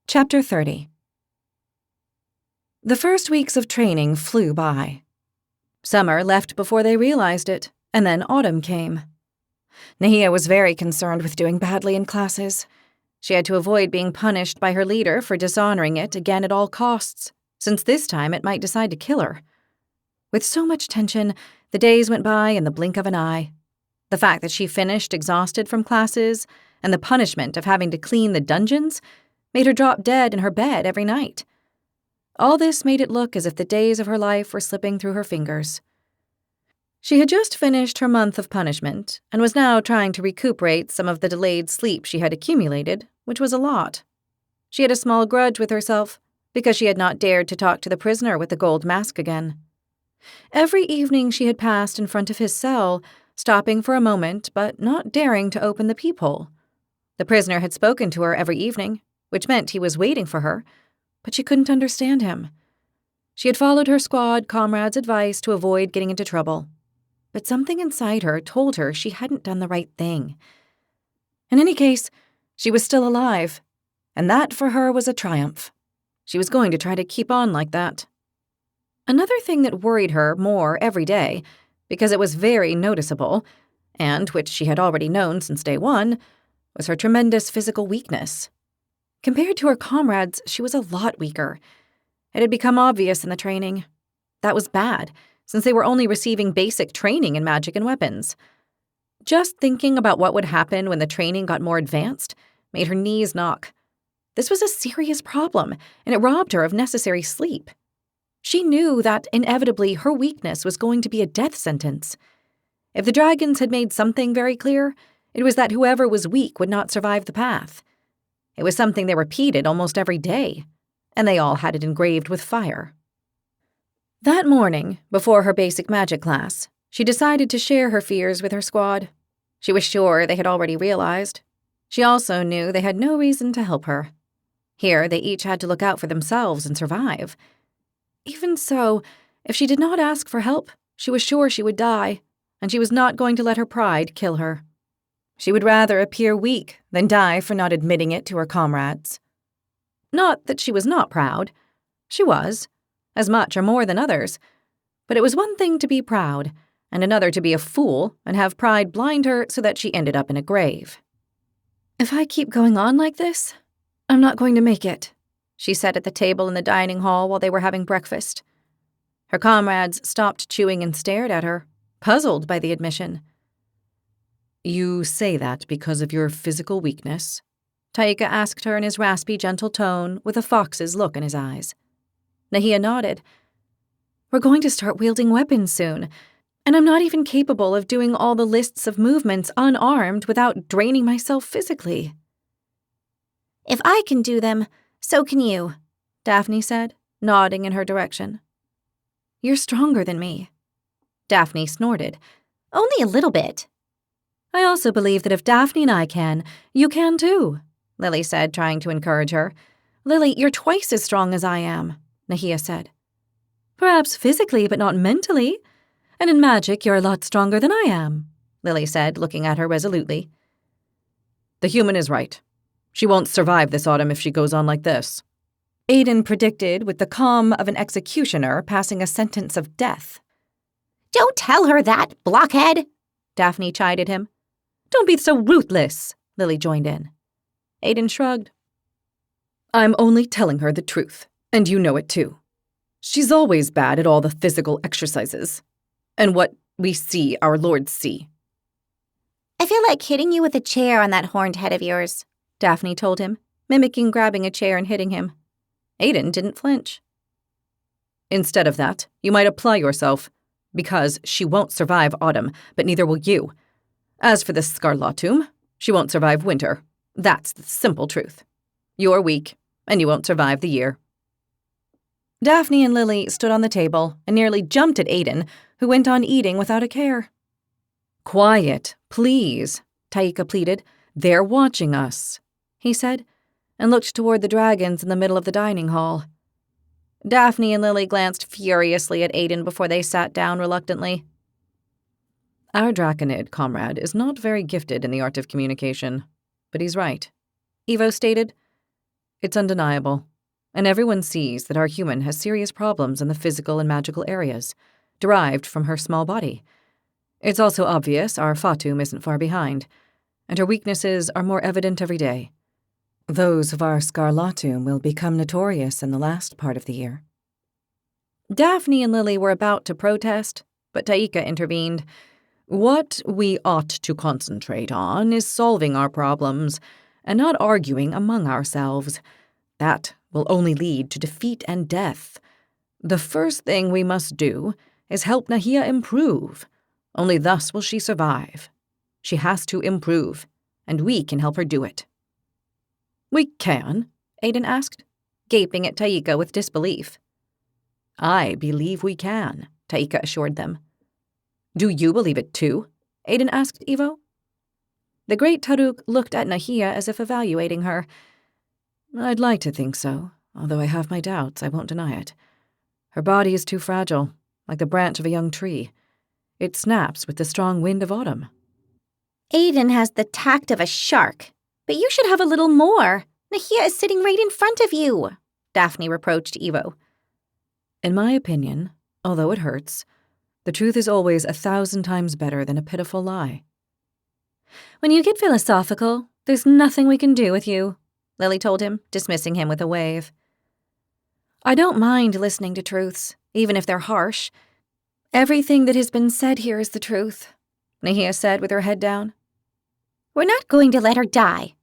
Chapter 30. The first weeks of training flew by. Summer left before they realized it, and then autumn came. Nahia was very concerned with doing badly in classes. She had to avoid being punished by her leader for dishonoring it again at all costs, since this time it might decide to kill her. With so much tension, the days went by in the blink of an eye. The fact that she finished exhausted from classes, and the punishment of having to clean the dungeons, made her drop dead in her bed every night. All this made it look as if the days of her life were slipping through her fingers. She had just finished her month of punishment and was now trying to recuperate some of the delayed sleep she had accumulated, which was a lot. She had a small grudge with herself because she had not dared to talk to the prisoner with the gold mask again. Every evening she had passed in front of his cell, stopping for a moment but not daring to open the peephole. The prisoner had spoken to her every evening, which meant he was waiting for her, but she couldn't understand him. She had followed her squad comrade's advice to avoid getting into trouble, but something inside her told her she hadn't done the right thing. In any case, she was still alive, and that for her was a triumph. She was going to try to keep on like that. Another thing that worried her more every day, because it was very noticeable, and which she had already known since day one, was her tremendous physical weakness. Compared to her comrades, she was a lot weaker. It had become obvious in the training. That was bad, since they were only receiving basic training in magic and weapons. Just thinking about what would happen when the training got more advanced made her knees knock. This was a serious problem, and it robbed her of necessary sleep. She knew that, inevitably, her weakness was going to be a death sentence. If the dragons had made something very clear, it was that whoever was weak would not survive the path. It was something they repeated almost every day, and they all had it engraved with fire. That morning, before her basic magic class, she decided to share her fears with her squad. She was sure they had already realized. She also knew they had no reason to help her. Here, they each had to look out for themselves and survive. Even so, if she did not ask for help, she was sure she would die, and she was not going to let her pride kill her. She would rather appear weak than die for not admitting it to her comrades. Not that she was not proud. She was, as much or more than others. But it was one thing to be proud, and another to be a fool and have pride blind her so that she ended up in a grave. "If I keep going on like this, I'm not going to make it," she said at the table in the dining hall while they were having breakfast. Her comrades stopped chewing and stared at her, puzzled by the admission. "You say that because of your physical weakness?" Taika asked her in his raspy, gentle tone with a fox's look in his eyes. Nahia nodded. "We're going to start wielding weapons soon, and I'm not even capable of doing all the lists of movements unarmed without draining myself physically." "If I can do them, so can you," Daphne said, nodding in her direction. "You're stronger than me." Daphne snorted. "Only a little bit." "I also believe that if Daphne and I can, you can too," Lily said, trying to encourage her. "Lily, you're twice as strong as I am," Nahia said. "Perhaps physically, but not mentally. And in magic, you're a lot stronger than I am," Lily said, looking at her resolutely. "The human is right. She won't survive this autumn if she goes on like this," Aiden predicted with the calm of an executioner passing a sentence of death. "Don't tell her that, blockhead," Daphne chided him. "Don't be so ruthless," Lily joined in. Aiden shrugged. "I'm only telling her the truth, and you know it too. She's always bad at all the physical exercises. And what we see, our lords see." "I feel like hitting you with a chair on that horned head of yours," Daphne told him, mimicking grabbing a chair and hitting him. Aiden didn't flinch. "Instead of that, you might apply yourself, because she won't survive autumn, but neither will you. As for the Scarlatum, she won't survive winter. That's the simple truth. You're weak, and you won't survive the year." Daphne and Lily stood on the table and nearly jumped at Aiden, who went on eating without a care. "Quiet, please," Taika pleaded. "They're watching us," he said, and looked toward the dragons in the middle of the dining hall. Daphne and Lily glanced furiously at Aiden before they sat down reluctantly. "Our Draconid comrade is not very gifted in the art of communication, but he's right," Evo stated. It's undeniable, and everyone sees that our human has serious problems in the physical and magical areas, derived from her small body. It's also obvious our Fatum isn't far behind, and her weaknesses are more evident every day. Those of our Scarlatum will become notorious in the last part of the year. Daphne and Lily were about to protest, but Taika intervened. What we ought to concentrate on is solving our problems, and not arguing among ourselves. That will only lead to defeat and death. The first thing we must do is help Nahia improve. Only thus will she survive. She has to improve, and we can help her do it. We can? Aiden asked, gaping at Taika with disbelief. I believe we can, Taika assured them. Do you believe it too? Aiden asked Evo. The great Taruk looked at Nahia as if evaluating her. I'd like to think so, although I have my doubts, I won't deny it. Her body is too fragile, like the branch of a young tree. It snaps with the strong wind of autumn. Aiden has the tact of a shark, but you should have a little more. Nahia is sitting right in front of you, Daphne reproached Evo. In my opinion, although it hurts, the truth is always 1,000 times better than a pitiful lie. When you get philosophical, there's nothing we can do with you, Lily told him, dismissing him with a wave. I don't mind listening to truths, even if they're harsh. Everything that has been said here is the truth, Nahia said with her head down. We're not going to let her die,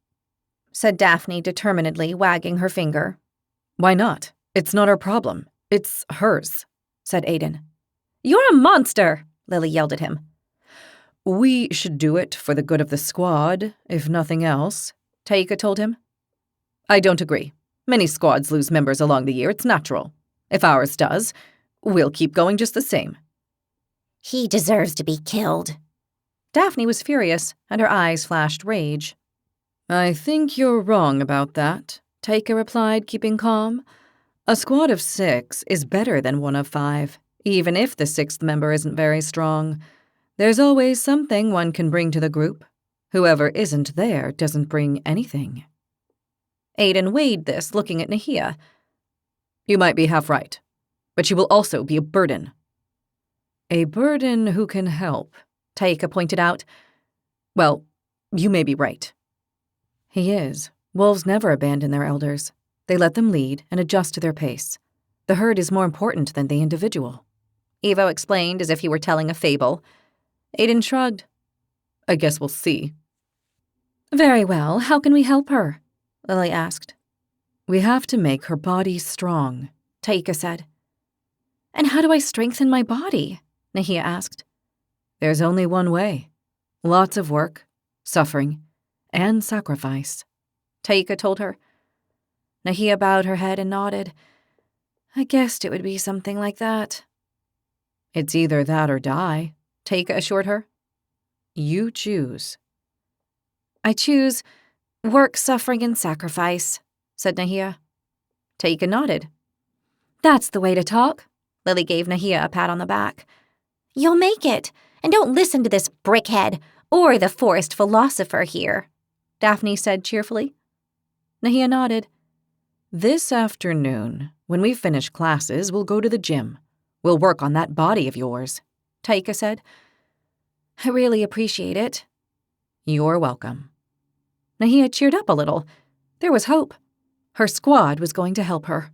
said Daphne determinedly, wagging her finger. Why not? It's not our problem. It's hers, said Aiden. You're a monster, Lily yelled at him. We should do it for the good of the squad, if nothing else, Taika told him. I don't agree. Many squads lose members along the year, it's natural. If ours does, we'll keep going just the same. He deserves to be killed. Daphne was furious, and her eyes flashed rage. I think you're wrong about that, Taika replied, keeping calm. A squad of 6 is better than one of 5, even if the 6th member isn't very strong. There's always something one can bring to the group. Whoever isn't there doesn't bring anything. Aiden weighed this, looking at Nahia. You might be half right, but she will also be a burden. A burden who can help, Taika pointed out. Well, you may be right. He is. Wolves never abandon their elders. They let them lead and adjust to their pace. The herd is more important than the individual. Evo explained as if he were telling a fable. Aiden shrugged. I guess we'll see. Very well. How can we help her? Lily asked. We have to make her body strong, Taika said. And how do I strengthen my body? Nahia asked. There's only one way. Lots of work, suffering, and sacrifice, Taika told her. Nahia bowed her head and nodded. I guessed it would be something like that. It's either that or die, Taika assured her. You choose. I choose work, suffering, and sacrifice, said Nahia. Taika nodded. That's the way to talk. Lily gave Nahia a pat on the back. You'll make it, and don't listen to this brickhead or the forest philosopher here, Daphne said cheerfully. Nahia nodded. This afternoon, when we finish classes, we'll go to the gym. We'll work on that body of yours, Taika said. I really appreciate it. You're welcome. Nahia cheered up a little. There was hope. Her squad was going to help her.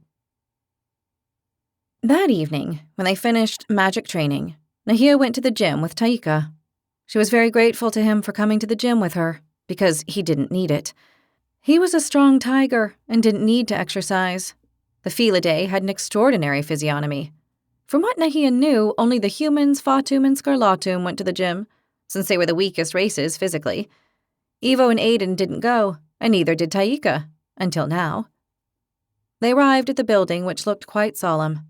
That evening, when they finished magic training, Nahia went to the gym with Taika. She was very grateful to him for coming to the gym with her, because he didn't need it. He was a strong tiger and didn't need to exercise. The Felidae had an extraordinary physiognomy. From what Nahia knew, only the humans, Fatum, and Scarlatum went to the gym, since they were the weakest races physically. Evo and Aiden didn't go, and neither did Taika, until now. They arrived at the building, which looked quite solemn.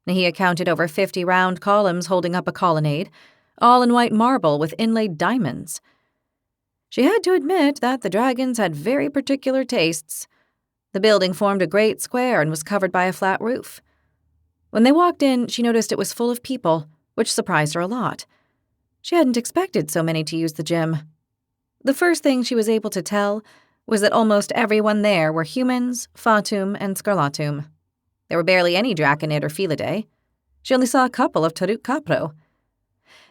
Nahia counted over 50 round columns holding up a colonnade, all in white marble with inlaid diamonds. She had to admit that the dragons had very particular tastes. The building formed a great square and was covered by a flat roof. When they walked in, she noticed it was full of people, which surprised her a lot. She hadn't expected so many to use the gym. The first thing she was able to tell was that almost everyone there were humans, fatum, and scarlatum. There were barely any draconid or felidae. She only saw a couple of Taruk Capro.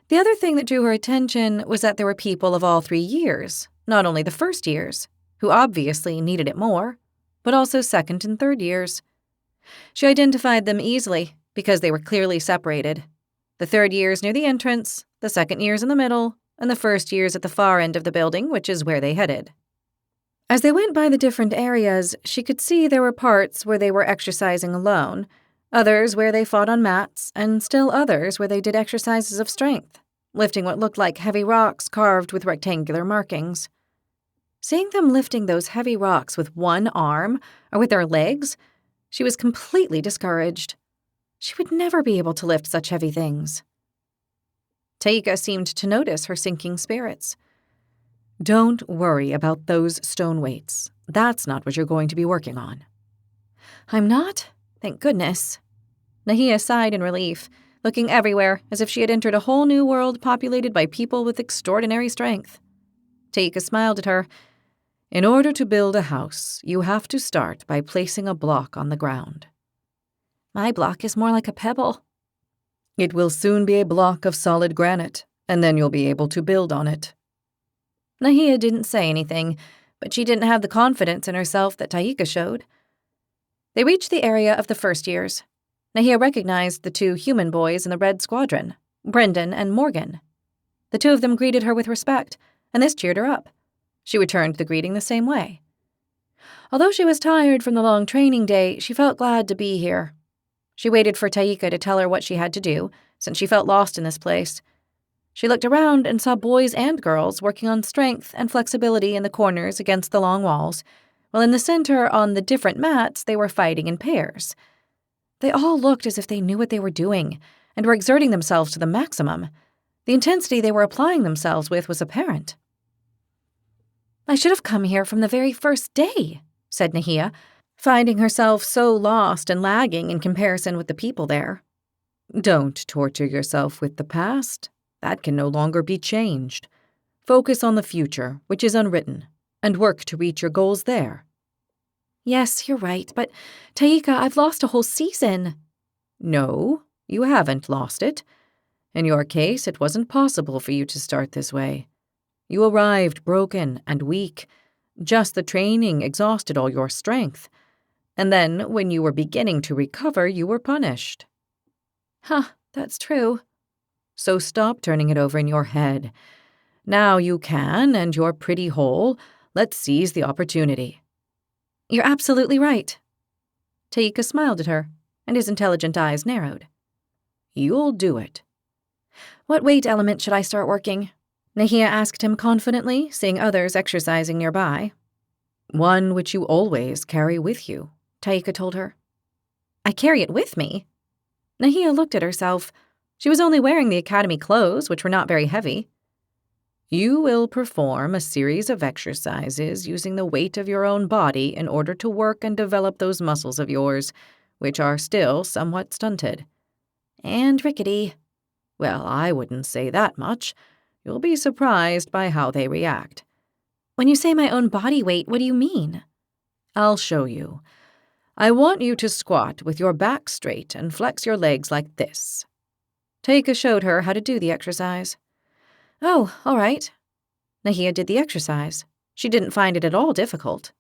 The other thing that drew her attention was that there were people of all 3 years, not only the first years, who obviously needed it more, but also second and third years. She identified them easily because they were clearly separated. The third years near the entrance, the second years in the middle, and the first years at the far end of the building, which is where they headed. As they went by the different areas, she could see there were parts where they were exercising alone, others where they fought on mats, and still others where they did exercises of strength, lifting what looked like heavy rocks carved with rectangular markings. Seeing them lifting those heavy rocks with one arm or with their legs, she was completely discouraged. She would never be able to lift such heavy things. Taika seemed to notice her sinking spirits. Don't worry about those stone weights. That's not what you're going to be working on. I'm not? Thank goodness. Nahia sighed in relief, looking everywhere as if she had entered a whole new world populated by people with extraordinary strength. Taika smiled at her. In order to build a house, you have to start by placing a block on the ground. My block is more like a pebble. It will soon be a block of solid granite, and then you'll be able to build on it. Nahia didn't say anything, but she didn't have the confidence in herself that Taika showed. They reached the area of the first years. Nahia recognized the 2 human boys in the Red Squadron, Brendan and Morgan. The 2 of them greeted her with respect, and this cheered her up. She returned the greeting the same way. Although she was tired from the long training day, she felt glad to be here. She waited for Taika to tell her what she had to do, since she felt lost in this place. She looked around and saw boys and girls working on strength and flexibility in the corners against the long walls, while in the center on the different mats they were fighting in pairs. They all looked as if they knew what they were doing and were exerting themselves to the maximum. The intensity they were applying themselves with was apparent. I should have come here from the very first day, said Nahia, finding herself so lost and lagging in comparison with the people there. Don't torture yourself with the past. That can no longer be changed. Focus on the future, which is unwritten, and work to reach your goals there. Yes, you're right, but Taika, I've lost a whole season. No, you haven't lost it. In your case, it wasn't possible for you to start this way. You arrived broken and weak. Just the training exhausted all your strength. And then, when you were beginning to recover, you were punished. That's true. So stop turning it over in your head. Now you can, and you're pretty whole. Let's seize the opportunity. You're absolutely right. Taika smiled at her, and his intelligent eyes narrowed. You'll do it. What weight element should I start working? Nahia asked him confidently, seeing others exercising nearby. One which you always carry with you, Taika told her. I carry it with me? Nahia looked at herself. She was only wearing the academy clothes, which were not very heavy. You will perform a series of exercises using the weight of your own body in order to work and develop those muscles of yours, which are still somewhat stunted. And rickety. Well, I wouldn't say that much. You'll be surprised by how they react. When you say my own body weight, what do you mean? I'll show you. I want you to squat with your back straight and flex your legs like this. Taika showed her how to do the exercise. Oh, all right. Nahia did the exercise. She didn't find it at all difficult.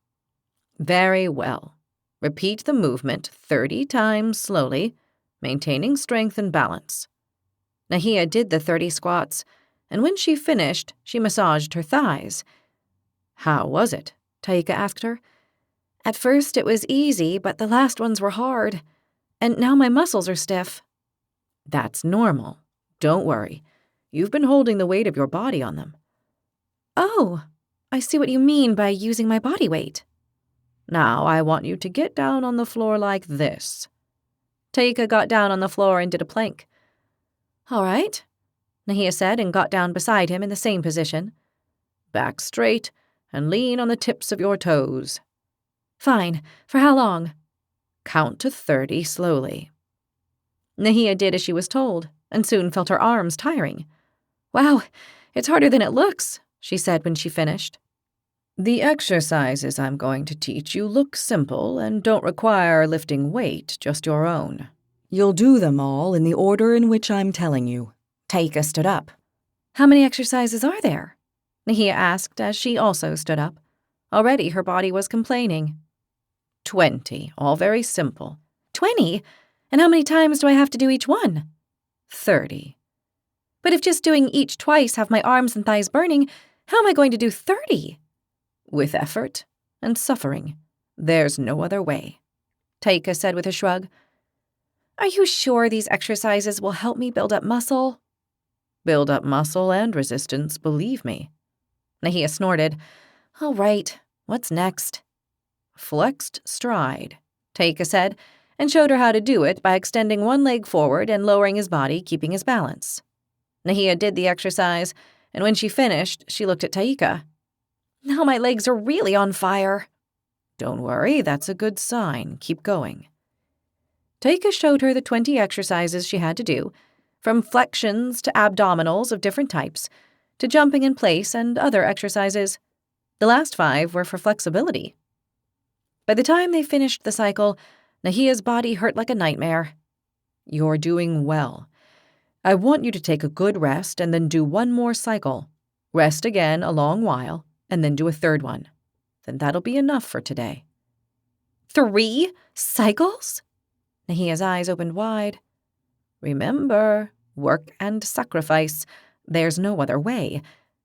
Very well. Repeat the movement 30 times slowly, maintaining strength and balance. Nahia did the 30 squats, and when she finished, she massaged her thighs. How was it? Taika asked her. At first it was easy, but the last ones were hard. And now my muscles are stiff. That's normal. Don't worry. You've been holding the weight of your body on them. Oh, I see what you mean by using my body weight. Now I want you to get down on the floor like this. Taika got down on the floor and did a plank. All right, Nahia said and got down beside him in the same position. Back straight and lean on the tips of your toes. Fine. For how long? Count to 30 slowly. Nahia did as she was told, and soon felt her arms tiring. Wow, it's harder than it looks, she said when she finished. The exercises I'm going to teach you look simple and don't require lifting weight, just your own. You'll do them all in the order in which I'm telling you. Taika stood up. How many exercises are there? Nahia asked as she also stood up. Already her body was complaining. 20, all very simple. 20? And how many times do I have to do each one? 30. But if just doing each twice have my arms and thighs burning, how am I going to do 30? With effort and suffering. There's no other way, Taika said with a shrug. Are you sure these exercises will help me build up muscle? Build up muscle and resistance, believe me. Nahia snorted. All right, what's next? Flexed stride, Taika said, and showed her how to do it by extending one leg forward and lowering his body, keeping his balance. Nahia did the exercise, and when she finished, she looked at Taika. Now my legs are really on fire. Don't worry, that's a good sign. Keep going. Taika showed her the 20 exercises she had to do, from flexions to abdominals of different types, to jumping in place and other exercises. The last 5 were for flexibility. By the time they finished the cycle, Nahia's body hurt like a nightmare. You're doing well. I want you to take a good rest and then do one more cycle. Rest again a long while, and then do a third one. Then that'll be enough for today. 3 cycles? Nahia's eyes opened wide. Remember, work and sacrifice. There's no other way.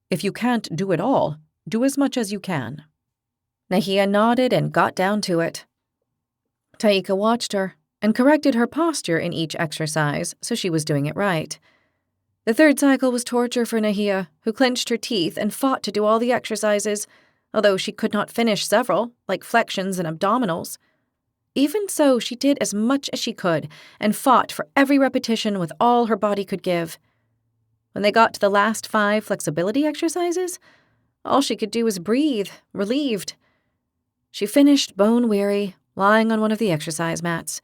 If you can't do it all, do as much as you can. Nahia nodded and got down to it. Taika watched her and corrected her posture in each exercise so she was doing it right. The third cycle was torture for Nahia, who clenched her teeth and fought to do all the exercises, although she could not finish several, like flexions and abdominals. Even so, she did as much as she could and fought for every repetition with all her body could give. When they got to the last 5 flexibility exercises, all she could do was breathe, relieved. She finished bone-weary, lying on one of the exercise mats.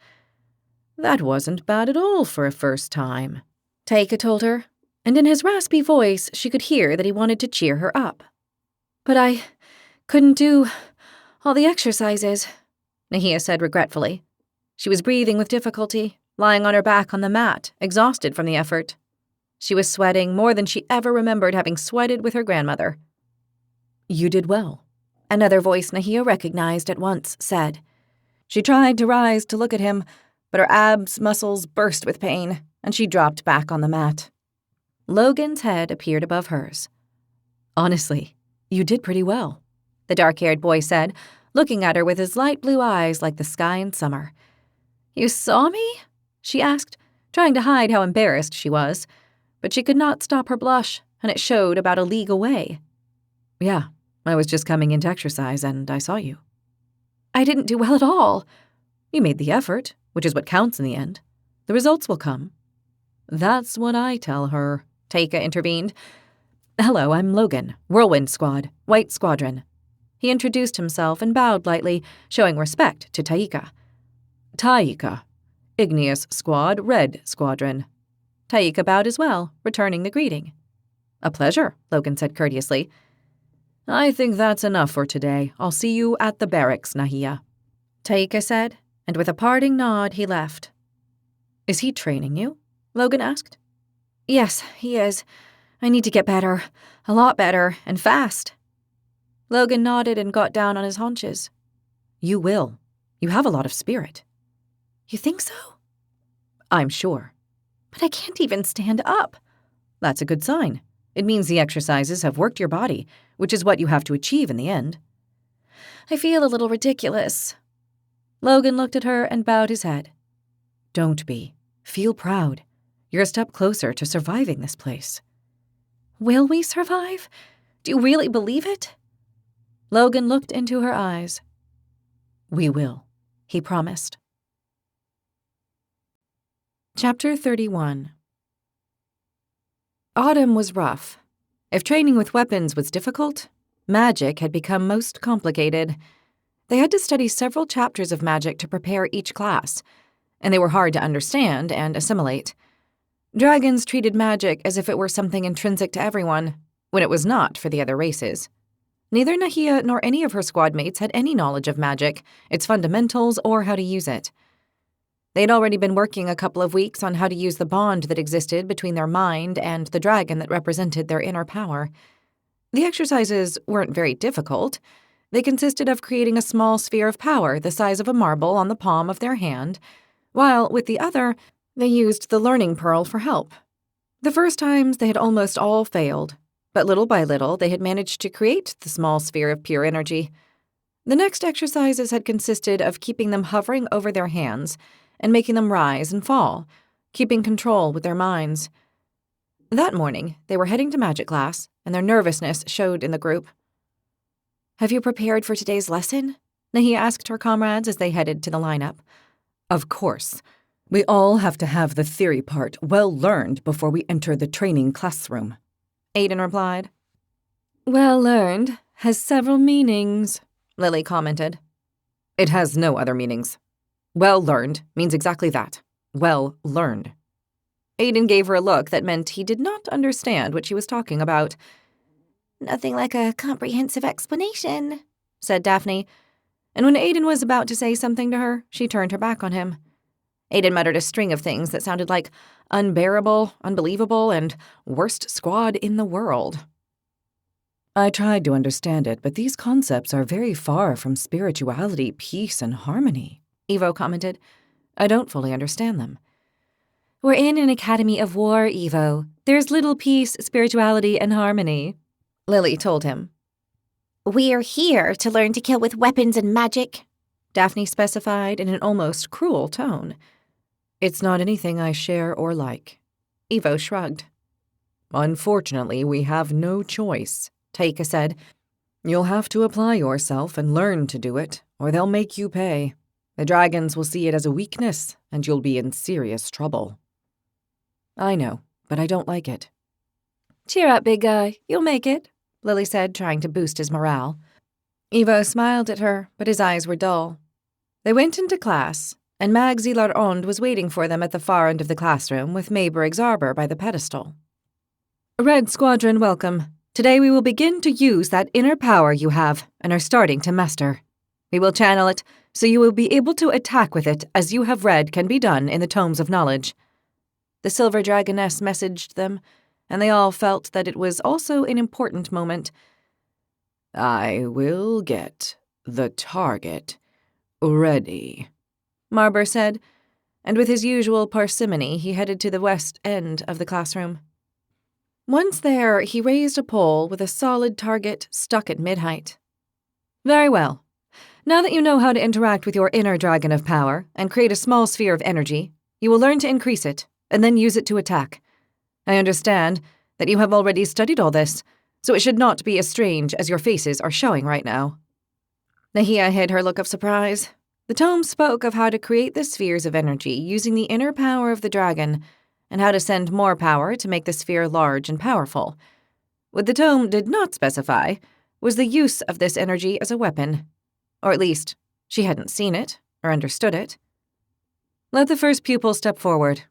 That wasn't bad at all for a first time, Taika told her, and in his raspy voice she could hear that he wanted to cheer her up. But I couldn't do all the exercises, Nahia said regretfully. She was breathing with difficulty, lying on her back on the mat, exhausted from the effort. She was sweating more than she ever remembered having sweated with her grandmother. You did well, another voice Nahia recognized at once said. She tried to rise to look at him, but her abs muscles burst with pain, and she dropped back on the mat. Logan's head appeared above hers. Honestly, you did pretty well, the dark-haired boy said, looking at her with his light blue eyes like the sky in summer. You saw me? She asked, trying to hide how embarrassed she was, but she could not stop her blush, and it showed about a league away. Yeah, I was just coming in to exercise, and I saw you. I didn't do well at all. You made the effort, which is what counts in the end. The results will come. That's what I tell her, Taika intervened. Hello, I'm Logan, Whirlwind Squad, White Squadron. He introduced himself and bowed lightly, showing respect to Taika. Taika, Igneous Squad, Red Squadron. Taika bowed as well, returning the greeting. A pleasure, Logan said courteously. I think that's enough for today. I'll see you at the barracks, Nahia, Taika said, and with a parting nod he left. Is he training you? Logan asked. Yes, he is. I need to get better, a lot better, and fast. Logan nodded and got down on his haunches. You will. You have a lot of spirit. You think so? I'm sure. But I can't even stand up. That's a good sign. It means the exercises have worked your body, which is what you have to achieve in the end. I feel a little ridiculous. Logan looked at her and bowed his head. Don't be. Feel proud. You're a step closer to surviving this place. Will we survive? Do you really believe it? Logan looked into her eyes. We will, he promised. Chapter 31. Autumn was rough. If training with weapons was difficult, magic had become most complicated. They had to study several chapters of magic to prepare each class, and they were hard to understand and assimilate. Dragons treated magic as if it were something intrinsic to everyone, when it was not for the other races. Neither Nahia nor any of her squad mates had any knowledge of magic, its fundamentals, or how to use it. They'd already been working a couple of weeks on how to use the bond that existed between their mind and the dragon that represented their inner power. The exercises weren't very difficult. They consisted of creating a small sphere of power the size of a marble on the palm of their hand, while, with the other, they used the learning pearl for help. The first times they had almost all failed, but little by little they had managed to create the small sphere of pure energy. The next exercises had consisted of keeping them hovering over their hands and making them rise and fall, keeping control with their minds. That morning, they were heading to magic class, and their nervousness showed in the group. "Have you prepared for today's lesson?" Nahia asked her comrades as they headed to the lineup. "Of course. We all have to have the theory part well learned before we enter the training classroom," Aiden replied. "Well learned has several meanings," Lily commented. "It has no other meanings. Well learned means exactly that. Well learned." Aiden gave her a look that meant he did not understand what she was talking about. "Nothing like a comprehensive explanation," said Daphne, and when Aiden was about to say something to her, she turned her back on him. Aiden muttered a string of things that sounded like unbearable, unbelievable, and worst squad in the world. "I tried to understand it, but these concepts are very far from spirituality, peace, and harmony," Evo commented. "I don't fully understand them." "We're in an academy of war, Evo. There's little peace, spirituality, and harmony," Lily told him. "We're here to learn to kill with weapons and magic," Daphne specified in an almost cruel tone. "It's not anything I share or like." Evo shrugged. "Unfortunately, we have no choice," Taika said. "You'll have to apply yourself and learn to do it, or they'll make you pay. The dragons will see it as a weakness, and you'll be in serious trouble." "I know, but I don't like it." "Cheer up, big guy. You'll make it," Lily said, trying to boost his morale. Evo smiled at her, but his eyes were dull. They went into class, and Mag Zilar-Ond was waiting for them at the far end of the classroom with Maybriggs Arbor by the pedestal. "Red Squadron, welcome. Today we will begin to use that inner power you have and are starting to master. We will channel it, so you will be able to attack with it as you have read can be done in the tomes of knowledge." The Silver Dragoness messaged them, and they all felt that it was also an important moment. "I will get the target ready," Marber said, and with his usual parsimony he headed to the west end of the classroom. Once there, he raised a pole with a solid target stuck at mid-height. "Very well. Now that you know how to interact with your inner dragon of power and create a small sphere of energy, you will learn to increase it and then use it to attack. I understand that you have already studied all this, so it should not be as strange as your faces are showing right now." Nahia hid her look of surprise. The tome spoke of how to create the spheres of energy using the inner power of the dragon, and how to send more power to make the sphere large and powerful. What the tome did not specify was the use of this energy as a weapon. Or at least, she hadn't seen it or understood it. "Let the first pupil step forward."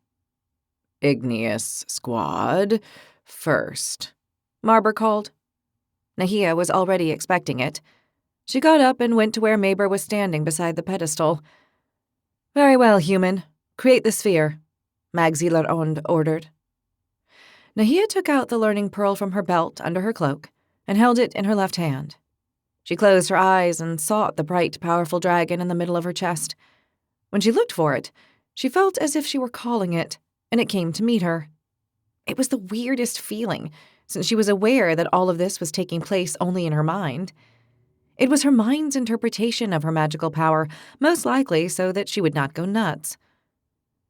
"Igneous Squad, first," Marber called. Nahia was already expecting it. She got up and went to where Mayber was standing beside the pedestal. "Very well, human. Create the sphere," Mag Zilar-Ond ordered. Nahia took out the learning pearl from her belt under her cloak and held it in her left hand. She closed her eyes and sought the bright, powerful dragon in the middle of her chest. When she looked for it, she felt as if she were calling it, and it came to meet her. It was the weirdest feeling, since she was aware that all of this was taking place only in her mind. It was her mind's interpretation of her magical power, most likely so that she would not go nuts.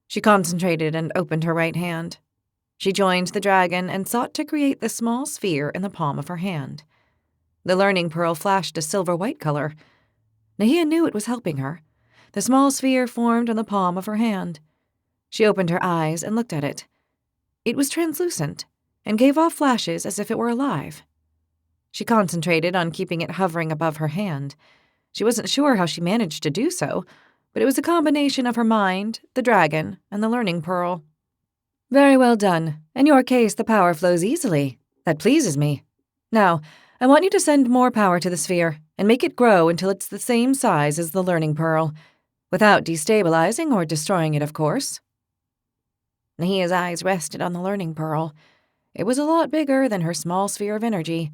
She concentrated and opened her right hand. She joined the dragon and sought to create the small sphere in the palm of her hand. The learning pearl flashed a silver-white color. Nahia knew it was helping her. The small sphere formed on the palm of her hand. She opened her eyes and looked at it. It was translucent and gave off flashes as if it were alive. She concentrated on keeping it hovering above her hand. She wasn't sure how she managed to do so, but it was a combination of her mind, the dragon, and the learning pearl. "Very well done. In your case, the power flows easily. That pleases me. Now, I want you to send more power to the sphere and make it grow until it's the same size as the learning pearl, without destabilizing or destroying it, of course. Nahia's eyes rested on the learning pearl. It was a lot bigger than her small sphere of energy.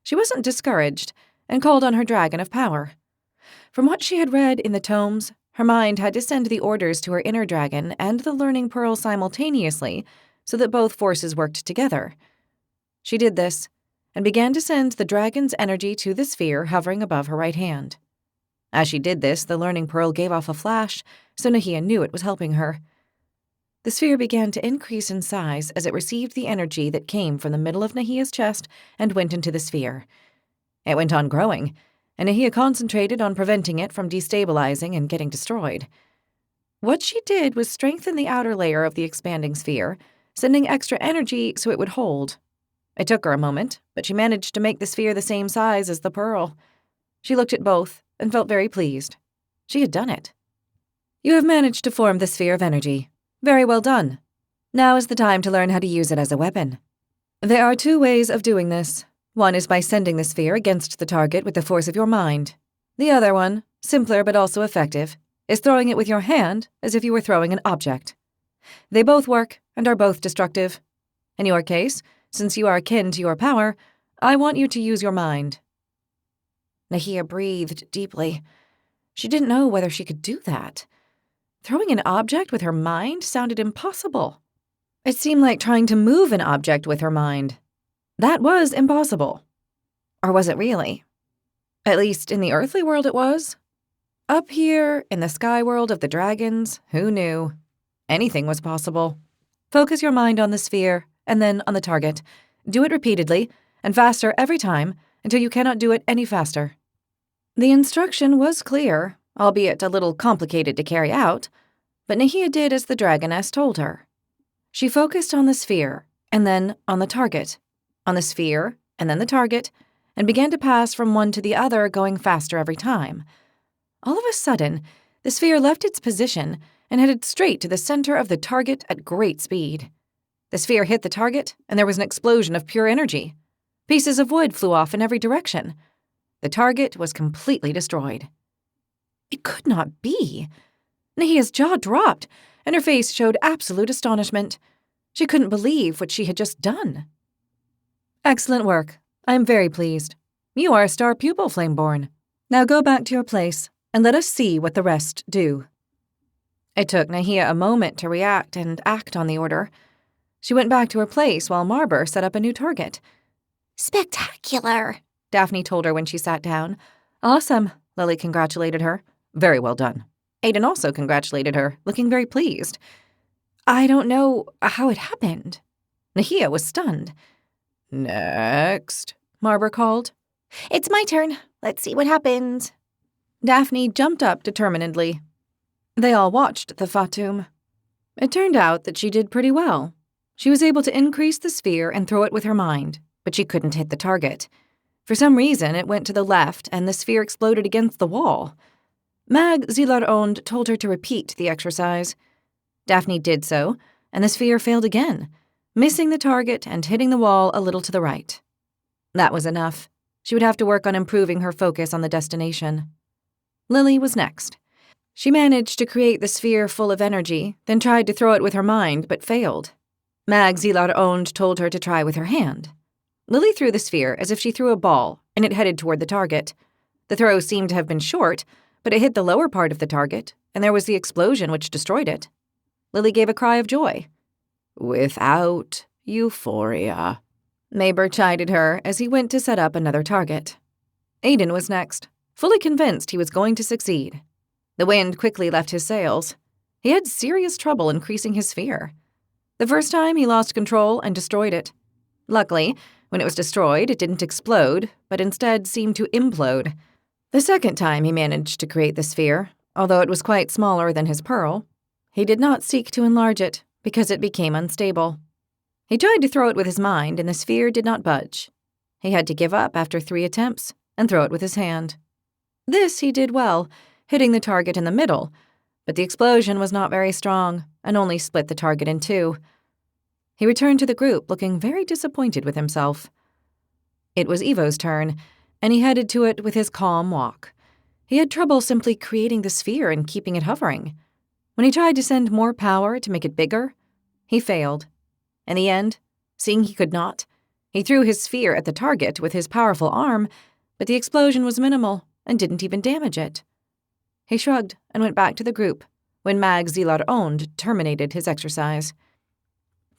She wasn't discouraged and called on her dragon of power. From what she had read in the tomes, her mind had to send the orders to her inner dragon and the learning pearl simultaneously so that both forces worked together. She did this and began to send the dragon's energy to the sphere hovering above her right hand. As she did this, the learning pearl gave off a flash, so Nahia knew it was helping her. The sphere began to increase in size as it received the energy that came from the middle of Nahia's chest and went into the sphere. It went on growing, and Nahia concentrated on preventing it from destabilizing and getting destroyed. What she did was strengthen the outer layer of the expanding sphere, sending extra energy so it would hold. It took her a moment, but she managed to make the sphere the same size as the pearl. She looked at both and felt very pleased. She had done it. You have managed to form the sphere of energy. Very well done. Now is the time to learn how to use it as a weapon. There are 2 ways of doing this. One is by sending the sphere against the target with the force of your mind. The other one, simpler but also effective, is throwing it with your hand as if you were throwing an object. They both work and are both destructive. In your case, since you are akin to your power, I want you to use your mind. Nahia breathed deeply. She didn't know whether she could do that. Throwing an object with her mind sounded impossible. It seemed like trying to move an object with her mind. That was impossible. Or was it really? At least in the earthly world it was. Up here, in the sky world of the dragons, who knew? Anything was possible. Focus your mind on the sphere, and then on the target. Do it repeatedly, and faster every time, until you cannot do it any faster. The instruction was clear, albeit a little complicated to carry out, but Nahia did as the dragoness told her. She focused on the sphere, and then on the target, on the sphere, and then the target, and began to pass from one to the other, going faster every time. All of a sudden, the sphere left its position and headed straight to the center of the target at great speed. The sphere hit the target, and there was an explosion of pure energy. Pieces of wood flew off in every direction. The target was completely destroyed. It could not be. Nahia's jaw dropped, and her face showed absolute astonishment. She couldn't believe what she had just done. Excellent work. I am very pleased. You are a star pupil, Flameborn. Now go back to your place, and let us see what the rest do. It took Nahia a moment to react and act on the order. She went back to her place while Marber set up a new target. Spectacular, Daphne told her when she sat down. Awesome, Lily congratulated her. Very well done. Aiden also congratulated her, looking very pleased. I don't know how it happened. Nahia was stunned. Next, Marber called. It's my turn. Let's see what happens. Daphne jumped up determinedly. They all watched the Fatum. It turned out that she did pretty well. She was able to increase the sphere and throw it with her mind, but she couldn't hit the target. For some reason, it went to the left and the sphere exploded against the wall. Mag Zilar-Ond told her to repeat the exercise. Daphne did so, and the sphere failed again, missing the target and hitting the wall a little to the right. That was enough. She would have to work on improving her focus on the destination. Lily was next. She managed to create the sphere full of energy, then tried to throw it with her mind, but failed. Mag Zilar-Ond told her to try with her hand. Lily threw the sphere as if she threw a ball, and it headed toward the target. The throw seemed to have been short, but it hit the lower part of the target, and there was the explosion which destroyed it. Lily gave a cry of joy. Without euphoria, Maber chided her as he went to set up another target. Aiden was next, fully convinced he was going to succeed. The wind quickly left his sails. He had serious trouble increasing his sphere. The first time he lost control and destroyed it. Luckily, when it was destroyed, it didn't explode, but instead seemed to implode. The second time he managed to create the sphere, although it was quite smaller than his pearl, he did not seek to enlarge it because it became unstable. He tried to throw it with his mind, and the sphere did not budge. He had to give up after 3 attempts and throw it with his hand. This he did well, hitting the target in the middle, but the explosion was not very strong and only split the target in 2. He returned to the group looking very disappointed with himself. It was Evo's turn, and he headed to it with his calm walk. He had trouble simply creating the sphere and keeping it hovering. When he tried to send more power to make it bigger, he failed. In the end, seeing he could not, he threw his sphere at the target with his powerful arm, but the explosion was minimal and didn't even damage it. He shrugged and went back to the group when Mag Zilar Ond terminated his exercise.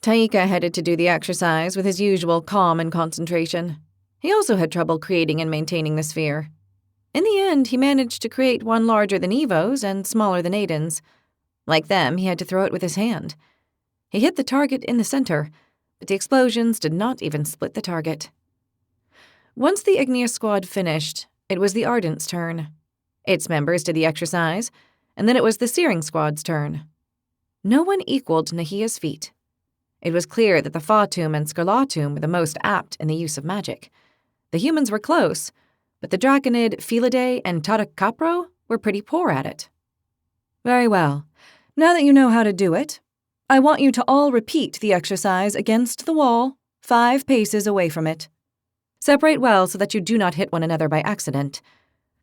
Taika headed to do the exercise with his usual calm and concentration. He also had trouble creating and maintaining the sphere. In the end, he managed to create one larger than Evo's and smaller than Aiden's. Like them, he had to throw it with his hand. He hit the target in the center, but the explosions did not even split the target. Once the Igneous Squad finished, it was the Ardent's turn. Its members did the exercise, and then it was the Searing Squad's turn. No one equaled Nahia's feat. It was clear that the Fatum and Scarlatum were the most apt in the use of magic. The humans were close, but the Draconid, Felidae, and Tarakapro were pretty poor at it. Very well. Now that you know how to do it, I want you to all repeat the exercise against the wall, 5 paces away from it. Separate well so that you do not hit one another by accident.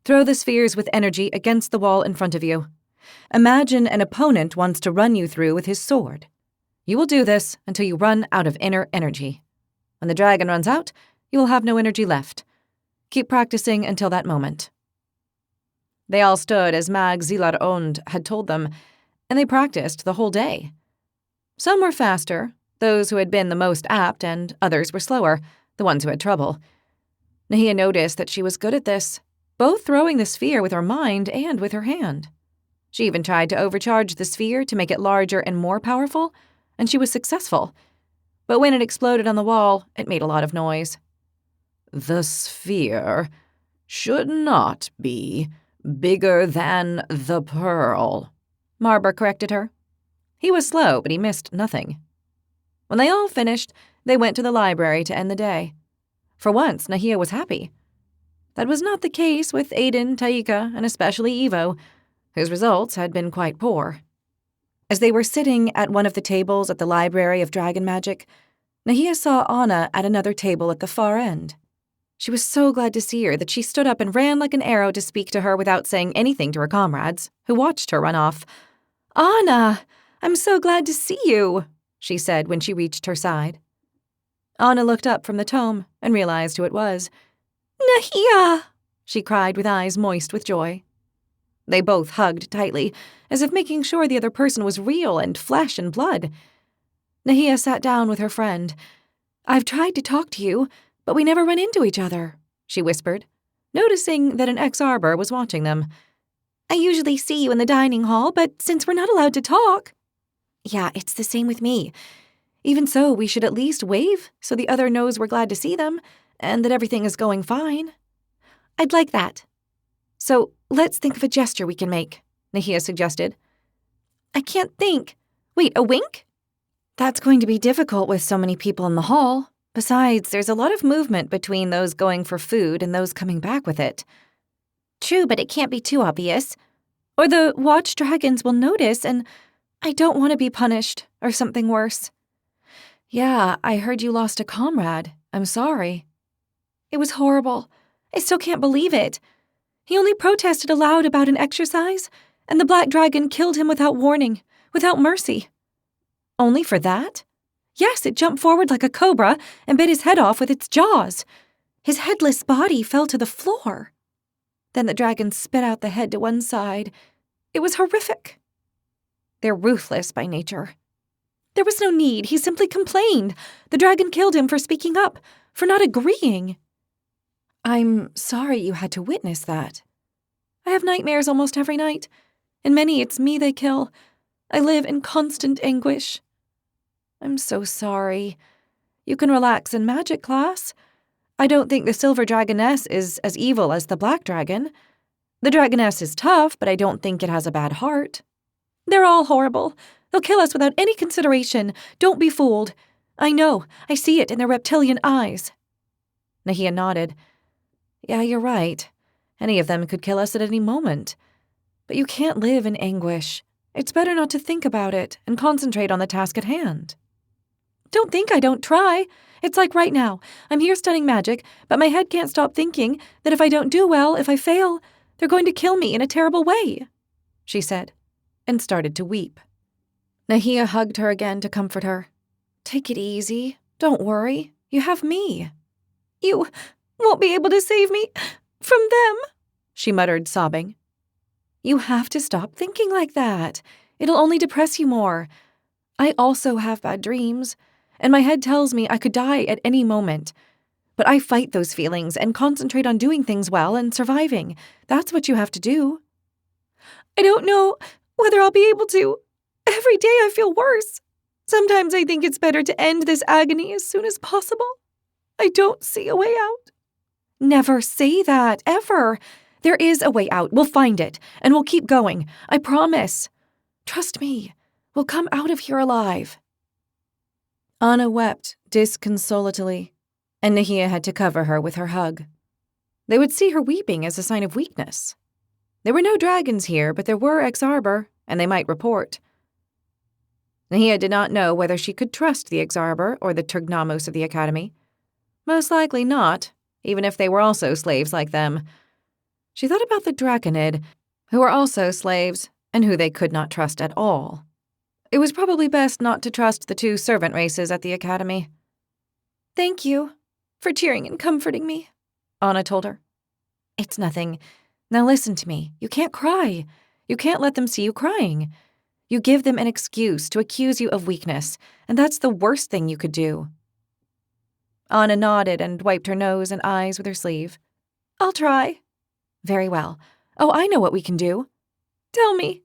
Throw the spheres with energy against the wall in front of you. Imagine an opponent wants to run you through with his sword. You will do this until you run out of inner energy. When the dragon runs out, you will have no energy left. Keep practicing until that moment. They all stood as Mag Zilar Ond had told them, and they practiced the whole day. Some were faster, those who had been the most apt, and others were slower, the ones who had trouble. Nahia noticed that she was good at this, both throwing the sphere with her mind and with her hand. She even tried to overcharge the sphere to make it larger and more powerful, and she was successful. But when it exploded on the wall, it made a lot of noise. The sphere should not be bigger than the pearl, Marber corrected her. He was slow, but he missed nothing. When they all finished, they went to the library to end the day. For once, Nahia was happy. That was not the case with Aiden, Taika, and especially Evo, whose results had been quite poor. As they were sitting at one of the tables at the Library of Dragon Magic, Nahia saw Anna at another table at the far end. She was so glad to see her that she stood up and ran like an arrow to speak to her without saying anything to her comrades, who watched her run off. "Anna, I'm so glad to see you," she said when she reached her side. Anna looked up from the tome and realized who it was. "Nahia!" she cried with eyes moist with joy. They both hugged tightly, as if making sure the other person was real and flesh and blood. Nahia sat down with her friend. "I've tried to talk to you, but we never run into each other," she whispered, noticing that an ex-arbor was watching them. "I usually see you in the dining hall, but since we're not allowed to talk—" "Yeah, it's the same with me. Even so, we should at least wave so the other knows we're glad to see them and that everything is going fine." "I'd like that." "So let's think of a gesture we can make," Nahia suggested. "I can't think. Wait, a wink?" "That's going to be difficult with so many people in the hall. Besides, there's a lot of movement between those going for food and those coming back with it." "True, but it can't be too obvious. Or the watch dragons will notice, and I don't want to be punished, or something worse." "Yeah, I heard you lost a comrade. I'm sorry." "It was horrible. I still can't believe it. He only protested aloud about an exercise, and the black dragon killed him without warning, without mercy." "Only for that?" "Yes, it jumped forward like a cobra and bit his head off with its jaws. His headless body fell to the floor. Then the dragon spit out the head to one side. It was horrific." "They're ruthless by nature." "There was no need. He simply complained. The dragon killed him for speaking up, for not agreeing." "I'm sorry you had to witness that." "I have nightmares almost every night. In many, it's me they kill. I live in constant anguish." "I'm so sorry. You can relax in magic class. I don't think the Silver Dragoness is as evil as the Black Dragon. The Dragoness is tough, but I don't think it has a bad heart." "They're all horrible. They'll kill us without any consideration. Don't be fooled. I know. I see it in their reptilian eyes." Nahia nodded. "Yeah, you're right. Any of them could kill us at any moment. But you can't live in anguish. It's better not to think about it and concentrate on the task at hand." Don't think I don't try. It's like right now. I'm here studying magic, but my head can't stop thinking that if I don't do well, if I fail, they're going to kill me in a terrible way," she said, and started to weep. Nahia hugged her again to comfort her. "Take it easy. Don't worry. You have me." "You won't be able to save me from them," she muttered, sobbing. "You have to stop thinking like that. It'll only depress you more. I also have bad dreams, and my head tells me I could die at any moment. But I fight those feelings and concentrate on doing things well and surviving. That's what you have to do." "I don't know whether I'll be able to. Every day I feel worse. Sometimes I think it's better to end this agony as soon as possible. I don't see a way out." "Never say that, ever. There is a way out. We'll find it, and we'll keep going. I promise. Trust me. We'll come out of here alive." Anna wept disconsolately, and Nahia had to cover her with her hug. They would see her weeping as a sign of weakness. There were no dragons here, but there were ex-arbor, and they might report. Nahia did not know whether she could trust the ex-arbor or the Turgnamos of the academy. Most likely not, even if they were also slaves like them. She thought about the Draconid, who were also slaves, and who they could not trust at all. It was probably best not to trust the two servant races at the academy. "Thank you for cheering and comforting me," Anna told her. "It's nothing. Now listen to me. You can't cry. You can't let them see you crying. You give them an excuse to accuse you of weakness, and that's the worst thing you could do." Anna nodded and wiped her nose and eyes with her sleeve. "I'll try." "Very well. Oh, I know what we can do." "Tell me."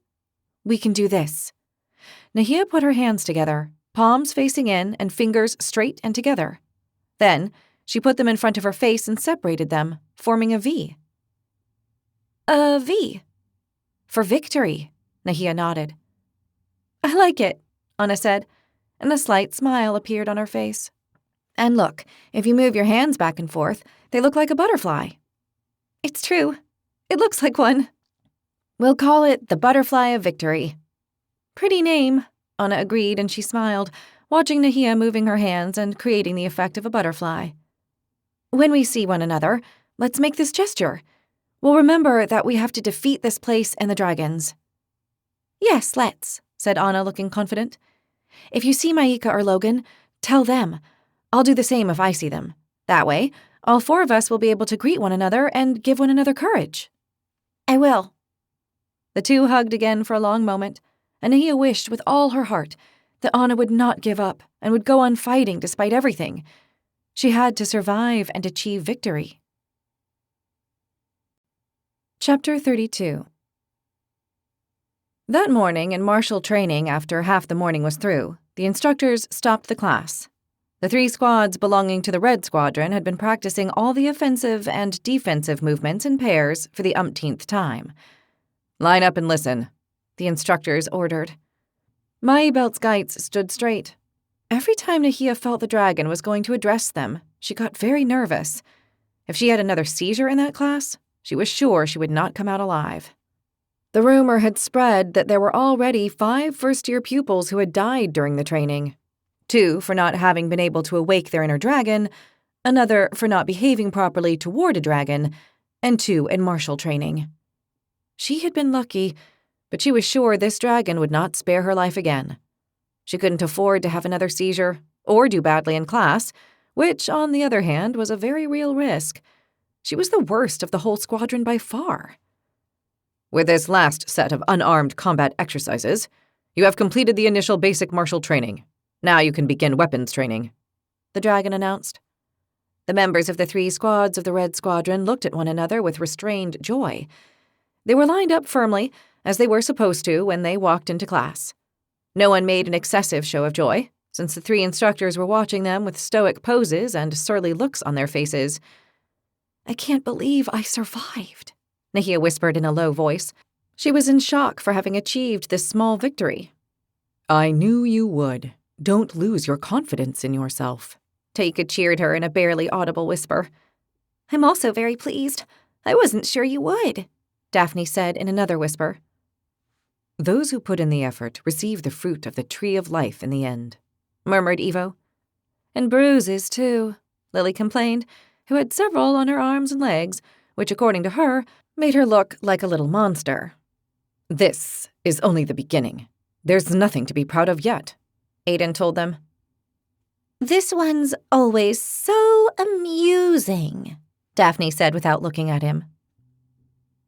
"We can do this." Nahia put her hands together, palms facing in and fingers straight and together. Then, she put them in front of her face and separated them, forming a V. "A V." "For victory," Nahia nodded. "I like it," Anna said, and a slight smile appeared on her face. "And look, if you move your hands back and forth, they look like a butterfly." "It's true. It looks like one." "We'll call it the Butterfly of Victory." "Pretty name," Anna agreed, and she smiled, watching Nahia moving her hands and creating the effect of a butterfly. "When we see one another, let's make this gesture. We'll remember that we have to defeat this place and the dragons." "Yes, let's," said Anna, looking confident. "If you see Maika or Logan, tell them. I'll do the same if I see them. That way, all four of us will be able to greet one another and give one another courage." "I will." The two hugged again for a long moment, and Nahia wished with all her heart that Anna would not give up and would go on fighting despite everything. She had to survive and achieve victory. Chapter 32. That morning in martial training, after half the morning was through, the instructors stopped the class. The 3 squads belonging to the Red Squadron had been practicing all the offensive and defensive movements in pairs for the umpteenth time. "Line up and listen," the instructors ordered. Maibelt's Geitz stood straight. Every time Nahia felt the dragon was going to address them, she got very nervous. If she had another seizure in that class, she was sure she would not come out alive. The rumor had spread that there were already 5 first-year pupils who had died during the training. 2 for not having been able to awake their inner dragon, another for not behaving properly toward a dragon, and 2 in martial training. She had been lucky, but she was sure this dragon would not spare her life again. She couldn't afford to have another seizure or do badly in class, which, on the other hand, was a very real risk. She was the worst of the whole squadron by far. "With this last set of unarmed combat exercises, you have completed the initial basic martial training. Now you can begin weapons training," the dragon announced. The members of the 3 squads of the Red Squadron looked at one another with restrained joy. They were lined up firmly, as they were supposed to when they walked into class. No one made an excessive show of joy, since the 3 instructors were watching them with stoic poses and surly looks on their faces. "I can't believe I survived," Nahia whispered in a low voice. She was in shock for having achieved this small victory. "I knew you would. Don't lose your confidence in yourself," Taika cheered her in a barely audible whisper. "I'm also very pleased. I wasn't sure you would," Daphne said in another whisper. "Those who put in the effort receive the fruit of the tree of life in the end," murmured Evo. And bruises, too, Lily complained, who had several on her arms and legs, which, according to her, made her look like a little monster. This is only the beginning. There's nothing to be proud of yet, Aiden told them. This one's always so amusing, Daphne said without looking at him.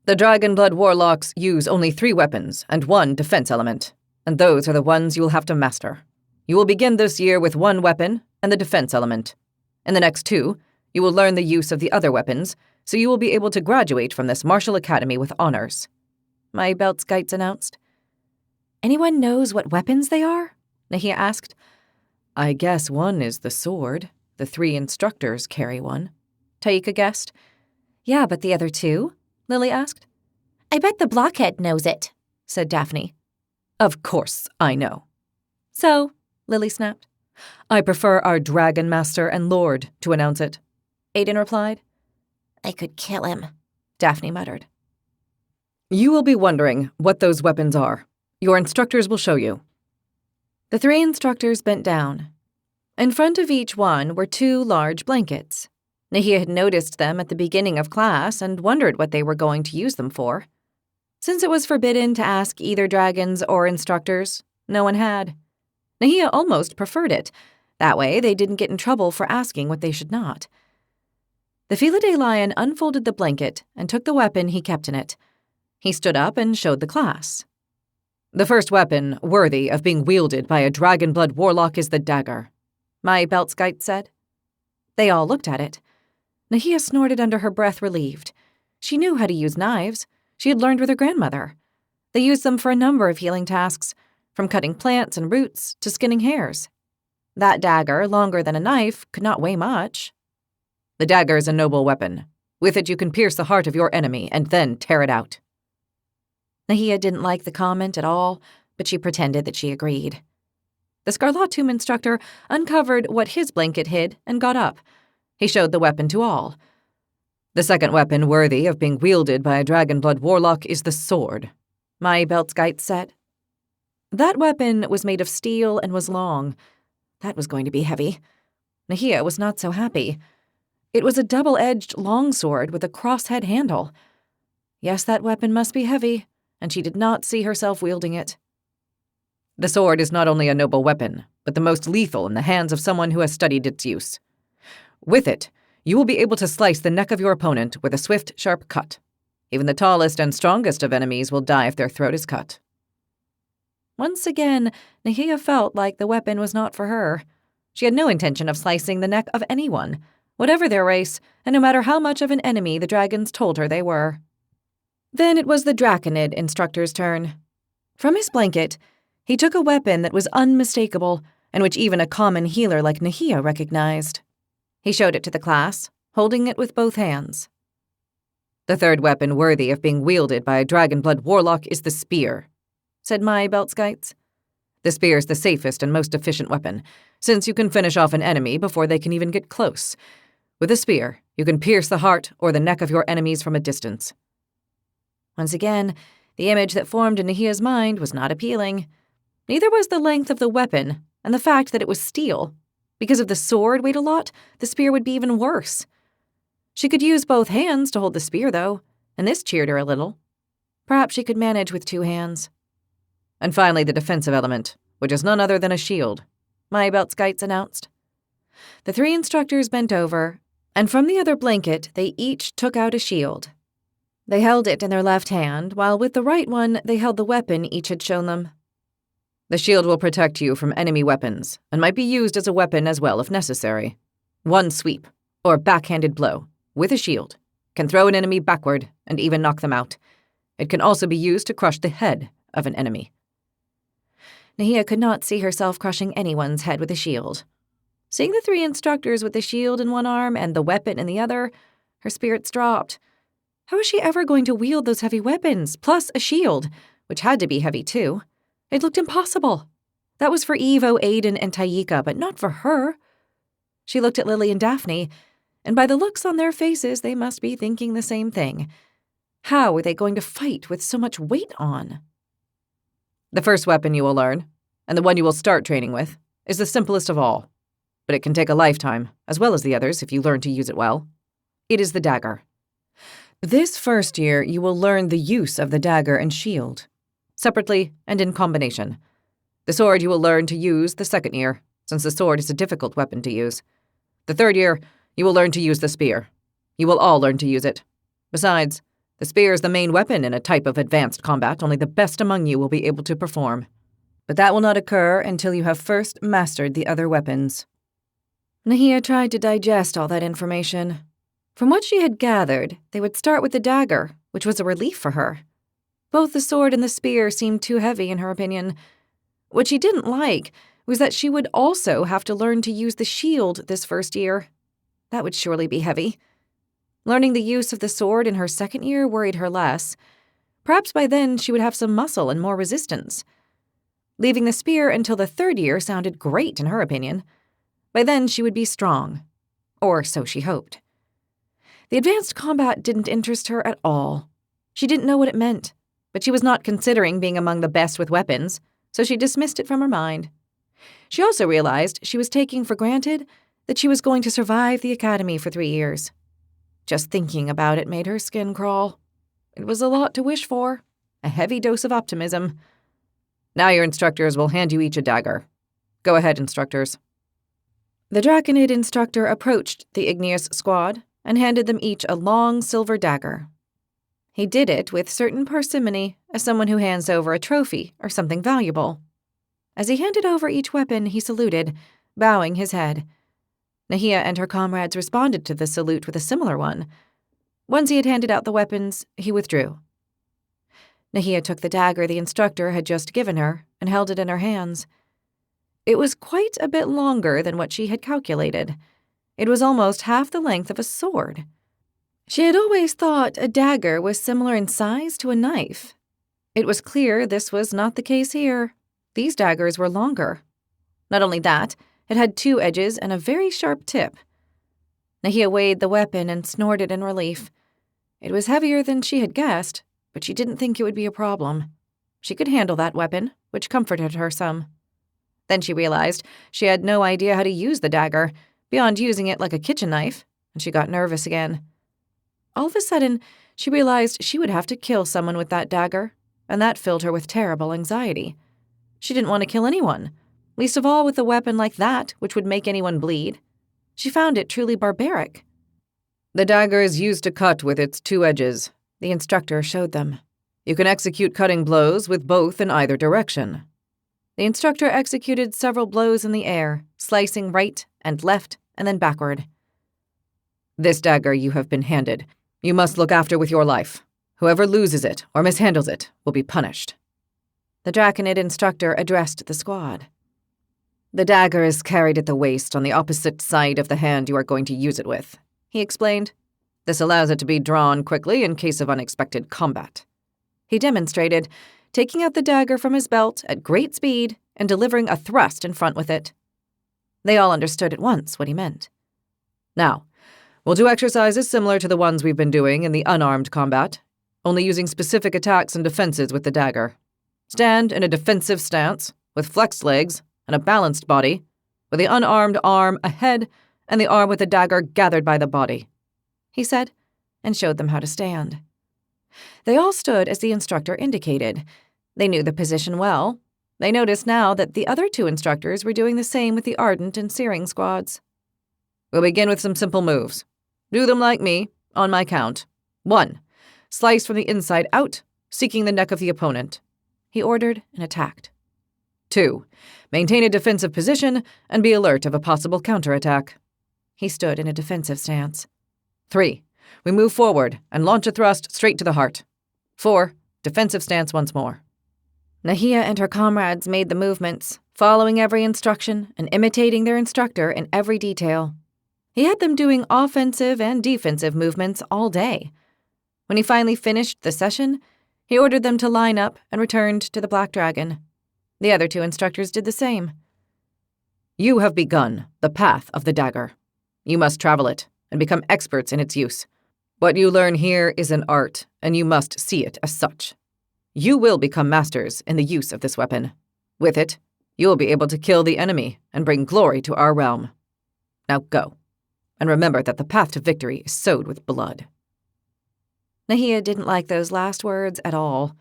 The Dragonblood Warlocks use only 3 weapons and 1 defense element, and those are the ones you will have to master. You will begin this year with 1 weapon and the defense element. In the next 2, you will learn the use of the other weapons, so you will be able to graduate from this martial academy with honors, my Beltskites announced. Anyone knows what weapons they are? Nahia asked. I guess one is the sword. The 3 instructors carry one, Taika guessed. Yeah, but the other 2? Lily asked. I bet the blockhead knows it, said Daphne. Of course I know. So, Lily snapped. I prefer our Dragon Master and Lord to announce it, Aiden replied. I could kill him, Daphne muttered. You will be wondering what those weapons are. Your instructors will show you. The 3 instructors bent down. In front of each one were 2 large blankets. Nahia had noticed them at the beginning of class and wondered what they were going to use them for. Since it was forbidden to ask either dragons or instructors, no one had. Nahia almost preferred it. That way, they didn't get in trouble for asking what they should not. The Felidae lion unfolded the blanket and took the weapon he kept in it. He stood up and showed the class. The first weapon worthy of being wielded by a Dragonblood Warlock is the dagger, my Beltskite said. They all looked at it. Nahia snorted under her breath, relieved. She knew how to use knives. She had learned with her grandmother. They used them for a number of healing tasks, from cutting plants and roots to skinning hairs. That dagger, longer than a knife, could not weigh much. The dagger is a noble weapon. With it you can pierce the heart of your enemy and then tear it out. Nahia didn't like the comment at all, but she pretended that she agreed. The Scarlatum instructor uncovered what his blanket hid and got up. He showed the weapon to all. The second weapon worthy of being wielded by a Dragonblood Warlock is the sword, my Beltskite said. That weapon was made of steel and was long. That was going to be heavy. Nahia was not so happy. It was a double-edged longsword with a crosshead handle. Yes, that weapon must be heavy, and she did not see herself wielding it. The sword is not only a noble weapon, but the most lethal in the hands of someone who has studied its use. With it, you will be able to slice the neck of your opponent with a swift, sharp cut. Even the tallest and strongest of enemies will die if their throat is cut. Once again, Nahia felt like the weapon was not for her. She had no intention of slicing the neck of anyone, whatever their race, and no matter how much of an enemy the dragons told her they were. Then it was the Draconid instructor's turn. From his blanket, he took a weapon that was unmistakable and which even a common healer like Nahia recognized. He showed it to the class, holding it with both hands. The third weapon worthy of being wielded by a Dragonblood Warlock is the spear, said my Beltskites. The spear is the safest and most efficient weapon, since you can finish off an enemy before they can even get close. With a spear, you can pierce the heart or the neck of your enemies from a distance. Once again, the image that formed in Nahia's mind was not appealing. Neither was the length of the weapon and the fact that it was steel. Because if the sword weighed a lot, the spear would be even worse. She could use both hands to hold the spear, though, and this cheered her a little. Perhaps she could manage with 2 hands. And finally, the defensive element, which is none other than a shield, my Beltskites announced. The 3 instructors bent over, and from the other blanket, they each took out a shield. They held it in their left hand, while with the right one, they held the weapon each had shown them. The shield will protect you from enemy weapons, and might be used as a weapon as well if necessary. One sweep, or backhanded blow, with a shield, can throw an enemy backward and even knock them out. It can also be used to crush the head of an enemy. Nahia could not see herself crushing anyone's head with a shield. Seeing the 3 instructors with the shield in one arm and the weapon in the other, her spirits dropped. How was she ever going to wield those heavy weapons, plus a shield, which had to be heavy too? It looked impossible. That was for Evo, Aiden, and Taika, but not for her. She looked at Lily and Daphne, and by the looks on their faces, they must be thinking the same thing. How were they going to fight with so much weight on? The first weapon you will learn, and the one you will start training with, is the simplest of all. but it can take a lifetime, as well as the others if you learn to use it well. It is the dagger. This first year, you will learn the use of the dagger and shield, separately and in combination. The sword you will learn to use the second year, since the sword is a difficult weapon to use. The third year, you will learn to use the spear. You will all learn to use it. Besides, the spear is the main weapon in a type of advanced combat only the best among you will be able to perform. But that will not occur until you have first mastered the other weapons. Nahia tried to digest all that information. From what she had gathered, they would start with the dagger, which was a relief for her. Both the sword and the spear seemed too heavy, in her opinion. What she didn't like was that she would also have to learn to use the shield this first year. That would surely be heavy. Learning the use of the sword in her second year worried her less. Perhaps by then she would have some muscle and more resistance. Leaving the spear until the third year sounded great, in her opinion. By then she would be strong. Or so she hoped. The advanced combat didn't interest her at all. She didn't know what it meant, but she was not considering being among the best with weapons, so she dismissed it from her mind. She also realized she was taking for granted that she was going to survive the academy for 3 years. Just thinking about it made her skin crawl. It was a lot to wish for, a heavy dose of optimism. Now your instructors will hand you each a dagger. Go ahead, instructors. The Draconid instructor approached the Igneous squad and handed them each a long silver dagger. He did it with certain parsimony as someone who hands over a trophy or something valuable. As he handed over each weapon, he saluted, bowing his head. Nahia and her comrades responded to the salute with a similar one. Once he had handed out the weapons, he withdrew. Nahia took the dagger the instructor had just given her and held it in her hands. It was quite a bit longer than what she had calculated. It was almost half the length of a sword. She had always thought a dagger was similar in size to a knife. It was clear this was not the case here. These daggers were longer. Not only that, it had 2 edges and a very sharp tip. Nahia weighed the weapon and snorted in relief. It was heavier than she had guessed, but she didn't think it would be a problem. She could handle that weapon, which comforted her some. Then she realized she had no idea how to use the dagger, beyond using it like a kitchen knife, and she got nervous again. All of a sudden, she realized she would have to kill someone with that dagger, and that filled her with terrible anxiety. She didn't want to kill anyone, least of all with a weapon like that, which would make anyone bleed. She found it truly barbaric. The dagger is used to cut with its 2 edges. The instructor showed them. You can execute cutting blows with both in either direction. The instructor executed several blows in the air, slicing right and left and then backward. This dagger you have been handed. You must look after with your life. Whoever loses it or mishandles it will be punished. The Draconid instructor addressed the squad. The dagger is carried at the waist on the opposite side of the hand you are going to use it with, he explained. This allows it to be drawn quickly in case of unexpected combat. He demonstrated, taking out the dagger from his belt at great speed and delivering a thrust in front with it. They all understood at once what he meant. Now, we'll do exercises similar to the ones we've been doing in the unarmed combat, only using specific attacks and defenses with the dagger. Stand in a defensive stance, with flexed legs and a balanced body, with the unarmed arm ahead and the arm with the dagger gathered by the body, he said, and showed them how to stand. They all stood as the instructor indicated. They knew the position well. They noticed now that the other 2 instructors were doing the same with the Ardent and Searing squads. We'll begin with some simple moves. Do them like me, on my count. 1. Slice from the inside out, seeking the neck of the opponent. He ordered and attacked. 2. Maintain a defensive position and be alert of a possible counterattack. He stood in a defensive stance. 3. We move forward and launch a thrust straight to the heart. 4. Defensive stance once more. Nahia and her comrades made the movements, following every instruction and imitating their instructor in every detail. He had them doing offensive and defensive movements all day. When he finally finished the session, he ordered them to line up and returned to the Black Dragon. The other 2 instructors did the same. You have begun the path of the dagger. You must travel it and become experts in its use. What you learn here is an art, and you must see it as such. You will become masters in the use of this weapon. With it, you will be able to kill the enemy and bring glory to our realm. Now go. And remember that the path to victory is sowed with blood." Nahia didn't like those last words at all.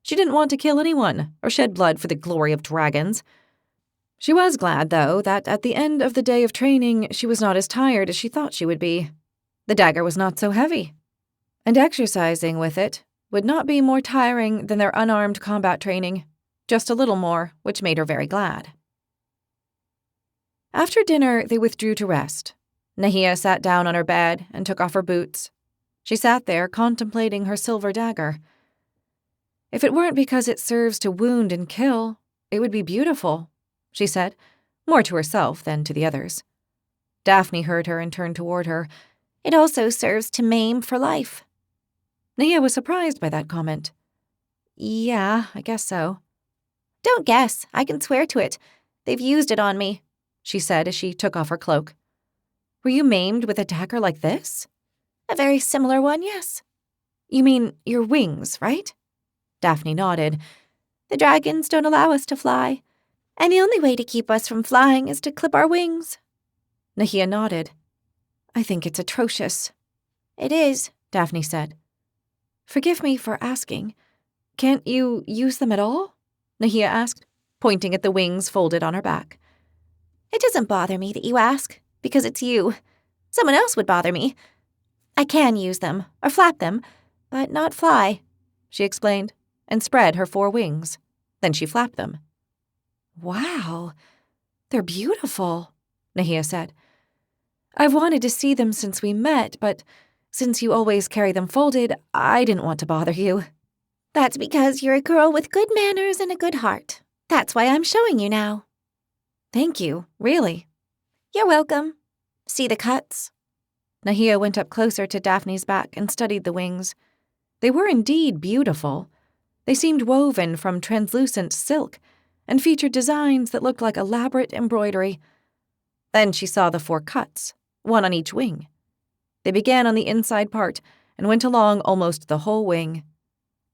She didn't want to kill anyone or shed blood for the glory of dragons. She was glad, though, that at the end of the day of training, she was not as tired as she thought she would be. The dagger was not so heavy. And exercising with it would not be more tiring than their unarmed combat training, just a little more, which made her very glad. After dinner, they withdrew to rest. Nahia sat down on her bed and took off her boots. She sat there contemplating her silver dagger. "If it weren't because it serves to wound and kill, it would be beautiful," she said, more to herself than to the others. Daphne heard her and turned toward her. "It also serves to maim for life." Nahia was surprised by that comment. "Yeah, I guess so." "Don't guess. I can swear to it. They've used it on me," she said as she took off her cloak. "Were you maimed with a dagger like this?" "A very similar one, yes." "You mean your wings, right?" Daphne nodded. "The dragons don't allow us to fly, and the only way to keep us from flying is to clip our wings." Nahia nodded. "I think it's atrocious." "It is," Daphne said. "Forgive me for asking. Can't you use them at all?" Nahia asked, pointing at the wings folded on her back. "It doesn't bother me that you ask, because it's you. Someone else would bother me. I can use them, or flap them, but not fly," she explained, and spread her 4 wings. Then she flapped them. "Wow, they're beautiful," Nahia said. "I've wanted to see them since we met, but since you always carry them folded, I didn't want to bother you." "That's because you're a girl with good manners and a good heart. That's why I'm showing you now." "Thank you, really." "You're welcome. See the cuts?" Nahia went up closer to Daphne's back and studied the wings. They were indeed beautiful. They seemed woven from translucent silk and featured designs that looked like elaborate embroidery. Then she saw the 4 cuts, one on each wing. They began on the inside part and went along almost the whole wing.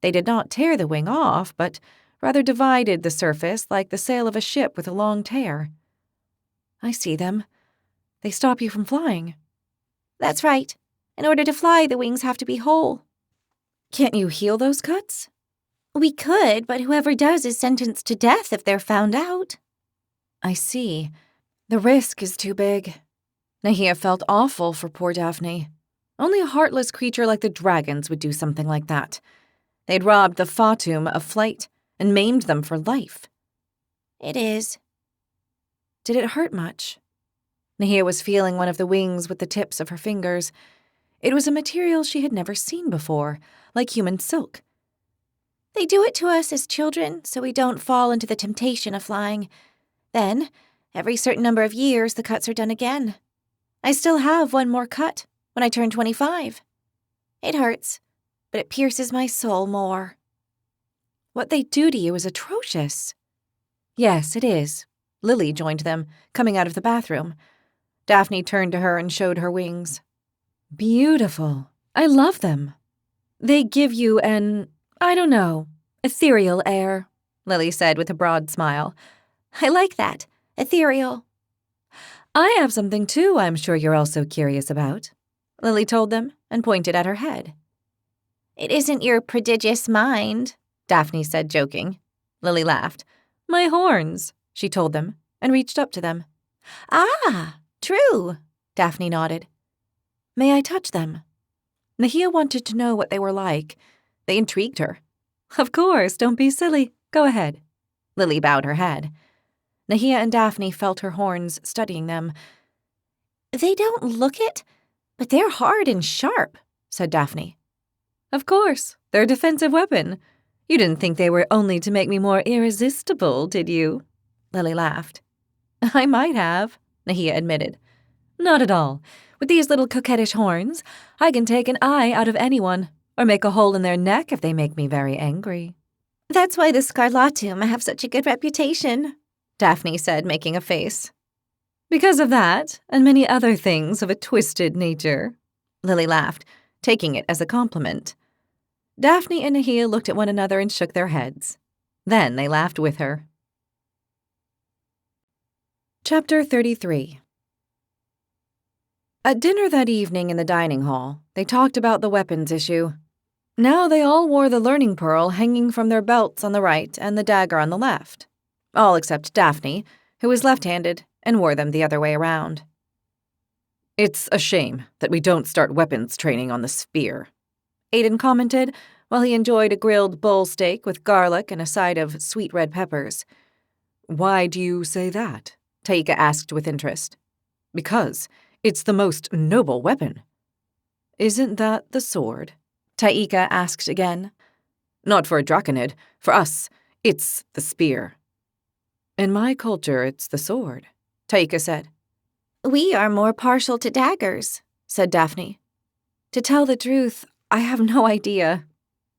They did not tear the wing off, but rather divided the surface like the sail of a ship with a long tear. "I see them. They stop you from flying." "That's right. In order to fly, the wings have to be whole." "Can't you heal those cuts?" "We could, but whoever does is sentenced to death if they're found out." "I see. The risk is too big." Nahia felt awful for poor Daphne. Only a heartless creature like the dragons would do something like that. They'd robbed the Fatum of flight and maimed them for life. "It is." "Did it hurt much?" Nahia was feeling one of the wings with the tips of her fingers. It was a material she had never seen before, like human silk. "They do it to us as children so we don't fall into the temptation of flying. Then, every certain number of years, the cuts are done again. I still have 1 more cut when I turn 25. It hurts, but it pierces my soul more." "What they do to you is atrocious." "Yes, it is." Lily joined them, coming out of the bathroom. Daphne turned to her and showed her wings. "Beautiful. I love them. They give you I don't know, ethereal air," Lily said with a broad smile. "I like that. Ethereal." "I have something too I'm sure you're also curious about," Lily told them and pointed at her head. "It isn't your prodigious mind," Daphne said, joking. Lily laughed. "My horns," she told them, and reached up to them. "Ah, true," Daphne nodded. "May I touch them?" Nahia wanted to know what they were like. They intrigued her. "Of course, don't be silly. Go ahead." Lily bowed her head. Nahia and Daphne felt her horns studying them. "They don't look it, but they're hard and sharp," said Daphne. "Of course, they're a defensive weapon. You didn't think they were only to make me more irresistible, did you?" Lily laughed. "I might have," Nahia admitted. "Not at all. With these little coquettish horns, I can take an eye out of anyone, or make a hole in their neck if they make me very angry." "That's why the Scarlatum have such a good reputation," Daphne said, making a face. "Because of that, and many other things of a twisted nature," Lily laughed, taking it as a compliment. Daphne and Nahia looked at one another and shook their heads. Then they laughed with her. Chapter 33. At dinner that evening in the dining hall, they talked about the weapons issue. Now they all wore the learning pearl hanging from their belts on the right and the dagger on the left. All except Daphne, who was left-handed and wore them the other way around. "It's a shame that we don't start weapons training on the sphere," Aiden commented while he enjoyed a grilled bull steak with garlic and a side of sweet red peppers. "Why do you say that?" Taika asked with interest. "Because it's the most noble weapon." "Isn't that the sword?" Taika asked again. "Not for a Draconid. For us, it's the spear." "In my culture, it's the sword," Taika said. "We are more partial to daggers," said Daphne. "To tell the truth, I have no idea."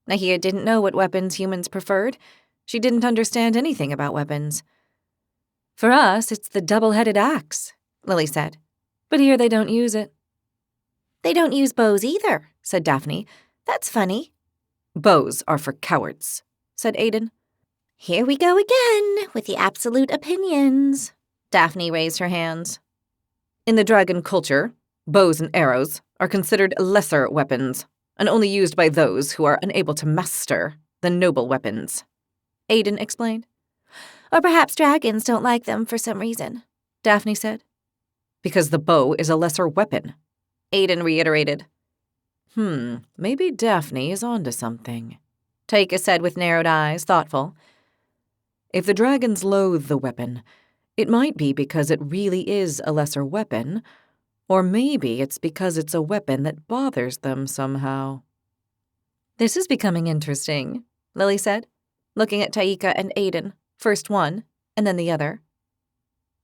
Nahia didn't know what weapons humans preferred. She didn't understand anything about weapons. "For us, it's the double-headed axe," Lily said. "But here they don't use it." "They don't use bows either," said Daphne. "That's funny." "Bows are for cowards," said Aiden. "Here we go again, with the absolute opinions." Daphne raised her hands. "In the dragon culture, bows and arrows are considered lesser weapons, and only used by those who are unable to master the noble weapons," Aiden explained. "Or perhaps dragons don't like them for some reason," Daphne said. "Because the bow is a lesser weapon," Aiden reiterated. Maybe Daphne is onto something," Taika said with narrowed eyes, thoughtful. "If the dragons loathe the weapon, it might be because it really is a lesser weapon, or maybe it's because it's a weapon that bothers them somehow." "This is becoming interesting," Lily said, looking at Taika and Aiden, first one and then the other.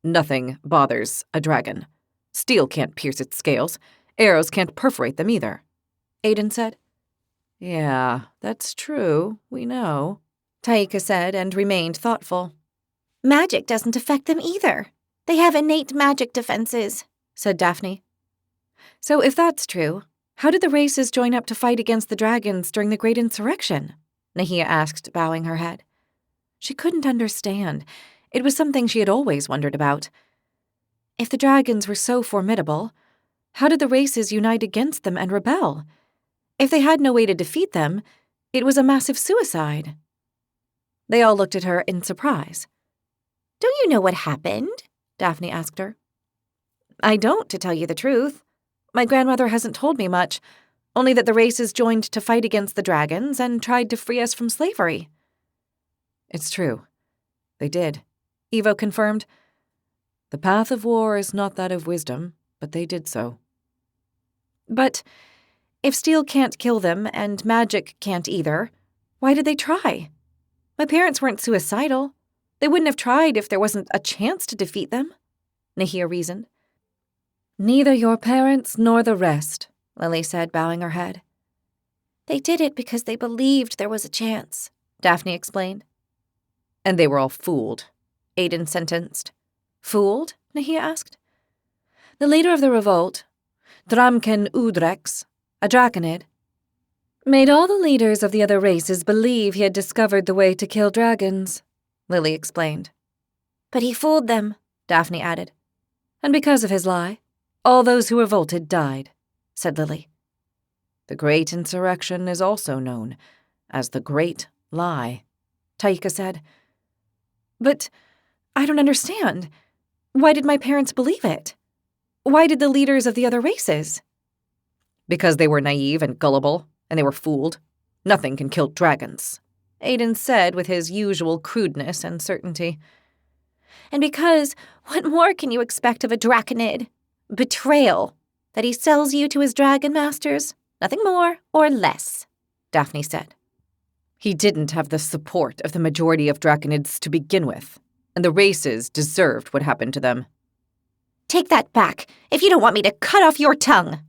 "Nothing bothers a dragon. Steel can't pierce its scales. Arrows can't perforate them either," Aiden said. "Yeah, that's true, we know," Taika said and remained thoughtful. "Magic doesn't affect them either. They have innate magic defenses," said Daphne. "So if that's true, how did the races join up to fight against the dragons during the Great Insurrection?" Nahia asked, bowing her head. She couldn't understand. It was something she had always wondered about. If the dragons were so formidable, how did the races unite against them and rebel? If they had no way to defeat them, it was a massive suicide. They all looked at her in surprise. "Don't you know what happened?" Daphne asked her. "I don't, to tell you the truth. My grandmother hasn't told me much, only that the races joined to fight against the dragons and tried to free us from slavery." "It's true. They did," Evo confirmed. "The path of war is not that of wisdom, but they did so." "But if steel can't kill them and magic can't either, why did they try? My parents weren't suicidal. They wouldn't have tried if there wasn't a chance to defeat them," Nahia reasoned. "Neither your parents nor the rest," Lily said, bowing her head. "They did it because they believed there was a chance," Daphne explained. "And they were all fooled," Aiden sentenced. "Fooled?" Nahia asked. "The leader of the revolt, Dramken Udrex, a Draconid, made all the leaders of the other races believe he had discovered the way to kill dragons," Lily explained. "But he fooled them," Daphne added. "And because of his lie, all those who revolted died," said Lily. "The Great Insurrection is also known as the Great Lie," Taika said. "But I don't understand. Why did my parents believe it? Why did the leaders of the other races?" "Because they were naive and gullible, and they were fooled. Nothing can kill dragons," Aiden said with his usual crudeness and certainty. "And because, what more can you expect of a Draconid? Betrayal. That he sells you to his dragon masters. Nothing more or less," Daphne said. "He didn't have the support of the majority of Draconids to begin with, and the races deserved what happened to them." "Take that back, if you don't want me to cut off your tongue."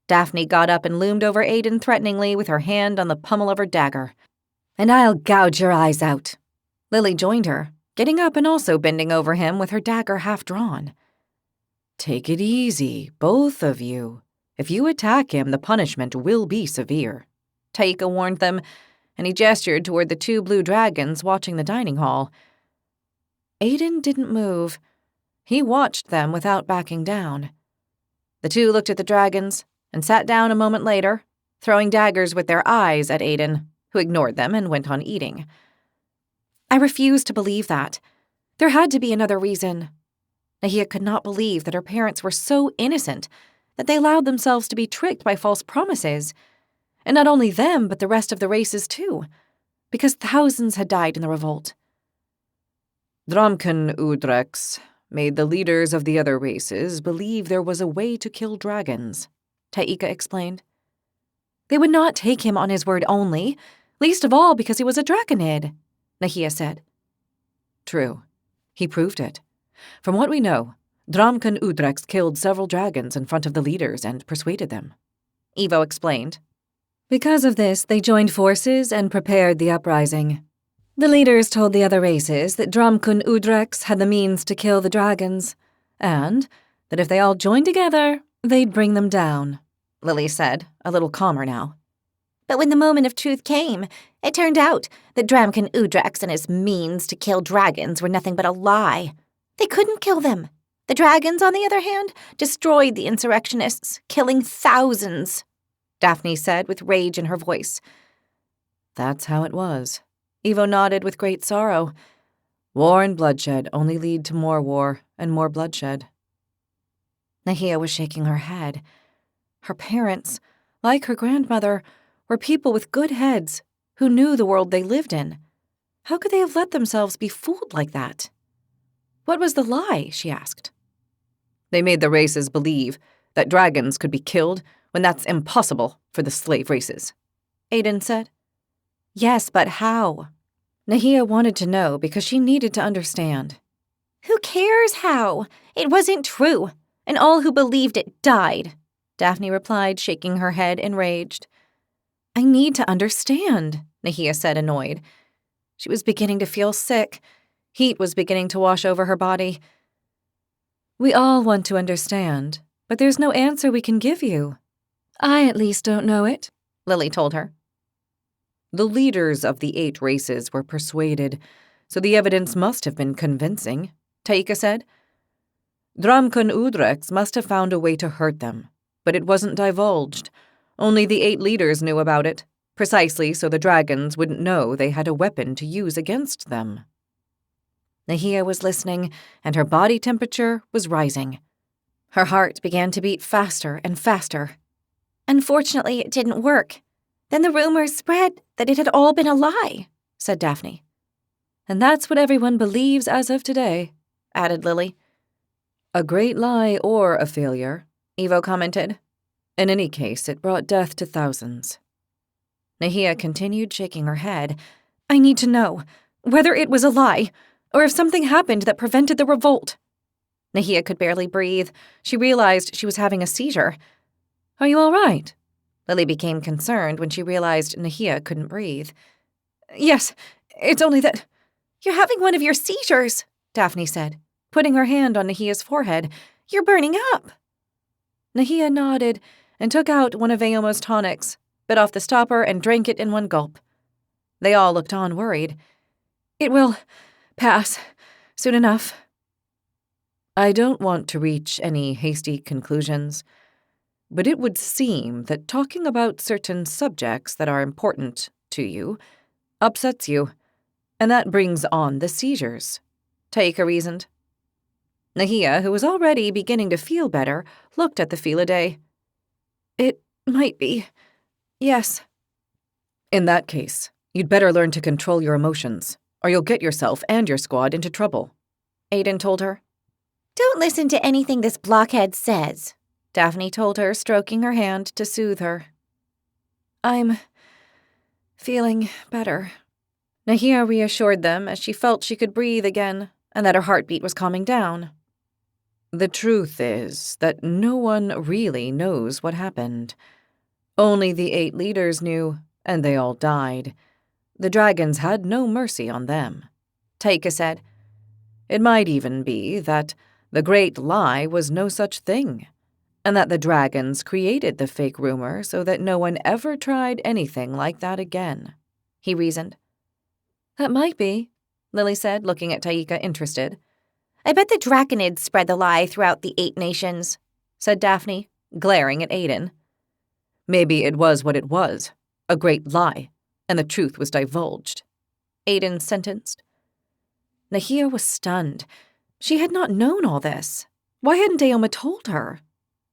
Daphne got up and loomed over Aiden threateningly with her hand on the pommel of her dagger. "And I'll gouge your eyes out." Lily joined her, getting up and also bending over him with her dagger half drawn. "Take it easy, both of you. If you attack him, the punishment will be severe," Taika warned them, and he gestured toward the two blue dragons watching the dining hall. Aiden didn't move. He watched them without backing down. The two looked at the dragons and sat down a moment later, throwing daggers with their eyes at Aiden, who ignored them and went on eating. I refused to believe that. There had to be another reason. Nahia could not believe that her parents were so innocent that they allowed themselves to be tricked by false promises. And not only them, but the rest of the races too, because thousands had died in the revolt. Dramken Udrex made the leaders of the other races believe there was a way to kill dragons, Taika explained. They would not take him on his word only, least of all because he was a draconid, Nahia said. True. He proved it. From what we know, Dramken Udrex killed several dragons in front of the leaders and persuaded them, Evo explained. Because of this, they joined forces and prepared the uprising. The leaders told the other races that Dramken Udrex had the means to kill the dragons, and that if they all joined together, they'd bring them down, Lily said, a little calmer now. But when the moment of truth came, it turned out that Dramken Udrex and his means to kill dragons were nothing but a lie. They couldn't kill them. The dragons, on the other hand, destroyed the insurrectionists, killing thousands, Daphne said with rage in her voice. That's how it was. Evo nodded with great sorrow. War and bloodshed only lead to more war and more bloodshed. Nahia was shaking her head. Her parents, like her grandmother, were people with good heads who knew the world they lived in. How could they have let themselves be fooled like that? What was the lie, she asked. They made the races believe that dragons could be killed when that's impossible for the slave races, Aiden said. Yes, but how? Nahia wanted to know because she needed to understand. Who cares how? It wasn't true, and all who believed it died, Daphne replied, shaking her head enraged. I need to understand, Nahia said, annoyed. She was beginning to feel sick. Heat was beginning to wash over her body. We all want to understand, but there's no answer we can give you. I at least don't know it, Lily told her. The leaders of the 8 races were persuaded, so the evidence must have been convincing, Taika said. Dramken Udrex must have found a way to hurt them, but it wasn't divulged. Only the 8 leaders knew about it, precisely so the dragons wouldn't know they had a weapon to use against them. Nahia was listening, and her body temperature was rising. Her heart began to beat faster and faster. Unfortunately, it didn't work. Then the rumors spread that it had all been a lie, said Daphne. And that's what everyone believes as of today, added Lily. A great lie or a failure, Evo commented. In any case, it brought death to thousands. Nahia continued shaking her head. I need to know whether it was a lie or if something happened that prevented the revolt. Nahia could barely breathe. She realized she was having a seizure. Are you all right? Lily became concerned when she realized Nahia couldn't breathe. Yes, it's only that you're having one of your seizures, Daphne said, putting her hand on Nahia's forehead. You're burning up. Nahia nodded and took out one of Aoma's tonics, bit off the stopper and drank it in one gulp. They all looked on, worried. It will pass soon enough. I don't want to reach any hasty conclusions, but it would seem that talking about certain subjects that are important to you upsets you, and that brings on the seizures, Taika reasoned. Nahia, who was already beginning to feel better, looked at the Felidae. It might be. Yes. In that case, you'd better learn to control your emotions, or you'll get yourself and your squad into trouble, Aiden told her. Don't listen to anything this blockhead says, Daphne told her, stroking her hand to soothe her. I'm feeling better, Nahia reassured them as she felt she could breathe again and that her heartbeat was calming down. The truth is that no one really knows what happened. Only the 8 leaders knew, and they all died. The dragons had no mercy on them, Taika said. It might even be that the great lie was no such thing, and that the dragons created the fake rumor so that no one ever tried anything like that again, he reasoned. That might be, Lily said, looking at Taika interested. I bet the Draconids spread the lie throughout the 8 nations, said Daphne, glaring at Aiden. Maybe it was what it was, a great lie, and the truth was divulged, Aiden sentenced. Nahia was stunned. She had not known all this. Why hadn't Aoma told her?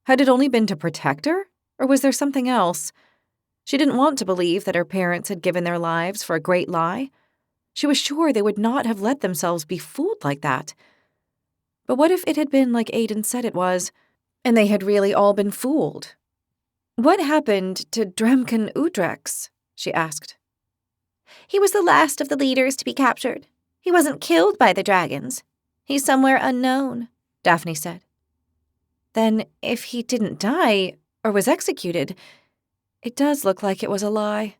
Had it only been to protect her, or was there something else? She didn't want to believe that her parents had given their lives for a great lie. She was sure they would not have let themselves be fooled like that. But what if it had been like Aiden said it was, and they had really all been fooled? What happened to Dremken Udrex? She asked. He was the last of the leaders to be captured. He wasn't killed by the dragons. He's somewhere unknown, Daphne said. Then, if he didn't die, or was executed, it does look like it was a lie.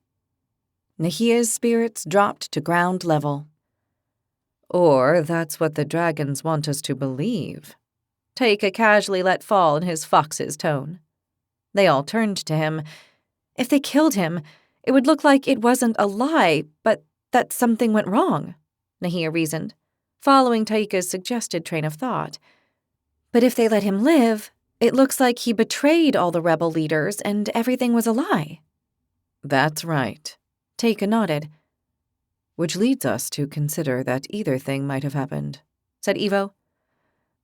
Nahia's spirits dropped to ground level. Or that's what the dragons want us to believe, Taika casually let fall in his fox's tone. They all turned to him. If they killed him, it would look like it wasn't a lie, but that something went wrong, Nahia reasoned, following Taika's suggested train of thought. But if they let him live, it looks like he betrayed all the rebel leaders and everything was a lie. That's right, Taika nodded. Which leads us to consider that either thing might have happened, said Evo.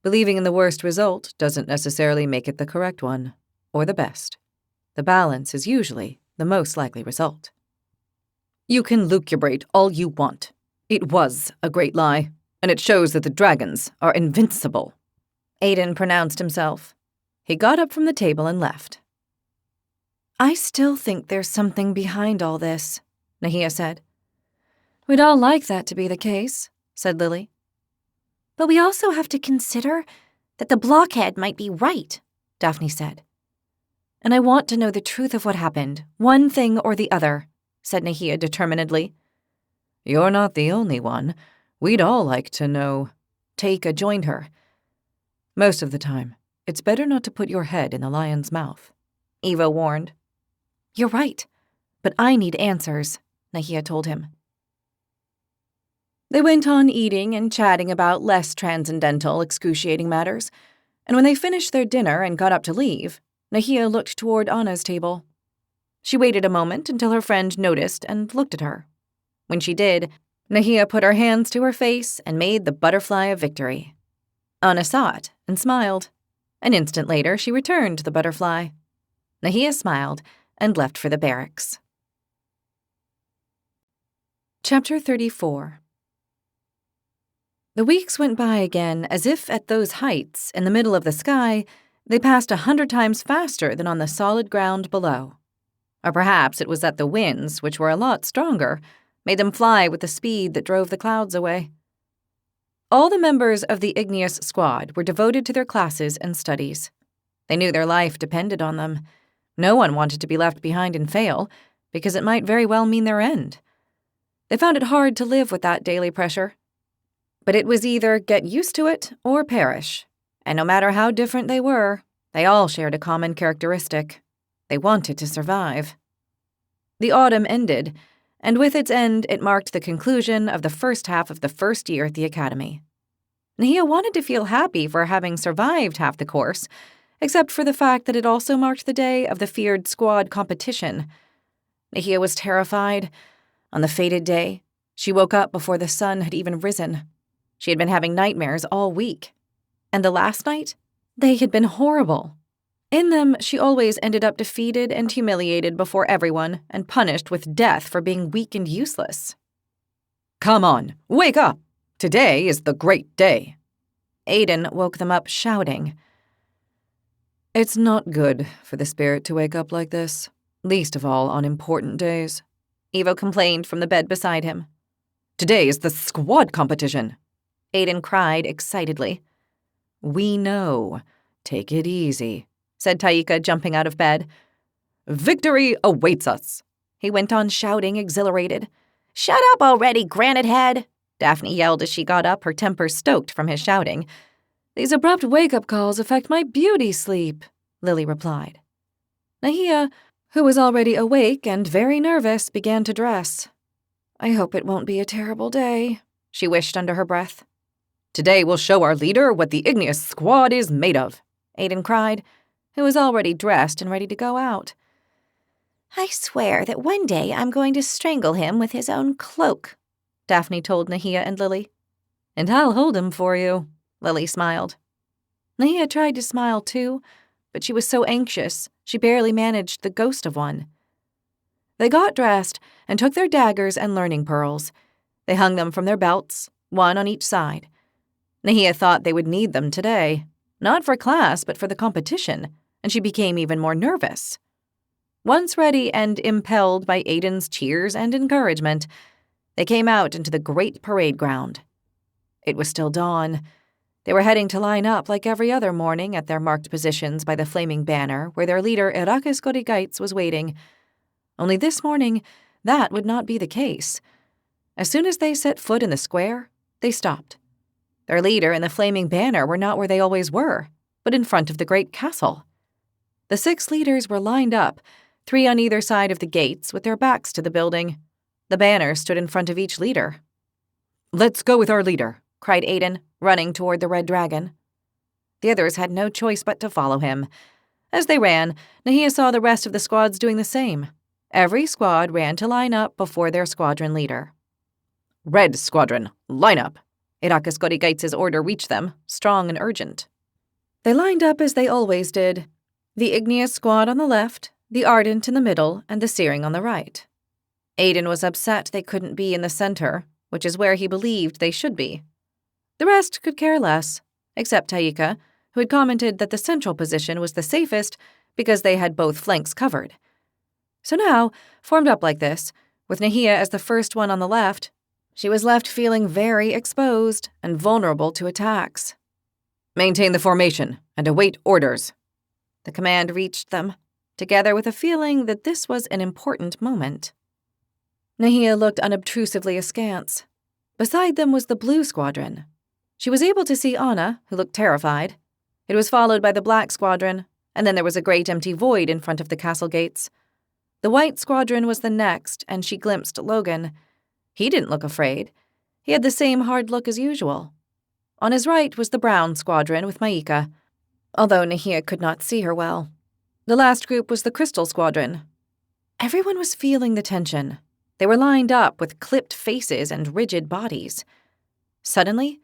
Believing in the worst result doesn't necessarily make it the correct one, or the best. The balance is usually the most likely result. You can lucubrate all you want. It was a great lie, and it shows that the dragons are invincible, Aiden pronounced himself. He got up from the table and left. I still think there's something behind all this, Nahia said. We'd all like that to be the case, said Lily. But we also have to consider that the blockhead might be right, Daphne said. And I want to know the truth of what happened, one thing or the other, said Nahia determinedly. You're not the only one. We'd all like to know. Taika joined her. Most of the time, it's better not to put your head in the lion's mouth, Eva warned. You're right, but I need answers, Nahia told him. They went on eating and chatting about less transcendental, excruciating matters, and when they finished their dinner and got up to leave, Nahia looked toward Anna's table. She waited a moment until her friend noticed and looked at her. When she did, Nahia put her hands to her face and made the butterfly of victory. Anna saw it and smiled. An instant later, she returned the butterfly. Nahia smiled and left for the barracks. Chapter 34. The weeks went by again as if at those heights, in the middle of the sky, they passed 100 times faster than on the solid ground below. Or perhaps it was that the winds, which were a lot stronger, made them fly with the speed that drove the clouds away. All the members of the igneous squad were devoted to their classes and studies. They knew their life depended on them. No one wanted to be left behind and fail, because it might very well mean their end. They found it hard to live with that daily pressure. But it was either get used to it or perish, and no matter how different they were, they all shared a common characteristic. They wanted to survive. The autumn ended, and with its end, it marked the conclusion of the first half of the first year at the academy. Nahia wanted to feel happy for having survived half the course, except for the fact that it also marked the day of the feared squad competition. Nahia was terrified. On the fated day, she woke up before the sun had even risen. She had been having nightmares all week. And the last night, they had been horrible. In them, she always ended up defeated and humiliated before everyone and punished with death for being weak and useless. Come on, wake up! Today is the great day. Aiden woke them up shouting. It's not good for the spirit to wake up like this, least of all on important days, Evo complained from the bed beside him. Today is the squad competition, Aiden cried excitedly. We know. Take it easy, said Taika, jumping out of bed. Victory awaits us, he went on shouting, exhilarated. Shut up already, granite head, Daphne yelled as she got up, her temper stoked from his shouting. These abrupt wake-up calls affect my beauty sleep, Lily replied. Nahia, who was already awake and very nervous, began to dress. I hope it won't be a terrible day, she wished under her breath. Today we'll show our leader what the igneous squad is made of, Aiden cried. who was already dressed and ready to go out. I swear that one day I'm going to strangle him with his own cloak, Daphne told Nahia and Lily. And I'll hold him for you, Lily smiled. Nahia tried to smile too, but she was so anxious she barely managed the ghost of one. They got dressed and took their daggers and learning pearls. They hung them from their belts, one on each side. Nahia thought they would need them today, not for class but for the competition, and she became even more nervous. Once ready and impelled by Aiden's cheers and encouragement, they came out into the great parade ground. It was still dawn. They were heading to line up like every other morning at their marked positions by the flaming banner where their leader Irakis Godigaitz was waiting. Only this morning, that would not be the case. As soon as they set foot in the square, they stopped. Their leader and the flaming banner were not where they always were, but in front of the great castle. The 6 leaders were lined up, 3 on either side of the gates with their backs to the building. The banner stood in front of each leader. "Let's go with our leader," cried Aiden, running toward the red dragon. The others had no choice but to follow him. As they ran, Nahia saw the rest of the squads doing the same. Every squad ran to line up before their squadron leader. "Red Squadron, line up!" Irakis Godigaitz's order reached them, strong and urgent. They lined up as they always did. The Igneous squad on the left, the Ardent in the middle, and the Searing on the right. Aiden was upset they couldn't be in the center, which is where he believed they should be. The rest could care less, except Taika, who had commented that the central position was the safest because they had both flanks covered. So now, formed up like this, with Nahia as the first one on the left, she was left feeling very exposed and vulnerable to attacks. "Maintain the formation and await orders." The command reached them, together with a feeling that this was an important moment. Nahia looked unobtrusively askance. Beside them was the Blue Squadron. She was able to see Anna, who looked terrified. It was followed by the Black Squadron, and then there was a great empty void in front of the castle gates. The White Squadron was the next, and she glimpsed Logan. He didn't look afraid. He had the same hard look as usual. On his right was the Brown Squadron with Maika, although Nahia could not see her well. The last group was the Crystal Squadron. Everyone was feeling the tension. They were lined up with clipped faces and rigid bodies. Suddenly,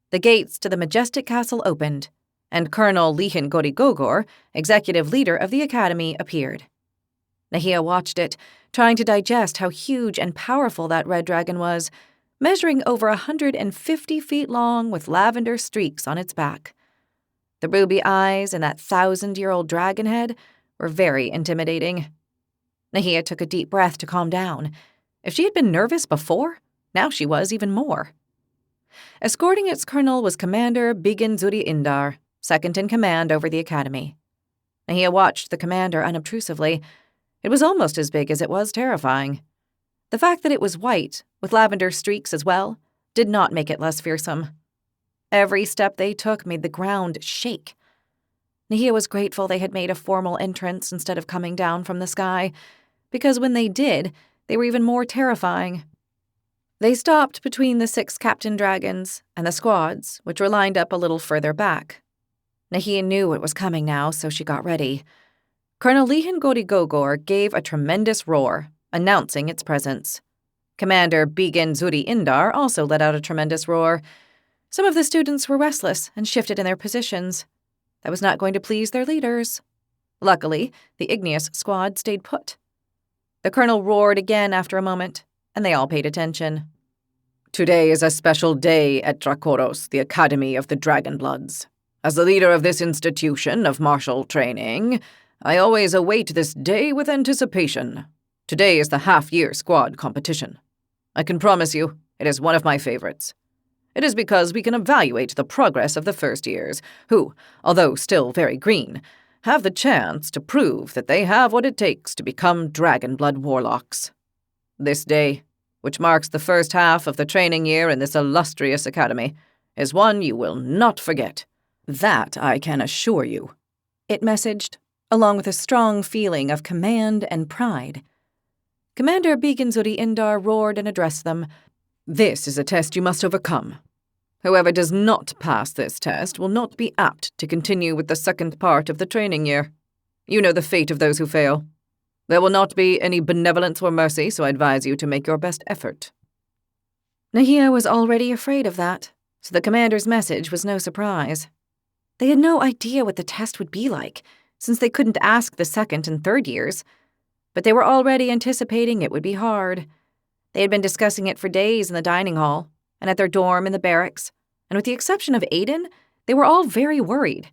the gates to the majestic castle opened, and Colonel Lihan Godigogor, executive leader of the academy, appeared. Nahia watched it, trying to digest how huge and powerful that red dragon was, measuring over 150 feet long with lavender streaks on its back. The ruby eyes and that 1,000-year-old dragon head were very intimidating. Nahia took a deep breath to calm down. If she had been nervous before, now she was even more. Escorting its colonel was Commander Bigan Zuri Indar, second in command over the academy. Nahia watched the commander unobtrusively. It was almost as big as it was terrifying. The fact that it was white, with lavender streaks as well, did not make it less fearsome. Every step they took made the ground shake. Nahia was grateful they had made a formal entrance instead of coming down from the sky, because when they did, they were even more terrifying. They stopped between the 6 captain dragons and the squads, which were lined up a little further back. Nahia knew it was coming now, so she got ready. Colonel Lihan Godigogor gave a tremendous roar, announcing its presence. Commander Bigan Zuri Indar also let out a tremendous roar. Some of the students were restless and shifted in their positions. That was not going to please their leaders. Luckily, the Igneous squad stayed put. The colonel roared again after a moment, and they all paid attention. "Today is a special day at Dracoros, the Academy of the Dragonbloods. As the leader of this institution of martial training, I always await this day with anticipation. Today is the half-year squad competition. I can promise you, it is one of my favorites. It is because we can evaluate the progress of the first years, who, although still very green, have the chance to prove that they have what it takes to become Dragonblood warlocks. This day, which marks the first half of the training year in this illustrious academy, is one you will not forget. That I can assure you," it messaged, along with a strong feeling of command and pride. Commander Bigan Zuri Indar roared and addressed them. "This is a test you must overcome. Whoever does not pass this test will not be apt to continue with the second part of the training year. You know the fate of those who fail. There will not be any benevolence or mercy, so I advise you to make your best effort." Nahia was already afraid of that, so the commander's message was no surprise. They had no idea what the test would be like, since they couldn't ask the second and third years, but they were already anticipating it would be hard. They had been discussing it for days in the dining hall, and at their dorm in the barracks, and with the exception of Aiden, they were all very worried.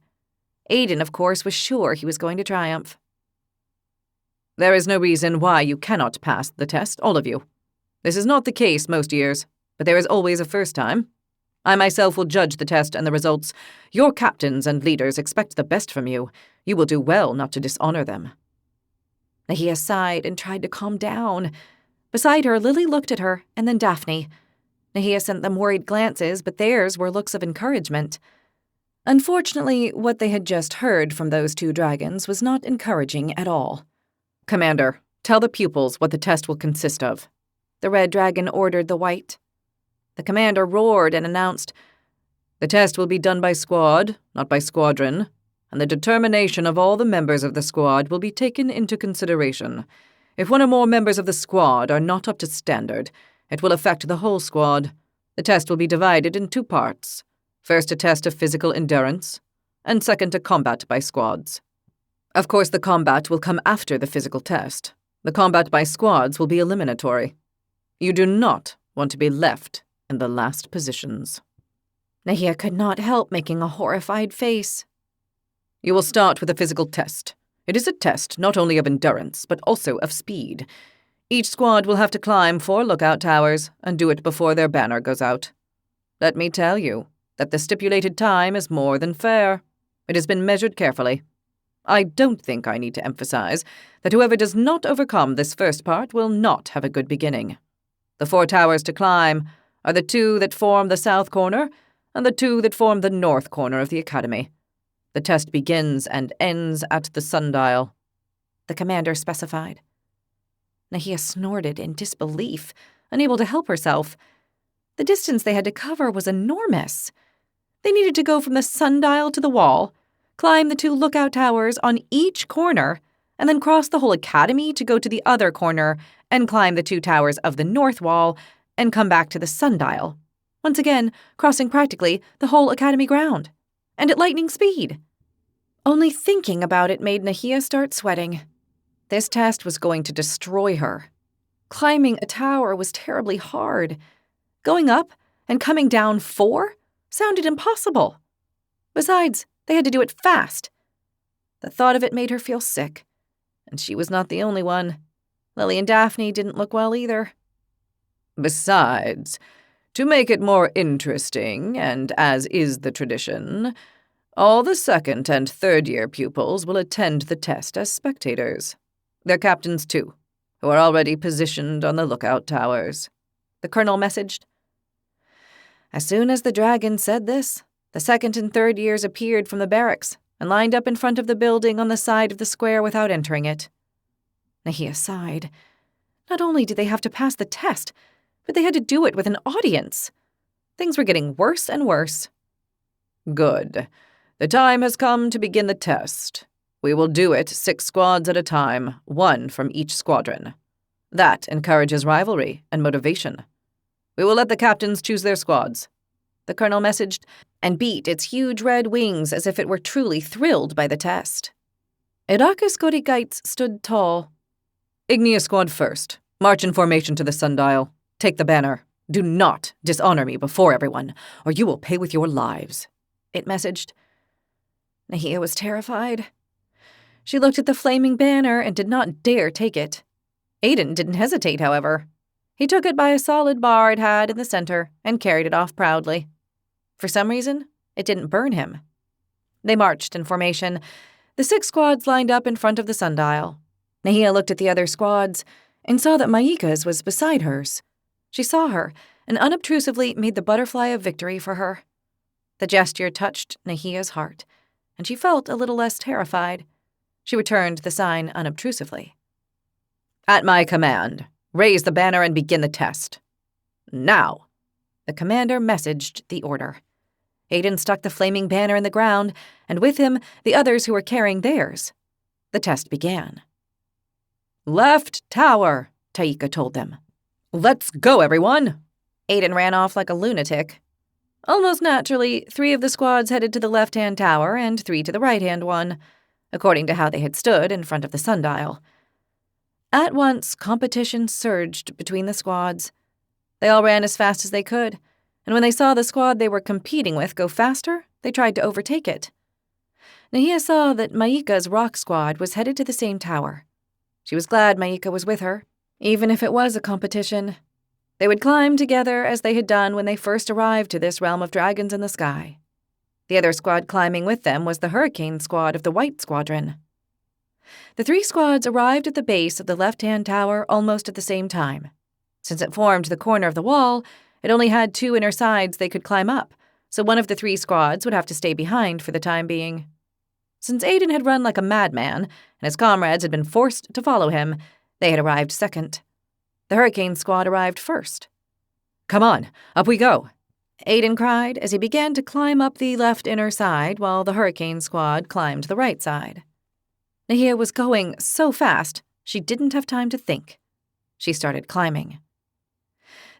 Aiden, of course, was sure he was going to triumph. "There is no reason why you cannot pass the test, all of you. This is not the case most years, but there is always a first time. I myself will judge the test and the results. Your captains and leaders expect the best from you. You will do well not to dishonor them." Nahia sighed and tried to calm down. Beside her, Lily looked at her, and then Daphne. Nahia sent them worried glances, but theirs were looks of encouragement. Unfortunately, what they had just heard from those two dragons was not encouraging at all. "Commander, tell the pupils what the test will consist of." The red dragon ordered the white. The commander roared and announced, "The test will be done by squad, not by squadron, and the determination of all the members of the squad will be taken into consideration. If one or more members of the squad are not up to standard, it will affect the whole squad. The test will be divided in 2 parts. First, a test of physical endurance, and second, a combat by squads. Of course, the combat will come after the physical test. The combat by squads will be eliminatory. You do not want to be left in the last positions." Nahia could not help making a horrified face. "You will start with a physical test. It is a test not only of endurance, but also of speed. Each squad will have to climb 4 lookout towers and do it before their banner goes out. Let me tell you that the stipulated time is more than fair. It has been measured carefully. I don't think I need to emphasize that whoever does not overcome this first part will not have a good beginning. The 4 towers to climb are the 2 that form the south corner and the 2 that form the north corner of the academy. The test begins and ends at the sundial," the commander specified. Nahia snorted in disbelief, unable to help herself. The distance they had to cover was enormous. They needed to go from the sundial to the wall, climb the 2 lookout towers on each corner, and then cross the whole academy to go to the other corner and climb the 2 towers of the north wall and come back to the sundial, once again crossing practically the whole academy ground, and at lightning speed. Only thinking about it made Nahia start sweating. This test was going to destroy her. Climbing a tower was terribly hard. Going up and coming down 4 sounded impossible. Besides, they had to do it fast. The thought of it made her feel sick. And she was not the only one. Lily and Daphne didn't look well either. "Besides, to make it more interesting, and as is the tradition, all the second and third year pupils will attend the test as spectators. Their captains, too, who are already positioned on the lookout towers," the colonel messaged. As soon as the dragon said this, the second and third years appeared from the barracks and lined up in front of the building on the side of the square without entering it. Nahia sighed. Not only did they have to pass the test, but they had to do it with an audience. Things were getting worse and worse. "Good. The time has come to begin the test. We will do it 6 squads at a time, 1 from each squadron. That encourages rivalry and motivation. We will let the captains choose their squads," the colonel messaged, and beat its huge red wings as if it were truly thrilled by the test. Irakis Godigites stood tall. "Igneous squad first. March in formation to the sundial. Take the banner. Do not dishonor me before everyone, or you will pay with your lives," it messaged. Nahia was terrified. She looked at the flaming banner and did not dare take it. Aiden didn't hesitate, however. He took it by a solid bar it had in the center and carried it off proudly. For some reason, it didn't burn him. They marched in formation. The 6 squads lined up in front of the sundial. Nahia looked at the other squads and saw that Maika's was beside hers. She saw her and unobtrusively made the butterfly of victory for her. The gesture touched Nahia's heart, and she felt a little less terrified. She returned the sign unobtrusively. "At my command, raise the banner and begin the test. Now," The commander messaged the order. Aiden stuck the flaming banner in the ground, and with him, the others who were carrying theirs. The test began. "Left tower," Taika told them. "Let's go, everyone!" Aiden ran off like a lunatic. Almost naturally, 3 of the squads headed to the left-hand tower and 3 to the right-hand one, according to how they had stood in front of the sundial. At once, competition surged between the squads. They all ran as fast as they could, and when they saw the squad they were competing with go faster, they tried to overtake it. Nahia saw that Maika's rock squad was headed to the same tower. She was glad Maika was with her, even if it was a competition. They would climb together as they had done when they first arrived to this realm of dragons in the sky. The other squad climbing with them was the Hurricane Squad of the White Squadron. The 3 squads arrived at the base of the left-hand tower almost at the same time. Since it formed the corner of the wall, it only had 2 inner sides they could climb up, so one of the 3 squads would have to stay behind for the time being. Since Aiden had run like a madman, and his comrades had been forced to follow him, they had arrived second. The Hurricane Squad arrived first. "Come on, up we go," Aiden cried as he began to climb up the left inner side while the Hurricane Squad climbed the right side. Nahia was going so fast, she didn't have time to think. She started climbing.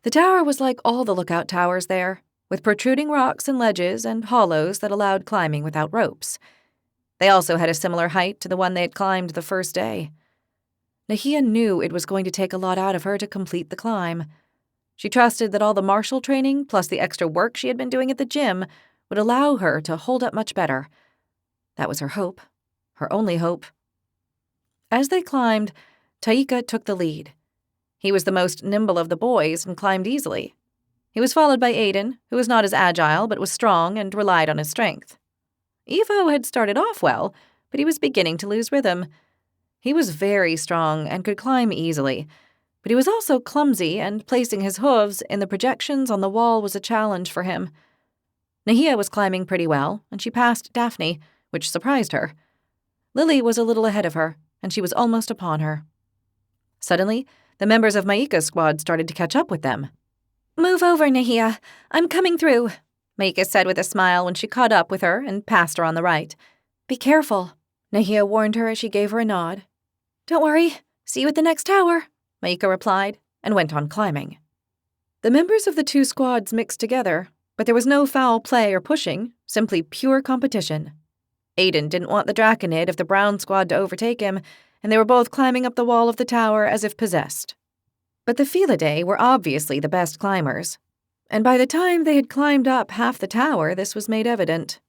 The tower was like all the lookout towers there, with protruding rocks and ledges and hollows that allowed climbing without ropes. They also had a similar height to the one they had climbed the first day. Nahia knew it was going to take a lot out of her to complete the climb. She trusted that all the martial training, plus the extra work she had been doing at the gym, would allow her to hold up much better. That was her hope, her only hope. As they climbed, Taika took the lead. He was the most nimble of the boys and climbed easily. He was followed by Aiden, who was not as agile but was strong and relied on his strength. Evo had started off well, but he was beginning to lose rhythm. He was very strong and could climb easily, but he was also clumsy, and placing his hooves in the projections on the wall was a challenge for him. Nahia was climbing pretty well, and she passed Daphne, which surprised her. Lily was a little ahead of her, and she was almost upon her. Suddenly, the members of Maika's squad started to catch up with them. "Move over, Nahia. I'm coming through," Maika said with a smile when she caught up with her and passed her on the right. "Be careful," Nahia warned her as she gave her a nod. "Don't worry. See you at the next tower," Maika replied, and went on climbing. The members of the 2 squads mixed together, but there was no foul play or pushing, simply pure competition. Aiden didn't want the Draconid of the brown squad to overtake him, and they were both climbing up the wall of the tower as if possessed. But the Felidae were obviously the best climbers, and by the time they had climbed up half the tower, this was made evident.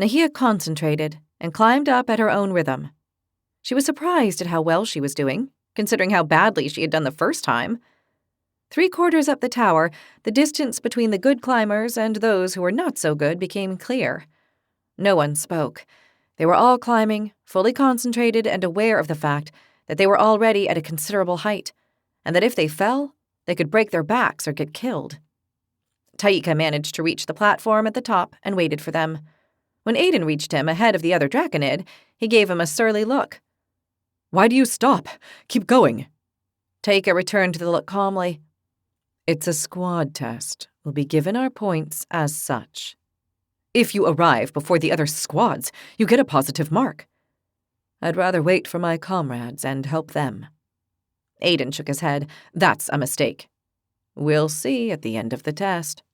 Nahia concentrated and climbed up at her own rhythm. She was surprised at how well she was doing, considering how badly she had done the first time. 3/4 up the tower, the distance between the good climbers and those who were not so good became clear. No one spoke. They were all climbing, fully concentrated and aware of the fact that they were already at a considerable height, and that if they fell, they could break their backs or get killed. Taika managed to reach the platform at the top and waited for them. When Aiden reached him ahead of the other Draconid, he gave him a surly look. "Why do you stop? Keep going." Taika returned the look calmly. "It's a squad test. We'll be given our points as such. If you arrive before the other squads, you get a positive mark. I'd rather wait for my comrades and help them." Aiden shook his head. "That's a mistake." "We'll see at the end of the test."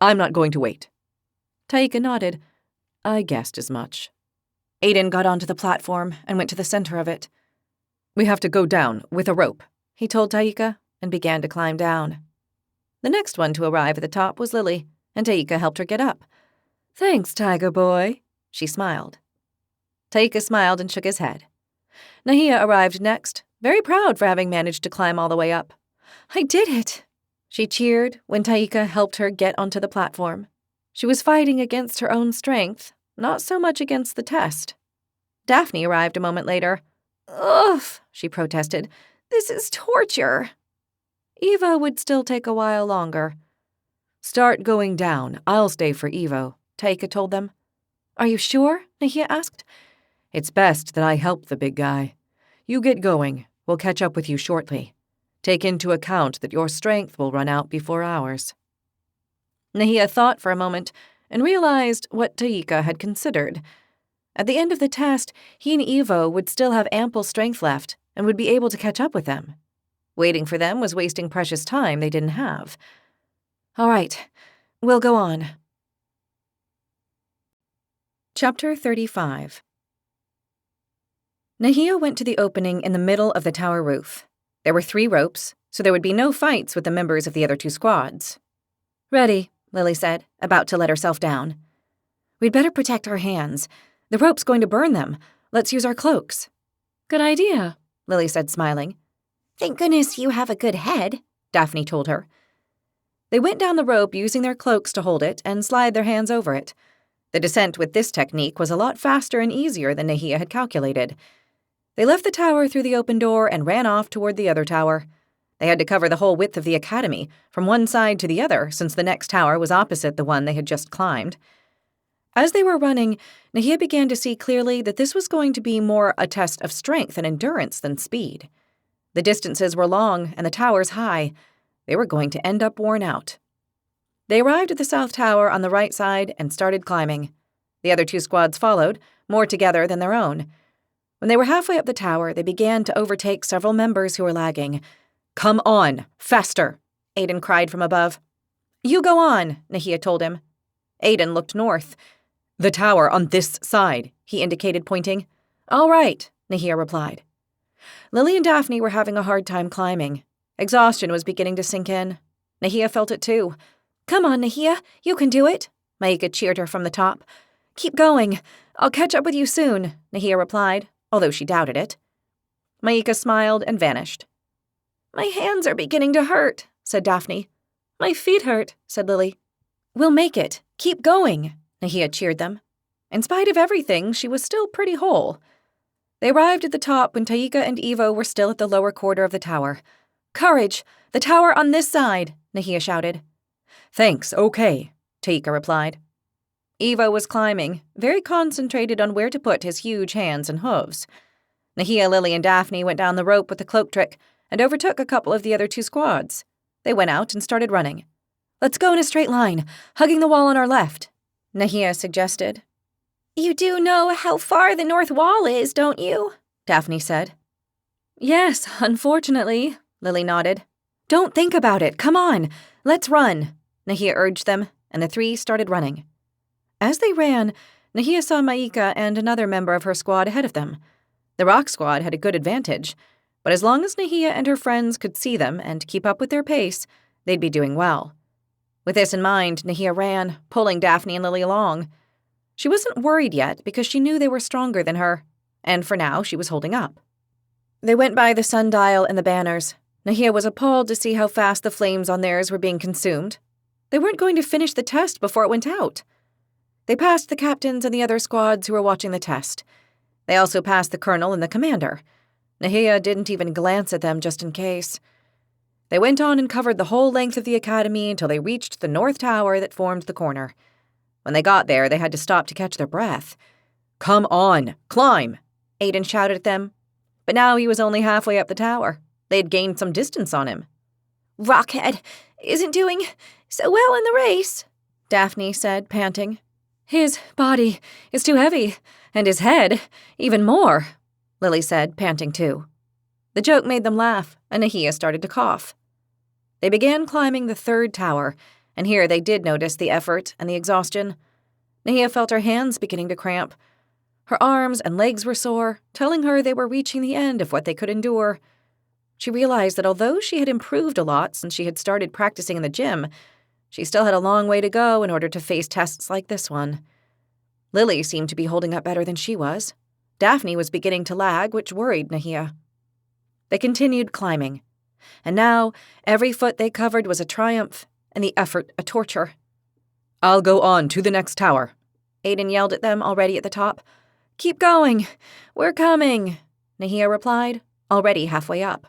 "I'm not going to wait." Taika nodded. "I guessed as much." Aiden got onto the platform and went to the center of it. "We have to go down with a rope," he told Taika, and began to climb down. The next one to arrive at the top was Lily, and Taika helped her get up. "Thanks, Tiger Boy," she smiled. Taika smiled and shook his head. Nahia arrived next, very proud for having managed to climb all the way up. "I did it!" She cheered when Taika helped her get onto the platform. She was fighting against her own strength, not so much against the test. Daphne arrived a moment later. "Ugh," she protested. "This is torture." Evo would still take a while longer. "Start going down. I'll stay for Evo," Taika told them. "Are you sure?" Nahia asked. "It's best that I help the big guy. You get going. We'll catch up with you shortly. Take into account that your strength will run out before ours." Nahia thought for a moment and realized what Taika had considered. At the end of the test, he and Evo would still have ample strength left and would be able to catch up with them. Waiting for them was wasting precious time they didn't have. All right, we'll go on. Chapter 35. Nahia went to the opening in the middle of the tower roof. There were 3 ropes, so there would be no fights with the members of the other 2 squads. Ready, Lily said, about to let herself down. We'd better protect our hands. The rope's going to burn them. Let's use our cloaks. Good idea, Lily said, smiling. Thank goodness you have a good head, Daphne told her. They went down the rope using their cloaks to hold it and slide their hands over it. The descent with this technique was a lot faster and easier than Nahia had calculated. They left the tower through the open door and ran off toward the other tower. They had to cover the whole width of the academy, from one side to the other, since the next tower was opposite the one they had just climbed. As they were running, Nahia began to see clearly that this was going to be more a test of strength and endurance than speed. The distances were long and the towers high. They were going to end up worn out. They arrived at the south tower on the right side and started climbing. The other 2 squads followed, more together than their own. When they were halfway up the tower, they began to overtake several members who were lagging. Come on, faster, Aiden cried from above. You go on, Nahia told him. Aiden looked north. The tower on this side, he indicated, pointing. All right, Nahia replied. Lily and Daphne were having a hard time climbing. Exhaustion was beginning to sink in. Nahia felt it too. Come on, Nahia, you can do it, Maika cheered her from the top. Keep going. I'll catch up with you soon, Nahia replied, although she doubted it. Maika smiled and vanished. My hands are beginning to hurt, said Daphne. My feet hurt, said Lily. We'll make it. Keep going, Nahia cheered them. In spite of everything, she was still pretty whole. They arrived at the top when Taika and Evo were still at the lower quarter of the tower. Courage! The tower on this side, Nahia shouted. Thanks, okay, Taika replied. Evo was climbing, very concentrated on where to put his huge hands and hooves. Nahia, Lily, and Daphne went down the rope with the cloak trick and overtook a couple of the other 2 squads. They went out and started running. Let's go in a straight line, hugging the wall on our left, Nahia suggested. You do know how far the north wall is, don't you? Daphne said. Yes, unfortunately, Lily nodded. Don't think about it. Come on. Let's run, Nahia urged them, and the 3 started running. As they ran, Nahia saw Maika and another member of her squad ahead of them. The rock squad had a good advantage, but as long as Nahia and her friends could see them and keep up with their pace, they'd be doing well. With this in mind, Nahia ran, pulling Daphne and Lily along. She wasn't worried yet because she knew they were stronger than her, and for now she was holding up. They went by the sundial and the banners. Nahia was appalled to see how fast the flames on theirs were being consumed. They weren't going to finish the test before it went out. They passed the captains and the other squads who were watching the test. They also passed the colonel and the commander. Nahia didn't even glance at them just in case. They went on and covered the whole length of the academy until they reached the north tower that formed the corner. When they got there, they had to stop to catch their breath. Come on, climb, Aiden shouted at them. But now he was only halfway up the tower. They had gained some distance on him. Rockhead isn't doing so well in the race, Daphne said, panting. His body is too heavy, and his head even more, Lily said, panting too. The joke made them laugh, and Nahia started to cough. They began climbing the 3rd tower, and here they did notice the effort and the exhaustion. Nahia felt her hands beginning to cramp. Her arms and legs were sore, telling her they were reaching the end of what they could endure. She realized that although she had improved a lot since she had started practicing in the gym, she still had a long way to go in order to face tests like this one. Lily seemed to be holding up better than she was. Daphne was beginning to lag, which worried Nahia. They continued climbing, and now every foot they covered was a triumph, and the effort a torture. I'll go on to the next tower, Aiden yelled at them already at the top. Keep going. We're coming, Nahia replied, already halfway up.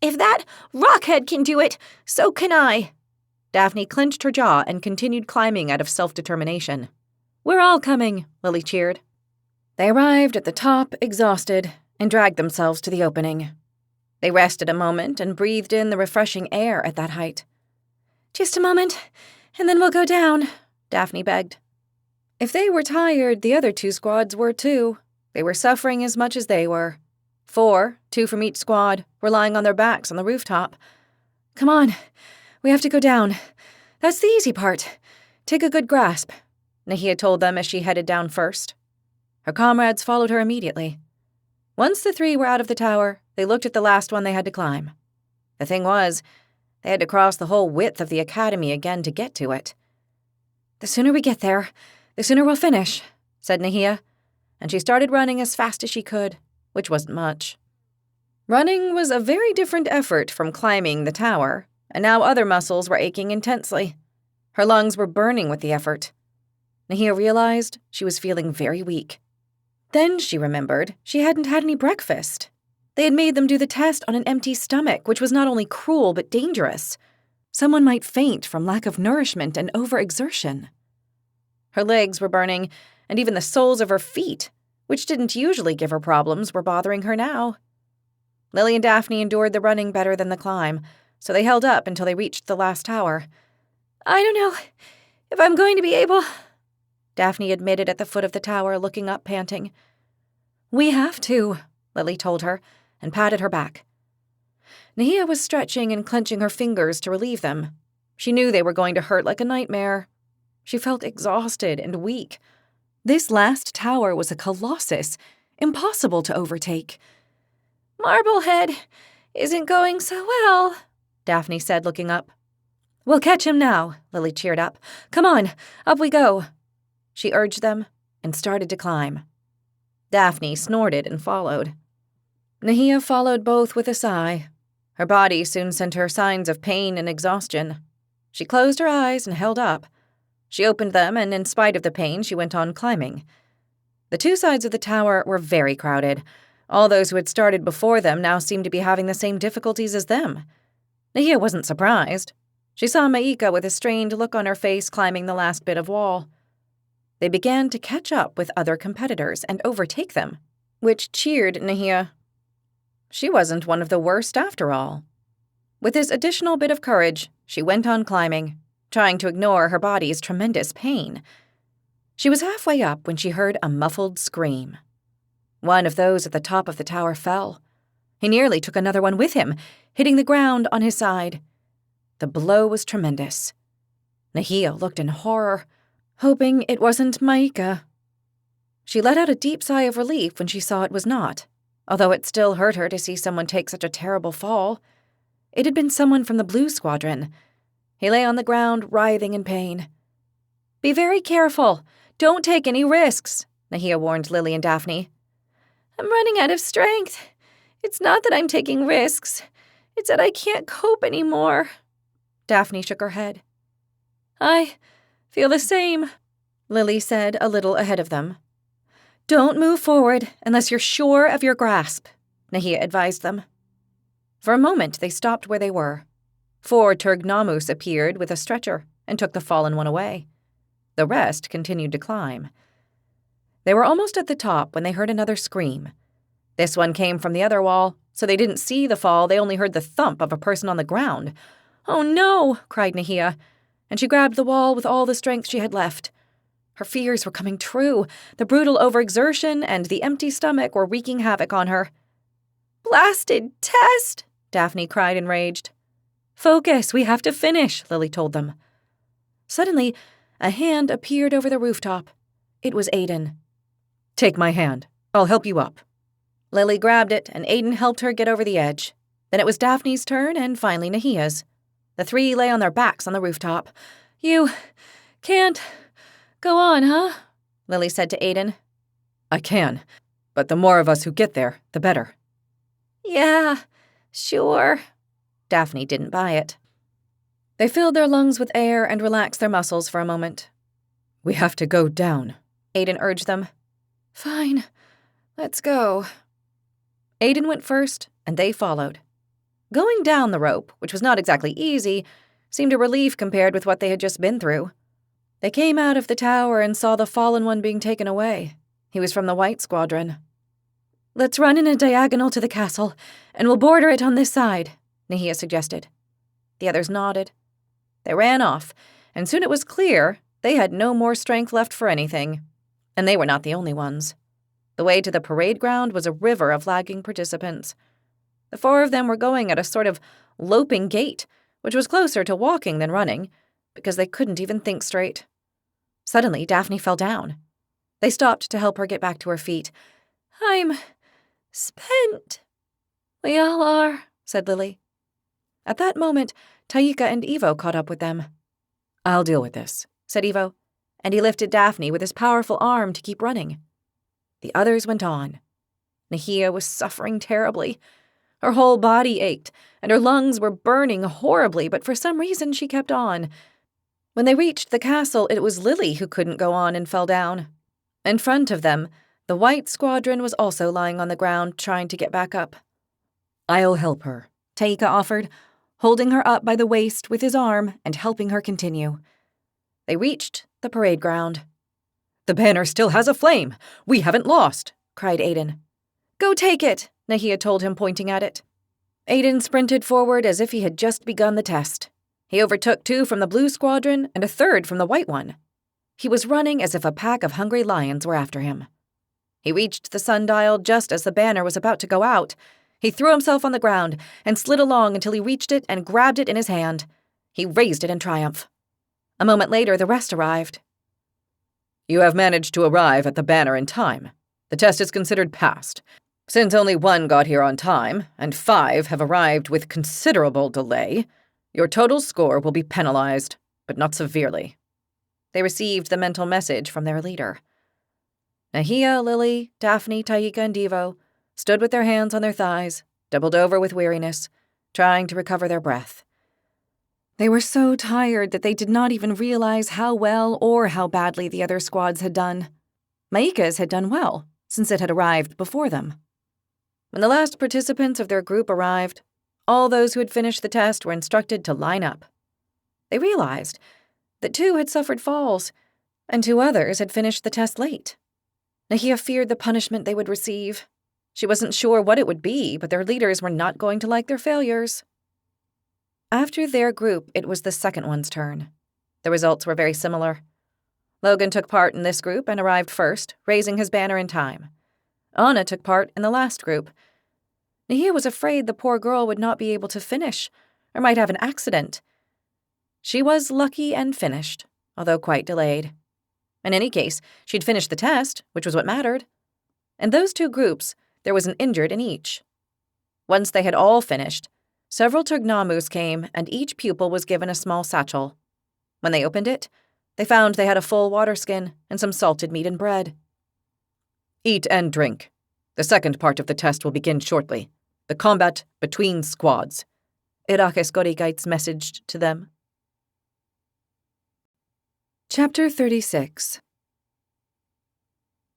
If that rockhead can do it, so can I. Daphne clenched her jaw and continued climbing out of self-determination. We're all coming, Lily cheered. They arrived at the top, exhausted, and dragged themselves to the opening. They rested a moment and breathed in the refreshing air at that height. Just a moment. and then we'll go down," Daphne begged. If they were tired, the other 2 squads were too. They were suffering as much as they were. 4, 2 from each squad, were lying on their backs on the rooftop. "Come on, we have to go down. That's the easy part. Take a good grasp," Nahia told them as she headed down first. Her comrades followed her immediately. Once the 3 were out of the tower, they looked at the last one they had to climb. The thing was, they had to cross the whole width of the academy again to get to it. "The sooner we get there, the sooner we'll finish," said Nahia, and she started running as fast as she could, which wasn't much. Running was a very different effort from climbing the tower, and now other muscles were aching intensely. Her lungs were burning with the effort. Nahia realized she was feeling very weak. Then she remembered she hadn't had any breakfast. They had made them do the test on an empty stomach, which was not only cruel but dangerous. Someone might faint from lack of nourishment and overexertion. Her legs were burning, and even the soles of her feet, which didn't usually give her problems, were bothering her now. Lily and Daphne endured the running better than the climb, so they held up until they reached the last tower. "I don't know if I'm going to be able," Daphne admitted at the foot of the tower, looking up, panting. "We have to," Lily told her, and patted her back. Nahia was stretching and clenching her fingers to relieve them. She knew they were going to hurt like a nightmare. She felt exhausted and weak. This last tower was a colossus, impossible to overtake. "Marblehead isn't going so well," Daphne said, looking up. "We'll catch him now," Lily cheered up. "Come on, up we go." She urged them and started to climb. Daphne snorted and followed. Nahia followed both with a sigh. Her body soon sent her signs of pain and exhaustion. She closed her eyes and held up. She opened them, and in spite of the pain, she went on climbing. The 2 sides of the tower were very crowded. All those who had started before them now seemed to be having the same difficulties as them. Nahia wasn't surprised. She saw Maika with a strained look on her face climbing the last bit of wall. They began to catch up with other competitors and overtake them, which cheered Nahia. She wasn't one of the worst after all. With this additional bit of courage, she went on climbing, trying to ignore her body's tremendous pain. She was halfway up when she heard a muffled scream. One of those at the top of the tower fell. He nearly took another one with him, hitting the ground on his side. The blow was tremendous. Nahia looked in horror, hoping it wasn't Maika. She let out a deep sigh of relief when she saw it was not, although it still hurt her to see someone take such a terrible fall. It had been someone from the Blue Squadron. He lay on the ground, writhing in pain. "Be very careful. Don't take any risks," Nahia warned Lily and Daphne. "I'm running out of strength. It's not that I'm taking risks. It's that I can't cope anymore." Daphne shook her head. "I feel the same," Lily said a little ahead of them. "Don't move forward unless you're sure of your grasp," Nahia advised them. For a moment, they stopped where they were. 4 Turgnamus appeared with a stretcher and took the fallen one away. The rest continued to climb. They were almost at the top when they heard another scream. This one came from the other wall, so they didn't see the fall, they only heard the thump of a person on the ground. "Oh no!" cried Nahia, and she grabbed the wall with all the strength she had left. Her fears were coming true. The brutal overexertion and the empty stomach were wreaking havoc on her. "Blasted test!" Daphne cried enraged. "Focus, we have to finish," Lily told them. Suddenly, a hand appeared over the rooftop. It was Aiden. "Take my hand. I'll help you up." Lily grabbed it, and Aiden helped her get over the edge. Then it was Daphne's turn, and finally Nahia's. The 3 lay on their backs on the rooftop. "You can't go on, huh?" Lily said to Aiden. "I can, but the more of us who get there, the better." "Yeah, sure." Daphne didn't buy it. They filled their lungs with air and relaxed their muscles for a moment. "We have to go down," Aiden urged them. "Fine, let's go." Aiden went first, and they followed. Going down the rope, which was not exactly easy, seemed a relief compared with what they had just been through. They came out of the tower and saw the fallen one being taken away. He was from the White Squadron. "Let's run in a diagonal to the castle, and we'll border it on this side," Nahia suggested. The others nodded. They ran off, and soon it was clear they had no more strength left for anything. And they were not the only ones. The way to the parade ground was a river of lagging participants. The 4 of them were going at a sort of loping gait, which was closer to walking than running, because they couldn't even think straight. Suddenly, Daphne fell down. They stopped to help her get back to her feet. I'm spent. We all are, said Lily. At that moment, Taika and Ivo caught up with them. I'll deal with this, said Ivo, and he lifted Daphne with his powerful arm to keep running. The others went on. Nahia was suffering terribly. Her whole body ached, and her lungs were burning horribly, but for some reason she kept on. When they reached the castle, it was Lily who couldn't go on and fell down. In front of them, the white squadron was also lying on the ground, trying to get back up. I'll help her, Taika offered, holding her up by the waist with his arm and helping her continue. They reached the parade ground. The banner still has a flame! We haven't lost! Cried Aiden. Go take it, Nahia told him, pointing at it. Aiden sprinted forward as if he had just begun the test. He overtook 2 from the blue squadron and a 3rd from the white one. He was running as if a pack of hungry lions were after him. He reached the sundial just as the banner was about to go out. He threw himself on the ground and slid along until he reached it and grabbed it in his hand. He raised it in triumph. A moment later, the rest arrived. You have managed to arrive at the banner in time. The test is considered passed. Since only 1 got here on time, and 5 have arrived with considerable delay, your total score will be penalized, but not severely. They received the mental message from their leader. Nahia, Lily, Daphne, Taika, and Ivo stood with their hands on their thighs, doubled over with weariness, trying to recover their breath. They were so tired that they did not even realize how well or how badly the other squads had done. Maika's had done well, since it had arrived before them. When the last participants of their group arrived, all those who had finished the test were instructed to line up. They realized that 2 had suffered falls, and 2 others had finished the test late. Nahia feared the punishment they would receive. She wasn't sure what it would be, but their leaders were not going to like their failures. After their group, it was the second one's turn. The results were very similar. Logan took part in this group and arrived first, raising his banner in time. Anna took part in the last group. Nahia was afraid the poor girl would not be able to finish, or might have an accident. She was lucky and finished, although quite delayed. In any case, she'd finished the test, which was what mattered. In those 2 groups, there was an injured in each. Once they had all finished, several Tugnamus came, and each pupil was given a small satchel. When they opened it, they found they had a full water skin and some salted meat and bread. Eat and drink. The second part of the test will begin shortly. The combat between squads. Irakes Gorigaits messaged to them. Chapter 36.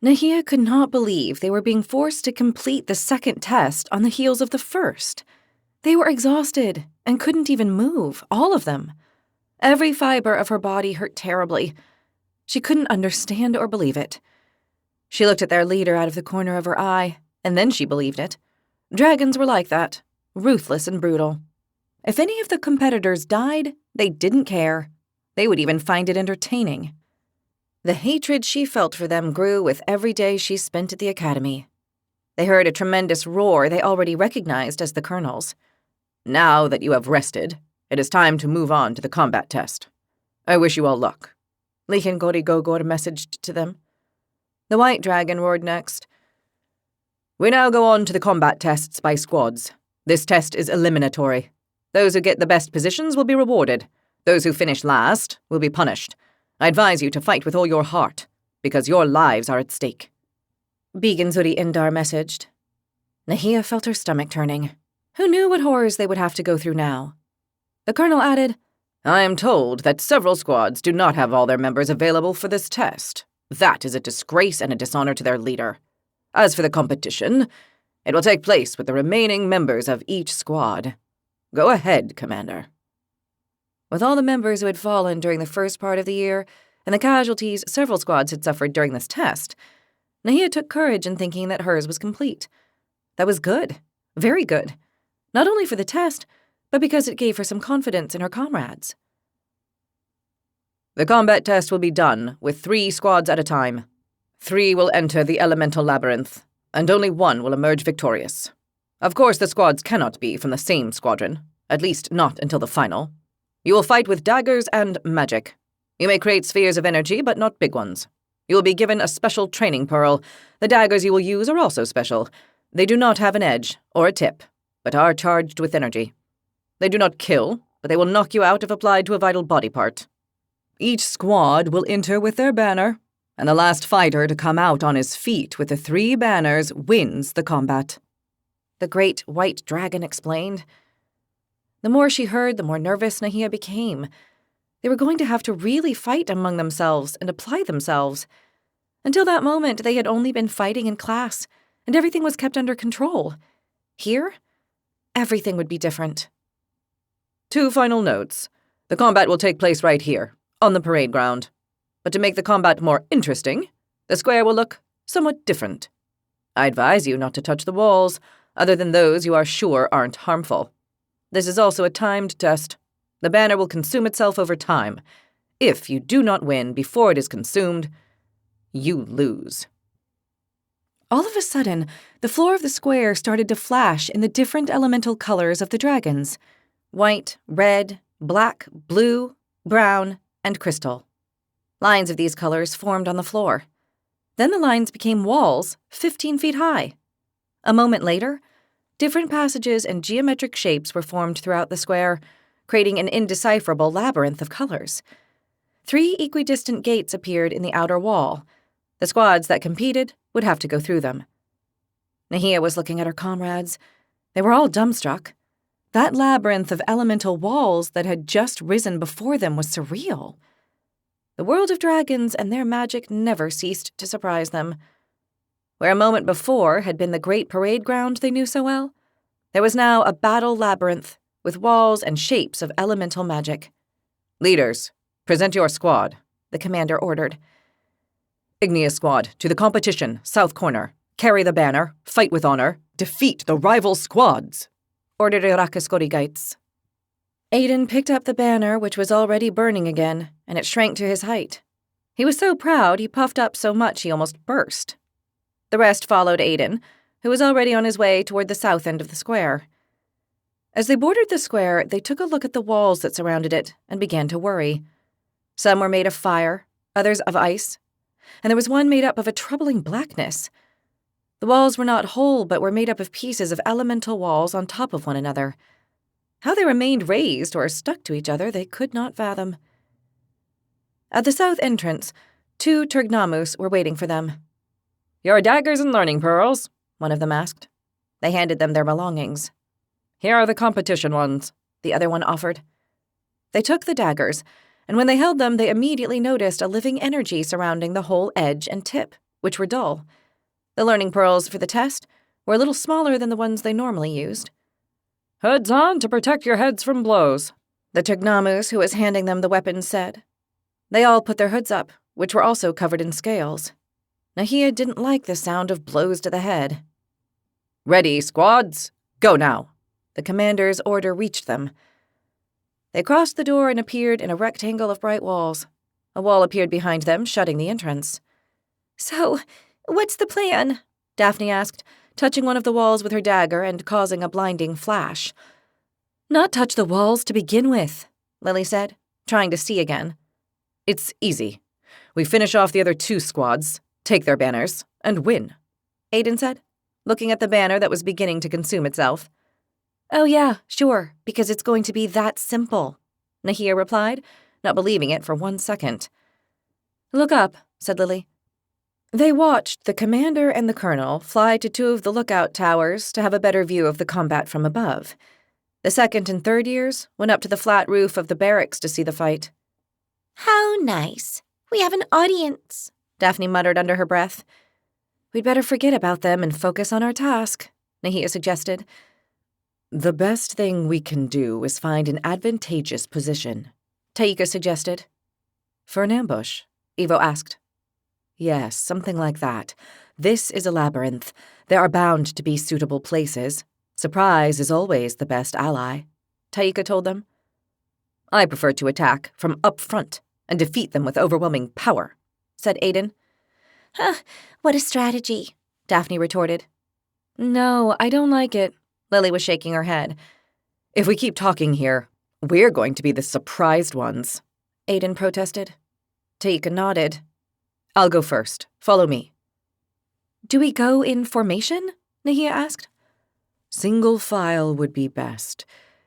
Nahia could not believe they were being forced to complete the second test on the heels of the first. They were exhausted and couldn't even move, all of them. Every fiber of her body hurt terribly. She couldn't understand or believe it. She looked at their leader out of the corner of her eye, and then she believed it. Dragons were like that, ruthless and brutal. If any of the competitors died, they didn't care. They would even find it entertaining. The hatred she felt for them grew with every day she spent at the academy. They heard a tremendous roar they already recognized as the colonel's. Now that you have rested, it is time to move on to the combat test. I wish you all luck. Lichen Gorigogor messaged to them. The white dragon roared next. We now go on to the combat tests by squads. This test is eliminatory. Those who get the best positions will be rewarded. Those who finish last will be punished. I advise you to fight with all your heart, because your lives are at stake. Beganzuri Indar messaged. Nahia felt her stomach turning. Who knew what horrors they would have to go through now? The colonel added, I am told that several squads do not have all their members available for this test. That is a disgrace and a dishonor to their leader. As for the competition, it will take place with the remaining members of each squad. Go ahead, Commander. With all the members who had fallen during the first part of the year, and the casualties several squads had suffered during this test, Nahia took courage in thinking that hers was complete. That was good. Very good. Not only for the test, but because it gave her some confidence in her comrades. The combat test will be done with 3 squads at a time. 3 will enter the elemental labyrinth, and only 1 will emerge victorious. Of course, the squads cannot be from the same squadron, at least not until the final. You will fight with daggers and magic. You may create spheres of energy, but not big ones. You will be given a special training pearl. The daggers you will use are also special. They do not have an edge or a tip, but are charged with energy. They do not kill, but they will knock you out if applied to a vital body part. Each squad will enter with their banner, and the last fighter to come out on his feet with the 3 banners wins the combat. The great white dragon explained. The more she heard, the more nervous Nahia became. They were going to have to really fight among themselves and apply themselves. Until that moment, they had only been fighting in class, and everything was kept under control. Here, everything would be different. 2 final notes. The combat will take place right here, on the parade ground. But to make the combat more interesting, the square will look somewhat different. I advise you not to touch the walls, other than those you are sure aren't harmful. This is also a timed test. The banner will consume itself over time. If you do not win before it is consumed, you lose. All of a sudden, the floor of the square started to flash in the different elemental colors of the dragons: white, red, black, blue, brown, and crystal. Lines of these colors formed on the floor. Then the lines became walls 15 feet high. A moment later, different passages and geometric shapes were formed throughout the square, creating an indecipherable labyrinth of colors. 3 equidistant gates appeared in the outer wall. The squads that competed would have to go through them. Nahia was looking at her comrades. They were all dumbstruck. That labyrinth of elemental walls that had just risen before them was surreal. The world of dragons and their magic never ceased to surprise them. Where a moment before had been the great parade ground they knew so well, there was now a battle labyrinth with walls and shapes of elemental magic. Leaders, present your squad, the commander ordered. Igneous squad, to the competition, south corner. Carry the banner, fight with honor, defeat the rival squads, ordered Irakaskorigaits. Aiden picked up the banner, which was already burning again, and it shrank to his height. He was so proud he puffed up so much he almost burst. The rest followed Aiden, who was already on his way toward the south end of the square. As they bordered the square, they took a look at the walls that surrounded it and began to worry. Some were made of fire, others of ice, and there was one made up of a troubling blackness. The walls were not whole, but were made up of pieces of elemental walls on top of one another. How they remained raised or stuck to each other they could not fathom. At the south entrance, 2 Turgnamus were waiting for them. "Your daggers and learning pearls," one of them asked. They handed them their belongings. "Here are the competition ones," the other one offered. They took the daggers, and when they held them, they immediately noticed a living energy surrounding the whole edge and tip, which were dull. The learning pearls for the test were a little smaller than the ones they normally used. "Hoods on to protect your heads from blows," the Turgnamus who was handing them the weapons said. They all put their hoods up, which were also covered in scales. Nahia didn't like the sound of blows to the head. "Ready, squads? Go now!" The commander's order reached them. They crossed the door and appeared in a rectangle of bright walls. A wall appeared behind them, shutting the entrance. "So, what's the plan?" Daphne asked, touching one of the walls with her dagger and causing a blinding flash. "Not touch the walls to begin with," Lily said, trying to see again. "It's easy. We finish off the other 2 squads, take their banners, and win," Aiden said, looking at the banner that was beginning to consume itself. "Oh yeah, sure, because it's going to be that simple," Nahia replied, not believing it for 1 second. "Look up," said Lily. They watched the commander and the colonel fly to 2 of the lookout towers to have a better view of the combat from above. The 2nd and 3rd years went up to the flat roof of the barracks to see the fight. "How nice. We have an audience," Daphne muttered under her breath. "We'd better forget about them and focus on our task," Nahia suggested. "The best thing we can do is find an advantageous position," Taika suggested. "For an ambush?" Ivo asked. "Yes, something like that. This is a labyrinth. There are bound to be suitable places. Surprise is always the best ally," Taika told them. "I prefer to attack from up front," and defeat them with overwhelming power, said Aiden. Huh, what a strategy, Daphne retorted. No, I don't like it. Lily was shaking her head. If we keep talking here, we're going to be the surprised ones, Aiden protested. Taika nodded. I'll go first. Follow me. Do we go in formation? Nahia asked. Single file would be best.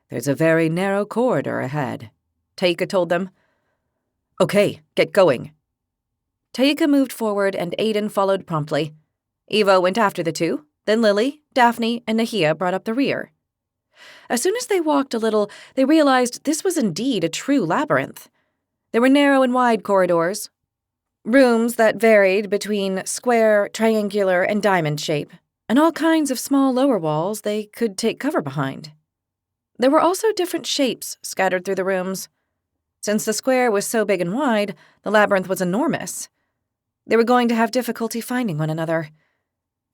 There's a very narrow corridor ahead, Taika told them. Okay, get going. Taika moved forward and Aiden followed promptly. Evo went after the two, then Lily, Daphne, and Nahia brought up the rear. As soon as they walked a little, they realized this was indeed a true labyrinth. There were narrow and wide corridors, rooms that varied between square, triangular, and diamond shape, and all kinds of small lower walls they could take cover behind. There were also different shapes scattered through the rooms. Since the square was so big and wide, the labyrinth was enormous. They were going to have difficulty finding one another.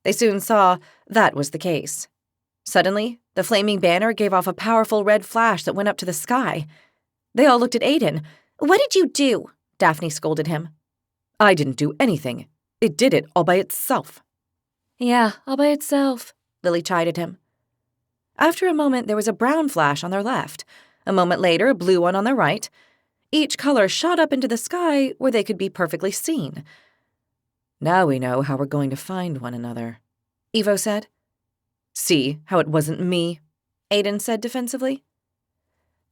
They soon saw that was the case. Suddenly, the flaming banner gave off a powerful red flash that went up to the sky. They all looked at Aiden. What did you do? Daphne scolded him. I didn't do anything. It did it all by itself. Yeah, all by itself, Lily chided him. After a moment, there was a brown flash on their left. A moment later, a blue one on their right. Each color shot up into the sky where they could be perfectly seen. Now we know how we're going to find one another, Evo said. See how it wasn't me, Aiden said defensively.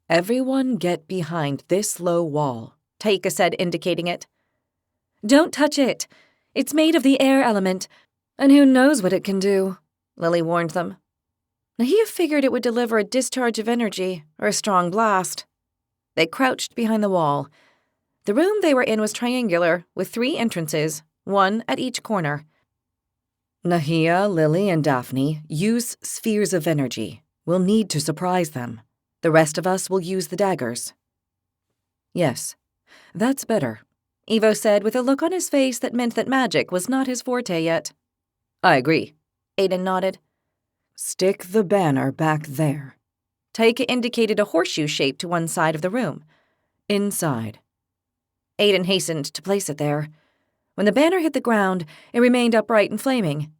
Everyone get behind this low wall, Taika said, indicating it. Don't touch it. It's made of the air element, and who knows what it can do, Lily warned them. Nahia figured it would deliver a discharge of energy or a strong blast. They crouched behind the wall. The room they were in was triangular, with 3 entrances, one at each corner. Nahia, Lily, and Daphne use spheres of energy. We'll need to surprise them. The rest of us will use the daggers. Yes, that's better, Evo said with a look on his face that meant that magic was not his forte yet. I agree, Aiden nodded. Stick the banner back there. Taika indicated a horseshoe shape to one side of the room. Inside. Aiden hastened to place it there. When the banner hit the ground, it remained upright and flaming.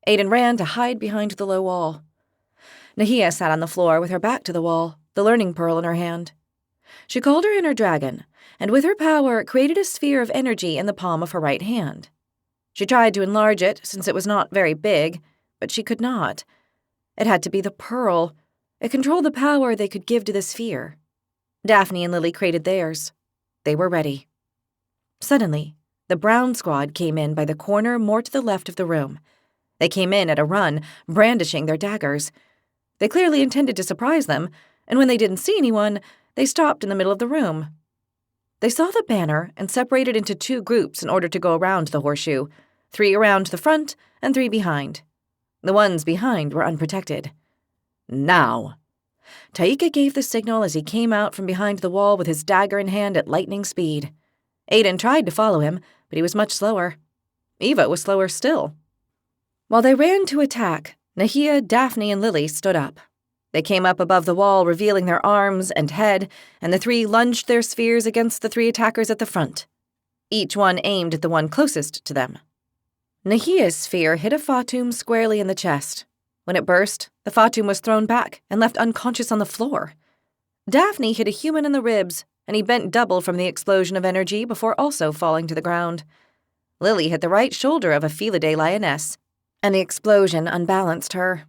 Aiden ran to hide behind the low wall. Nahia sat on the floor with her back to the wall, the learning pearl in her hand. She called her inner dragon, and with her power created a sphere of energy in the palm of her right hand. She tried to enlarge it since it was not very big, but she could not. It had to be the pearl. It controlled the power they could give to the sphere. Daphne and Lily created theirs. They were ready. Suddenly, the brown squad came in by the corner more to the left of the room. They came in at a run, brandishing their daggers. They clearly intended to surprise them, and when they didn't see anyone, they stopped in the middle of the room. They saw the banner and separated into 2 groups in order to go around the horseshoe, 3 around the front and 3 behind. The ones behind were unprotected. Now! Taika gave the signal as he came out from behind the wall with his dagger in hand at lightning speed. Aiden tried to follow him, but he was much slower. Eva was slower still. While they ran to attack, Nahia, Daphne, and Lily stood up. They came up above the wall, revealing their arms and head, and the 3 lunged their spheres against the 3 attackers at the front. Each one aimed at the one closest to them. Nahia's sphere hit a Fatum squarely in the chest. When it burst, the Fatum was thrown back and left unconscious on the floor. Daphne hit a human in the ribs, and he bent double from the explosion of energy before also falling to the ground. Lily hit the right shoulder of a Felidae lioness, and the explosion unbalanced her.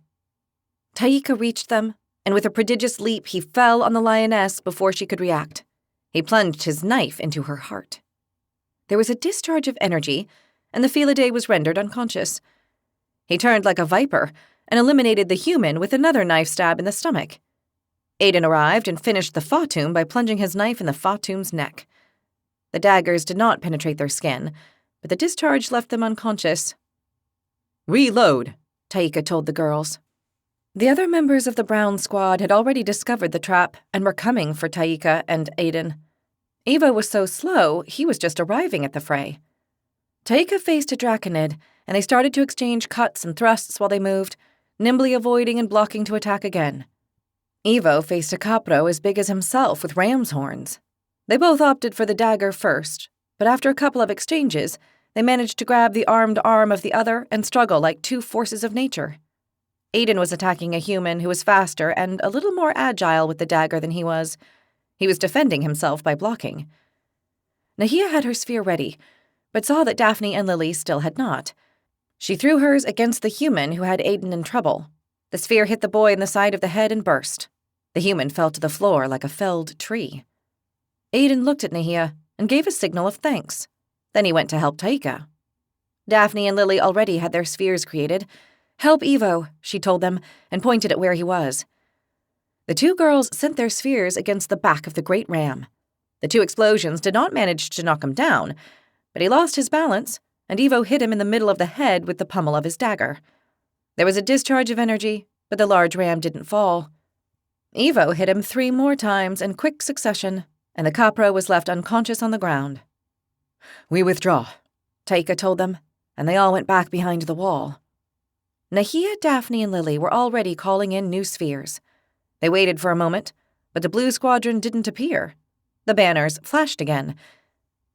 Taika reached them, and with a prodigious leap he fell on the lioness before she could react. He plunged his knife into her heart. There was a discharge of energy, and the Felidae was rendered unconscious. He turned like a viper and eliminated the human with another knife stab in the stomach. Aiden arrived and finished the Fatum by plunging his knife in the Fatum's neck. The daggers did not penetrate their skin, but the discharge left them unconscious. Reload, Taika told the girls. The other members of the Brown squad had already discovered the trap and were coming for Taika and Aiden. Eva was so slow, he was just arriving at the fray. Taika faced a Draconid, and they started to exchange cuts and thrusts while they moved, nimbly avoiding and blocking to attack again. Evo faced a Capro as big as himself with ram's horns. They both opted for the dagger first, but after a couple of exchanges, they managed to grab the armed arm of the other and struggle like two forces of nature. Aiden was attacking a human who was faster and a little more agile with the dagger than he was. He was defending himself by blocking. Nahia had her sphere ready, but saw that Daphne and Lily still had not. She threw hers against the human who had Aiden in trouble. The sphere hit the boy in the side of the head and burst. The human fell to the floor like a felled tree. Aiden looked at Nahia and gave a signal of thanks. Then he went to help Taika. Daphne and Lily already had their spheres created. "Help Evo," she told them, and pointed at where he was. The two girls sent their spheres against the back of the great ram. The two explosions did not manage to knock him down, but he lost his balance, and Evo hit him in the middle of the head with the pommel of his dagger. There was a discharge of energy, but the large ram didn't fall. Evo hit him 3 more times in quick succession, and the Capra was left unconscious on the ground. "We withdraw," Taika told them, and they all went back behind the wall. Nahia, Daphne, and Lily were already calling in new spheres. They waited for a moment, but the blue squadron didn't appear. The banners flashed again.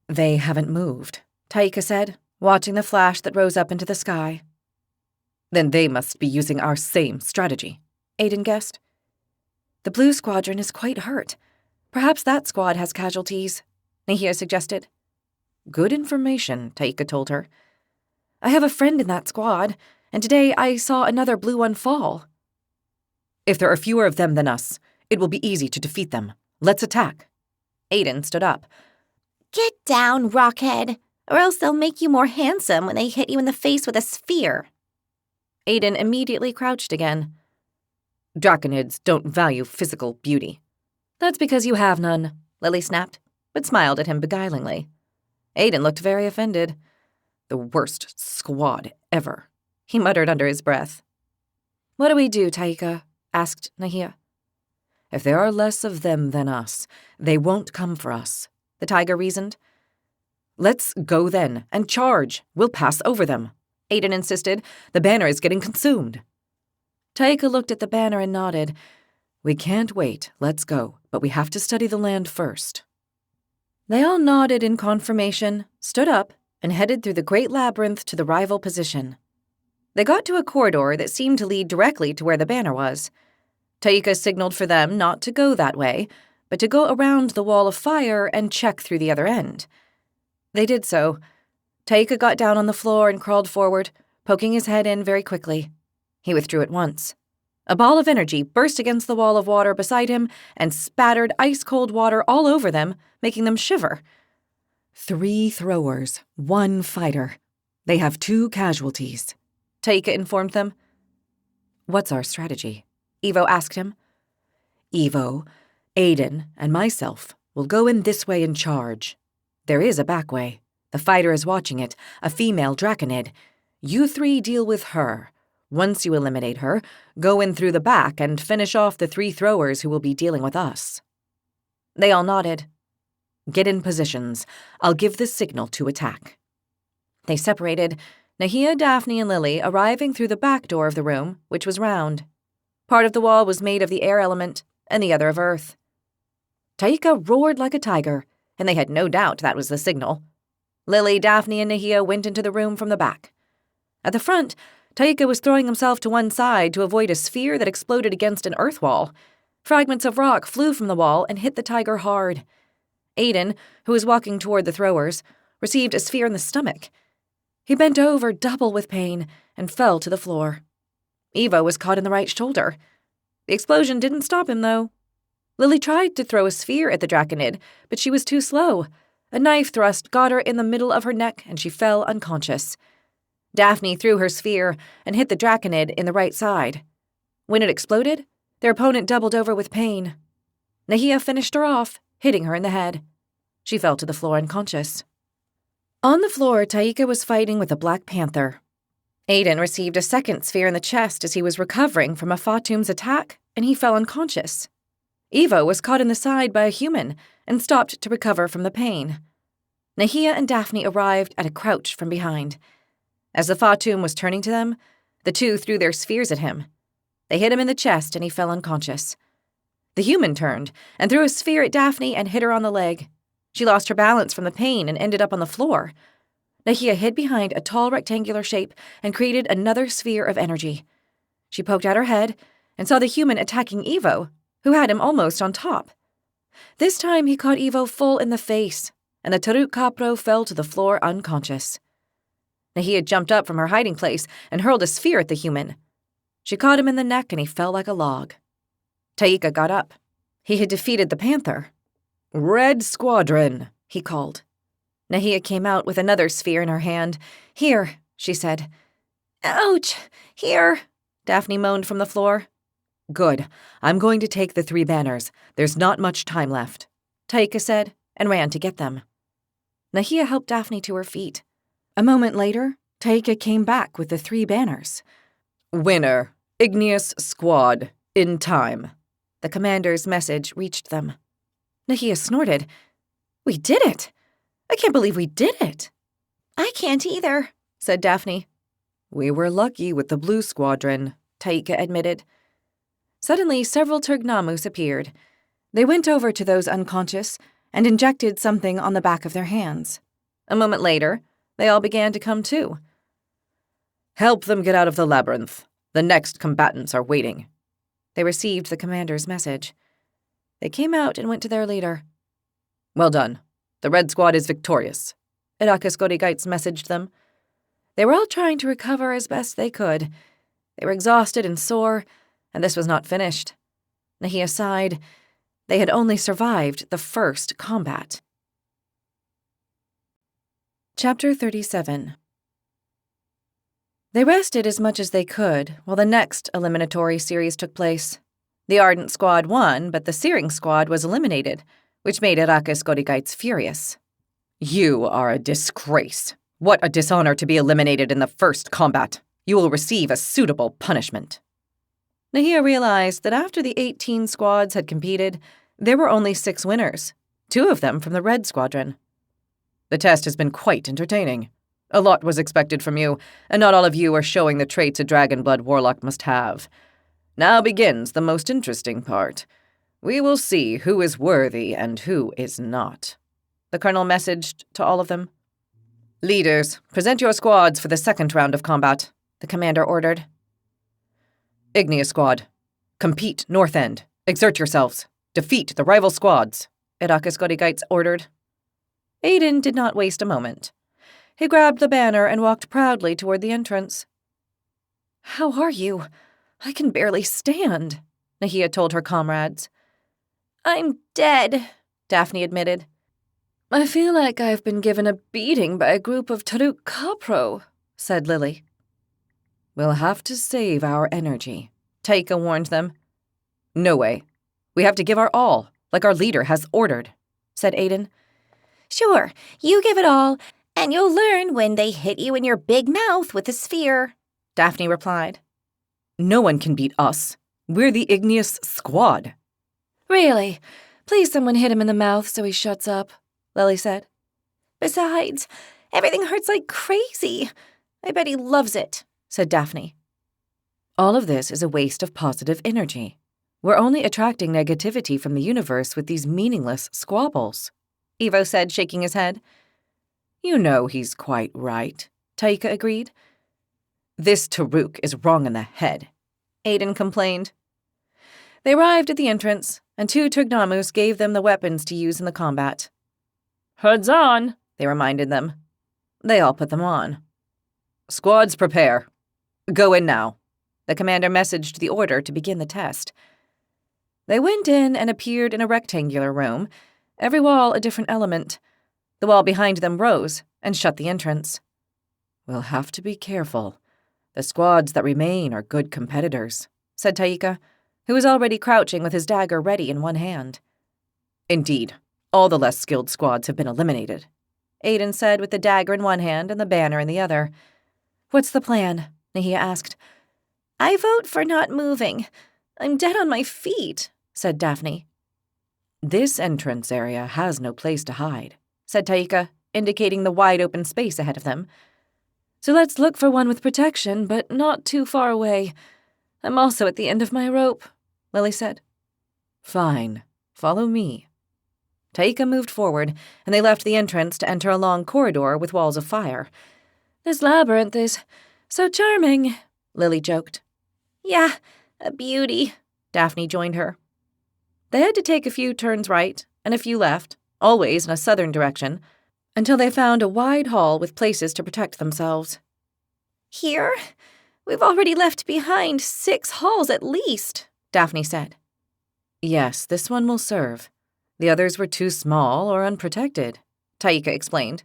"They haven't moved," Taika said, watching the flash that rose up into the sky. "Then they must be using our same strategy," Aiden guessed. "The blue squadron is quite hurt. Perhaps that squad has casualties," Nahia suggested. "Good information," Taika told her. "I have a friend in that squad, and today I saw another blue one fall." "If there are fewer of them than us, it will be easy to defeat them. Let's attack." Aiden stood up. Get down, Rockhead, or else they'll make you more handsome when they hit you in the face with a sphere. Aiden immediately crouched again. "Draconids don't value physical beauty." "That's because you have none," Lily snapped, but smiled at him beguilingly. Aiden looked very offended. "The worst squad ever," he muttered under his breath. "What do we do, Taika?" asked Nahia. "If there are less of them than us, they won't come for us," the tiger reasoned. "Let's go then, and charge. We'll pass over them," Aiden insisted. "The banner is getting consumed." Taika looked at the banner and nodded. "We can't wait, let's go, but we have to study the land first." They all nodded in confirmation, stood up, and headed through the great labyrinth to the rival position. They got to a corridor that seemed to lead directly to where the banner was. Taika signaled for them not to go that way, but to go around the wall of fire and check through the other end. They did so. Taika got down on the floor and crawled forward, poking his head in very quickly. He withdrew at once. A ball of energy burst against the wall of water beside him and spattered ice-cold water all over them, making them shiver. 3 throwers, 1 fighter. They have 2 casualties, Taika informed them. "What's our strategy?" Evo asked him. "Evo, Aiden, and myself will go in this way and charge. There is a back way. The fighter is watching it, a female draconid. You 3 deal with her. Once you eliminate her, go in through the back and finish off the 3 throwers who will be dealing with us." They all nodded. "Get in positions. I'll give the signal to attack." They separated, Nahia, Daphne, and Lily arriving through the back door of the room, which was round. Part of the wall was made of the air element, and the other of earth. Taika roared like a tiger, and they had no doubt that was the signal. Lily, Daphne, and Nahia went into the room from the back. At the front, Taika was throwing himself to one side to avoid a sphere that exploded against an earth wall. Fragments of rock flew from the wall and hit the tiger hard. Aiden, who was walking toward the throwers, received a sphere in the stomach. He bent over, double with pain, and fell to the floor. Evo was caught in the right shoulder. The explosion didn't stop him, though. Lily tried to throw a sphere at the draconid, but she was too slow. A knife thrust got her in the middle of her neck, and she fell unconscious. Daphne threw her sphere and hit the draconid in the right side. When it exploded, their opponent doubled over with pain. Nahia finished her off, hitting her in the head. She fell to the floor unconscious. On the floor, Taika was fighting with a black panther. Aiden received a second sphere in the chest as he was recovering from a Fatum's attack, and he fell unconscious. Evo was caught in the side by a human and stopped to recover from the pain. Nahia and Daphne arrived at a crouch from behind. As the Fatum was turning to them, the 2 threw their spheres at him. They hit him in the chest and he fell unconscious. The human turned and threw a sphere at Daphne and hit her on the leg. She lost her balance from the pain and ended up on the floor. Nahia hid behind a tall rectangular shape and created another sphere of energy. She poked out her head and saw the human attacking Evo, who had him almost on top. This time he caught Evo full in the face, and the Taruk Kapro fell to the floor unconscious. Nahia jumped up from her hiding place and hurled a sphere at the human. She caught him in the neck and he fell like a log. Taika got up. He had defeated the panther. "Red Squadron," he called. Nahia came out with another sphere in her hand. "Here," she said. "Ouch! Here!" Daphne moaned from the floor. "Good. I'm going to take the 3 banners. There's not much time left," Taika said, and ran to get them. Nahia helped Daphne to her feet. A moment later, Taika came back with the 3 banners. "Winner, Igneous Squad, in time." The commander's message reached them. Nahia snorted. "We did it! I can't believe we did it!" "I can't either," said Daphne. "We were lucky with the Blue Squadron," Taika admitted. Suddenly, several Turgnamus appeared. They went over to those unconscious and injected something on the back of their hands. A moment later, they all began to come to. "Help them get out of the labyrinth. The next combatants are waiting." They received the commander's message. They came out and went to their leader. "Well done. The Red Squad is victorious," Irakis Godigites messaged them. They were all trying to recover as best they could. They were exhausted and sore, and this was not finished. Nahia sighed. They had only survived the first combat. Chapter 37. They rested as much as they could while the next eliminatory series took place. The Ardent Squad won, but the Searing Squad was eliminated, which made Irakis Godigites furious. "You are a disgrace. What a dishonor to be eliminated in the first combat. You will receive a suitable punishment." Nahia realized that after the 18 squads had competed, there were only 6 winners, 2 of them from the Red Squadron. "The test has been quite entertaining. A lot was expected from you, and not all of you are showing the traits a Dragonblood warlock must have. Now begins the most interesting part. We will see who is worthy and who is not," the colonel messaged to all of them. "Leaders, present your squads for the second round of combat," the commander ordered. "Igneous Squad, compete North End. Exert yourselves. Defeat the rival squads," Irakis Godigites ordered. Aiden did not waste a moment. He grabbed the banner and walked proudly toward the entrance. "How are you? I can barely stand," Nahia told her comrades. "I'm dead," Daphne admitted. "I feel like I've been given a beating by a group of Taruk Kapro," said Lily. "We'll have to save our energy," Taika warned them. "No way. We have to give our all, like our leader has ordered," said Aiden. "Sure, you give it all, and you'll learn when they hit you in your big mouth with a sphere," Daphne replied. "No one can beat us. We're the Igneous Squad." "Really? Please someone hit him in the mouth so he shuts up," Lily said. "Besides, everything hurts like crazy. I bet he loves it," said Daphne. "All of this is a waste of positive energy. We're only attracting negativity from the universe with these meaningless squabbles," Evo said, shaking his head. "You know he's quite right," Taika agreed. "This Taruk is wrong in the head," Aiden complained. They arrived at the entrance, and 2 Turgnamus gave them the weapons to use in the combat. "Hoods on," they reminded them. They all put them on. "Squads prepare. Go in now," the commander messaged the order to begin the test. They went in and appeared in a rectangular room, every wall a different element. The wall behind them rose and shut the entrance. "We'll have to be careful. The squads that remain are good competitors," said Taika, who was already crouching with his dagger ready in one hand. "Indeed, all the less skilled squads have been eliminated," Aiden said with the dagger in one hand and the banner in the other. "What's the plan?" Nahia asked. "I vote for not moving. I'm dead on my feet," said Daphne. "This entrance area has no place to hide," said Taika, indicating the wide-open space ahead of them. "So let's look for one with protection, but not too far away. I'm also at the end of my rope," Lily said. "Fine. Follow me." Taika moved forward, and they left the entrance to enter a long corridor with walls of fire. "This labyrinth is so charming," Lily joked. "Yeah, a beauty," Daphne joined her. They had to take a few turns right and a few left, always in a southern direction, until they found a wide hall with places to protect themselves. "Here? We've already left behind 6 halls at least," Daphne said. "Yes, this one will serve. The others were too small or unprotected," Taika explained.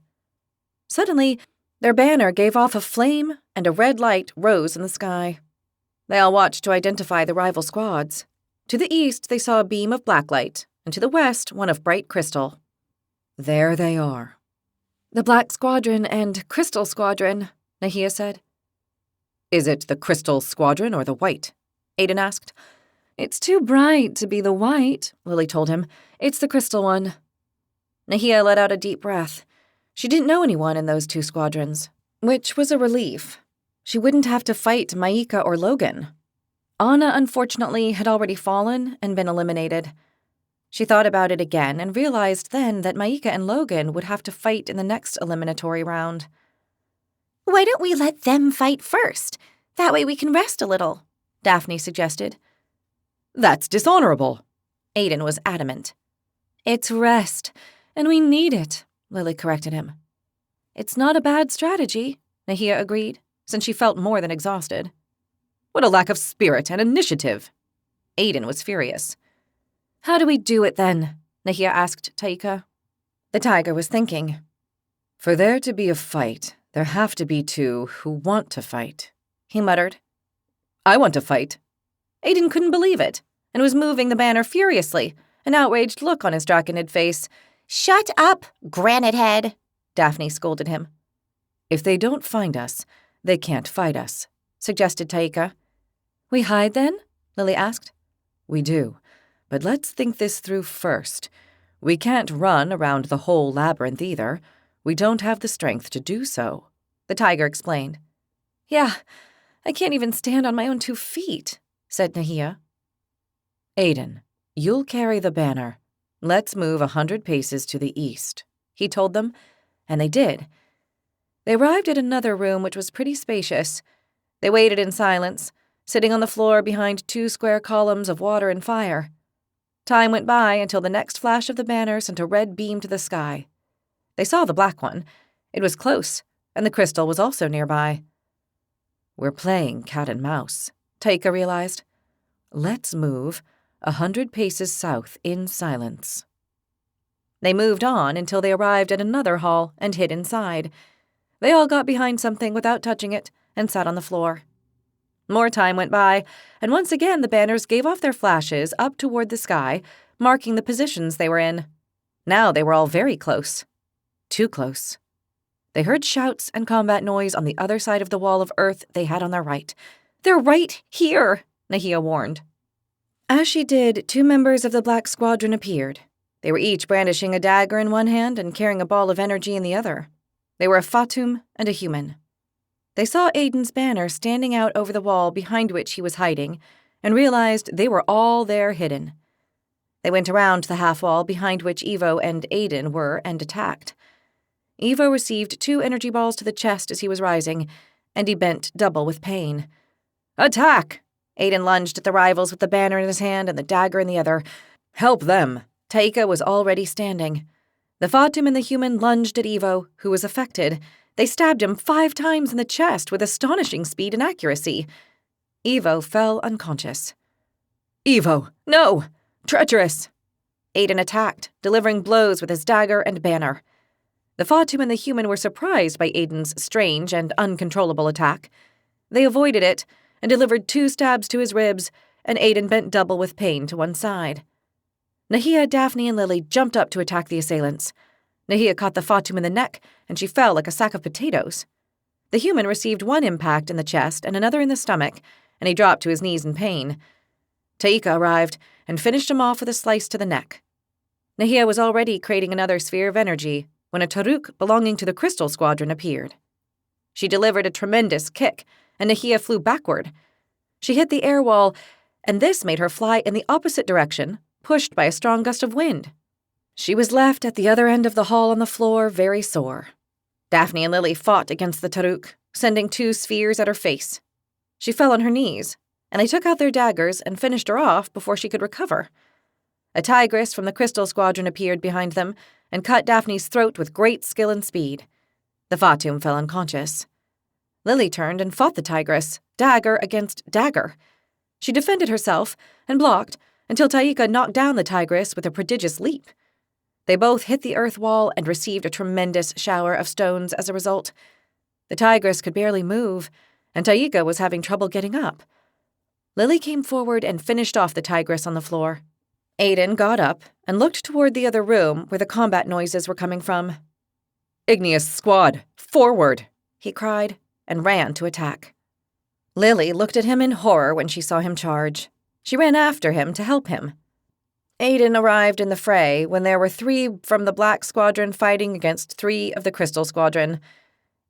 Suddenly, their banner gave off a flame and a red light rose in the sky. They all watched to identify the rival squads. To the east, they saw a beam of black light, and to the west, one of bright crystal. "There they are." "The Black Squadron and Crystal Squadron," Nahia said. "Is it the Crystal Squadron or the White?" Aiden asked. "It's too bright to be the White," Lily told him. "It's the Crystal one." Nahia let out a deep breath. She didn't know anyone in those 2 squadrons, which was a relief. She wouldn't have to fight Maika or Logan. Anna, unfortunately, had already fallen and been eliminated. She thought about it again and realized then that Maika and Logan would have to fight in the next eliminatory round. "Why don't we let them fight first? That way we can rest a little," Daphne suggested. "That's dishonorable," Aiden was adamant. "It's rest, and we need it," Lily corrected him. "It's not a bad strategy," Nahia agreed, since she felt more than exhausted. "What a lack of spirit and initiative." Aiden was furious. "How do we do it then?" Nahia asked Taika. The tiger was thinking. "For there to be a fight, there have to be 2 who want to fight," he muttered. "I want to fight." Aiden couldn't believe it, and was moving the banner furiously, an outraged look on his draconid face. "Shut up, Granite Head," Daphne scolded him. "If they don't find us, they can't fight us," suggested Taika. "We hide then?" Lily asked. "We do, but let's think this through first. We can't run around the whole labyrinth either. We don't have the strength to do so," the tiger explained. "Yeah, I can't even stand on my own 2 feet," said Nahia. "Aiden, you'll carry the banner. Let's move 100 paces to the east," he told them, and they did. They arrived at another room which was pretty spacious. They waited in silence, sitting on the floor behind 2 square columns of water and fire. Time went by until the next flash of the banner sent a red beam to the sky. They saw the black one. It was close, and the crystal was also nearby. "We're playing cat and mouse," Taika realized. "Let's move 100 paces south in silence." They moved on until they arrived at another hall and hid inside. They all got behind something without touching it and sat on the floor. More time went by, and once again the banners gave off their flashes up toward the sky, marking the positions they were in. Now they were all very close. Too close. They heard shouts and combat noise on the other side of the wall of earth they had on their right. "They're right here," Nahia warned. As she did, 2 members of the Black Squadron appeared. They were each brandishing a dagger in one hand and carrying a ball of energy in the other. They were a Fatum and a human. They saw Aiden's banner standing out over the wall behind which he was hiding, and realized they were all there hidden. They went around the half-wall behind which Evo and Aiden were and attacked. Evo received 2 energy balls to the chest as he was rising, and he bent double with pain. "Attack!" Aiden lunged at the rivals with the banner in his hand and the dagger in the other. "Help them!" Taika was already standing. The Fatum and the human lunged at Evo, who was affected. They stabbed him 5 times in the chest with astonishing speed and accuracy. Evo fell unconscious. "Evo, no! Treacherous!" Aiden attacked, delivering blows with his dagger and banner. The Fatum and the human were surprised by Aiden's strange and uncontrollable attack. They avoided it and delivered 2 stabs to his ribs, and Aiden bent double with pain to one side. Nahia, Daphne, and Lily jumped up to attack the assailants. Nahia caught the Fatum in the neck, and she fell like a sack of potatoes. The human received 1 impact in the chest and another in the stomach, and he dropped to his knees in pain. Taika arrived and finished him off with a slice to the neck. Nahia was already creating another sphere of energy when a Taruk belonging to the Crystal Squadron appeared. She delivered a tremendous kick, and Nahia flew backward. She hit the air wall, and this made her fly in the opposite direction, pushed by a strong gust of wind. She was left at the other end of the hall on the floor, very sore. Daphne and Lily fought against the Taruk, sending 2 spheres at her face. She fell on her knees, and they took out their daggers and finished her off before she could recover. A tigress from the Crystal Squadron appeared behind them and cut Daphne's throat with great skill and speed. The Fatum fell unconscious. Lily turned and fought the tigress, dagger against dagger. She defended herself and blocked until Taika knocked down the tigress with a prodigious leap. They both hit the earth wall and received a tremendous shower of stones as a result. The tigress could barely move, and Taika was having trouble getting up. Lily came forward and finished off the tigress on the floor. Aiden got up and looked toward the other room where the combat noises were coming from. "Igneous squad, forward!" he cried, and ran to attack. Lily looked at him in horror when she saw him charge. She ran after him to help him. Aiden arrived in the fray when there were 3 from the Black Squadron fighting against 3 of the Crystal Squadron.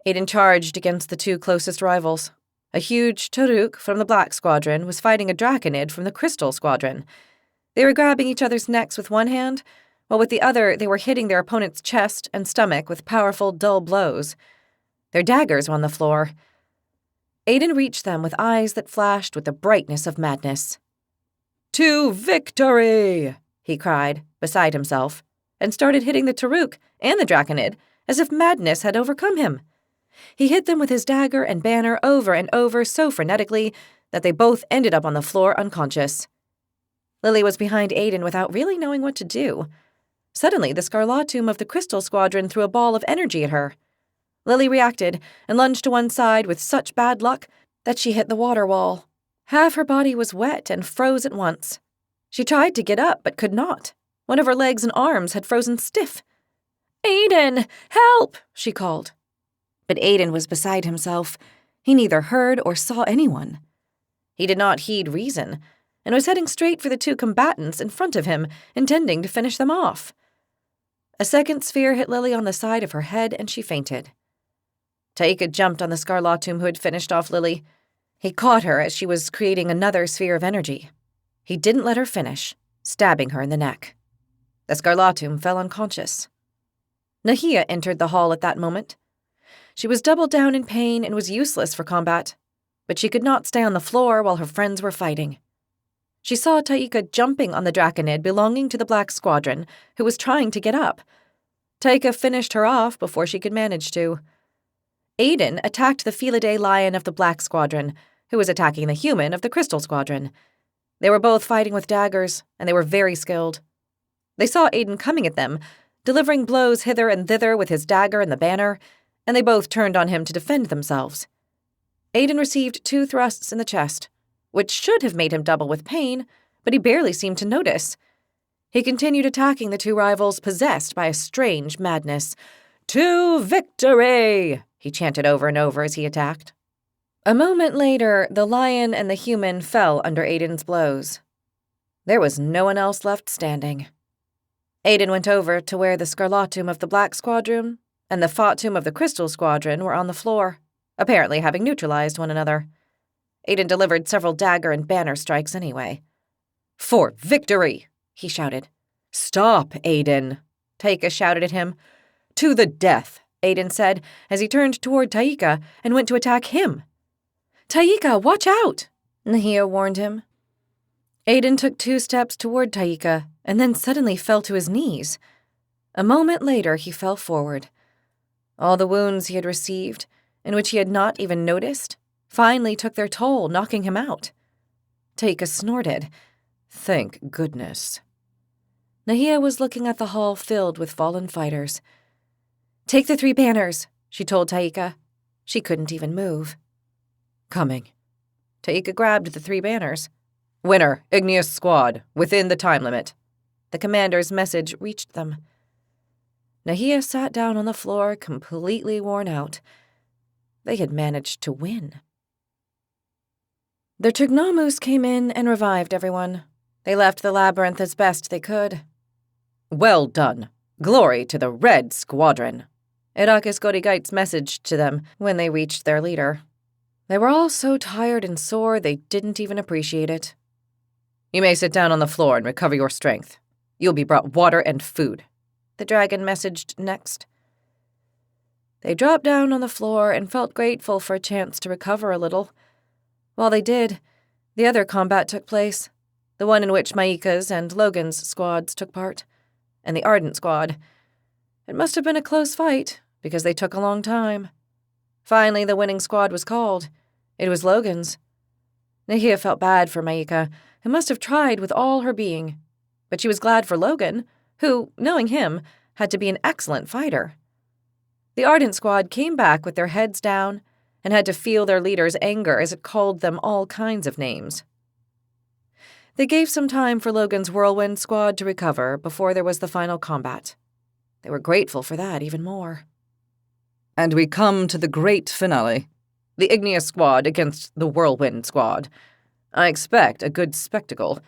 Aiden charged against the 2 closest rivals. A huge Taruk from the Black Squadron was fighting a Draconid from the Crystal Squadron. They were grabbing each other's necks with one hand, while with the other they were hitting their opponent's chest and stomach with powerful, dull blows. Their daggers were on the floor. Aiden reached them with eyes that flashed with the brightness of madness. "To victory!" he cried, beside himself, and started hitting the Taruk and the Draconid as if madness had overcome him. He hit them with his dagger and banner over and over so frenetically that they both ended up on the floor unconscious. Lily was behind Aiden without really knowing what to do. Suddenly, the Scarlatum of the Crystal Squadron threw a ball of energy at her. Lily reacted and lunged to one side with such bad luck that she hit the water wall. Half her body was wet and froze at once. She tried to get up but could not. One of her legs and arms had frozen stiff. "Aiden, help!" she called. But Aiden was beside himself. He neither heard or saw anyone. He did not heed reason, and was heading straight for the 2 combatants in front of him, intending to finish them off. A second sphere hit Lily on the side of her head, and she fainted. Taika jumped on the Scarlatum who had finished off Lily. He caught her as she was creating another sphere of energy. He didn't let her finish, stabbing her in the neck. The Scarlatum fell unconscious. Nahia entered the hall at that moment. She was doubled down in pain and was useless for combat, but she could not stay on the floor while her friends were fighting. She saw Taika jumping on the Draconid belonging to the Black Squadron, who was trying to get up. Taika finished her off before she could manage to. Aiden attacked the Felidae lion of the Black Squadron, who was attacking the human of the Crystal Squadron. They were both fighting with daggers, and they were very skilled. They saw Aiden coming at them, delivering blows hither and thither with his dagger and the banner, and they both turned on him to defend themselves. Aiden received 2 thrusts in the chest, which should have made him double with pain, but he barely seemed to notice. He continued attacking the 2 rivals, possessed by a strange madness. "To victory!" he chanted over and over as he attacked. A moment later, the lion and the human fell under Aiden's blows. There was no one else left standing. Aiden went over to where the Scarlatum of the Black Squadron and the Fatum of the Crystal Squadron were on the floor, apparently having neutralized one another. Aiden delivered several dagger and banner strikes anyway. "For victory!" he shouted. "Stop, Aiden!" Taika shouted at him. "To the death!" Aiden said as he turned toward Taika and went to attack him. "Taika, watch out!" Nahia warned him. Aiden took 2 steps toward Taika and then suddenly fell to his knees. A moment later, he fell forward. All the wounds he had received, in which he had not even noticed, finally took their toll, knocking him out. Taika snorted. "Thank goodness." Nahia was looking at the hall filled with fallen fighters. "Take the 3 banners," she told Taika. She couldn't even move. "Coming." Taika grabbed the 3 banners. "Winner, Igneous Squad, within the time limit." The commander's message reached them. Nahia sat down on the floor, completely worn out. They had managed to win. The Trignamus came in and revived everyone. They left the labyrinth as best they could. "Well done. Glory to the Red Squadron," Irakis Godigait's message to them when they reached their leader. They were all so tired and sore they didn't even appreciate it. "You may sit down on the floor and recover your strength. You'll be brought water and food," the dragon messaged next. They dropped down on the floor and felt grateful for a chance to recover a little. While they did, the other combat took place, the one in which Maika's and Logan's squads took part, and the Ardent squad. It must have been a close fight, because they took a long time. Finally, the winning squad was called. It was Logan's. Nahia felt bad for Maika, who must have tried with all her being, but she was glad for Logan, who, knowing him, had to be an excellent fighter. The Ardent squad came back with their heads down and had to feel their leader's anger as it called them all kinds of names. They gave some time for Logan's Whirlwind squad to recover before there was the final combat. They were grateful for that even more. And we come to the great finale. The Igneous squad against the Whirlwind squad. I expect a good spectacle.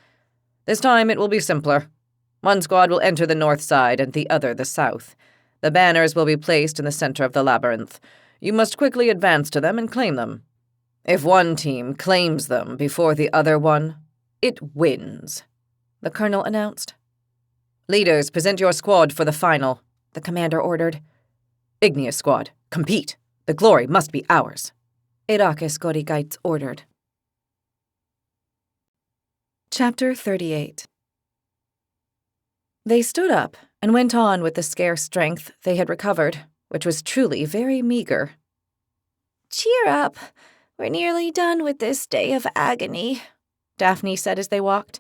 This time it will be simpler. One squad will enter the north side and the other the south. The banners will be placed in the center of the labyrinth. You must quickly advance to them and claim them. If one team claims them before the other one, it wins, the colonel announced. Leaders, present your squad for the final, the commander ordered. Igneous squad, compete. The glory must be ours, Irakis Gorigaits ordered. Chapter 38. They stood up and went on with the scarce strength they had recovered, which was truly very meager. Cheer up. We're nearly done with this day of agony, Daphne said as they walked.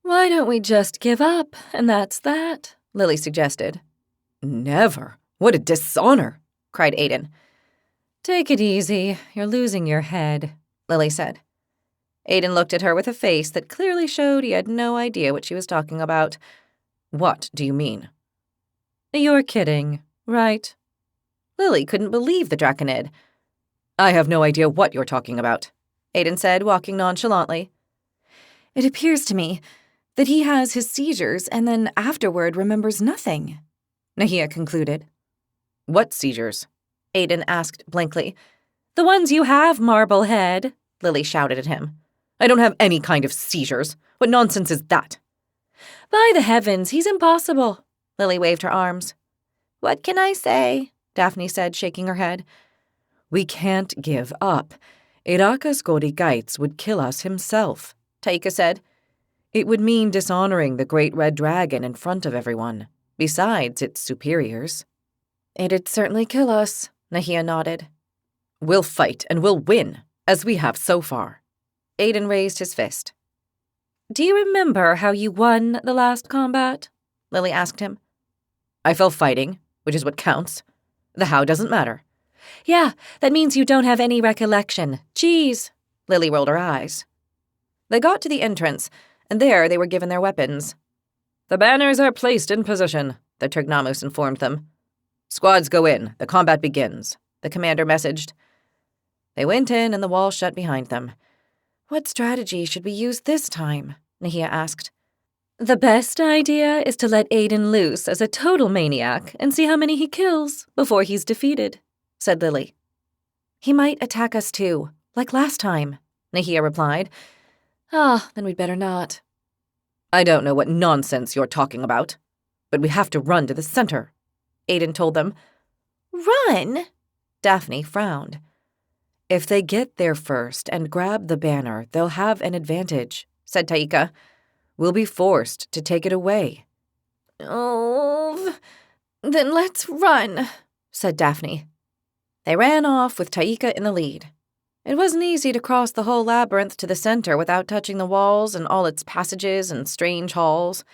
Why don't we just give up, and that's that, Lily suggested. Never. What a dishonor, cried Aiden. Take it easy. You're losing your head, Lily said. Aiden looked at her with a face that clearly showed he had no idea what she was talking about. What do you mean? You're kidding, right? Lily couldn't believe the Draconid. I have no idea what you're talking about, Aiden said, walking nonchalantly. It appears to me that he has his seizures and then afterward remembers nothing, Nahia concluded. What seizures? Aiden asked blankly. The ones you have, Marblehead, Lily shouted at him. I don't have any kind of seizures. What nonsense is that? By the heavens, he's impossible, Lily waved her arms. What can I say? Daphne said, shaking her head. We can't give up. Irakis Gorigaits would kill us himself, Taika said. It would mean dishonoring the great red dragon in front of everyone, besides its superiors. It'd certainly kill us, Nahia nodded. We'll fight and we'll win, as we have so far. Aiden raised his fist. Do you remember how you won the last combat? Lily asked him. I fell fighting, which is what counts. The how doesn't matter. Yeah, that means you don't have any recollection. Jeez. Lily rolled her eyes. They got to the entrance, and there they were given their weapons. The banners are placed in position, the Trignamus informed them. Squads go in. The combat begins, the commander messaged. They went in and the wall shut behind them. What strategy should we use this time? Nahia asked. The best idea is to let Aiden loose as a total maniac and see how many he kills before he's defeated, said Lily. He might attack us too, like last time, Nahia replied. Then we'd better not. I don't know what nonsense you're talking about, but we have to run to the center, Aiden told them. Run? Daphne frowned. If they get there first and grab the banner, they'll have an advantage, said Taika. We'll be forced to take it away. Oh, then let's run, said Daphne. They ran off with Taika in the lead. It wasn't easy to cross the whole labyrinth to the center without touching the walls and all its passages and strange halls.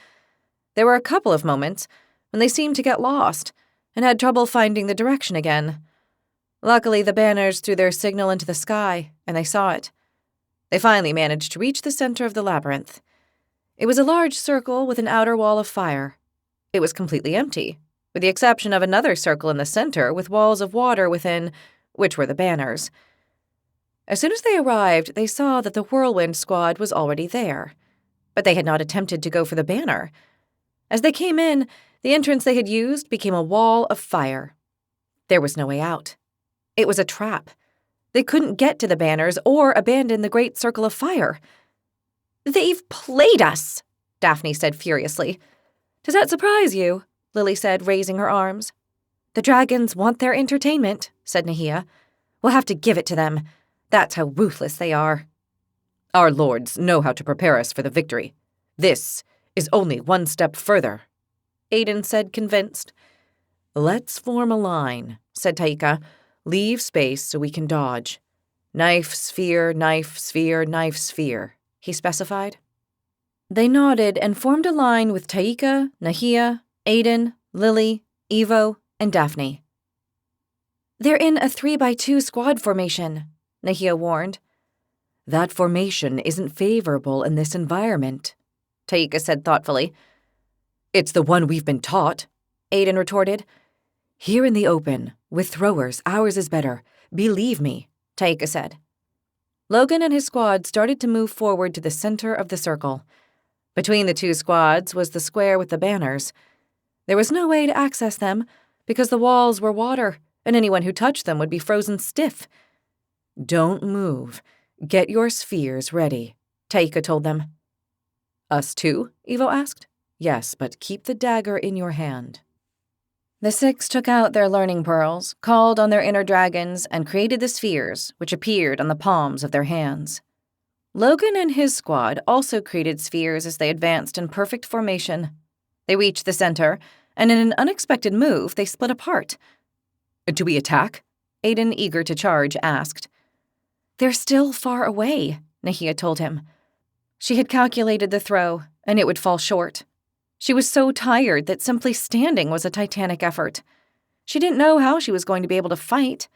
There were a couple of moments when they seemed to get lost and had trouble finding the direction again. Luckily, the banners threw their signal into the sky, and they saw it. They finally managed to reach the center of the labyrinth. It was a large circle with an outer wall of fire. It was completely empty, with the exception of another circle in the center with walls of water within, which were the banners. As soon as they arrived, they saw that the Whirlwind squad was already there, but they had not attempted to go for the banner. As they came in, the entrance they had used became a wall of fire. There was no way out. It was a trap. They couldn't get to the banners or abandon the great circle of fire. They've played us, Daphne said furiously. Does that surprise you? Lily said, raising her arms. The dragons want their entertainment, said Nahia. We'll have to give it to them. That's how ruthless they are. Our lords know how to prepare us for the victory. This is only one step further, Aiden said, convinced. Let's form a line, said Taika. Leave space so we can dodge. Knife, sphere, knife, sphere, knife, sphere, he specified. They nodded and formed a line with Taika, Nahia, Aiden, Lily, Evo, and Daphne. They're in a 3x2 squad formation, Nahia warned. That formation isn't favorable in this environment, Taika said thoughtfully. It's the one we've been taught, Aiden retorted. Here in the open, with throwers, ours is better. Believe me, Taika said. Logan and his squad started to move forward to the center of the circle. Between the two squads was the square with the banners. There was no way to access them because the walls were water, and anyone who touched them would be frozen stiff. Don't move. Get your spheres ready, Taika told them. Us too? Evo asked. Yes, but keep the dagger in your hand. The six took out their learning pearls, called on their inner dragons, and created the spheres, which appeared on the palms of their hands. Logan and his squad also created spheres as they advanced in perfect formation. They reached the center, and in an unexpected move, they split apart. Do we attack? Aiden, eager to charge, asked. They're still far away, Nahia told him. She had calculated the throw, and it would fall short. She was so tired that simply standing was a titanic effort. She didn't know how she was going to be able to fight.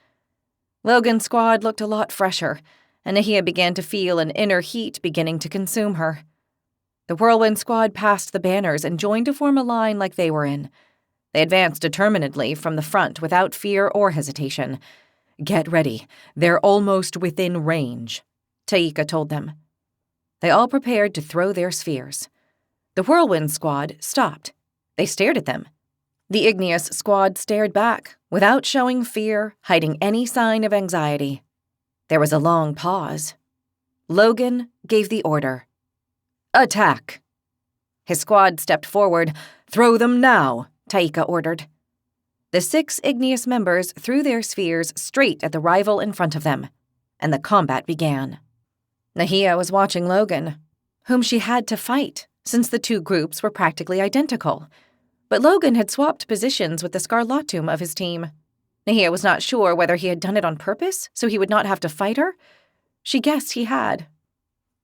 Logan's squad looked a lot fresher, and Nahia began to feel an inner heat beginning to consume her. The Whirlwind squad passed the banners and joined to form a line like they were in. They advanced determinedly from the front without fear or hesitation. Get ready. They're almost within range, Taika told them. They all prepared to throw their spheres. The Whirlwind squad stopped. They stared at them. The Igneous squad stared back, without showing fear, hiding any sign of anxiety. There was a long pause. Logan gave the order. Attack! His squad stepped forward. Throw them now, Taika ordered. The 6 Igneous members threw their spheres straight at the rival in front of them, and the combat began. Nahia was watching Logan, whom she had to fight, since the two groups were practically identical. But Logan had swapped positions with the Scarlatum of his team. Nahia was not sure whether he had done it on purpose, so he would not have to fight her. She guessed he had.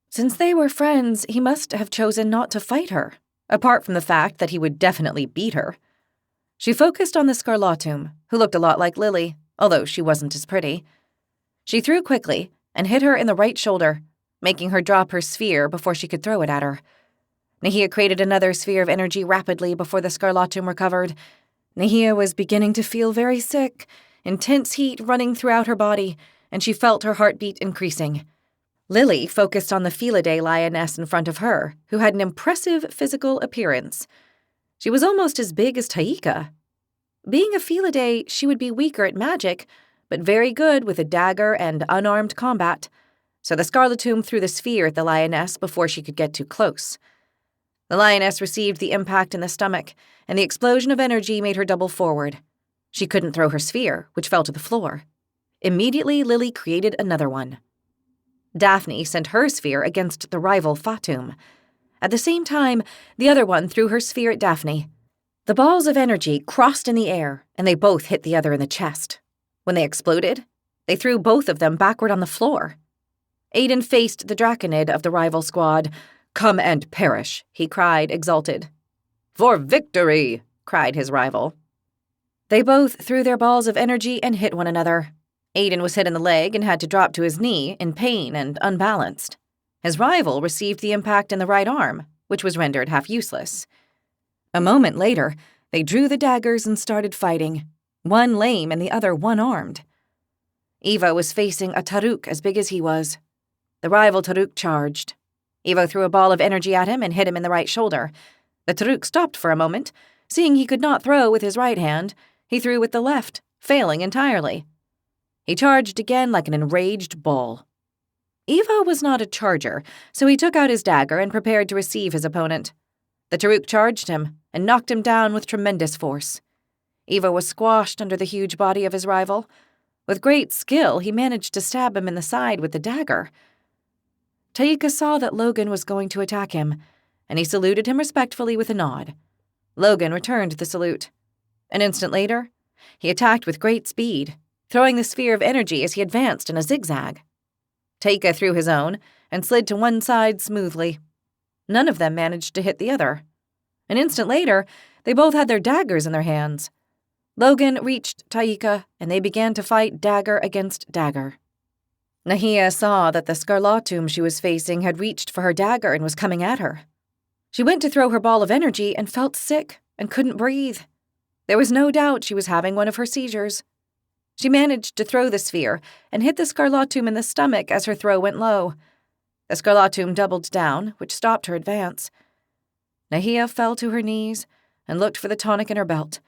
Since they were friends, he must have chosen not to fight her, apart from the fact that he would definitely beat her. She focused on the Scarlatum, who looked a lot like Lily, although she wasn't as pretty. She threw quickly and hit her in the right shoulder, making her drop her sphere before she could throw it at her. Nahia created another sphere of energy rapidly before the Scarlatum recovered. Nahia was beginning to feel very sick, intense heat running throughout her body, and she felt her heartbeat increasing. Lily focused on the Felidae lioness in front of her, who had an impressive physical appearance. She was almost as big as Taika. Being a Felidae, she would be weaker at magic, but very good with a dagger and unarmed combat, so the Scarlatum threw the sphere at the lioness before she could get too close. The lioness received the impact in the stomach, and the explosion of energy made her double forward. She couldn't throw her sphere, which fell to the floor. Immediately, Lily created another one. Daphne sent her sphere against the rival Fatum. At the same time, the other one threw her sphere at Daphne. The balls of energy crossed in the air, and they both hit the other in the chest. When they exploded, they threw both of them backward on the floor. Aiden faced the Draconid of the rival squad. Come and perish, he cried, exulted. For victory, cried his rival. They both threw their balls of energy and hit one another. Aiden was hit in the leg and had to drop to his knee in pain and unbalanced. His rival received the impact in the right arm, which was rendered half useless. A moment later, they drew the daggers and started fighting, one lame and the other one-armed. Evo was facing a Taruk as big as he was. The rival Taruk charged. Evo threw a ball of energy at him and hit him in the right shoulder. The Taruk stopped for a moment. Seeing he could not throw with his right hand, he threw with the left, failing entirely. He charged again like an enraged bull. Evo was not a charger, so he took out his dagger and prepared to receive his opponent. The Taruk charged him and knocked him down with tremendous force. Ivo was squashed under the huge body of his rival. With great skill, he managed to stab him in the side with the dagger. Taika saw that Logan was going to attack him, and he saluted him respectfully with a nod. Logan returned the salute. An instant later, he attacked with great speed, throwing the sphere of energy as he advanced in a zigzag. Taika threw his own and slid to one side smoothly. None of them managed to hit the other. An instant later, they both had their daggers in their hands. Logan reached Taika, and they began to fight dagger against dagger. Nahia saw that the Scarlatum she was facing had reached for her dagger and was coming at her. She went to throw her ball of energy and felt sick and couldn't breathe. There was no doubt she was having one of her seizures. She managed to throw the sphere and hit the Scarlatum in the stomach as her throw went low. The Scarlatum doubled down, which stopped her advance. Nahia fell to her knees and looked for the tonic in her belt.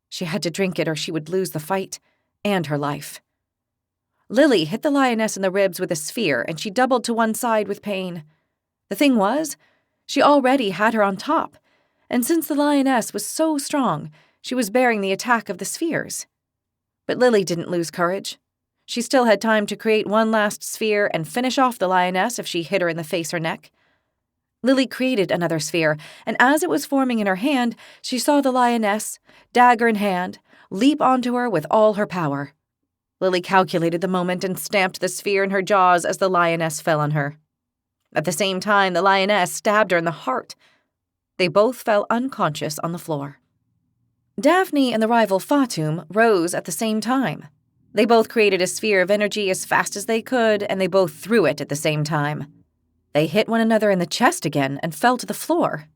She had to drink it or she would lose the fight and her life. Lily hit the lioness in the ribs with a sphere and she doubled to one side with pain. The thing was, she already had her on top, and since the lioness was so strong, she was bearing the attack of the spheres. But Lily didn't lose courage. She still had time to create one last sphere and finish off the lioness if she hit her in the face or neck. Lily created another sphere, and as it was forming in her hand, she saw the lioness, dagger in hand, leap onto her with all her power. Lily calculated the moment and stamped the sphere in her jaws as the lioness fell on her. At the same time, the lioness stabbed her in the heart. They both fell unconscious on the floor. Daphne and the rival Fatum rose at the same time. They both created a sphere of energy as fast as they could, and they both threw it at the same time. They hit one another in the chest again and fell to the floor.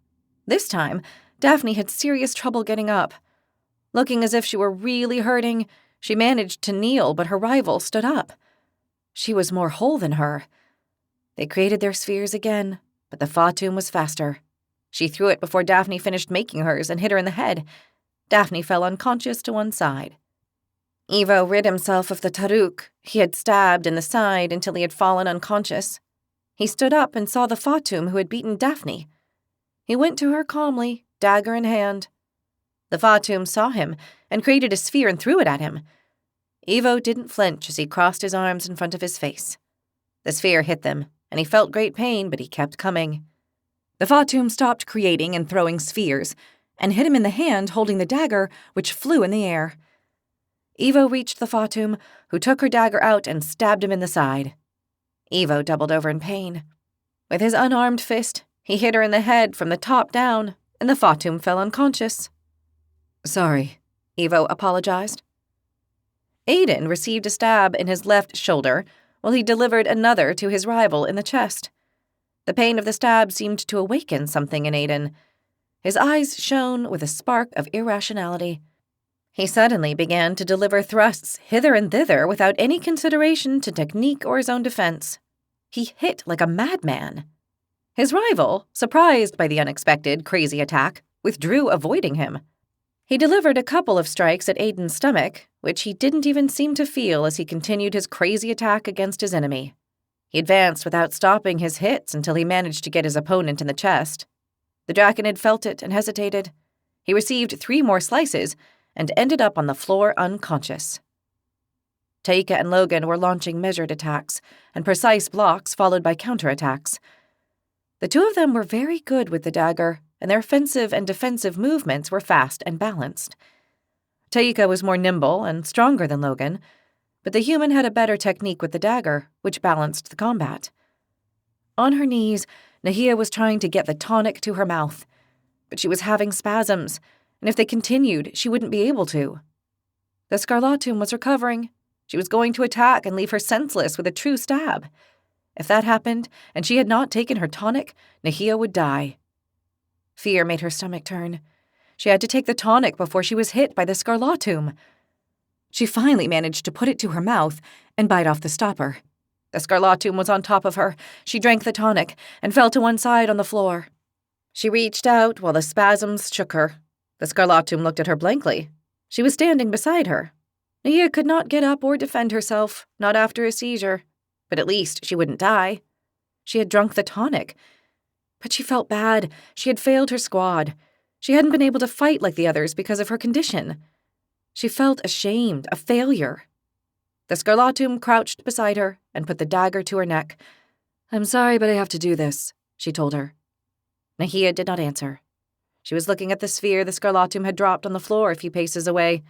This time, Daphne had serious trouble getting up. Looking as if she were really hurting, she managed to kneel, but her rival stood up. She was more whole than her. They created their spheres again, but the Fatum was faster. She threw it before Daphne finished making hers and hit her in the head. Daphne fell unconscious to one side. Ivo rid himself of the Taruk he had stabbed in the side until he had fallen unconscious. He stood up and saw the Fatum who had beaten Daphne. He went to her calmly, dagger in hand. The Fatum saw him and created a sphere and threw it at him. Ivo didn't flinch as he crossed his arms in front of his face. The sphere hit them, and he felt great pain, but he kept coming. The Fatum stopped creating and throwing spheres, and hit him in the hand holding the dagger, which flew in the air. Ivo reached the Fatum, who took her dagger out and stabbed him in the side. Ivo doubled over in pain. With his unarmed fist, he hit her in the head from the top down, and the Fatum fell unconscious. "Sorry," Ivo apologized. Aiden received a stab in his left shoulder, while he delivered another to his rival in the chest. The pain of the stab seemed to awaken something in Aiden. His eyes shone with a spark of irrationality. He suddenly began to deliver thrusts hither and thither without any consideration to technique or his own defense. He hit like a madman. His rival, surprised by the unexpected, crazy attack, withdrew, avoiding him. He delivered a couple of strikes at Aiden's stomach, which he didn't even seem to feel as he continued his crazy attack against his enemy. He advanced without stopping his hits until he managed to get his opponent in the chest. The Draconid felt it and hesitated. He received 3 more slices and ended up on the floor unconscious. Taika and Logan were launching measured attacks and precise blocks followed by counterattacks. The two of them were very good with the dagger, and their offensive and defensive movements were fast and balanced. Taika was more nimble and stronger than Logan, but the human had a better technique with the dagger, which balanced the combat. On her knees, Nahia was trying to get the tonic to her mouth, but she was having spasms, and if they continued, she wouldn't be able to. The Scarlatum was recovering. She was going to attack and leave her senseless with a true stab. If that happened, and she had not taken her tonic, Nahia would die. Fear made her stomach turn. She had to take the tonic before she was hit by the Scarlatum. She finally managed to put it to her mouth and bite off the stopper. The Scarlatum was on top of her. She drank the tonic and fell to one side on the floor. She reached out while the spasms shook her. The Scarlatum looked at her blankly. She was standing beside her. Nahia could not get up or defend herself, not after a seizure. But at least she wouldn't die. She had drunk the tonic. But she felt bad. She had failed her squad. She hadn't been able to fight like the others because of her condition. She felt ashamed, a failure. The Scarlatum crouched beside her and put the dagger to her neck. "I'm sorry, but I have to do this," she told her. Nahia did not answer. She was looking at the sphere the Scarlatum had dropped on the floor a few paces away.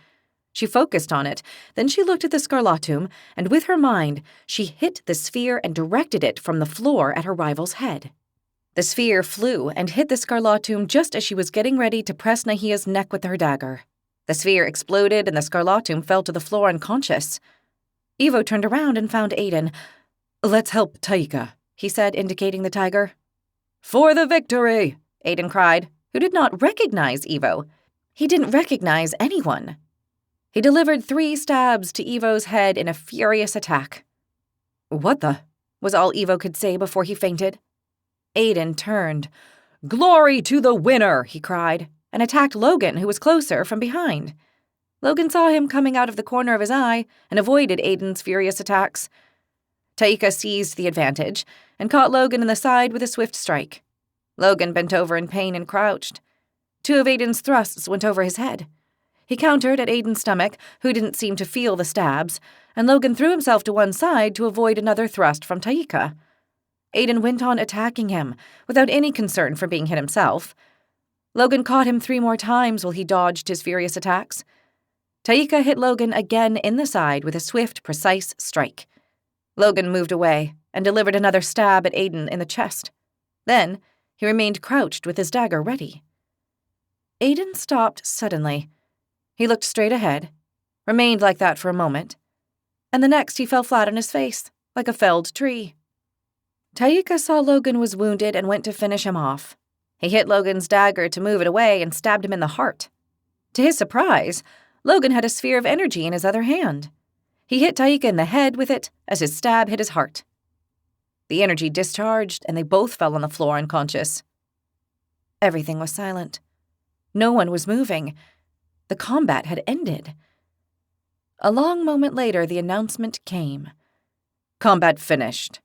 She focused on it, then she looked at the Scarlatum, and with her mind, she hit the sphere and directed it from the floor at her rival's head. The sphere flew and hit the Scarlatum just as she was getting ready to press Nahia's neck with her dagger. The sphere exploded and the Scarlatum fell to the floor unconscious. Ivo turned around and found Aiden. "Let's help Taika," he said, indicating the tiger. "For the victory!" Aiden cried, who did not recognize Ivo. He didn't recognize anyone. He delivered 3 stabs to Ivo's head in a furious attack. "What the?" was all Ivo could say before he fainted. Aiden turned. "Glory to the winner!" he cried, and attacked Logan, who was closer, from behind. Logan saw him coming out of the corner of his eye and avoided Aiden's furious attacks. Taika seized the advantage and caught Logan in the side with a swift strike. Logan bent over in pain and crouched. 2 of Aiden's thrusts went over his head. He countered at Aiden's stomach, who didn't seem to feel the stabs, and Logan threw himself to one side to avoid another thrust from Taika. Aiden went on attacking him, without any concern for being hit himself. Logan caught him 3 more times while he dodged his furious attacks. Taika hit Logan again in the side with a swift, precise strike. Logan moved away and delivered another stab at Aiden in the chest. Then, he remained crouched with his dagger ready. Aiden stopped suddenly. He looked straight ahead, remained like that for a moment, and the next he fell flat on his face, like a felled tree. Taika saw Logan was wounded and went to finish him off. He hit Logan's dagger to move it away and stabbed him in the heart. To his surprise, Logan had a sphere of energy in his other hand. He hit Taika in the head with it as his stab hit his heart. The energy discharged, and they both fell on the floor unconscious. Everything was silent. No one was moving. The combat had ended. A long moment later, the announcement came. "Combat finished.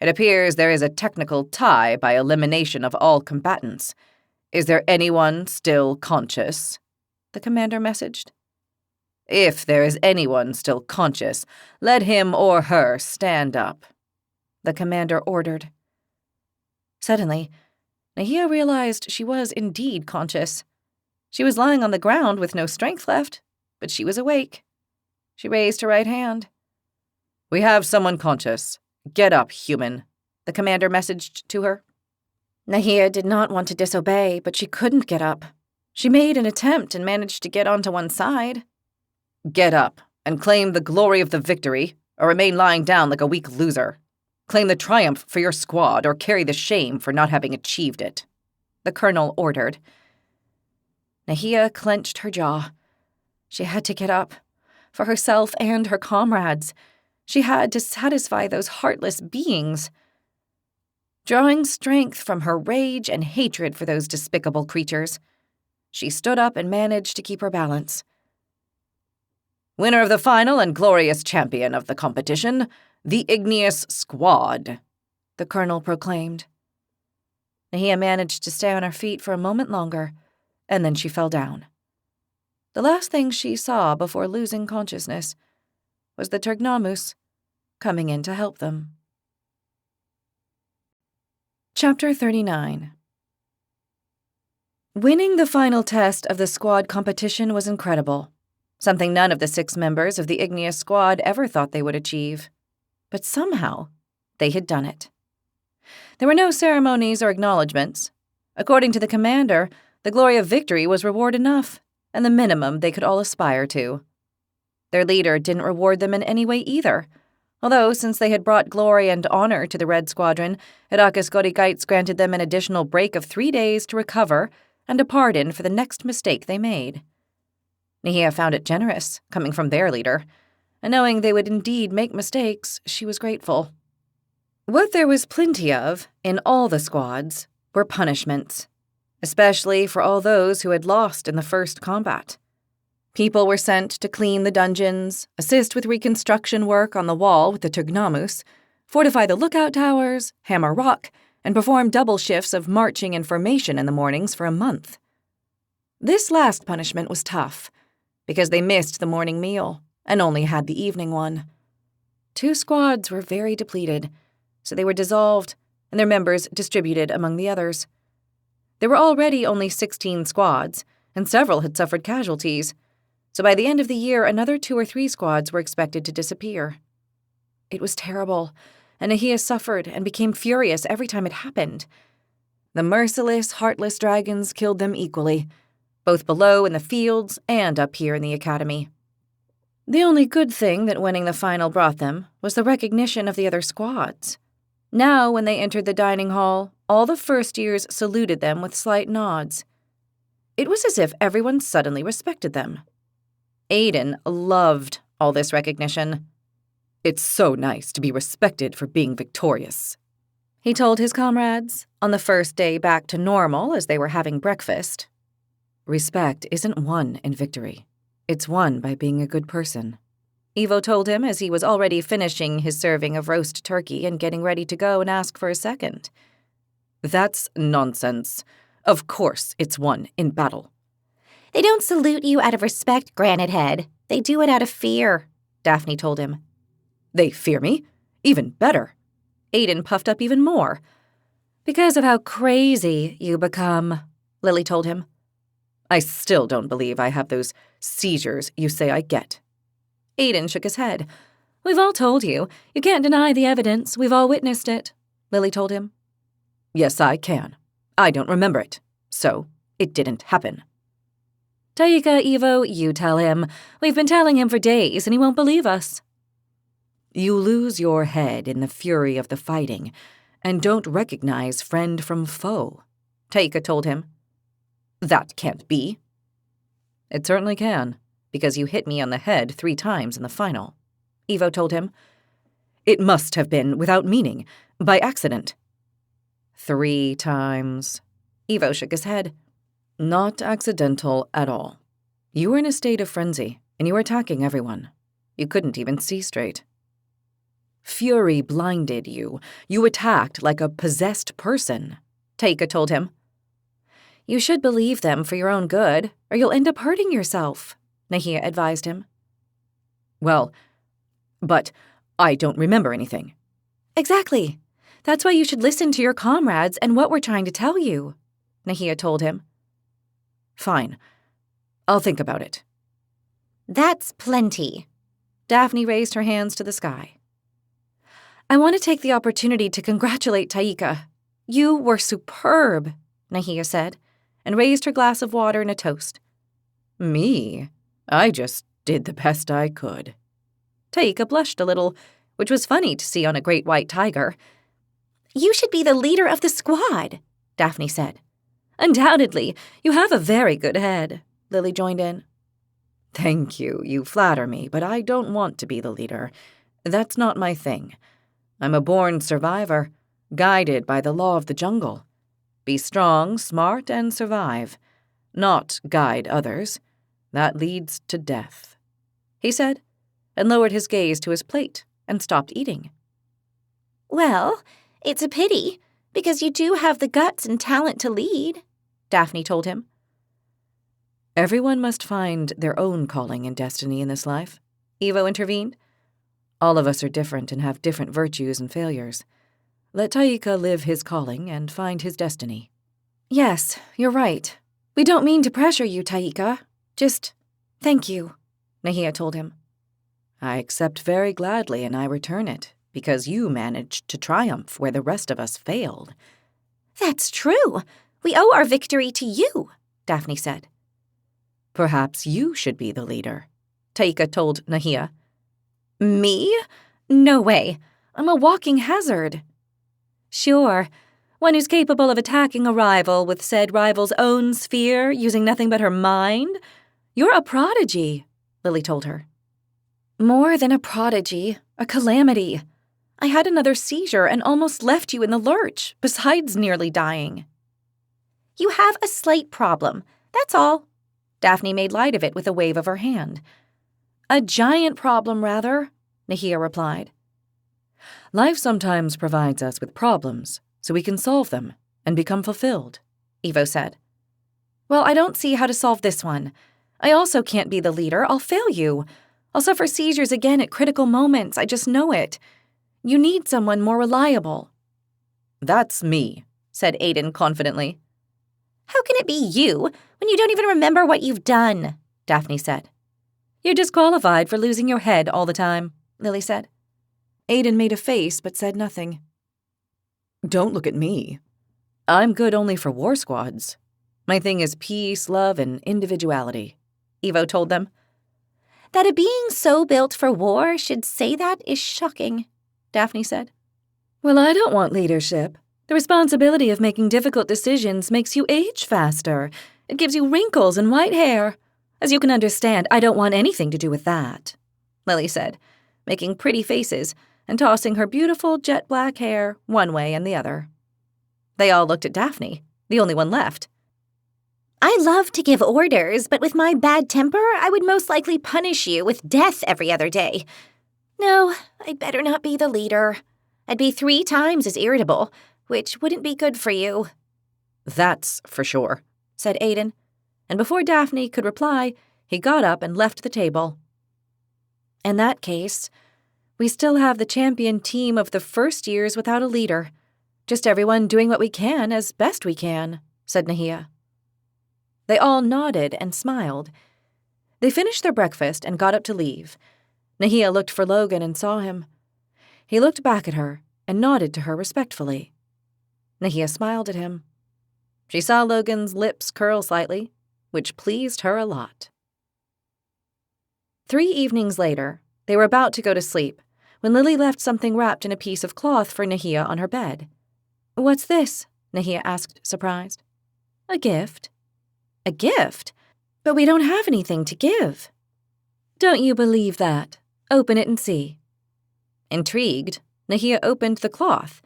It appears there is a technical tie by elimination of all combatants. Is there anyone still conscious?" the commander messaged. "If there is anyone still conscious, let him or her stand up," the commander ordered. Suddenly, Nahia realized she was indeed conscious. She was lying on the ground with no strength left, but she was awake. She raised her right hand. "We have someone conscious. Get up, human," the commander messaged to her. Nahia did not want to disobey, but she couldn't get up. She made an attempt and managed to get onto one side. "Get up and claim the glory of the victory, or remain lying down like a weak loser. Claim the triumph for your squad, or carry the shame for not having achieved it," the colonel ordered. Nahia clenched her jaw. She had to get up, for herself and her comrades. She had to satisfy those heartless beings. Drawing strength from her rage and hatred for those despicable creatures, she stood up and managed to keep her balance. "Winner of the final and glorious champion of the competition, the Igneous Squad," the colonel proclaimed. Nahia managed to stay on her feet for a moment longer, and then she fell down. The last thing she saw before losing consciousness was the Turgnamus coming in to help them. Chapter 39. Winning the final test of the squad competition was incredible, something none of the 6 members of the Igneous Squad ever thought they would achieve. But somehow, they had done it. There were no ceremonies or acknowledgments. According to the commander, the glory of victory was reward enough, and the minimum they could all aspire to. Their leader didn't reward them in any way either, although since they had brought glory and honor to the Red Squadron, Irakis Godikites granted them an additional break of 3 days to recover and a pardon for the next mistake they made. Nahia found it generous, coming from their leader, and knowing they would indeed make mistakes, she was grateful. What there was plenty of, in all the squads, were punishments, especially for all those who had lost in the first combat. People were sent to clean the dungeons, assist with reconstruction work on the wall with the Turgnamus, fortify the lookout towers, hammer rock, and perform double shifts of marching and formation in the mornings for a month. This last punishment was tough, because they missed the morning meal and only had the evening one. 2 squads were very depleted, so they were dissolved and their members distributed among the others. There were already only 16 squads, and several had suffered casualties, so by the end of the year another 2 or 3 squads were expected to disappear. It was terrible, and Nahia suffered and became furious every time it happened. The merciless, heartless dragons killed them equally, both below in the fields and up here in the academy. The only good thing that winning the final brought them was the recognition of the other squads. Now, when they entered the dining hall, all the first years saluted them with slight nods. It was as if everyone suddenly respected them. Aiden loved all this recognition. "It's so nice to be respected for being victorious," he told his comrades on the first day back to normal as they were having breakfast. "Respect isn't won in victory. It's won by being a good person," Ivo told him as he was already finishing his serving of roast turkey and getting ready to go and ask for a second. "That's nonsense. Of course it's won in battle." They don't salute you out of respect, Granite Head. They do it out of fear, Daphne told him. "They fear me? Even better." Aiden puffed up even more. "Because of how crazy you become," Lily told him. "I still don't believe I have those seizures you say I get." Aiden shook his head. "We've all told you. You can't deny the evidence. We've all witnessed it," Lily told him. "Yes, I can. I don't remember it, so it didn't happen." "Taika, Ivo, you tell him. We've been telling him for days, and he won't believe us." "You lose your head in the fury of the fighting and don't recognize friend from foe," Taika told him. "That can't be." "It certainly can, because you hit me on the head 3 times in the final," Ivo told him. "It must have been without meaning, by accident." 3 times. Ivo shook his head. "Not accidental at all. You were in a state of frenzy, and you were attacking everyone. You couldn't even see straight. Fury blinded you. You attacked like a possessed person," Taika told him. "You should believe them for your own good, or you'll end up hurting yourself," Nahia advised him. "Well, but I don't remember anything." "Exactly. That's why you should listen to your comrades and what we're trying to tell you," Nahia told him. "Fine. I'll think about it." "That's plenty." Daphne raised her hands to the sky. "I want to take the opportunity to congratulate Taika. You were superb," Nahia said, and raised her glass of water in a toast. "Me? I just did the best I could." Taika blushed a little, which was funny to see on a great white tiger. "You should be the leader of the squad," Daphne said. "Undoubtedly. You have a very good head," Lily joined in. "Thank you. You flatter me, but I don't want to be the leader. That's not my thing. I'm a born survivor, guided by the law of the jungle. Be strong, smart, and survive. Not guide others. That leads to death," he said, and lowered his gaze to his plate and stopped eating. "Well, it's a pity, because you do have the guts and talent to lead," Daphne told him. "Everyone must find their own calling and destiny in this life," Ivo intervened. "All of us are different and have different virtues and failures. Let Taika live his calling and find his destiny." "Yes, you're right. We don't mean to pressure you, Taika. Just thank you," Nahia told him. "I accept very gladly and I return it, because you managed to triumph where the rest of us failed." "That's true. We owe our victory to you," Daphne said. "Perhaps you should be the leader," Taika told Nahia. "Me? No way. I'm a walking hazard." "Sure. One who's capable of attacking a rival with said rival's own sphere using nothing but her mind? You're a prodigy," Lily told her. "More than a prodigy, a calamity. I had another seizure and almost left you in the lurch, besides nearly dying." "You have a slight problem, that's all." Daphne made light of it with a wave of her hand. "A giant problem, rather," Nahia replied. "Life sometimes provides us with problems so we can solve them and become fulfilled, Evo said. Well, I don't see how to solve this one. I also can't be the leader. I'll fail you. I'll suffer seizures again at critical moments. I just know it. You need someone more reliable. That's me, said Aiden confidently. How can it be you when you don't even remember what you've done? Daphne said. You're disqualified for losing your head all the time, Lily said. Aiden made a face but said nothing. Don't look at me. I'm good only for war squads. My thing is peace, love, and individuality, Evo told them. That a being so built for war should say that is shocking, Daphne said. Well, I don't want leadership. The responsibility of making difficult decisions makes you age faster. It gives you wrinkles and white hair. As you can understand, I don't want anything to do with that, Lily said, making pretty faces and tossing her beautiful jet black hair one way and the other. They all looked at Daphne, the only one left. I love to give orders, but with my bad temper, I would most likely punish you with death every other day. No, I'd better not be the leader. I'd be 3 times as irritable, which wouldn't be good for you. That's for sure, said Aiden, and before Daphne could reply, he got up and left the table. In that case, we still have the champion team of the first years without a leader. Just everyone doing what we can as best we can, said Nahia. They all nodded and smiled. They finished their breakfast and got up to leave. Nahia looked for Logan and saw him. He looked back at her and nodded to her respectfully. Nahia smiled at him. She saw Logan's lips curl slightly, which pleased her a lot. 3 evenings later, they were about to go to sleep when Lily left something wrapped in a piece of cloth for Nahia on her bed. What's this? Nahia asked, surprised. A gift. A gift? But we don't have anything to give. Don't you believe that? Open it and see. Intrigued, Nahia opened the cloth,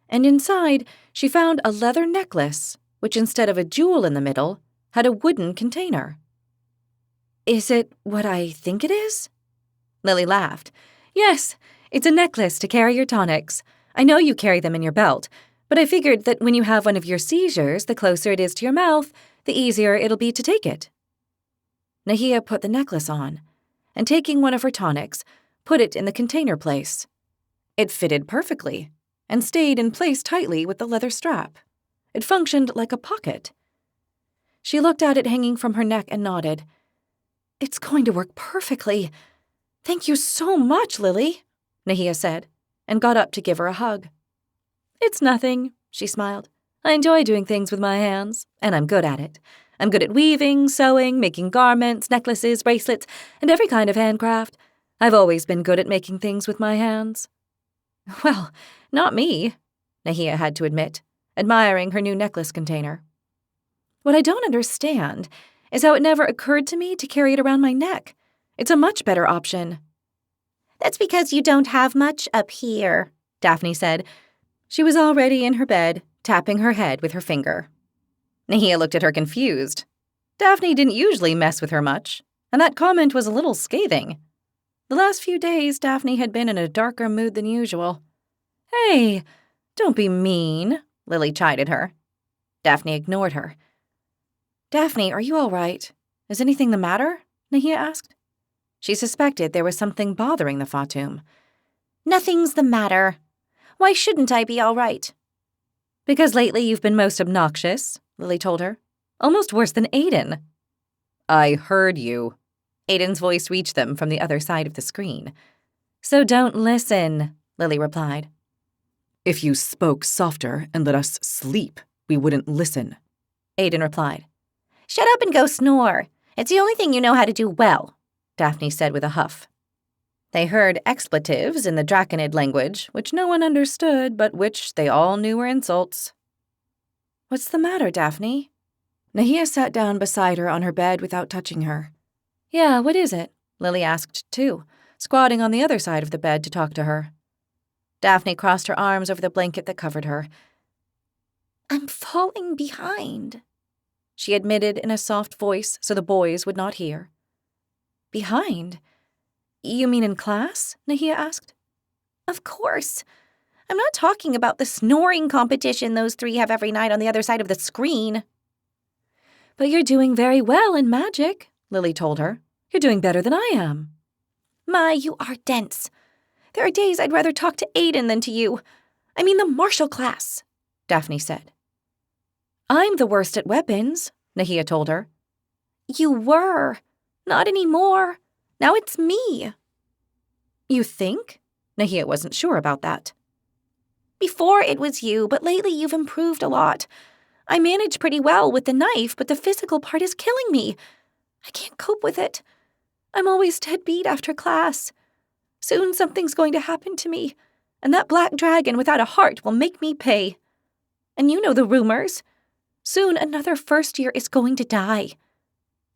and inside she found a leather necklace, which instead of a jewel in the middle, had a wooden container. Is it what I think it is? Lily laughed. Yes, it's a necklace to carry your tonics. I know you carry them in your belt, but I figured that when you have one of your seizures, the closer it is to your mouth, the easier it'll be to take it. Nahia put the necklace on, and taking one of her tonics, put it in the container place. It fitted perfectly, and stayed in place tightly with the leather strap. It functioned like a pocket. She looked at it hanging from her neck and nodded. It's going to work perfectly. Thank you so much, Lily, Nahia said, and got up to give her a hug. It's nothing, she smiled. I enjoy doing things with my hands, and I'm good at it. I'm good at weaving, sewing, making garments, necklaces, bracelets, and every kind of handcraft. I've always been good at making things with my hands. Well, not me, Nahia had to admit, admiring her new necklace container. What I don't understand is how it never occurred to me to carry it around my neck. It's a much better option. That's because you don't have much up here, Daphne said. She was already in her bed, tapping her head with her finger. Nahia looked at her confused. Daphne didn't usually mess with her much, and that comment was a little scathing. The last few days, Daphne had been in a darker mood than usual. Hey, don't be mean, Lily chided her. Daphne ignored her. Daphne, are you all right? Is anything the matter? Nahia asked. She suspected there was something bothering the Fatum. Nothing's the matter. Why shouldn't I be all right? Because lately you've been most obnoxious, Lily told her. Almost worse than Aiden. I heard you. Aiden's voice reached them from the other side of the screen. So don't listen, Lily replied. If you spoke softer and let us sleep, we wouldn't listen, Aiden replied. Shut up and go snore. It's the only thing you know how to do well, Daphne said with a huff. They heard expletives in the Draconid language, which no one understood, but which they all knew were insults. What's the matter, Daphne? Nahia sat down beside her on her bed without touching her. Yeah, what is it? Lily asked, too, squatting on the other side of the bed to talk to her. Daphne crossed her arms over the blanket that covered her. I'm falling behind, she admitted in a soft voice so the boys would not hear. Behind? You mean in class? Nahia asked. Of course. I'm not talking about the snoring competition those three have every night on the other side of the screen. But you're doing very well in magic, Lily told her. You're doing better than I am. My, you are dense. There are days I'd rather talk to Aiden than to you. I mean the martial class, Daphne said. I'm the worst at weapons, Nahia told her. You were. Not anymore. Now it's me. You think? Nahia wasn't sure about that. Before it was you, but lately you've improved a lot. I manage pretty well with the knife, but the physical part is killing me. I can't cope with it. I'm always dead beat after class. Soon something's going to happen to me, and that black dragon without a heart will make me pay. And you know the rumors. Soon another first year is going to die.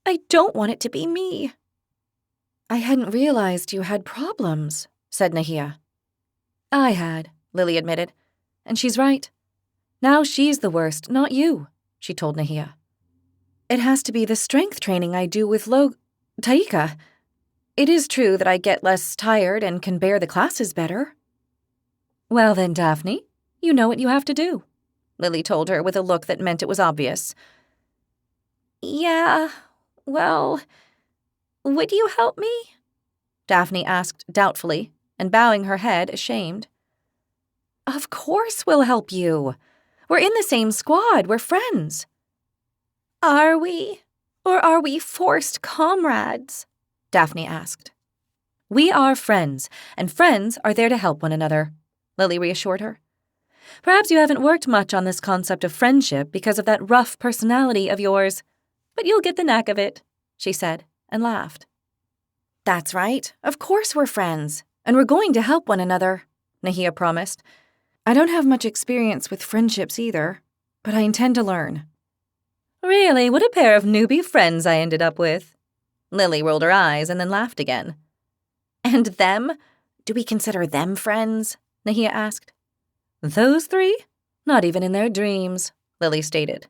I don't want it to be me. I hadn't realized you had problems, said Nahia. I had, Lily admitted. And she's right. Now she's the worst, not you, she told Nahia. It has to be the strength training I do with Taika. It is true that I get less tired and can bear the classes better. Well then, Daphne, you know what you have to do, Lily told her with a look that meant it was obvious. Yeah, well, would you help me? Daphne asked doubtfully and bowing her head, ashamed. Of course we'll help you. We're in the same squad. We're friends. Are we? Or are we forced comrades? Daphne asked. We are friends, and friends are there to help one another, Lily reassured her. Perhaps you haven't worked much on this concept of friendship because of that rough personality of yours, but you'll get the knack of it, she said, and laughed. That's right. Of course we're friends, and we're going to help one another, Nahia promised. I don't have much experience with friendships either, but I intend to learn. Really, what a pair of newbie friends I ended up with. Lily rolled her eyes and then laughed again. And them? Do we consider them friends? Nahia asked. Those three? Not even in their dreams, Lily stated.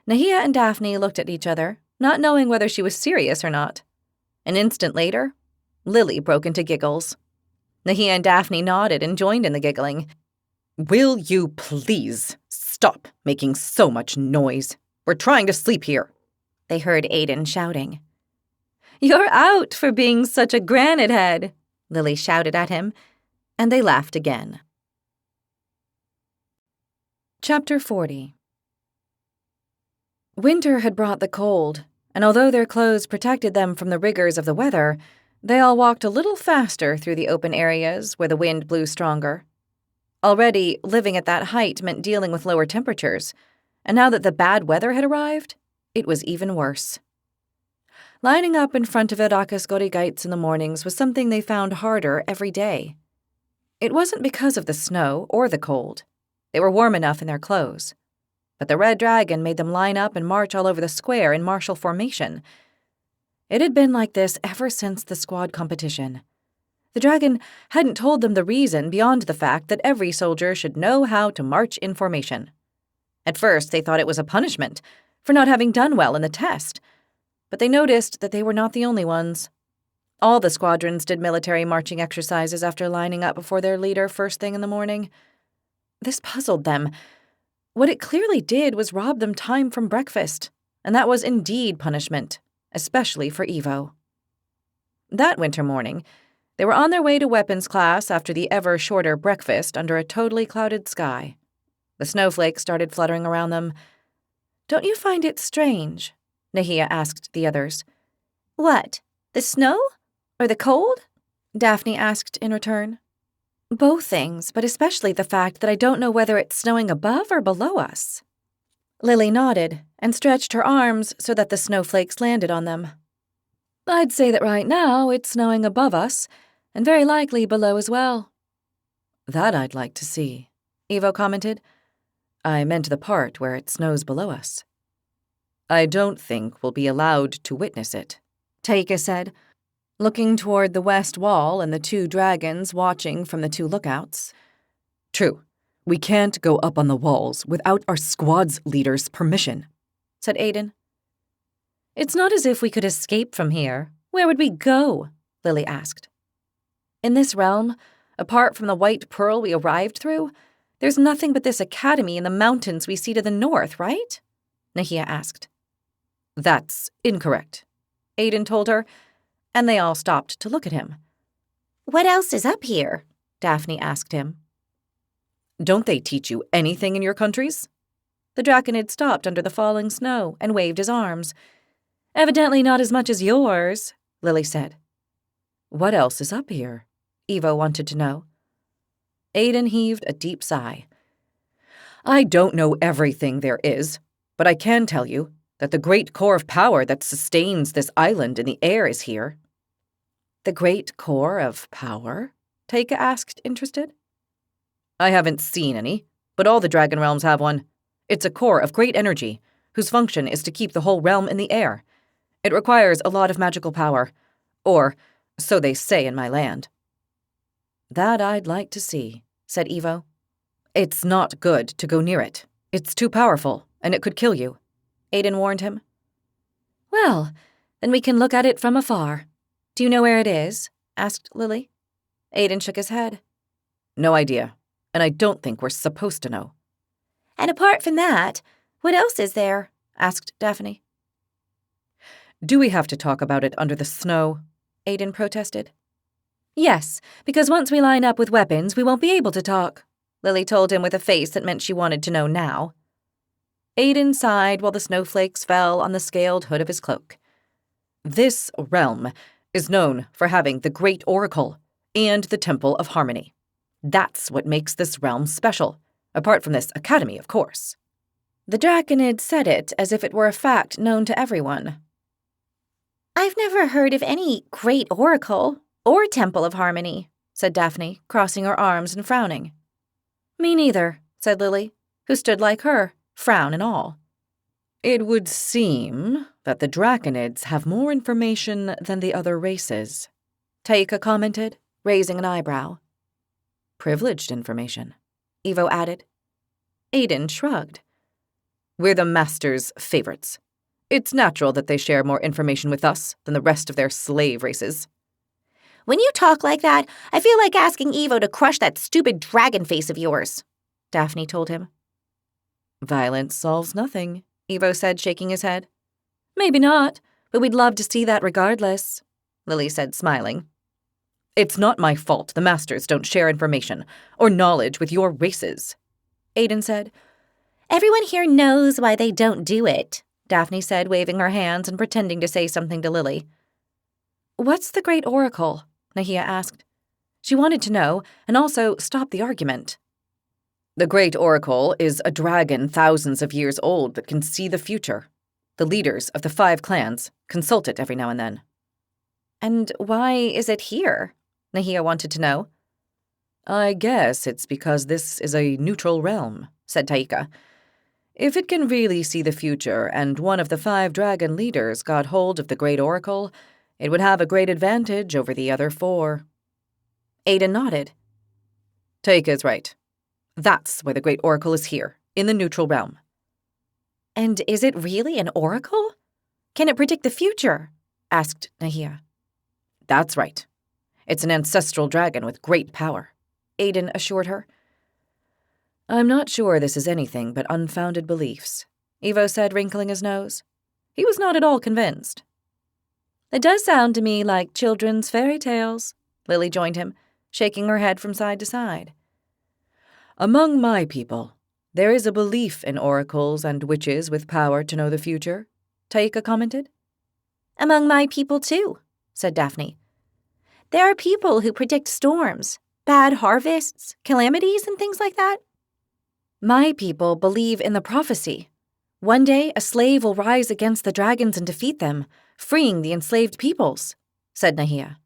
Nahia and Daphne looked at each other, not knowing whether she was serious or not. An instant later, Lily broke into giggles. Nahia and Daphne nodded and joined in the giggling. Will you please stop making so much noise? We're trying to sleep here, they heard Aiden shouting. You're out for being such a granite head, Lily shouted at him, and they laughed again. Chapter 40. Winter had brought the cold, and although their clothes protected them from the rigors of the weather, they all walked a little faster through the open areas where the wind blew stronger. Already, living at that height meant dealing with lower temperatures, and now that the bad weather had arrived, it was even worse. Lining up in front of Irakas Gorigaits in the mornings was something they found harder every day. It wasn't because of the snow or the cold. They were warm enough in their clothes. But the red dragon made them line up and march all over the square in martial formation. It had been like this ever since the squad competition. The dragon hadn't told them the reason beyond the fact that every soldier should know how to march in formation. At first, they thought it was a punishment for not having done well in the test, but they noticed that they were not the only ones. All the squadrons did military marching exercises after lining up before their leader first thing in the morning. This puzzled them. What it clearly did was rob them time from breakfast, and that was indeed punishment, especially for Evo. That winter morning, they were on their way to weapons class after the ever-shorter breakfast under a totally clouded sky. The snowflakes started fluttering around them. Don't you find it strange? Nahia asked the others. What? The snow? Or the cold? Daphne asked in return. Both things, but especially the fact that I don't know whether it's snowing above or below us. Lily nodded and stretched her arms so that the snowflakes landed on them. I'd say that right now it's snowing above us, and very likely below as well. That I'd like to see, Evo commented. I meant the part where it snows below us. I don't think we'll be allowed to witness it, Taika said, looking toward the west wall and the two dragons watching from the two lookouts. True. We can't go up on the walls without our squad's leader's permission, said Aiden. It's not as if we could escape from here. Where would we go? Lily asked. In this realm, Apart from the white pearl we arrived through, there's nothing but this academy in the mountains we see to the north, right? Nahia asked. That's incorrect, Aiden told her, and they all stopped to look at him. What else is up here? Daphne asked him. Don't they teach you anything in your countries? The Draconid stopped under the falling snow and waved his arms. Evidently not as much as yours, Lily said. What else is up here? Evo wanted to know. Aiden heaved a deep sigh. I don't know everything there is, but I can tell you that the great core of power that sustains this island in the air is here. The great core of power? Taika asked, interested. I haven't seen any, but all the dragon realms have one. It's a core of great energy, whose function is to keep the whole realm in the air. It requires a lot of magical power, or so they say in my land. That I'd like to see, said Evo. It's not good to go near it. It's too powerful, and it could kill you, Aiden warned him. Well, then we can look at it from afar. Do you know where it is? Asked Lily. Aiden shook his head. No idea, and I don't think we're supposed to know. And apart from that, what else is there? Asked Daphne. Do we have to talk about it under the snow? Aiden protested. Yes, because once we line up with weapons, we won't be able to talk, Lily told him with a face that meant she wanted to know now. Aiden sighed while the snowflakes fell on the scaled hood of his cloak. This realm is known for having the Great Oracle and the Temple of Harmony. That's what makes this realm special, apart from this academy, of course. The Draconid said it as if it were a fact known to everyone. I've never heard of any Great Oracle or Temple of Harmony, said Daphne, crossing her arms and frowning. Me neither, said Lily, who stood like her, frown and all. It would seem that the Draconids have more information than the other races, Taika commented, raising an eyebrow. Privileged information, Evo added. Aiden shrugged. We're the Master's favorites. It's natural that they share more information with us than the rest of their slave races. When you talk like that, I feel like asking Evo to crush that stupid dragon face of yours, Daphne told him. Violence solves nothing, Evo said, shaking his head. Maybe not, but we'd love to see that regardless, Lily said, smiling. It's not my fault the Masters don't share information or knowledge with your races, Aiden said. Everyone here knows why they don't do it, Daphne said, waving her hands and pretending to say something to Lily. What's the Great Oracle? Nahia asked. She wanted to know, and also stop the argument. The Great Oracle is a dragon thousands of years old that can see the future. The leaders of the 5 clans consult it every now and then. And why is it here? Nahia wanted to know. I guess it's because this is a neutral realm, said Taika. If it can really see the future and one of the 5 dragon leaders got hold of the Great Oracle, it would have a great advantage over the other 4. Aiden nodded. Taika's right. That's why the Great Oracle is here, in the neutral realm. And is it really an oracle? Can it predict the future? Asked Nahia. That's right. It's an ancestral dragon with great power, Aiden assured her. I'm not sure this is anything but unfounded beliefs, Evo said, wrinkling his nose. He was not at all convinced. It does sound to me like children's fairy tales, Lily joined him, shaking her head from side to side. Among my people, there is a belief in oracles and witches with power to know the future, Taika commented. Among my people, too, said Daphne. There are people who predict storms, bad harvests, calamities, and things like that. My people believe in the prophecy. One day a slave will rise against the dragons and defeat them, freeing the enslaved peoples, said Nahia.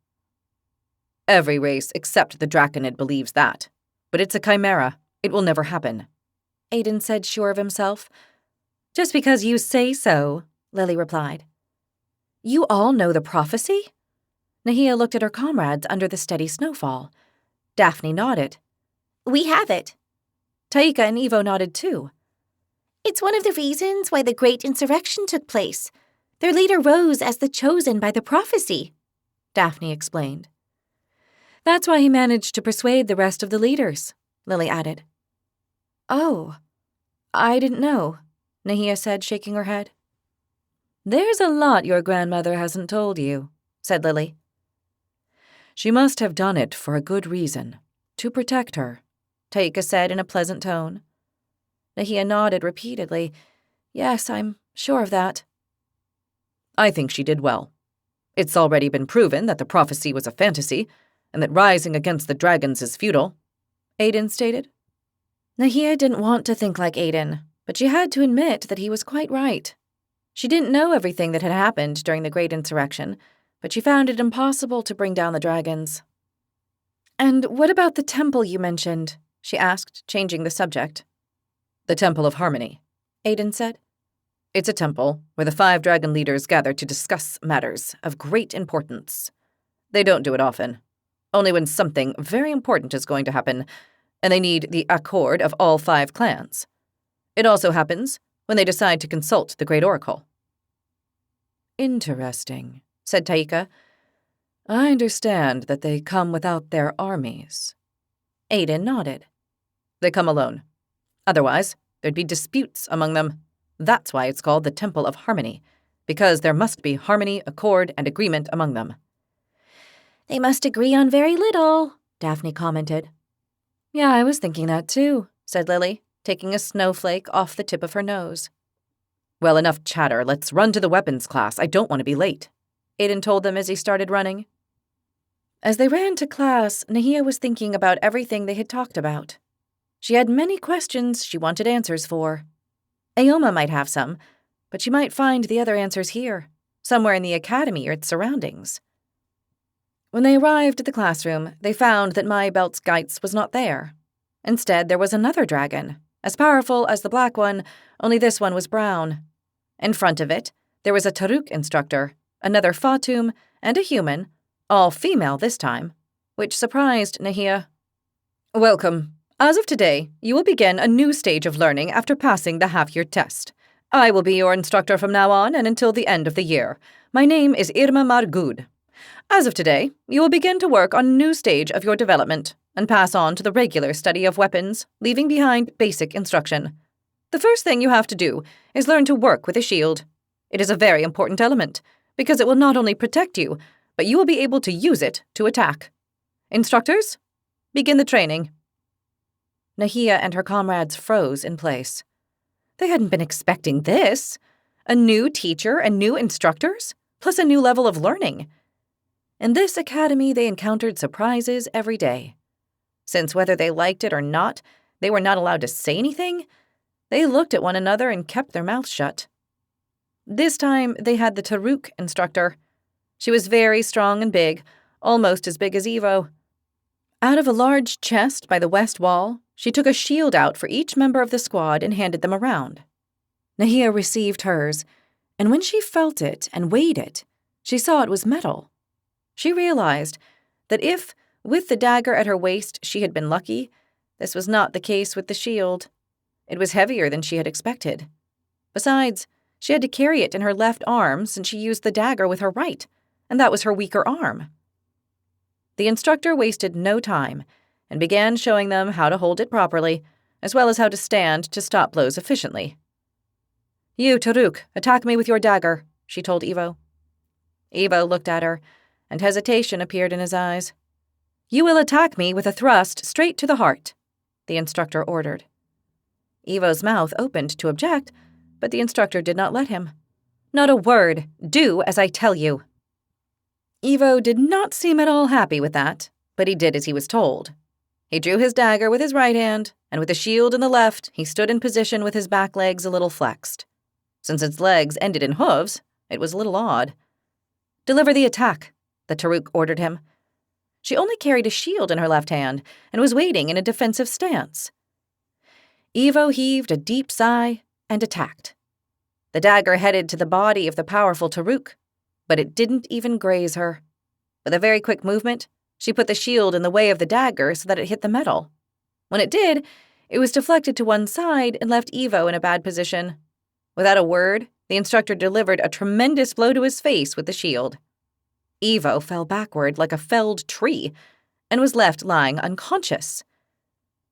Every race except the Draconid believes that, but it's a chimera. It will never happen, Aiden said, sure of himself. Just because you say so, Lily replied. You all know the prophecy? Nahia looked at her comrades under the steady snowfall. Daphne nodded. We have it. Taika and Evo nodded too. It's one of the reasons why the Great Insurrection took place. Their leader rose as the chosen by the prophecy, Daphne explained. That's why he managed to persuade the rest of the leaders, Lily added. Oh, I didn't know, Nahia said, shaking her head. There's a lot your grandmother hasn't told you, said Lily. She must have done it for a good reason, to protect her, Taika said in a pleasant tone. Nahia nodded repeatedly. Yes, I'm sure of that. I think she did well. It's already been proven that the prophecy was a fantasy, and that rising against the dragons is futile, Aiden stated. Nahia didn't want to think like Aiden, but she had to admit that he was quite right. She didn't know everything that had happened during the Great Insurrection, but she found it impossible to bring down the dragons. And what about the temple you mentioned? She asked, changing the subject. The Temple of Harmony, Aiden said. It's a temple where the 5 dragon leaders gather to discuss matters of great importance. They don't do it often, only when something very important is going to happen, and they need the accord of all 5 clans. It also happens when they decide to consult the Great Oracle. Interesting, said Taika. I understand that they come without their armies. Aiden nodded. They come alone. Otherwise, there'd be disputes among them. That's why it's called the Temple of Harmony, because there must be harmony, accord, and agreement among them. They must agree on very little, Daphne commented. Yeah, I was thinking that too, said Lily, taking a snowflake off the tip of her nose. Well, enough chatter. Let's run to the weapons class. I don't want to be late, Aiden told them as he started running. As they ran to class, Nahia was thinking about everything they had talked about. She had many questions she wanted answers for. Aoma might have some, but she might find the other answers here, somewhere in the academy or its surroundings. When they arrived at the classroom, they found that Mai Belt's Geitz was not there. Instead, there was another dragon, as powerful as the black one, only this one was brown. In front of it, there was a Taruk instructor, another Fatum, and a human, all female this time, which surprised Nahia. Welcome. As of today, you will begin a new stage of learning after passing the half-year test. I will be your instructor from now on and until the end of the year. My name is Irma Margud. As of today, you will begin to work on a new stage of your development and pass on to the regular study of weapons, leaving behind basic instruction. The first thing you have to do is learn to work with a shield. It is a very important element, because it will not only protect you, but you will be able to use it to attack. Instructors, begin the training. Nahia and her comrades froze in place. They hadn't been expecting this. A new teacher and new instructors, plus a new level of learning. In this academy, they encountered surprises every day. Since whether they liked it or not, they were not allowed to say anything, they looked at one another and kept their mouths shut. This time, they had the Taruk instructor. She was very strong and big, almost as big as Evo. Out of a large chest by the west wall, she took a shield out for each member of the squad and handed them around. Nahia received hers, and when she felt it and weighed it, she saw it was metal. She realized that if, with the dagger at her waist, she had been lucky, this was not the case with the shield. It was heavier than she had expected. Besides, she had to carry it in her left arm since she used the dagger with her right, and that was her weaker arm. The instructor wasted no time and began showing them how to hold it properly, as well as how to stand to stop blows efficiently. You, Taruk, attack me with your dagger, she told Evo. Evo looked at her, and hesitation appeared in his eyes. You will attack me with a thrust straight to the heart, the instructor ordered. Evo's mouth opened to object, but the instructor did not let him. Not a word. Do as I tell you. Evo did not seem at all happy with that, but he did as he was told. He drew his dagger with his right hand, and with the shield in the left, he stood in position with his back legs a little flexed. Since its legs ended in hooves, it was a little odd. Deliver the attack, the Taruk ordered him. She only carried a shield in her left hand and was waiting in a defensive stance. Evo heaved a deep sigh and attacked. The dagger headed to the body of the powerful Taruk, but it didn't even graze her. With a very quick movement, she put the shield in the way of the dagger so that it hit the metal. When it did, it was deflected to one side and left Evo in a bad position. Without a word, the instructor delivered a tremendous blow to his face with the shield. Evo fell backward like a felled tree, and was left lying unconscious.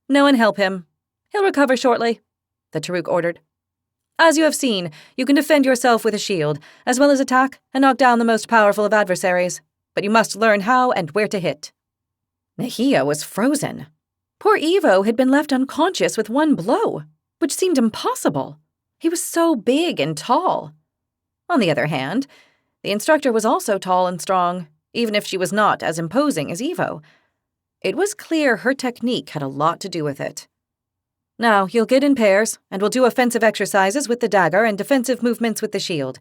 "No one help him. He'll recover shortly," the Taruk ordered. "As you have seen, you can defend yourself with a shield, as well as attack and knock down the most powerful of adversaries, but you must learn how and where to hit." Nahia was frozen. Poor Ivo had been left unconscious with one blow, which seemed impossible. He was so big and tall. On the other hand, the instructor was also tall and strong, even if she was not as imposing as Ivo. It was clear her technique had a lot to do with it. "Now, you'll get in pairs, and we'll do offensive exercises with the dagger and defensive movements with the shield.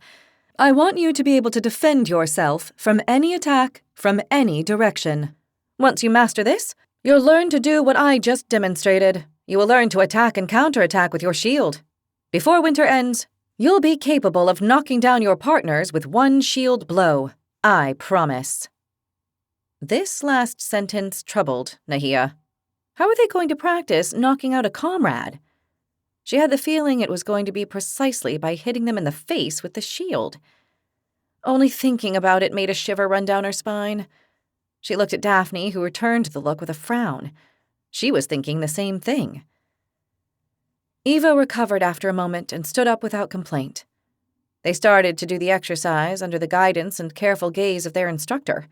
I want you to be able to defend yourself from any attack, from any direction. Once you master this, you'll learn to do what I just demonstrated. You will learn to attack and counterattack with your shield. Before winter ends, you'll be capable of knocking down your partners with one shield blow. I promise." This last sentence troubled Nahia. How were they going to practice knocking out a comrade? She had the feeling it was going to be precisely by hitting them in the face with the shield. Only thinking about it made a shiver run down her spine. She looked at Daphne, who returned the look with a frown. She was thinking the same thing. Eva recovered after a moment and stood up without complaint. They started to do the exercise under the guidance and careful gaze of their instructor.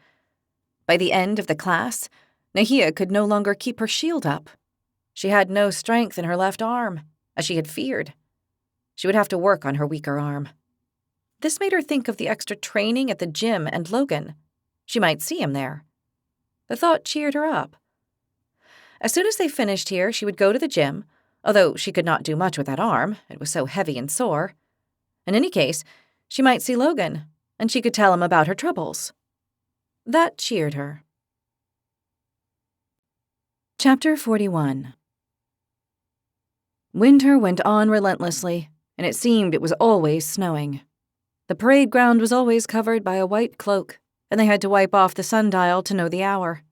By the end of the class, Nahia could no longer keep her shield up. She had no strength in her left arm, as she had feared. She would have to work on her weaker arm. This made her think of the extra training at the gym and Logan. She might see him there. The thought cheered her up. As soon as they finished here, she would go to the gym, although she could not do much with that arm. It was so heavy and sore. In any case, she might see Logan, and she could tell him about her troubles. That cheered her. Chapter 41. Winter went on relentlessly, and it seemed it was always snowing. The parade ground was always covered by a white cloak, and they had to wipe off the sundial to know the hour.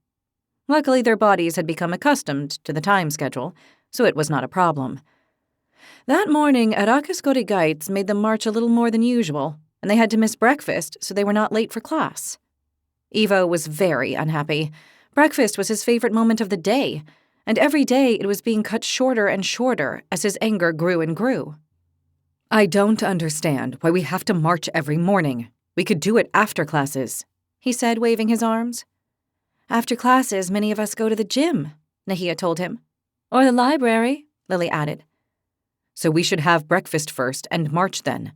Luckily, their bodies had become accustomed to the time schedule, so it was not a problem. That morning, Arrakis Gorigaits made them march a little more than usual, and they had to miss breakfast so they were not late for class. Ivo was very unhappy. Breakfast was his favorite moment of the day, and every day it was being cut shorter and shorter as his anger grew and grew. "I don't understand why we have to march every morning. We could do it after classes," he said, waving his arms. "After classes, many of us go to the gym," Nahia told him. "Or the library," Lily added. "So we should have breakfast first and march then.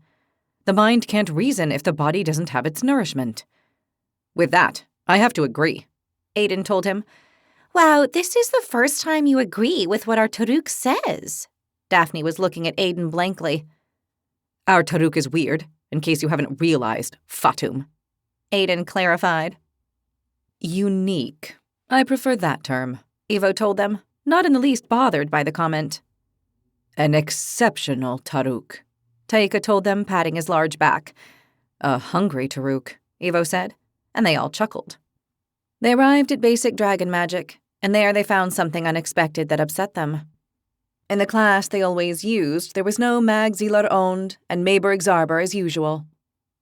The mind can't reason if the body doesn't have its nourishment." "With that, I have to agree," Aiden told him. "Wow, this is the first time you agree with what our Taruk says." Daphne was looking at Aiden blankly. "Our Taruk is weird, in case you haven't realized, Fatum," Aiden clarified. "Unique. I prefer that term," Ivo told them, not in the least bothered by the comment. "An exceptional Taruk," Taika told them, patting his large back. "A hungry Taruk," Ivo said, and they all chuckled. They arrived at basic dragon magic, and there they found something unexpected that upset them. In the class they always used, there was no Mag Zealar Owned and Maber Exarber as usual.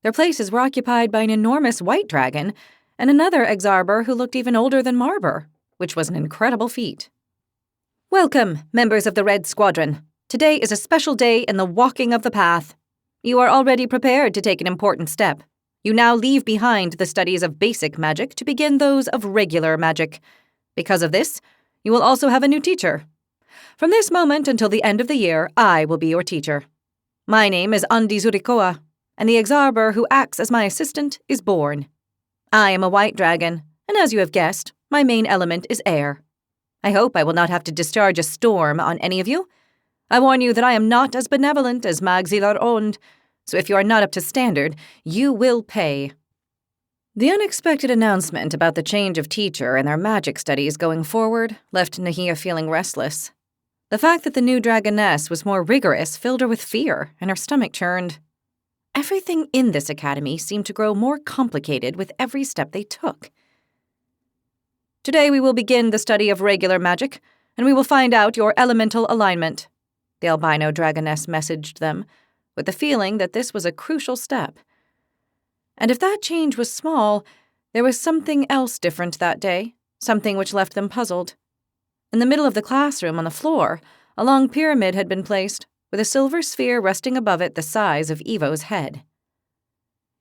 Their places were occupied by an enormous white dragon and another Exarber who looked even older than Marber, which was an incredible feat. "Welcome, members of the Red Squadron. Today is a special day in the walking of the path. You are already prepared to take an important step. You now leave behind the studies of basic magic to begin those of regular magic. Because of this, you will also have a new teacher. From this moment until the end of the year, I will be your teacher. My name is Andi Zurikoa, and the Exarber who acts as my assistant is Born. I am a white dragon, and as you have guessed, my main element is air. I hope I will not have to discharge a storm on any of you. I warn you that I am not as benevolent as Mag Zealar Owned, so if you are not up to standard, you will pay." The unexpected announcement about the change of teacher and their magic studies going forward left Nahia feeling restless. The fact that the new dragoness was more rigorous filled her with fear, and her stomach churned. Everything in this academy seemed to grow more complicated with every step they took. "Today we will begin the study of regular magic, and we will find out your elemental alignment," the albino dragoness messaged them, with the feeling that this was a crucial step. And if that change was small, there was something else different that day, something which left them puzzled. In the middle of the classroom on the floor, a long pyramid had been placed, with a silver sphere resting above it the size of Evo's head.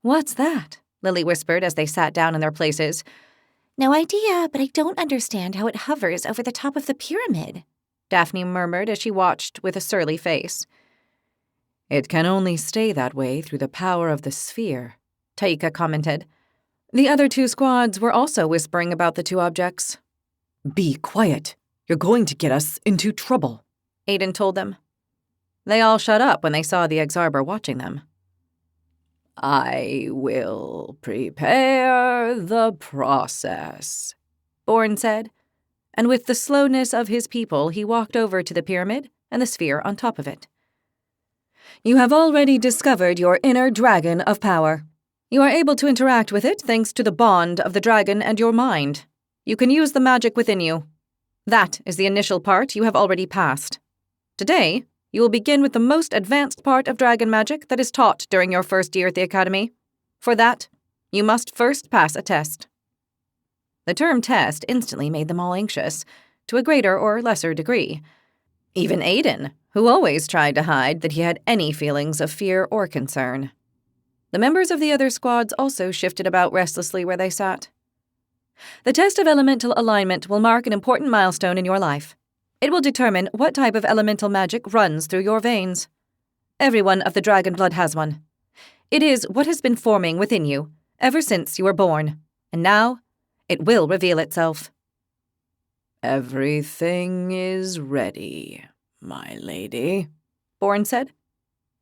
"What's that?" Lily whispered as they sat down in their places. No idea, but I don't understand how it hovers over the top of the pyramid, Daphne murmured as she watched with a surly face. "It can only stay that way through the power of the sphere," Taika commented. The other two squads were also whispering about the two objects. "Be quiet. You're going to get us into trouble," Aiden told them. They all shut up when they saw the Exarber watching them. "I will prepare the process," Born said, and with the slowness of his people, he walked over to the pyramid and the sphere on top of it. "You have already discovered your inner dragon of power. You are able to interact with it thanks to the bond of the dragon and your mind. You can use the magic within you. That is the initial part you have already passed. Today, you will begin with the most advanced part of dragon magic that is taught during your first year at the academy. For that, you must first pass a test." The term test instantly made them all anxious, to a greater or lesser degree. Even Aiden, who always tried to hide that he had any feelings of fear or concern. The members of the other squads also shifted about restlessly where they sat. "The test of elemental alignment will mark an important milestone in your life. It will determine what type of elemental magic runs through your veins. Everyone of the dragon blood has one. It is what has been forming within you ever since you were born, and now it will reveal itself." "Everything is ready, my lady," Born said.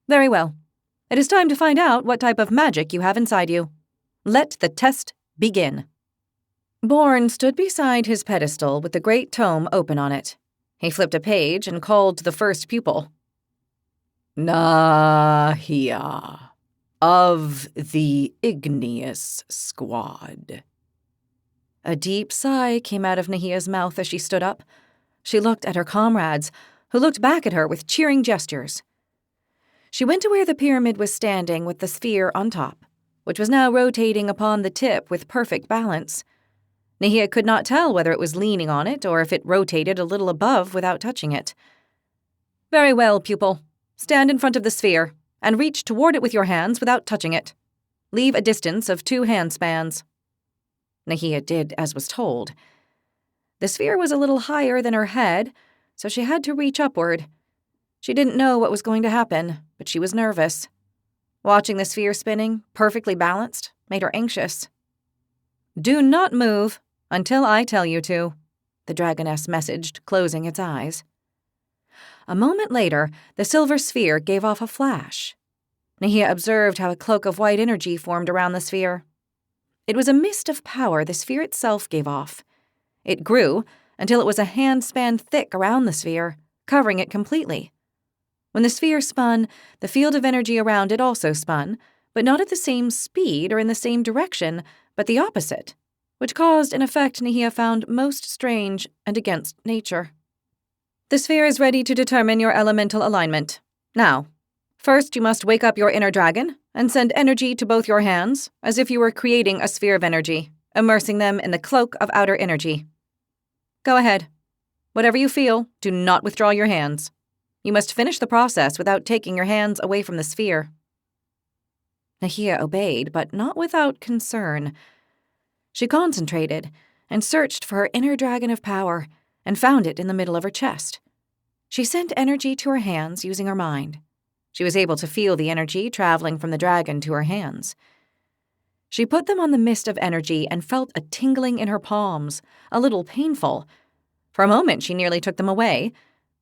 "Very well. It is time to find out what type of magic you have inside you. Let the test begin." Born stood beside his pedestal with the great tome open on it. He flipped a page and called to the first pupil. "Nahia, of the Igneous Squad." A deep sigh came out of Nahia's mouth as she stood up. She looked at her comrades, who looked back at her with cheering gestures. She went to where the pyramid was standing with the sphere on top, which was now rotating upon the tip with perfect balance. Nahia could not tell whether it was leaning on it or if it rotated a little above without touching it. "Very well, pupil. Stand in front of the sphere and reach toward it with your hands without touching it. Leave a distance of 2 hand spans." Nahia did as was told. The sphere was a little higher than her head, so she had to reach upward. She didn't know what was going to happen, but she was nervous. Watching the sphere spinning, perfectly balanced, made her anxious. "Do not move until I tell you to," the dragoness messaged, closing its eyes. A moment later, the silver sphere gave off a flash. Nahia observed how a cloak of white energy formed around the sphere. It was a mist of power the sphere itself gave off. It grew until it was a hand-span thick around the sphere, covering it completely. When the sphere spun, the field of energy around it also spun, but not at the same speed or in the same direction, but the opposite, which caused an effect Nahia found most strange and against nature. "The sphere is ready to determine your elemental alignment. Now, first you must wake up your inner dragon and send energy to both your hands, as if you were creating a sphere of energy, immersing them in the cloak of outer energy. Go ahead. Whatever you feel, do not withdraw your hands. You must finish the process without taking your hands away from the sphere." Nahia obeyed, but not without concern. She concentrated and searched for her inner dragon of power and found it in the middle of her chest. She sent energy to her hands using her mind. She was able to feel the energy traveling from the dragon to her hands. She put them on the mist of energy and felt a tingling in her palms, a little painful. For a moment she nearly took them away,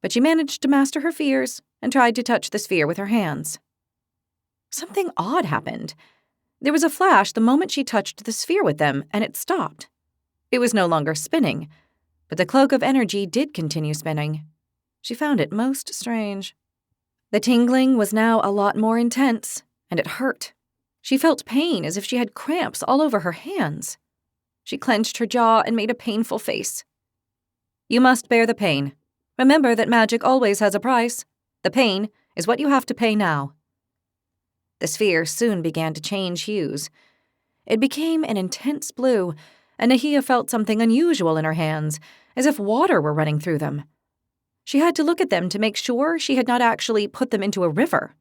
but she managed to master her fears and tried to touch the sphere with her hands. Something odd happened. There was a flash the moment she touched the sphere with them, and it stopped. It was no longer spinning, but the cloak of energy did continue spinning. She found it most strange. The tingling was now a lot more intense, and it hurt. She felt pain as if she had cramps all over her hands. She clenched her jaw and made a painful face. "You must bear the pain. Remember that magic always has a price. The pain is what you have to pay now." The sphere soon began to change hues. It became an intense blue, and Nahia felt something unusual in her hands, as if water were running through them. She had to look at them to make sure she had not actually put them into a river.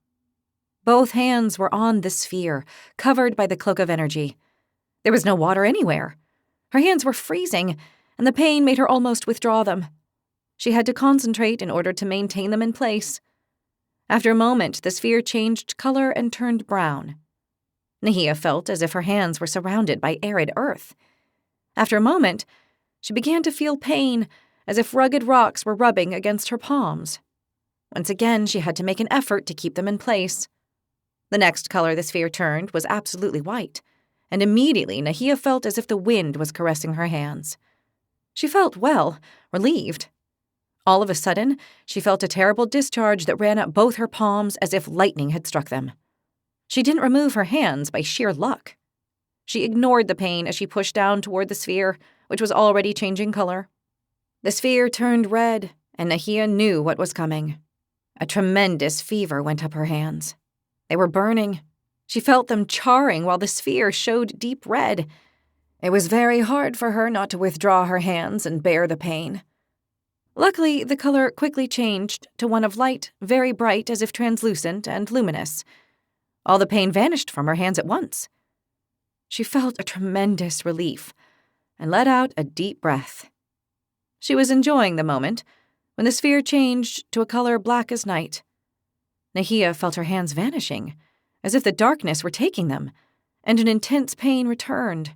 Both hands were on the sphere, covered by the cloak of energy. There was no water anywhere. Her hands were freezing, and the pain made her almost withdraw them. She had to concentrate in order to maintain them in place. After a moment, the sphere changed color and turned brown. Nahia felt as if her hands were surrounded by arid earth. After a moment, she began to feel pain, as if rugged rocks were rubbing against her palms. Once again, she had to make an effort to keep them in place. The next color the sphere turned was absolutely white, and immediately Nahia felt as if the wind was caressing her hands. She felt, well, relieved. All of a sudden, she felt a terrible discharge that ran up both her palms as if lightning had struck them. She didn't remove her hands by sheer luck. She ignored the pain as she pushed down toward the sphere, which was already changing color. The sphere turned red, and Nahia knew what was coming. A tremendous fever went up her hands. They were burning. She felt them charring while the sphere showed deep red. It was very hard for her not to withdraw her hands and bear the pain. Luckily, the color quickly changed to one of light, very bright as if translucent and luminous. All the pain vanished from her hands at once. She felt a tremendous relief and let out a deep breath. She was enjoying the moment when the sphere changed to a color black as night. Nahia felt her hands vanishing, as if the darkness were taking them, and an intense pain returned.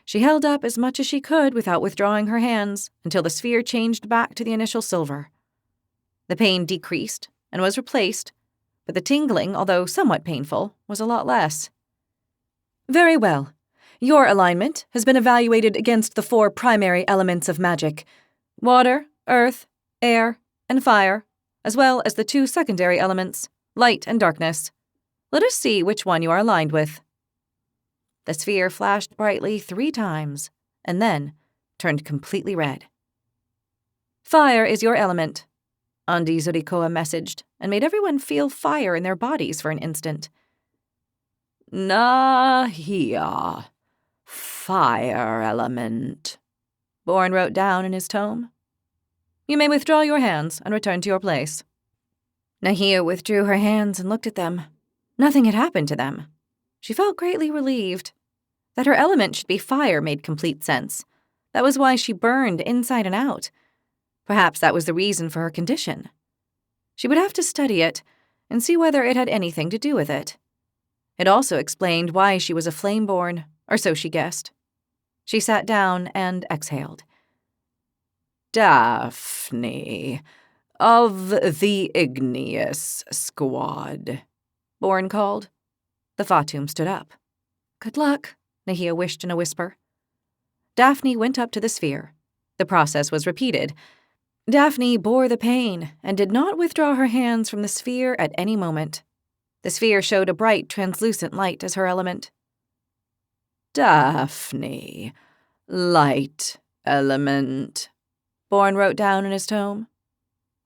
She held up as much as she could without withdrawing her hands until the sphere changed back to the initial silver. The pain decreased and was replaced, but the tingling, although somewhat painful, was a lot less. Very well. Your alignment has been evaluated against the 4 primary elements of magic: water, earth, air, and fire, as well as the 2 secondary elements, light and darkness. Let us see which one you are aligned with. The sphere flashed brightly 3 times, and then turned completely red. Fire is your element, Andi Zurikoa messaged, and made everyone feel fire in their bodies for an instant. Nahia, fire element, Born wrote down in his tome. You may withdraw your hands and return to your place. Nahia withdrew her hands and looked at them. Nothing had happened to them. She felt greatly relieved. That her element should be fire made complete sense. That was why she burned inside and out. Perhaps that was the reason for her condition. She would have to study it and see whether it had anything to do with it. It also explained why she was a Flameborn, or so she guessed. She sat down and exhaled. Daphne, of the Igneous Squad, Born called. The Fatum stood up. Good luck, Nahia wished in a whisper. Daphne went up to the sphere. The process was repeated. Daphne bore the pain and did not withdraw her hands from the sphere at any moment. The sphere showed a bright, translucent light as her element. Daphne, light element, Born wrote down in his tome.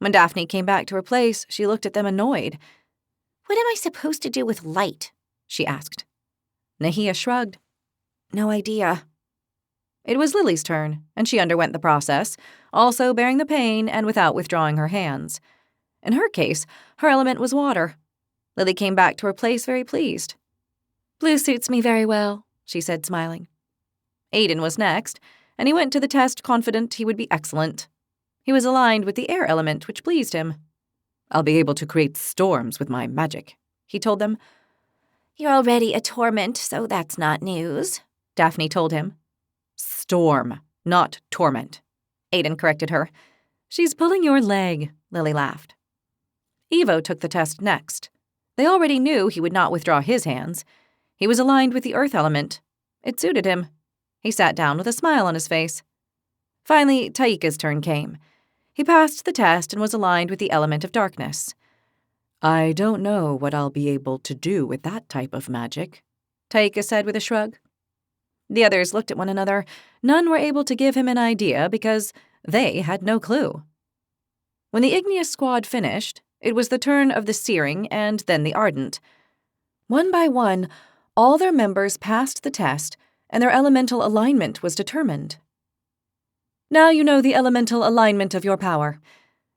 When Daphne came back to her place, she looked at them annoyed. What am I supposed to do with light? She asked. Nahia shrugged. No idea. It was Lily's turn, and she underwent the process, also bearing the pain and without withdrawing her hands. In her case, her element was water. Lily came back to her place very pleased. Blue suits me very well, she said, smiling. Aiden was next, and he went to the test confident he would be excellent. He was aligned with the air element, which pleased him. I'll be able to create storms with my magic, he told them. You're already a torment, so that's not news, Daphne told him. Storm, not torment, Aiden corrected her. She's pulling your leg, Lily laughed. Evo took the test next. They already knew he would not withdraw his hands. He was aligned with the earth element. It suited him. He sat down with a smile on his face. Finally, Taika's turn came. He passed the test and was aligned with the element of darkness. I don't know what I'll be able to do with that type of magic, Taika said with a shrug. The others looked at one another. None were able to give him an idea because they had no clue. When the Igneous Squad finished, it was the turn of the Searing and then the Ardent. One by one, all their members passed the test and their elemental alignment was determined. Now you know the elemental alignment of your power.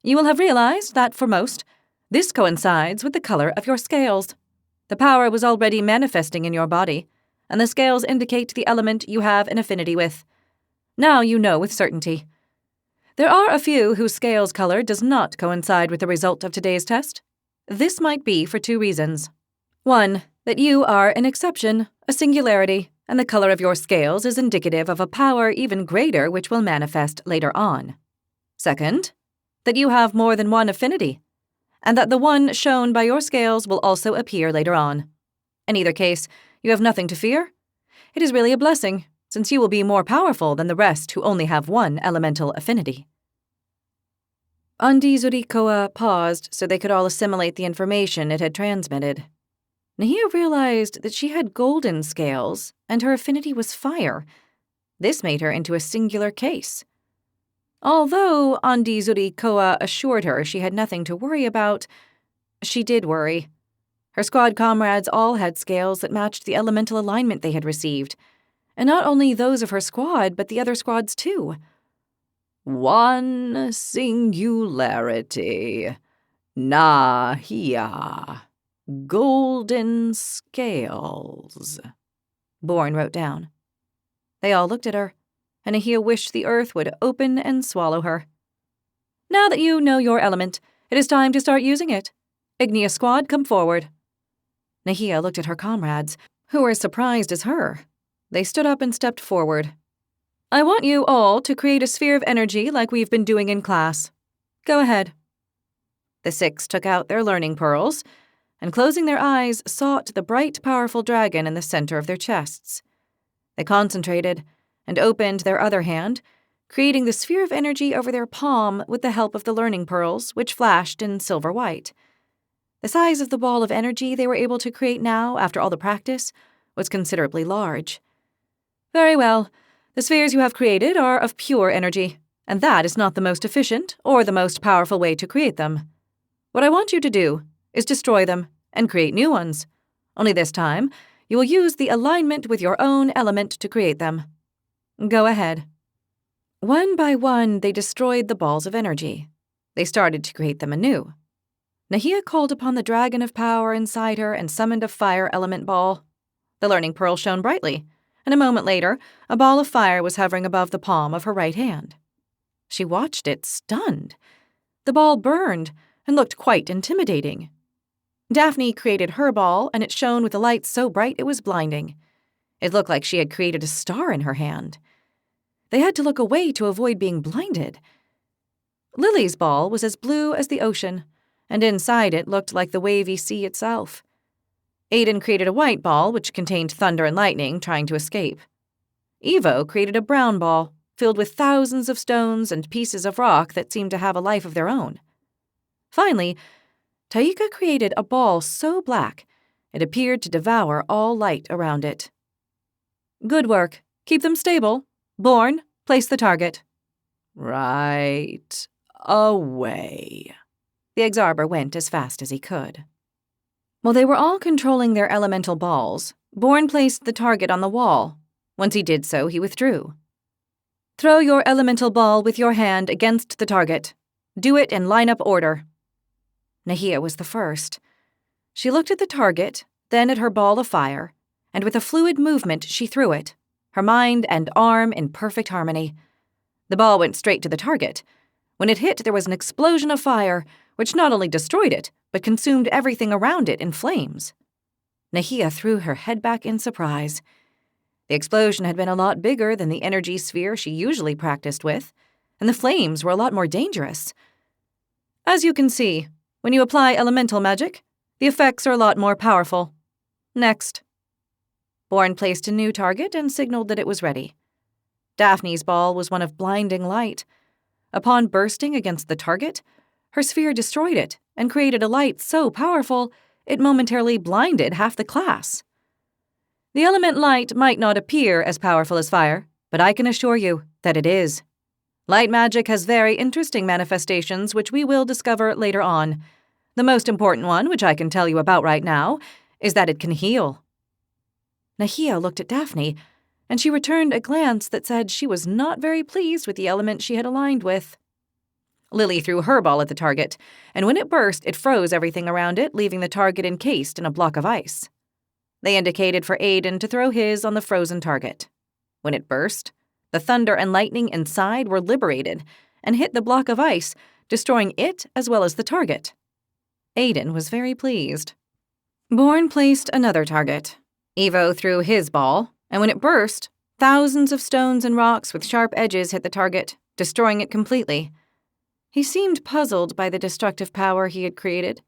You will have realized that, for most, this coincides with the color of your scales. The power was already manifesting in your body, and the scales indicate the element you have an affinity with. Now you know with certainty. There are a few whose scales color does not coincide with the result of today's test. This might be for 2 reasons. 1, that you are an exception, a singularity, and the color of your scales is indicative of a power even greater which will manifest later on. 2nd, that you have more than one affinity, and that the one shown by your scales will also appear later on. In either case, you have nothing to fear. It is really a blessing, since you will be more powerful than the rest who only have one elemental affinity. Andi Zurikoa paused so they could all assimilate the information it had transmitted. Nahia realized that she had golden scales, and her affinity was fire. This made her into a singular case. Although Andi Zurikoa assured her she had nothing to worry about, she did worry. Her squad comrades all had scales that matched the elemental alignment they had received, and not only those of her squad, but the other squads too. One singularity. Nahia. Golden scales, Born wrote down. They all looked at her, and Nahia wished the earth would open and swallow her. Now that you know your element, it is time to start using it. Igneous squad, come forward. Nahia looked at her comrades, who were as surprised as her. They stood up and stepped forward. I want you all to create a sphere of energy like we've been doing in class. Go ahead. The 6 took out their learning pearls, and closing their eyes, sought the bright, powerful dragon in the center of their chests. They concentrated and opened their other hand, creating the sphere of energy over their palm with the help of the learning pearls, which flashed in silver white. The size of the ball of energy they were able to create now, after all the practice, was considerably large. Very well. The spheres you have created are of pure energy, and that is not the most efficient or the most powerful way to create them. What I want you to do is destroy them and create new ones. Only this time, you will use the alignment with your own element to create them. Go ahead. One by one, they destroyed the balls of energy. They started to create them anew. Nahia called upon the dragon of power inside her and summoned a fire element ball. The learning pearl shone brightly, and a moment later, a ball of fire was hovering above the palm of her right hand. She watched it, stunned. The ball burned and looked quite intimidating. Daphne created her ball, and it shone with a light so bright it was blinding. It looked like she had created a star in her hand. They had to look away to avoid being blinded. Lily's ball was as blue as the ocean, and inside it looked like the wavy sea itself. Aiden created a white ball, which contained thunder and lightning trying to escape. Evo created a brown ball, filled with thousands of stones and pieces of rock that seemed to have a life of their own. Finally, Taika created a ball so black it appeared to devour all light around it. Good work. Keep them stable. Born, place the target. Right away. The Exarber went as fast as he could. While they were all controlling their elemental balls, Born placed the target on the wall. Once he did so, he withdrew. Throw your elemental ball with your hand against the target. Do it in line-up order. Nahia was the first. She looked at the target, then at her ball of fire, and with a fluid movement she threw it, her mind and arm in perfect harmony. The ball went straight to the target. When it hit, there was an explosion of fire, which not only destroyed it, but consumed everything around it in flames. Nahia threw her head back in surprise. The explosion had been a lot bigger than the energy sphere she usually practiced with, and the flames were a lot more dangerous. As you can see, when you apply elemental magic, the effects are a lot more powerful. Next. Born placed a new target and signaled that it was ready. Daphne's ball was one of blinding light. Upon bursting against the target, her sphere destroyed it and created a light so powerful it momentarily blinded half the class. The element light might not appear as powerful as fire, but I can assure you that it is. Light magic has very interesting manifestations which we will discover later on. The most important one, which I can tell you about right now, is that it can heal. Nahia looked at Daphne, and she returned a glance that said she was not very pleased with the element she had aligned with. Lily threw her ball at the target, and when it burst, it froze everything around it, leaving the target encased in a block of ice. They indicated for Aiden to throw his on the frozen target. When it burst, the thunder and lightning inside were liberated and hit the block of ice, destroying it as well as the target. Aiden was very pleased. Born placed another target. Evo threw his ball, and when it burst, thousands of stones and rocks with sharp edges hit the target, destroying it completely. He seemed puzzled by the destructive power he had created.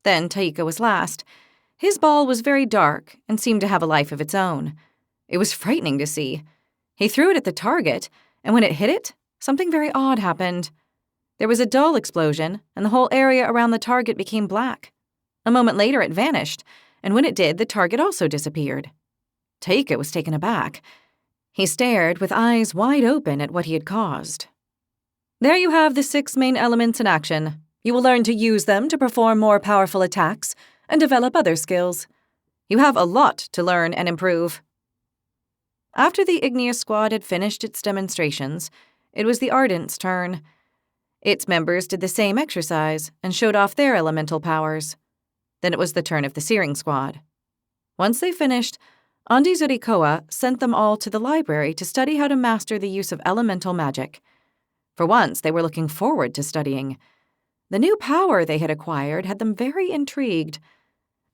Then Taika was last. His ball was very dark and seemed to have a life of its own. It was frightening to see. He threw it at the target, and when it hit it, something very odd happened. There was a dull explosion, and the whole area around the target became black. A moment later, it vanished, and when it did, the target also disappeared. Taika was taken aback. He stared with eyes wide open at what he had caused. There you have the 6 main elements in action. You will learn to use them to perform more powerful attacks and develop other skills. You have a lot to learn and improve. After the Igneous Squad had finished its demonstrations, it was the Ardent's turn. Its members did the same exercise and showed off their elemental powers. Then it was the turn of the Searing Squad. Once they finished, Andi Zurikoa sent them all to the library to study how to master the use of elemental magic. For once, they were looking forward to studying. The new power they had acquired had them very intrigued.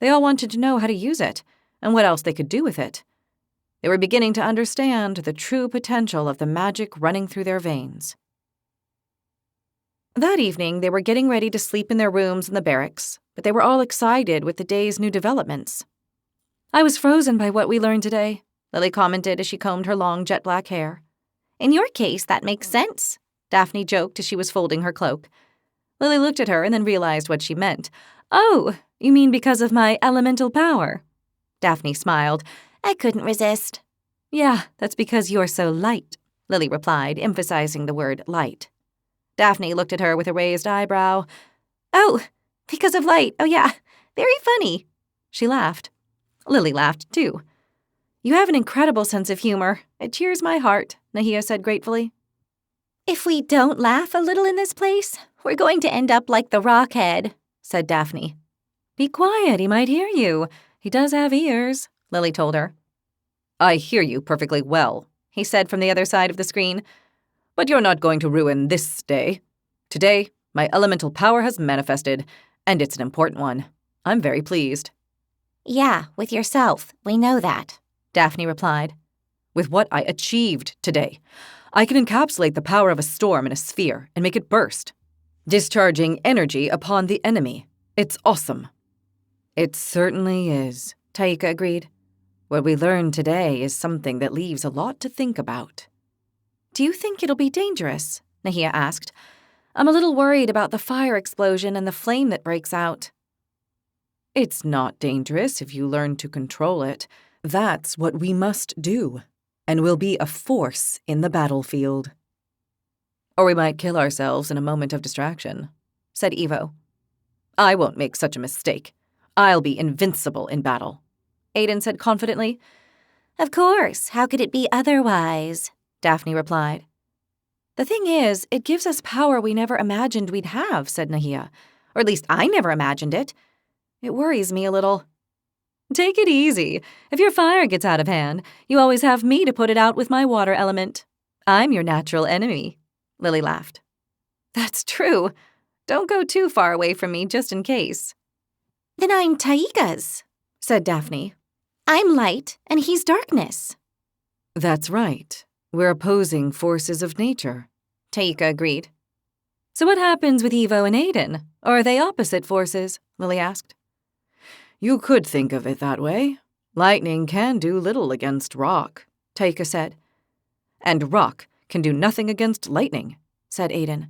They all wanted to know how to use it and what else they could do with it. They were beginning to understand the true potential of the magic running through their veins. That evening, they were getting ready to sleep in their rooms in the barracks, but they were all excited with the day's new developments. I was frozen by what we learned today, Lily commented as she combed her long jet black hair. In your case, that makes sense, Daphne joked as she was folding her cloak. Lily looked at her and then realized what she meant. Oh, you mean because of my elemental power? Daphne smiled. I couldn't resist. Yeah, that's because you're so light, Lily replied, emphasizing the word light. Daphne looked at her with a raised eyebrow. Oh, because of light. Oh yeah, very funny. She laughed. Lily laughed too. You have an incredible sense of humor. It cheers my heart, Nahia said gratefully. If we don't laugh a little in this place, we're going to end up like the Rockhead, said Daphne. Be quiet, he might hear you. He does have ears, Lily told her. I hear you perfectly well, he said from the other side of the screen. But you're not going to ruin this day. Today, my elemental power has manifested, and it's an important one. I'm very pleased. Yeah, with yourself. We know that, Daphne replied. With what I achieved today. I can encapsulate the power of a storm in a sphere and make it burst, discharging energy upon the enemy. It's awesome. It certainly is, Taika agreed. What we learned today is something that leaves a lot to think about. Do you think it'll be dangerous? Nahia asked. I'm a little worried about the fire explosion and the flame that breaks out. It's not dangerous if you learn to control it. That's what we must do, and will be a force in the battlefield. Or we might kill ourselves in a moment of distraction, said Evo. I won't make such a mistake. I'll be invincible in battle, Aiden said confidently. Of course, how could it be otherwise? Daphne replied. The thing is, it gives us power we never imagined we'd have, said Nahia. Or at least I never imagined it. It worries me a little. Take it easy. If your fire gets out of hand, you always have me to put it out with my water element. I'm your natural enemy, Lily laughed. That's true. Don't go too far away from me just in case. Then I'm Taika's, said Daphne. I'm light and he's darkness. That's right. We're opposing forces of nature, Taika agreed. So what happens with Evo and Aiden? Or are they opposite forces? Lily asked. You could think of it that way. Lightning can do little against rock, Taika said. And rock can do nothing against lightning, said Aiden.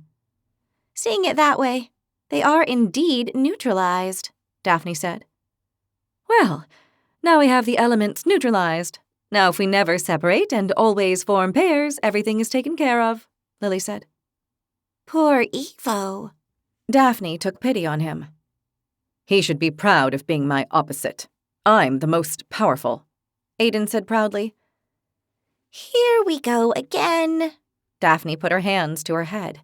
Seeing it that way, they are indeed neutralized, Daphne said. Well, now we have the elements neutralized. Now if we never separate and always form pairs, everything is taken care of, Lily said. Poor Evo. Daphne took pity on him. He should be proud of being my opposite. I'm the most powerful, Aiden said proudly. Here we go again. Daphne put her hands to her head.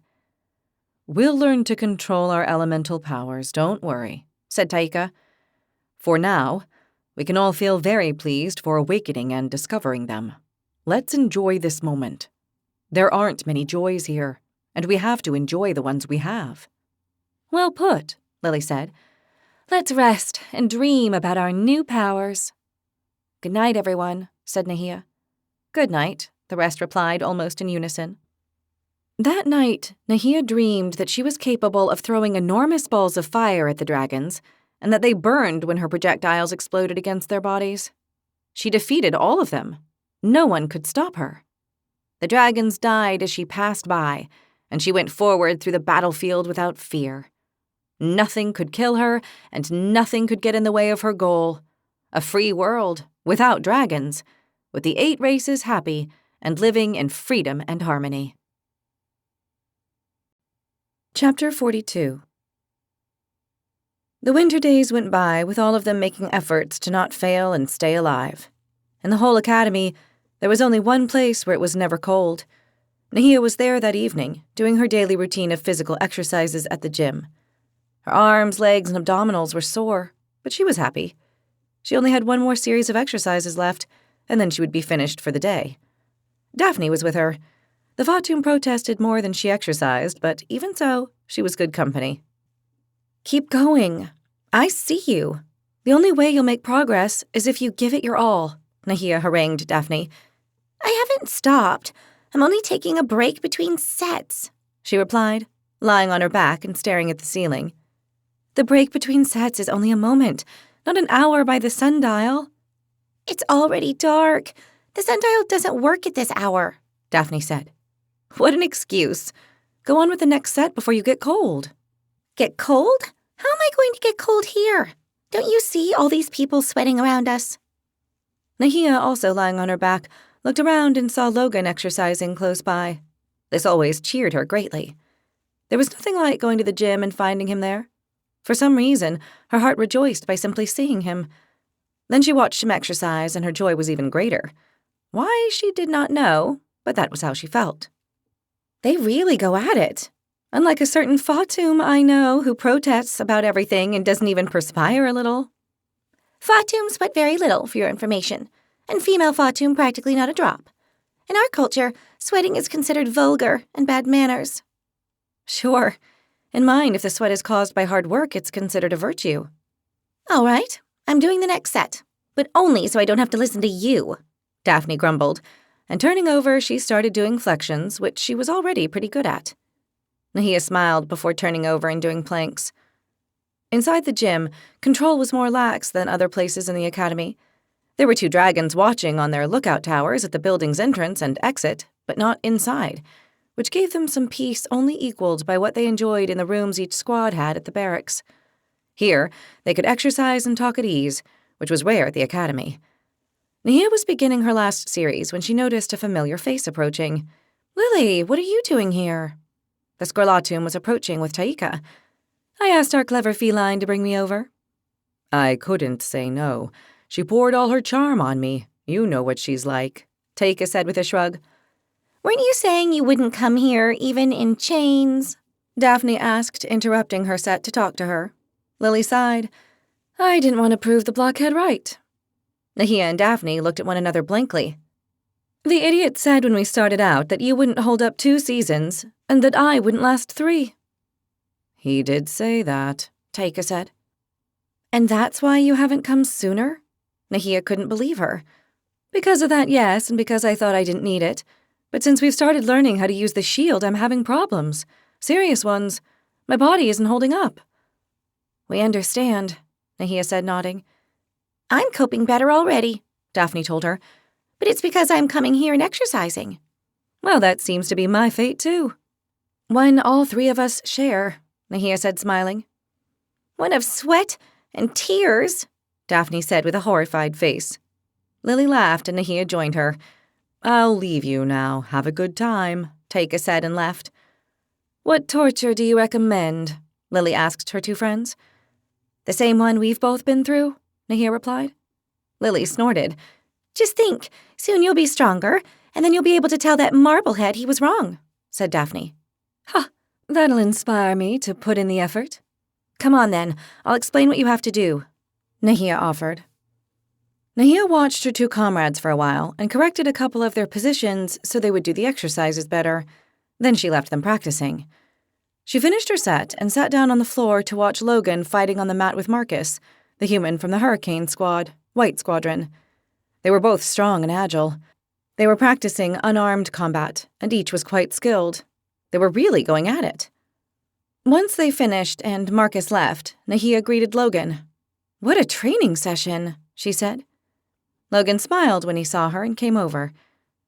We'll learn to control our elemental powers, don't worry, said Taika. For now, we can all feel very pleased for awakening and discovering them. Let's enjoy this moment. There aren't many joys here, and we have to enjoy the ones we have. Well put, Lily said. Let's rest and dream about our new powers. Good night, everyone, said Nahia. Good night, the rest replied almost in unison. That night, Nahia dreamed that she was capable of throwing enormous balls of fire at the dragons, and that they burned when her projectiles exploded against their bodies. She defeated all of them. No one could stop her. The dragons died as she passed by, and she went forward through the battlefield without fear. Nothing could kill her, and nothing could get in the way of her goal. A free world, without dragons, with the 8 races happy and living in freedom and harmony. Chapter 42. The winter days went by with all of them making efforts to not fail and stay alive. In the whole academy, there was only one place where it was never cold. Nahia was there that evening, doing her daily routine of physical exercises at the gym. Her arms, legs, and abdominals were sore, but she was happy. She only had one more series of exercises left, and then she would be finished for the day. Daphne was with her. The Fatum protested more than she exercised, but even so, she was good company. Keep going. I see you. The only way you'll make progress is if you give it your all, Nahia harangued Daphne. I haven't stopped. I'm only taking a break between sets, she replied, lying on her back and staring at the ceiling. The break between sets is only a moment, not an hour by the sundial. It's already dark. The sundial doesn't work at this hour, Daphne said. What an excuse. Go on with the next set before you get cold. Get cold? How am I going to get cold here? Don't you see all these people sweating around us? Nahia, also lying on her back, looked around and saw Logan exercising close by. This always cheered her greatly. There was nothing like going to the gym and finding him there. For some reason, her heart rejoiced by simply seeing him. Then she watched him exercise, and her joy was even greater. Why, she did not know, but that was how she felt. They really go at it. Unlike a certain Fatum I know who protests about everything and doesn't even perspire a little. Fatum sweat very little, for your information, and female Fatum practically not a drop. In our culture, sweating is considered vulgar and bad manners. Sure. In mine, if the sweat is caused by hard work, it's considered a virtue. All right, I'm doing the next set, but only so I don't have to listen to you, Daphne grumbled, and turning over, she started doing flexions, which she was already pretty good at. Nahia smiled before turning over and doing planks. Inside the gym, control was more lax than other places in the academy. There were 2 dragons watching on their lookout towers at the building's entrance and exit, but not inside, which gave them some peace only equaled by what they enjoyed in the rooms each squad had at the barracks. Here, they could exercise and talk at ease, which was rare at the academy. Nahia was beginning her last series when she noticed a familiar face approaching. Lily, what are you doing here? The Squirlatum was approaching with Taika. I asked our clever feline to bring me over. I couldn't say no. She poured all her charm on me. You know what she's like, Taika said with a shrug. Weren't you saying you wouldn't come here even in chains? Daphne asked, interrupting her set to talk to her. Lily sighed. I didn't want to prove the blockhead right. Nahia and Daphne looked at one another blankly. The idiot said when we started out that you wouldn't hold up 2 seasons, and that I wouldn't last 3. He did say that, Taika said. And that's why you haven't come sooner? Nahia couldn't believe her. Because of that, yes, and because I thought I didn't need it. But since we've started learning how to use the shield, I'm having problems. Serious ones. My body isn't holding up. We understand, Nahia said, nodding. I'm coping better already, Daphne told her. But it's because I'm coming here and exercising. Well, that seems to be my fate, too. When all 3 of us share, Nahia said, smiling. One of sweat and tears, Daphne said with a horrified face. Lily laughed and Nahia joined her. I'll leave you now. Have a good time, Taika said and left. What torture do you recommend? Lily asked her 2 friends. The same one we've both been through, Nahia replied. Lily snorted. Just think, soon you'll be stronger, And then you'll be able to tell that Marblehead he was wrong, said Daphne. Ha! That'll inspire me to put in the effort. Come on then, I'll explain what you have to do, Nahia offered. Nahia watched her two comrades for a while and corrected a couple of their positions so they would do the exercises better. Then she left them practicing. She finished her set and sat down on the floor to watch Logan fighting on the mat with Marcus, the human from the Hurricane Squad, White Squadron. They were both strong and agile. They were practicing unarmed combat, and each was quite skilled. They were really going at it. Once they finished and Marcus left, Nahia greeted Logan. "What a training session," she said. Logan smiled when he saw her and came over.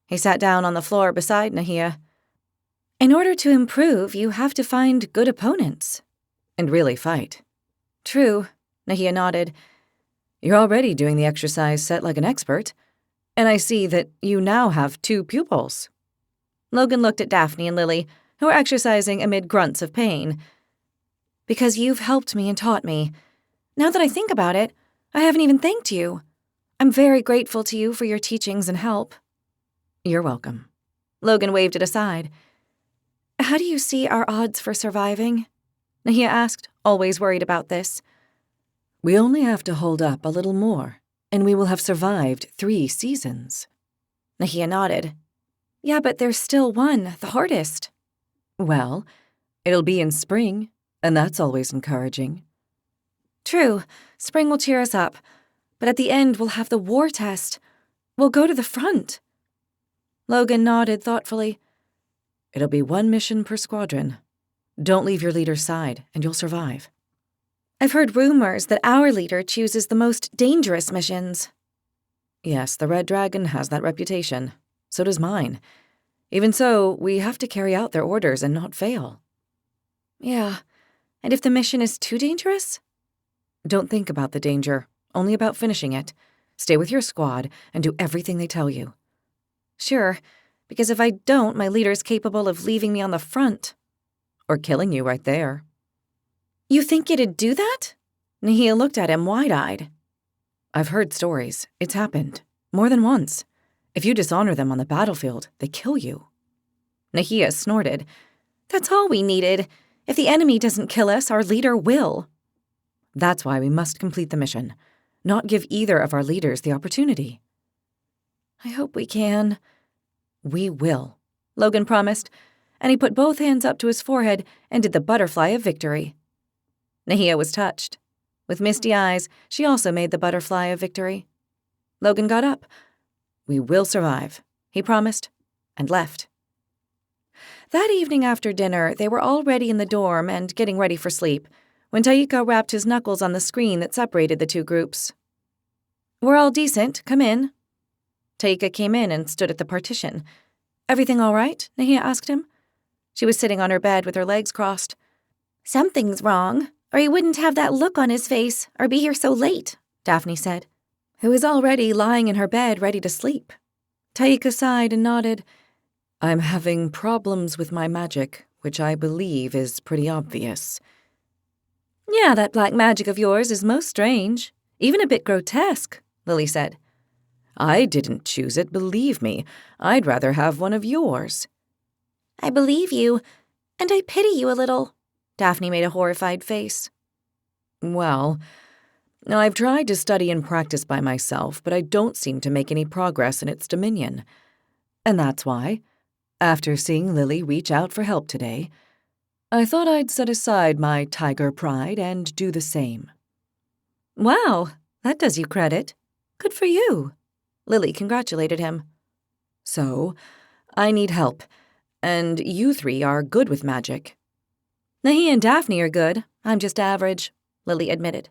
He sat down on the floor beside Nahia. "In order to improve, you have to find good opponents." "And really fight." "True," Nahia nodded. "You're already doing the exercise set like an expert. And I see that you now have 2 pupils." Logan looked at Daphne and Lily, who were exercising amid grunts of pain. "Because you've helped me and taught me. Now that I think about it, I haven't even thanked you. I'm very grateful to you for your teachings and help." "You're welcome." Logan waved it aside. "How do you see our odds for surviving?" Nahia asked, always worried about this. "We only have to hold up a little more, and we will have survived 3 seasons." Nahia nodded. "Yeah, but there's still one, the hardest." "Well, it'll be in spring, and that's always encouraging." "True, spring will cheer us up, but at the end we'll have the war test. We'll go to the front." Logan nodded thoughtfully. "It'll be 1 mission per squadron. Don't leave your leader's side, and you'll survive." "I've heard rumors that our leader chooses the most dangerous missions." "Yes, the Red Dragon has that reputation. So does mine. Even so, we have to carry out their orders and not fail." "Yeah, and if the mission is too dangerous?" "Don't think about the danger, only about finishing it. Stay with your squad and do everything they tell you." "Sure, because if I don't, my leader's capable of leaving me on the front." "Or killing you right there." "You think it'd do that?" Nahia looked at him wide-eyed. "I've heard stories. It's happened. More than once. If you dishonor them on the battlefield, they kill you." Nahia snorted. "That's all we needed. If the enemy doesn't kill us, our leader will." "That's why we must complete the mission. Not give either of our leaders the opportunity." "I hope we can." "We will," Logan promised, and he put both hands up to his forehead and did the butterfly of victory. Nahia was touched. With misty eyes, she also made the butterfly of victory. Logan got up. "We will survive," he promised, and left. That evening after dinner, they were all ready in the dorm and getting ready for sleep, when Taika rapped his knuckles on the screen that separated the 2 groups. "We're all decent. Come in." Taika came in and stood at the partition. "Everything all right?" Nahia asked him. She was sitting on her bed with her legs crossed. "Something's wrong, or he wouldn't have that look on his face or be here so late," Daphne said, who was already lying in her bed ready to sleep. Taika sighed and nodded. "I'm having problems with my magic, which I believe is pretty obvious." "Yeah, that black magic of yours is most strange, even a bit grotesque," Lily said. "I didn't choose it, believe me. I'd rather have one of yours." "I believe you, and I pity you a little." Daphne made a horrified face. "Well, I've tried to study and practice by myself, but I don't seem to make any progress in its dominion. And that's why, after seeing Lily reach out for help today, I thought I'd set aside my tiger pride and do the same." "Wow, that does you credit. Good for you." Lily congratulated him. "So, I need help, and you 3 are good with magic." "Nahia and Daphne are good. I'm just average," Lily admitted.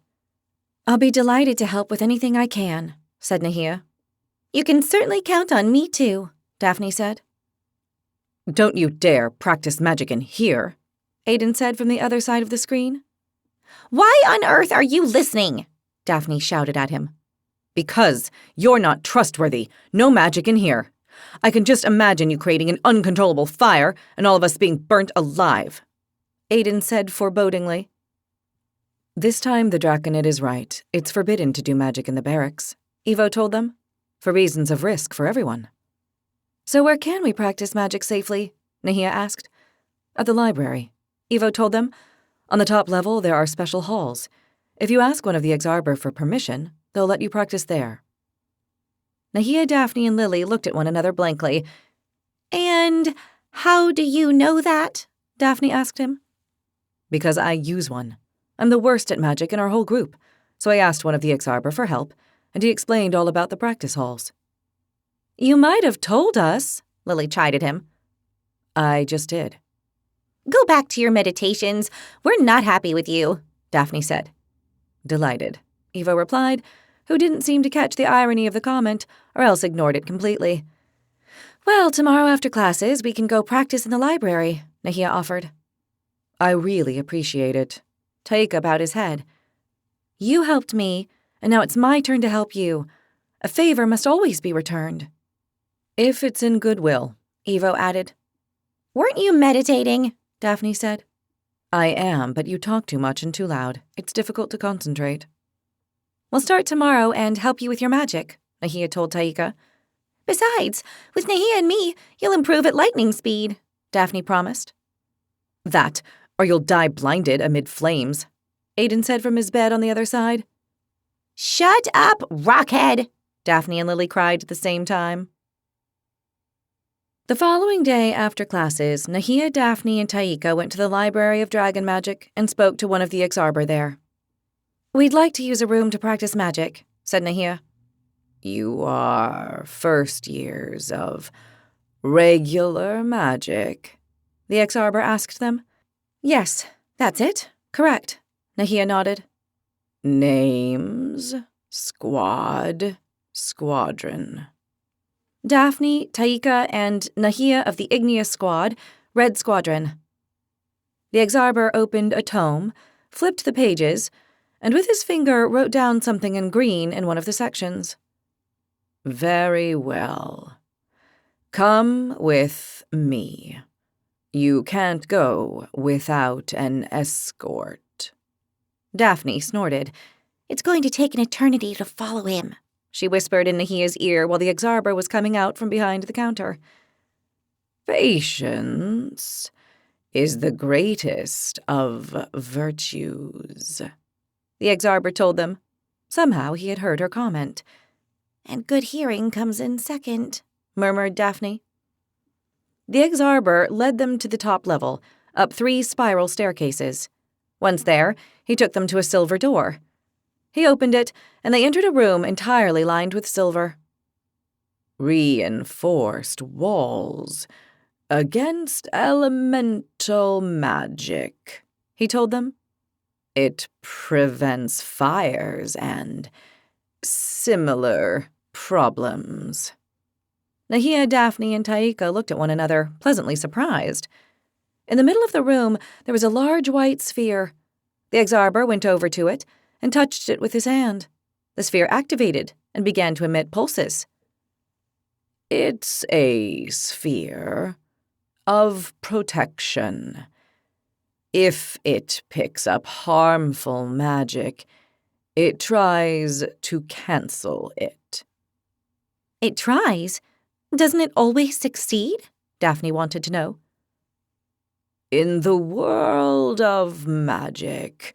"I'll be delighted to help with anything I can," said Nahia. "You can certainly count on me, too," Daphne said. "Don't you dare practice magic in here," Aiden said from the other side of the screen. "Why on earth are you listening?" Daphne shouted at him. "Because you're not trustworthy. No magic in here. I can just imagine you creating an uncontrollable fire and all of us being burnt alive," Aiden said forebodingly. "This time the Draconid is right. It's forbidden to do magic in the barracks," Evo told them, "for reasons of risk for everyone." So where can we practice magic safely? Nahia asked. At the library, Ivo told them. On the top level, there are special halls. If you ask one of the Exarber for permission, they'll let you practice there. Nahia, Daphne, and Lily looked at one another blankly. And how do you know that? Daphne asked him. Because I use one. I'm the worst at magic in our whole group, so I asked one of the Exarber for help, and he explained all about the practice halls. You might have told us, Lily chided him. I just did. Go back to your meditations. We're not happy with you, Daphne said. Delighted, Ivo replied, who didn't seem to catch the irony of the comment, or else ignored it completely. Well, tomorrow after classes, we can go practice in the library, Nahia offered. I really appreciate it. Taika bowed his head. You helped me, and now it's my turn to help you. A favor must always be returned. If it's in goodwill, Ivo added. Weren't you meditating? Daphne said. I am, but you talk too much and too loud. It's difficult to concentrate. We'll start tomorrow and help you with your magic, Nahia told Taika. Besides, with Nahia and me, you'll improve at lightning speed, Daphne promised. That, or you'll die blinded amid flames, Aiden said from his bed on the other side. Shut up, rockhead, Daphne and Lily cried at the same time. The following day after classes, Nahia, Daphne, and Taika went to the Library of Dragon Magic and spoke to one of the Exarber there. We'd like to use a room to practice magic, said Nahia. You are first years of regular magic? The Exarber asked them. Yes, that's it. Correct, Nahia nodded. Names, squad, squadron. Daphne, Taika, and Nahia of the Igneous Squad, Red Squadron. The Exarber opened a tome, flipped the pages, and with his finger wrote down something in green in one of the sections. Very well. Come with me. You can't go without an escort. Daphne snorted. It's going to take an eternity to follow him, she whispered in Nahia's ear while the Exarber was coming out from behind the counter. Patience is the greatest of virtues, the Exarber told them. Somehow he had heard her comment. And good hearing comes in second, murmured Daphne. The Exarber led them to the top level, up 3 spiral staircases. Once there, he took them to a silver door. He opened it, and they entered a room entirely lined with silver. Reinforced walls against elemental magic, he told them. It prevents fires and similar problems. Nahia, Daphne, and Taika looked at one another, pleasantly surprised. In the middle of the room, there was a large white sphere. The Exarber went over to it and touched it with his hand. The sphere activated and began to emit pulses. It's a sphere of protection. If it picks up harmful magic, it tries to cancel it. It tries? Doesn't it always succeed? Daphne wanted to know. In the world of magic,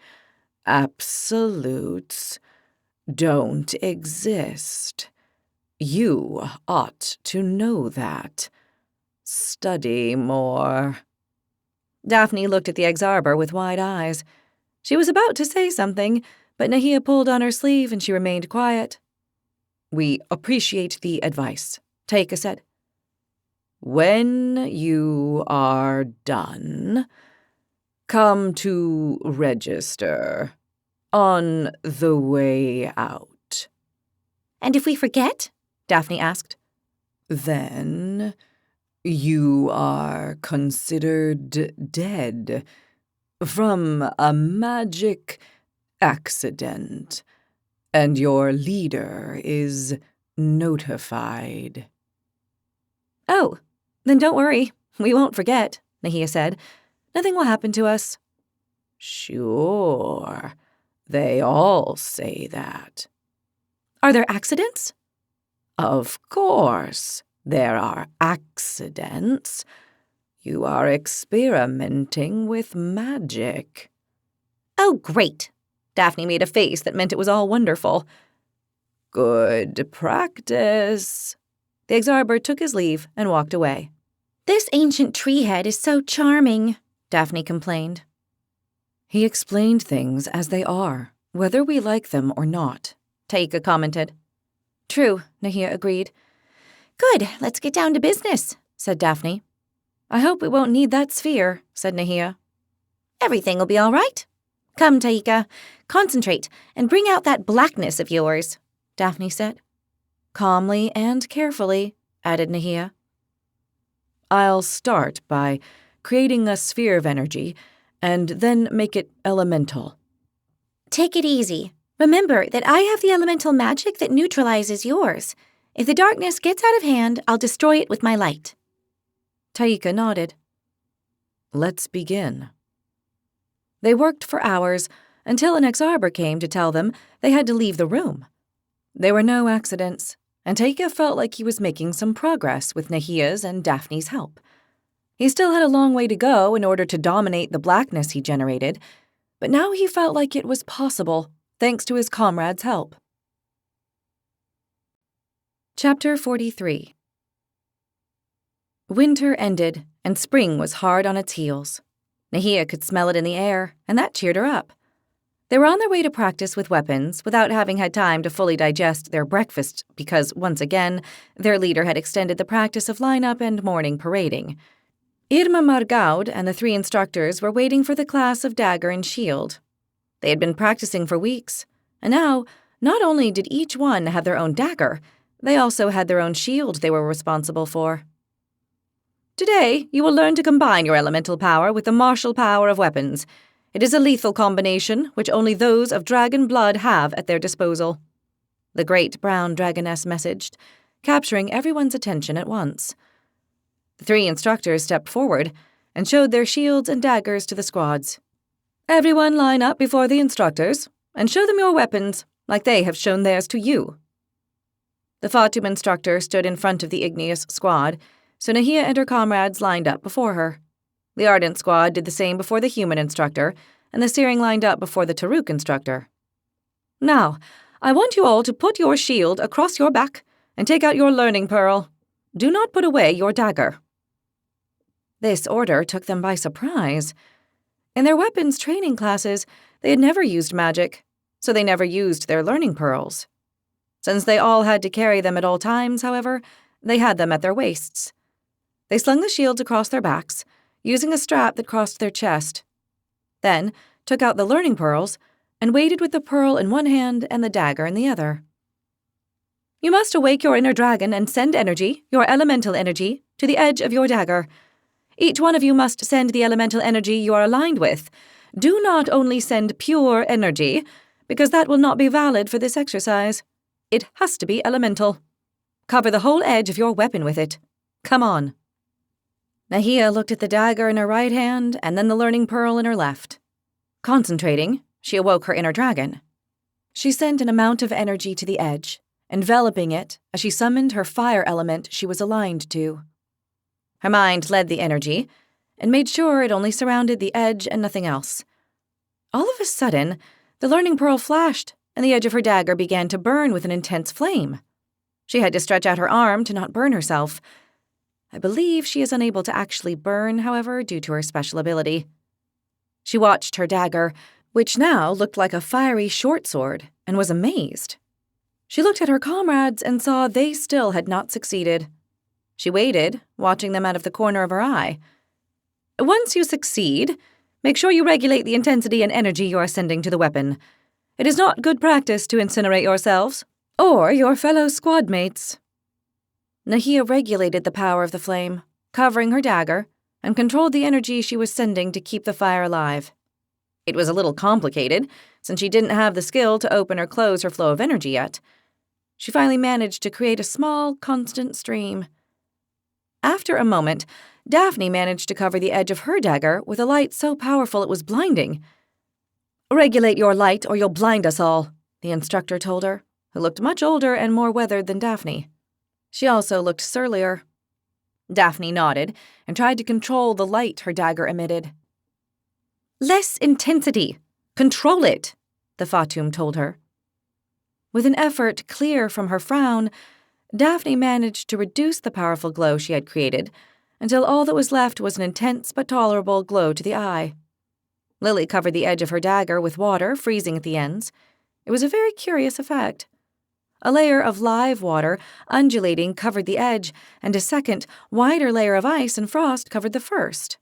absolutes don't exist. You ought to know that. Study more. Daphne looked at the Exarber with wide eyes. She was about to say something, but Nahia pulled on her sleeve and she remained quiet. We appreciate the advice, Taika said. When you are done, come to register on the way out. And if we forget? Daphne asked. Then you are considered dead from a magic accident, and your leader is notified. Oh, then don't worry. We won't forget, Nahia said. Nothing will happen to us. Sure. They all say that. Are there accidents? Of course. There are accidents. You are experimenting with magic." "Oh, great." Daphne made a face that meant it was all wonderful. "Good practice." The Exarber took his leave and walked away. "This ancient tree head is so charming," Daphne complained. "He explained things as they are, whether we like them or not," Taika commented. "True," Nahia agreed. "Good, let's get down to business," said Daphne. "I hope we won't need that sphere," said Nahia. "Everything will be all right. Come, Taika, concentrate and bring out that blackness of yours," Daphne said. "Calmly and carefully," added Nahia. "I'll start by creating a sphere of energy and then make it elemental." "Take it easy. Remember that I have the elemental magic that neutralizes yours. If the darkness gets out of hand, I'll destroy it with my light." Taika nodded. "Let's begin." They worked for hours until an Exarber came to tell them they had to leave the room. There were no accidents, and Taika felt like he was making some progress with Nahia's and Daphne's help. He still had a long way to go in order to dominate the blackness he generated, but now he felt like it was possible, thanks to his comrades' help. Chapter 43. Winter ended, and spring was hard on its heels. Nahia could smell it in the air, and that cheered her up. They were on their way to practice with weapons without having had time to fully digest their breakfast because, once again, their leader had extended the practice of lineup and morning parading. Irma Margaud and the 3 instructors were waiting for the class of dagger and shield. They had been practicing for weeks, and now, not only did each one have their own dagger, they also had their own shield they were responsible for. "Today, you will learn to combine your elemental power with the martial power of weapons. It is a lethal combination which only those of dragon blood have at their disposal," the great brown dragoness messaged, capturing everyone's attention at once. The 3 instructors stepped forward and showed their shields and daggers to the squads. "Everyone line up before the instructors and show them your weapons like they have shown theirs to you." The Fatum instructor stood in front of the Igneous squad, so Nahia and her comrades lined up before her. The Ardent squad did the same before the Human instructor, and the Searing lined up before the Taruk instructor. "Now, I want you all to put your shield across your back and take out your learning pearl. Do not put away your dagger." This order took them by surprise. In their weapons training classes, they had never used magic, so they never used their learning pearls. Since they all had to carry them at all times, however, they had them at their waists. They slung the shields across their backs, using a strap that crossed their chest. Then took out the learning pearls and waited with the pearl in one hand and the dagger in the other. "You must awake your inner dragon and send energy, your elemental energy, to the edge of your dagger. Each one of you must send the elemental energy you are aligned with. Do not only send pure energy, because that will not be valid for this exercise. It has to be elemental. Cover the whole edge of your weapon with it. Come on." Nahia looked at the dagger in her right hand and then the learning pearl in her left. Concentrating, she awoke her inner dragon. She sent an amount of energy to the edge, enveloping it as she summoned her fire element she was aligned to. Her mind led the energy and made sure it only surrounded the edge and nothing else. All of a sudden, the learning pearl flashed and the edge of her dagger began to burn with an intense flame. She had to stretch out her arm to not burn herself. I believe she is unable to actually burn, however, due to her special ability. She watched her dagger, which now looked like a fiery short sword, and was amazed. She looked at her comrades and saw they still had not succeeded. She waited, watching them out of the corner of her eye. "Once you succeed, make sure you regulate the intensity and energy you are sending to the weapon. It is not good practice to incinerate yourselves, or your fellow squad mates." Nahia regulated the power of the flame, covering her dagger, and controlled the energy she was sending to keep the fire alive. It was a little complicated, since she didn't have the skill to open or close her flow of energy yet. She finally managed to create a small, constant stream. After a moment, Daphne managed to cover the edge of her dagger with a light so powerful it was blinding. "Regulate your light or you'll blind us all," the instructor told her, who looked much older and more weathered than Daphne. She also looked surlier. Daphne nodded and tried to control the light her dagger emitted. "Less intensity! Control it!" the Fatum told her. With an effort clear from her frown, Daphne managed to reduce the powerful glow she had created until all that was left was an intense but tolerable glow to the eye. Lily covered the edge of her dagger with water, freezing at the ends. It was a very curious effect. A layer of live water, undulating, covered the edge, and a second, wider layer of ice and frost covered the first.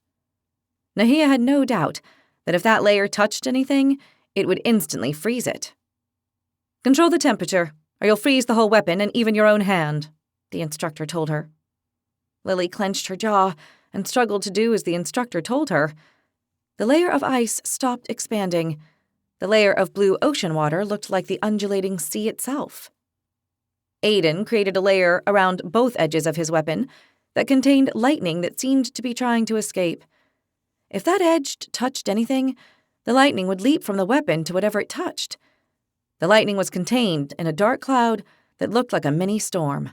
Nahia had no doubt that if that layer touched anything, it would instantly freeze it. "Control the temperature, or you'll freeze the whole weapon and even your own hand," the instructor told her. Lily clenched her jaw and struggled to do as the instructor told her. The layer of ice stopped expanding. The layer of blue ocean water looked like the undulating sea itself. Aiden created a layer around both edges of his weapon that contained lightning that seemed to be trying to escape. If that edge touched anything, the lightning would leap from the weapon to whatever it touched. The lightning was contained in a dark cloud that looked like a mini storm.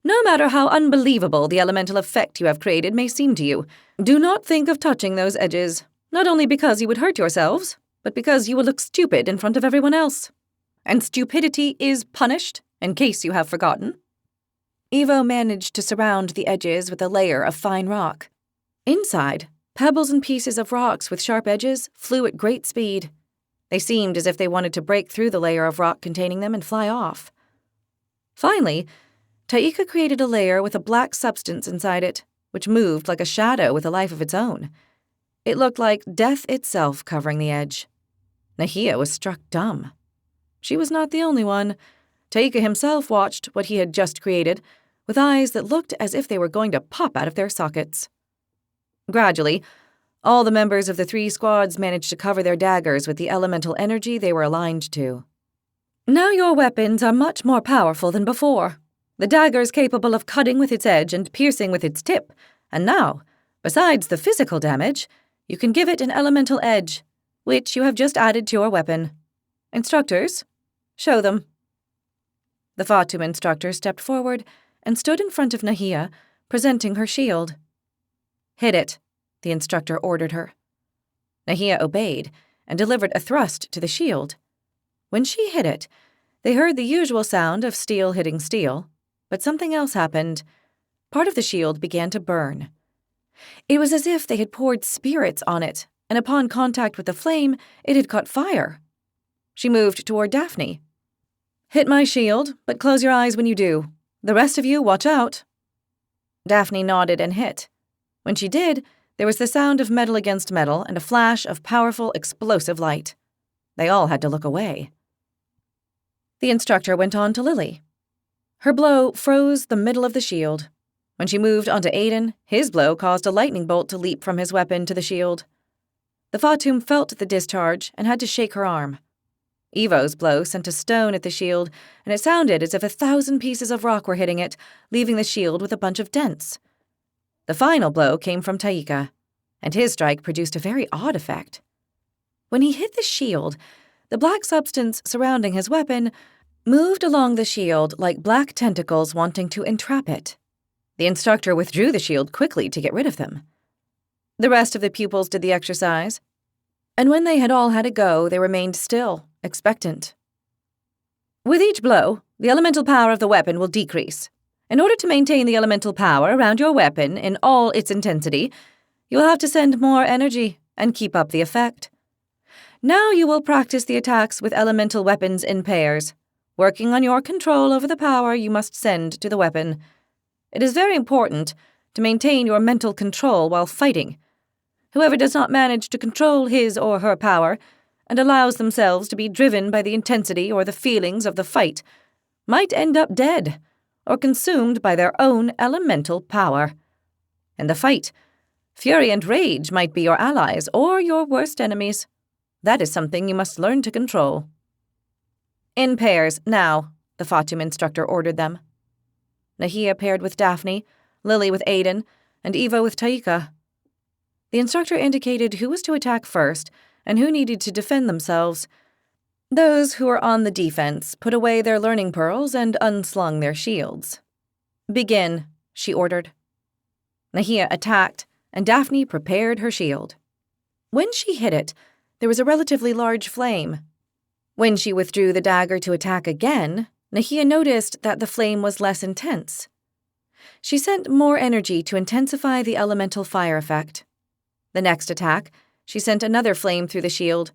"No matter how unbelievable the elemental effect you have created may seem to you, do not think of touching those edges, not only because you would hurt yourselves, but because you will look stupid in front of everyone else. And stupidity is punished, in case you have forgotten." Evo managed to surround the edges with a layer of fine rock. Inside, pebbles and pieces of rocks with sharp edges flew at great speed. They seemed as if they wanted to break through the layer of rock containing them and fly off. Finally, Taika created a layer with a black substance inside it, which moved like a shadow with a life of its own. It looked like death itself covering the edge. Nahia was struck dumb. She was not the only one. Taika himself watched what he had just created, with eyes that looked as if they were going to pop out of their sockets. Gradually, all the members of the 3 squads managed to cover their daggers with the elemental energy they were aligned to. "Now your weapons are much more powerful than before. The dagger is capable of cutting with its edge and piercing with its tip, and now, besides the physical damage, you can give it an elemental edge, which you have just added to your weapon. Instructors, show them." The Fatum instructor stepped forward and stood in front of Nahia, presenting her shield. "Hit it," the instructor ordered her. Nahia obeyed and delivered a thrust to the shield. When she hit it, they heard the usual sound of steel hitting steel, but something else happened. Part of the shield began to burn. It was as if they had poured spirits on it, and upon contact with the flame, it had caught fire. She moved toward Daphne. "Hit my shield, but close your eyes when you do. The rest of you, watch out." Daphne nodded and hit. When she did, there was the sound of metal against metal and a flash of powerful, explosive light. They all had to look away. The instructor went on to Lily. Her blow froze the middle of the shield. When she moved onto Aiden, his blow caused a lightning bolt to leap from his weapon to the shield. The Fatum felt the discharge and had to shake her arm. Evo's blow sent a stone at the shield, and it sounded as if 1,000 pieces of rock were hitting it, leaving the shield with a bunch of dents. The final blow came from Taika, and his strike produced a very odd effect. When he hit the shield, the black substance surrounding his weapon moved along the shield like black tentacles wanting to entrap it. The instructor withdrew the shield quickly to get rid of them. The rest of the pupils did the exercise, and when they had all had a go, they remained still, expectant. "With each blow, the elemental power of the weapon will decrease. In order to maintain the elemental power around your weapon in all its intensity, you will have to send more energy and keep up the effect. Now you will practice the attacks with elemental weapons in pairs, working on your control over the power you must send to the weapon. It is very important to maintain your mental control while fighting. Whoever does not manage to control his or her power and allows themselves to be driven by the intensity or the feelings of the fight might end up dead or consumed by their own elemental power. In the fight, fury and rage might be your allies or your worst enemies. That is something you must learn to control." "In pairs, now," the Fatum instructor ordered them. Nahia paired with Daphne, Lily with Aiden, and Evo with Taika. The instructor indicated who was to attack first and who needed to defend themselves. Those who were on the defense put away their learning pearls and unslung their shields. "Begin," she ordered. Nahia attacked, and Daphne prepared her shield. When she hit it, there was a relatively large flame. When she withdrew the dagger to attack again, Nahia noticed that the flame was less intense. She sent more energy to intensify the elemental fire effect. The next attack, she sent another flame through the shield,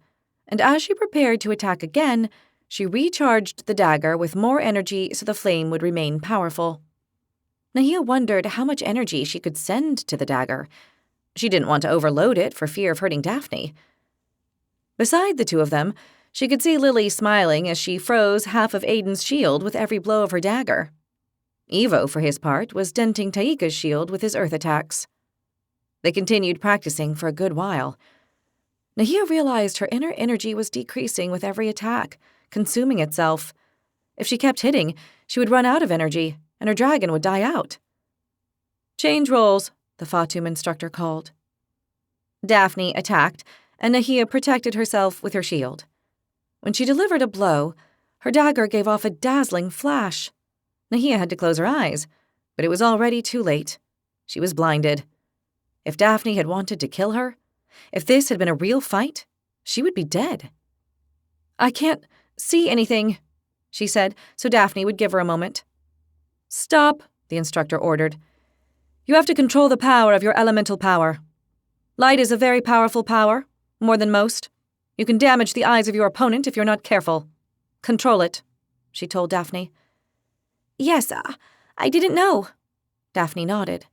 and as she prepared to attack again, she recharged the dagger with more energy so the flame would remain powerful. Nahia wondered how much energy she could send to the dagger. She didn't want to overload it for fear of hurting Daphne. Beside the two of them, she could see Lily smiling as she froze half of Aiden's shield with every blow of her dagger. Evo, for his part, was denting Taika's shield with his earth attacks. They continued practicing for a good while. Nahia realized her inner energy was decreasing with every attack, consuming itself. If she kept hitting, she would run out of energy, and her dragon would die out. "Change roles," the Fatum instructor called. Daphne attacked, and Nahia protected herself with her shield. When she delivered a blow, her dagger gave off a dazzling flash. Nahia had to close her eyes, but it was already too late. She was blinded. If Daphne had wanted to kill her, if this had been a real fight, she would be dead. "I can't see anything," she said, so Daphne would give her a moment. "Stop," the instructor ordered. "You have to control the power of your elemental power. Light is a very powerful power, more than most. You can damage the eyes of your opponent if you're not careful. Control it," she told Daphne. "Yes, I didn't know." Daphne nodded.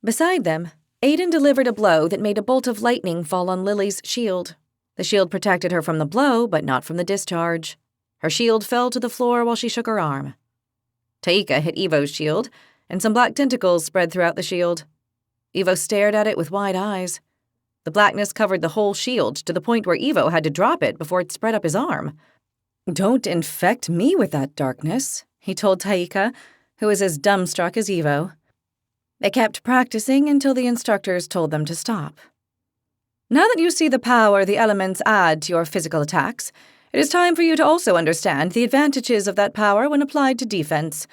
Beside them, Aiden delivered a blow that made a bolt of lightning fall on Lily's shield. The shield protected her from the blow, but not from the discharge. Her shield fell to the floor while she shook her arm. Taika hit Evo's shield, and some black tentacles spread throughout the shield. Evo stared at it with wide eyes. The blackness covered the whole shield to the point where Evo had to drop it before it spread up his arm. "Don't infect me with that darkness," he told Taika, who was as dumbstruck as Evo. They kept practicing until the instructors told them to stop. "Now that you see the power the elements add to your physical attacks, it is time for you to also understand the advantages of that power when applied to defense.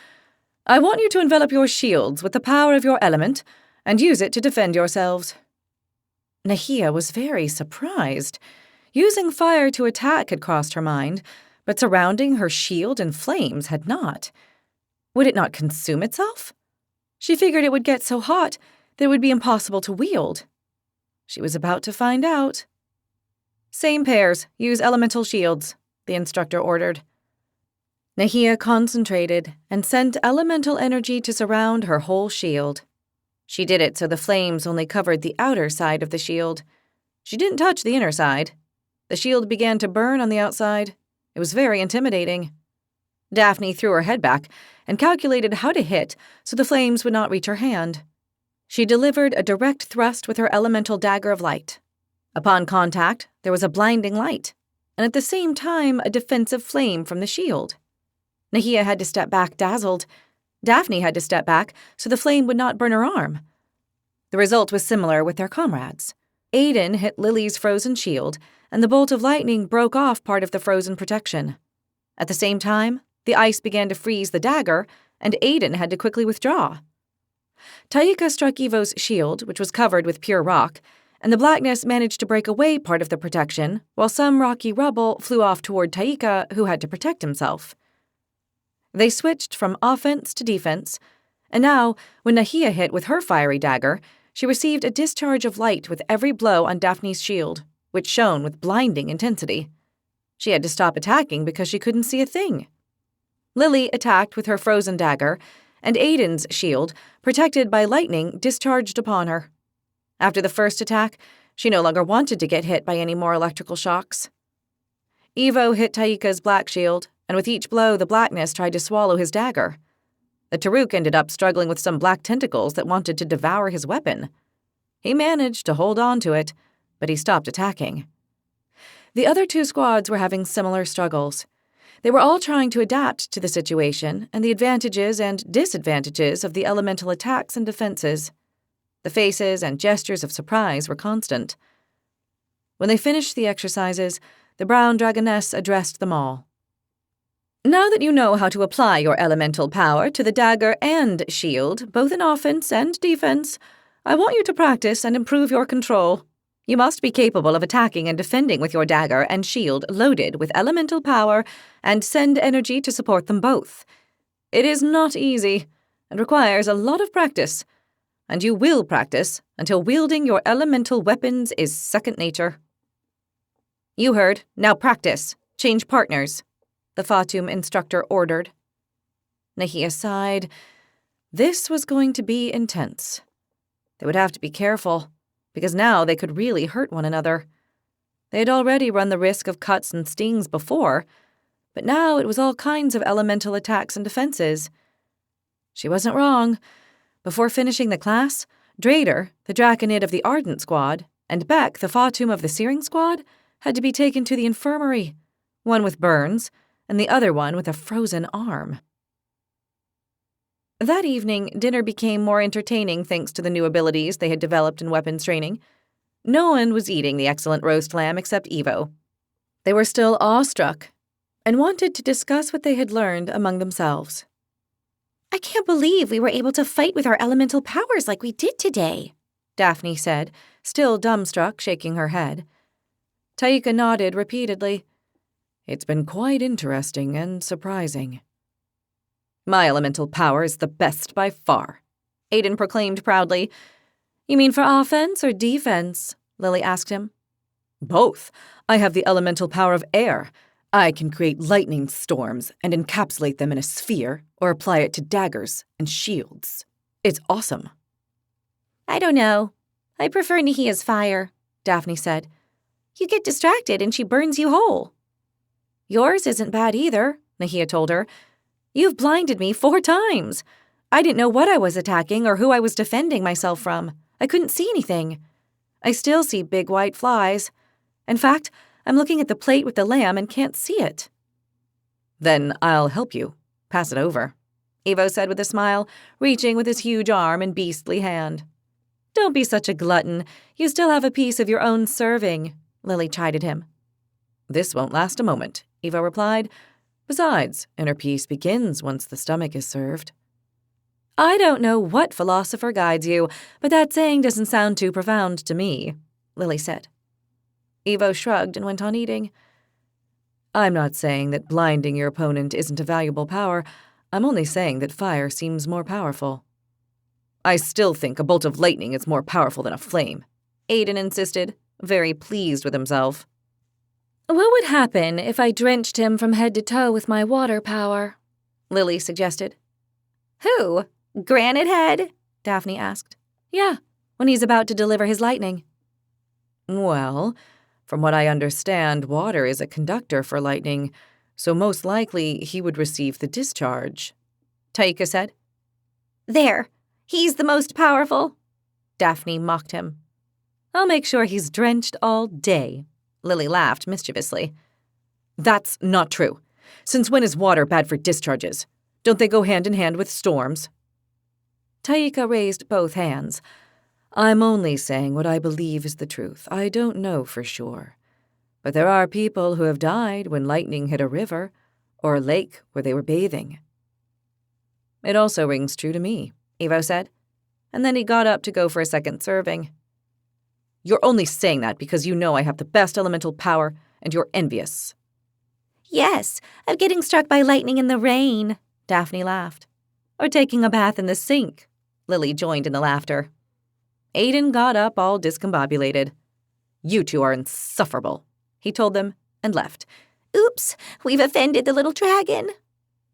I want you to envelop your shields with the power of your element and use it to defend yourselves." Nahia was very surprised. Using fire to attack had crossed her mind, but surrounding her shield in flames had not. Would it not consume itself? She figured it would get so hot that it would be impossible to wield. She was about to find out. "Same pairs, use elemental shields," the instructor ordered. Nahia concentrated and sent elemental energy to surround her whole shield. She did it so the flames only covered the outer side of the shield. She didn't touch the inner side. The shield began to burn on the outside. It was very intimidating. Daphne threw her head back and calculated how to hit so the flames would not reach her hand. She delivered a direct thrust with her elemental dagger of light. Upon contact, there was a blinding light, and at the same time a defensive flame from the shield. Nahia had to step back dazzled. Daphne had to step back so the flame would not burn her arm. The result was similar with their comrades. Aiden hit Lily's frozen shield, and the bolt of lightning broke off part of the frozen protection. At the same time, the ice began to freeze the dagger, and Aiden had to quickly withdraw. Taika struck Evo's shield, which was covered with pure rock, and the blackness managed to break away part of the protection, while some rocky rubble flew off toward Taika, who had to protect himself. They switched from offense to defense, and now, when Nahia hit with her fiery dagger, she received a discharge of light with every blow on Daphne's shield, which shone with blinding intensity. She had to stop attacking because she couldn't see a thing. Lily attacked with her frozen dagger, and Aiden's shield, protected by lightning, discharged upon her. After the first attack, she no longer wanted to get hit by any more electrical shocks. Evo hit Taika's black shield, and with each blow the blackness tried to swallow his dagger. The Taruk ended up struggling with some black tentacles that wanted to devour his weapon. He managed to hold on to it, but he stopped attacking. The other two squads were having similar struggles. They were all trying to adapt to the situation and the advantages and disadvantages of the elemental attacks and defenses. The faces and gestures of surprise were constant. When they finished the exercises, The brown dragoness addressed them all. Now that you know how to apply your elemental power to the dagger and shield, both in offense and defense, I want you to practice and improve your control. You must be capable of attacking and defending with your dagger and shield loaded with elemental power and send energy to support them both. It is not easy and requires a lot of practice, and you will practice until wielding your elemental weapons is second nature. You heard. Now practice. Change partners, the Fatum instructor ordered. Nahia sighed. This was going to be intense. They would have to be careful, because now they could really hurt one another. They had already run the risk of cuts and stings before, but now it was all kinds of elemental attacks and defenses. She wasn't wrong. Before finishing the class, Drader, the Draconid of the Ardent Squad, and Beck, the Fatum of the Searing Squad, had to be taken to the infirmary, one with burns, and the other one with a frozen arm. That evening, dinner became more entertaining thanks to the new abilities they had developed in weapons training. No one was eating the excellent roast lamb except Evo. They were still awestruck and wanted to discuss what they had learned among themselves. I can't believe we were able to fight with our elemental powers like we did today, Daphne said, still dumbstruck, shaking her head. Taika nodded repeatedly. It's been quite interesting and surprising. My elemental power is the best by far, Aiden proclaimed proudly. You mean for offense or defense? Lily asked him. Both. I have the elemental power of air. I can create lightning storms and encapsulate them in a sphere or apply it to daggers and shields. It's awesome. I don't know. I prefer Nahia's fire, Daphne said. You get distracted and she burns you whole. Yours isn't bad either, Nahia told her. You've blinded me 4 times. I didn't know what I was attacking or who I was defending myself from. I couldn't see anything. I still see big white flies. In fact, I'm looking at the plate with the lamb and can't see it. Then I'll help you. Pass it over, Evo said with a smile, reaching with his huge arm and beastly hand. Don't be such a glutton. You still have a piece of your own serving, Lily chided him. This won't last a moment, Evo replied. Besides, inner peace begins once the stomach is served. I don't know what philosopher guides you, but that saying doesn't sound too profound to me, Lily said. Evo shrugged and went on eating. I'm not saying that blinding your opponent isn't a valuable power. I'm only saying that fire seems more powerful. I still think a bolt of lightning is more powerful than a flame, Aiden insisted, very pleased with himself. What would happen if I drenched him from head to toe with my water power? Lily suggested. Who? Granite Head? Daphne asked. Yeah, when he's about to deliver his lightning. Well, from what I understand, water is a conductor for lightning, so most likely he would receive the discharge, Taika said. There, he's the most powerful, Daphne mocked him. I'll make sure he's drenched all day, Lily laughed mischievously. That's not true. Since when is water bad for discharges? Don't they go hand in hand with storms? Taika raised both hands. I'm only saying what I believe is the truth. I don't know for sure. But there are people who have died when lightning hit a river or a lake where they were bathing. It also rings true to me, Evo said. And then he got up to go for a second serving. You're only saying that because you know I have the best elemental power and you're envious. Yes, of getting struck by lightning in the rain, Daphne laughed. Or taking a bath in the sink, Lily joined in the laughter. Aiden got up all discombobulated. You two are insufferable, he told them and left. Oops, we've offended the little dragon,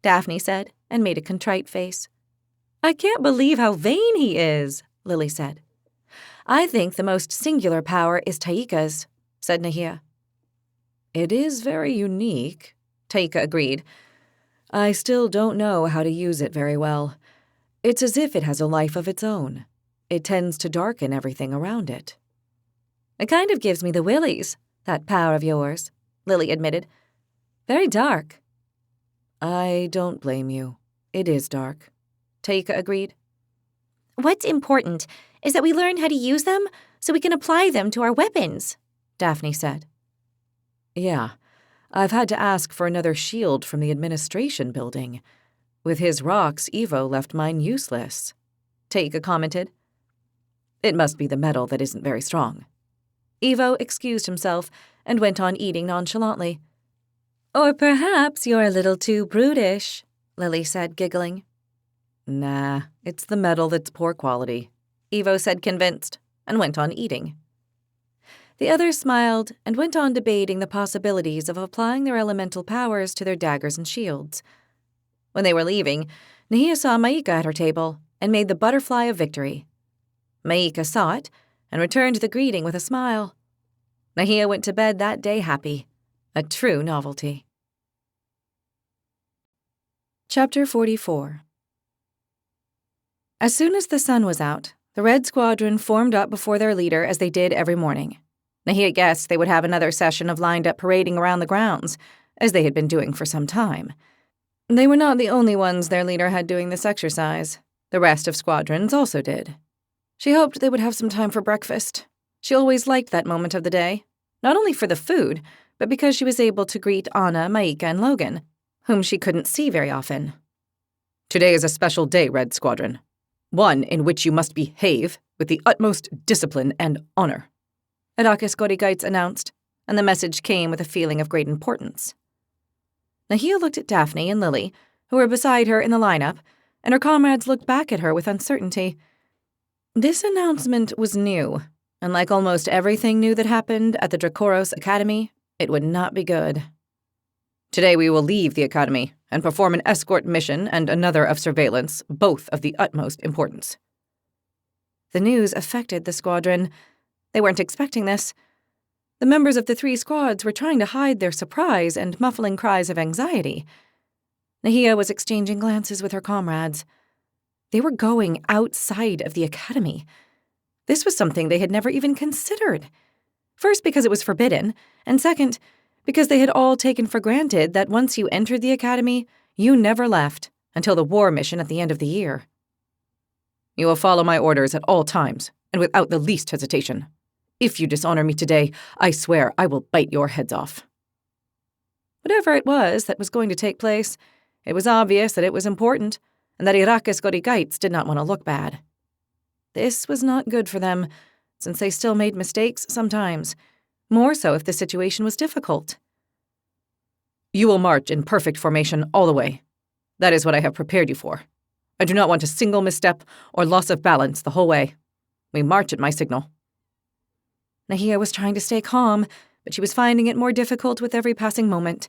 Daphne said and made a contrite face. I can't believe how vain he is, Lily said. I think the most singular power is Taika's, said Nahia. It is very unique, Taika agreed. I still don't know how to use it very well. It's as if it has a life of its own. It tends to darken everything around it. It kind of gives me the willies, that power of yours, Lily admitted. Very dark. I don't blame you. It is dark, Taika agreed. What's important is that we learn how to use them so we can apply them to our weapons, Daphne said. Yeah, I've had to ask for another shield from the administration building. With his rocks, Evo left mine useless, Taika commented. It must be the metal that isn't very strong. Evo excused himself and went on eating nonchalantly. Or perhaps you're a little too brutish, Lily said, giggling. Nah, it's the metal that's poor quality, Evo said, convinced, and went on eating. The others smiled and went on debating the possibilities of applying their elemental powers to their daggers and shields. When they were leaving, Nahia saw Maika at her table and made the butterfly of victory. Maika saw it and returned the greeting with a smile. Nahia went to bed that day happy, a true novelty. Chapter 44. As soon as the sun was out, the Red Squadron formed up before their leader as they did every morning. Nahia guessed they would have another session of lined-up parading around the grounds, as they had been doing for some time. They were not the only ones their leader had doing this exercise. The rest of squadrons also did. She hoped they would have some time for breakfast. She always liked that moment of the day, not only for the food, but because she was able to greet Anna, Maika, and Logan, whom she couldn't see very often. Today is a special day, Red Squadron. One in which you must behave with the utmost discipline and honor, Irakis Gorigaitz announced, and the message came with a feeling of great importance. Nahia looked at Daphne and Lily, who were beside her in the lineup, and her comrades looked back at her with uncertainty. This announcement was new, and like almost everything new that happened at the Dracoros Academy, it would not be good. Today we will leave the academy and perform an escort mission and another of surveillance, both of the utmost importance. The news affected the squadron. They weren't expecting this. The members of the 3 squads were trying to hide their surprise and muffling cries of anxiety. Nahia was exchanging glances with her comrades. They were going outside of the academy. This was something they had never even considered. First, because it was forbidden, and second, because they had all taken for granted that once you entered the academy, you never left until the war mission at the end of the year. You will follow my orders at all times, and without the least hesitation. If you dishonor me today, I swear I will bite your heads off. Whatever it was that was going to take place, it was obvious that it was important, and that Irakis Gorigaitz did not want to look bad. This was not good for them, since they still made mistakes sometimes, more so if the situation was difficult. You will march in perfect formation all the way. That is what I have prepared you for. I do not want a single misstep or loss of balance the whole way. We march at my signal. Nahia was trying to stay calm, but she was finding it more difficult with every passing moment.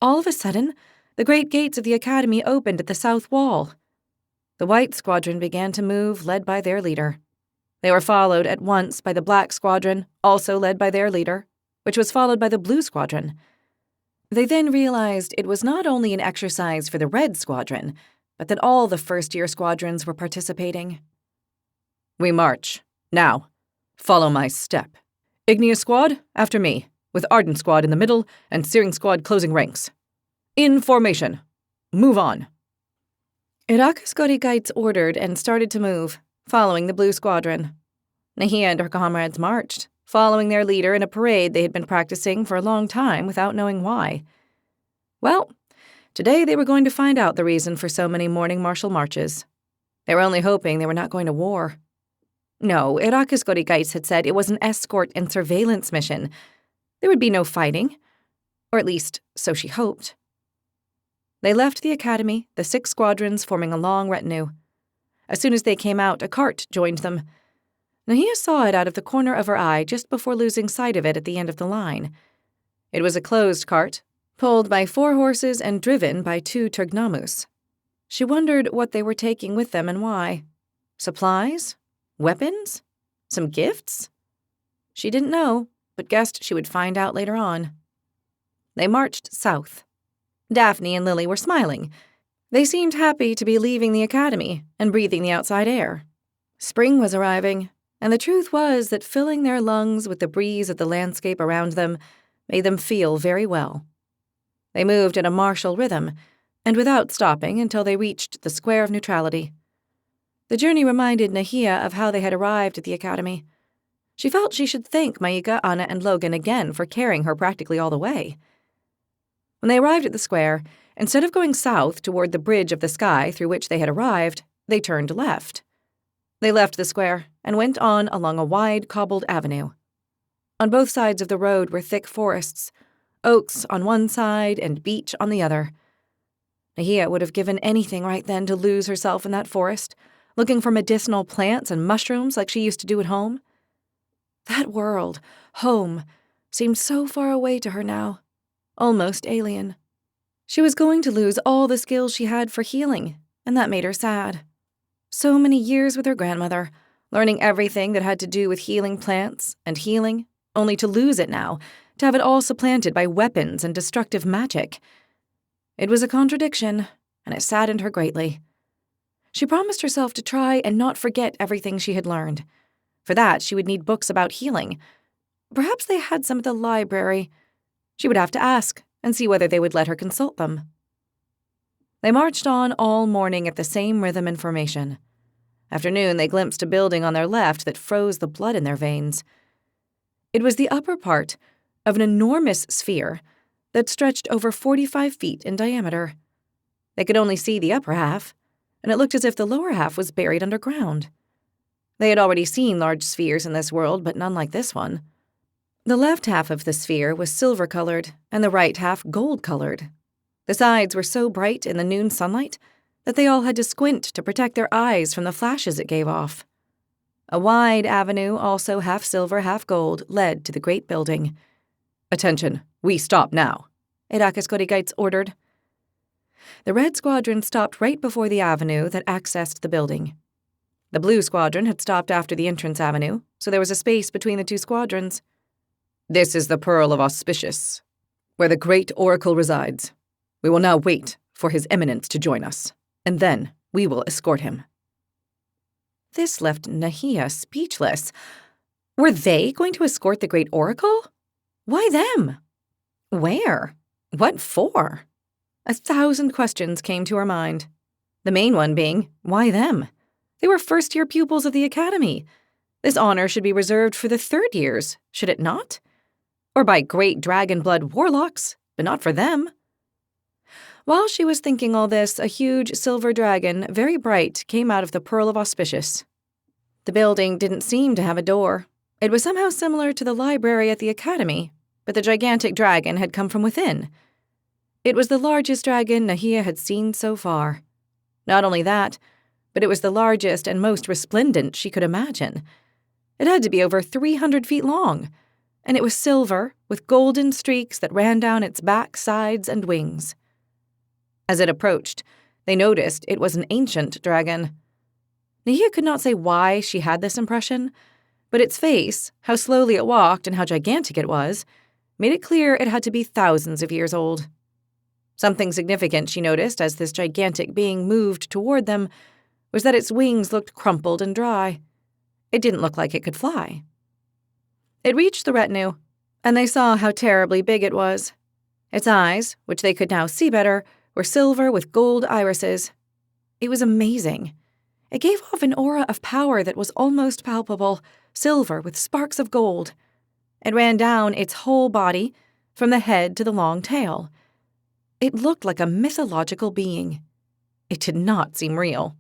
All of a sudden, the great gates of the academy opened at the south wall. The White Squadron began to move, led by their leader. They were followed at once by the Black Squadron, also led by their leader, which was followed by the Blue Squadron. They then realized it was not only an exercise for the Red Squadron, but that all the first-year squadrons were participating. We march. Now. Follow my step. Igneous Squad, after me, with Ardent Squad in the middle and Searing Squad closing ranks. In formation. Move on. Irakis Gorigaitz ordered and started to move, following the Blue Squadron. Nahia and her comrades marched, following their leader in a parade they had been practicing for a long time without knowing why. Well, today they were going to find out the reason for so many morning martial marches. They were only hoping they were not going to war. No, Irakis Gorigaitz had said it was an escort and surveillance mission. There would be no fighting. Or at least, so she hoped. They left the academy, the 6 squadrons forming a long retinue. As soon as they came out, a cart joined them. Nahia saw it out of the corner of her eye just before losing sight of it at the end of the line. It was a closed cart, pulled by 4 horses and driven by 2 Turgnamus. She wondered what they were taking with them and why. Supplies? Weapons? Some gifts? She didn't know, but guessed she would find out later on. They marched south. Daphne and Lily were smiling. They seemed happy to be leaving the academy and breathing the outside air. Spring was arriving, and the truth was that filling their lungs with the breeze of the landscape around them made them feel very well. They moved at a martial rhythm, and without stopping until they reached the Square of Neutrality. The journey reminded Nahia of how they had arrived at the academy. She felt she should thank Maika, Anna, and Logan again for carrying her practically all the way. When they arrived at the square, instead of going south toward the bridge of the sky through which they had arrived, they turned left. They left the square and went on along a wide, cobbled avenue. On both sides of the road were thick forests, oaks on one side and beech on the other. Nahia would have given anything right then to lose herself in that forest, looking for medicinal plants and mushrooms like she used to do at home. That world, home, seemed so far away to her now, almost alien. She was going to lose all the skills she had for healing, and that made her sad. So many years with her grandmother, learning everything that had to do with healing plants and healing, only to lose it now, to have it all supplanted by weapons and destructive magic. It was a contradiction, and it saddened her greatly. She promised herself to try and not forget everything she had learned. For that, she would need books about healing. Perhaps they had some at the library. She would have to ask and see whether they would let her consult them. They marched on all morning at the same rhythm and formation. After noon, they glimpsed a building on their left that froze the blood in their veins. It was the upper part of an enormous sphere that stretched over 45 feet in diameter. They could only see the upper half, and it looked as if the lower half was buried underground. They had already seen large spheres in this world, but none like this one. The left half of the sphere was silver-colored, and the right half gold-colored. The sides were so bright in the noon sunlight that they all had to squint to protect their eyes from the flashes it gave off. A wide avenue, also half silver, half gold, led to the great building. "Attention, we stop now," Irakis Kodigites ordered. The red squadron stopped right before the avenue that accessed the building. The blue squadron had stopped after the entrance avenue, so there was a space between the two squadrons. "This is the Pearl of Auspicious, where the great oracle resides. We will now wait for His Eminence to join us, and then we will escort him." This left Nahia speechless. Were they going to escort the great oracle? Why them? Where? What for? 1,000 questions came to her mind. The main one being, why them? They were first-year pupils of the academy. This honor should be reserved for the third years, should it not? Or by great dragon-blood warlocks, but not for them. While she was thinking all this, a huge silver dragon, very bright, came out of the Pearl of Auspicious. The building didn't seem to have a door. It was somehow similar to the library at the academy, but the gigantic dragon had come from within. It was the largest dragon Nahia had seen so far. Not only that, but it was the largest and most resplendent she could imagine. It had to be over 300 feet long, and it was silver with golden streaks that ran down its back, sides, and wings. As it approached, they noticed it was an ancient dragon. Nahia could not say why she had this impression, but its face, how slowly it walked and how gigantic it was, made it clear it had to be thousands of years old. Something significant she noticed as this gigantic being moved toward them was that its wings looked crumpled and dry. It didn't look like it could fly. It reached the retinue, and they saw how terribly big it was. Its eyes, which they could now see better, were silver with gold irises. It was amazing. It gave off an aura of power that was almost palpable, silver with sparks of gold. It ran down its whole body, from the head to the long tail. It looked like a mythological being. It did not seem real.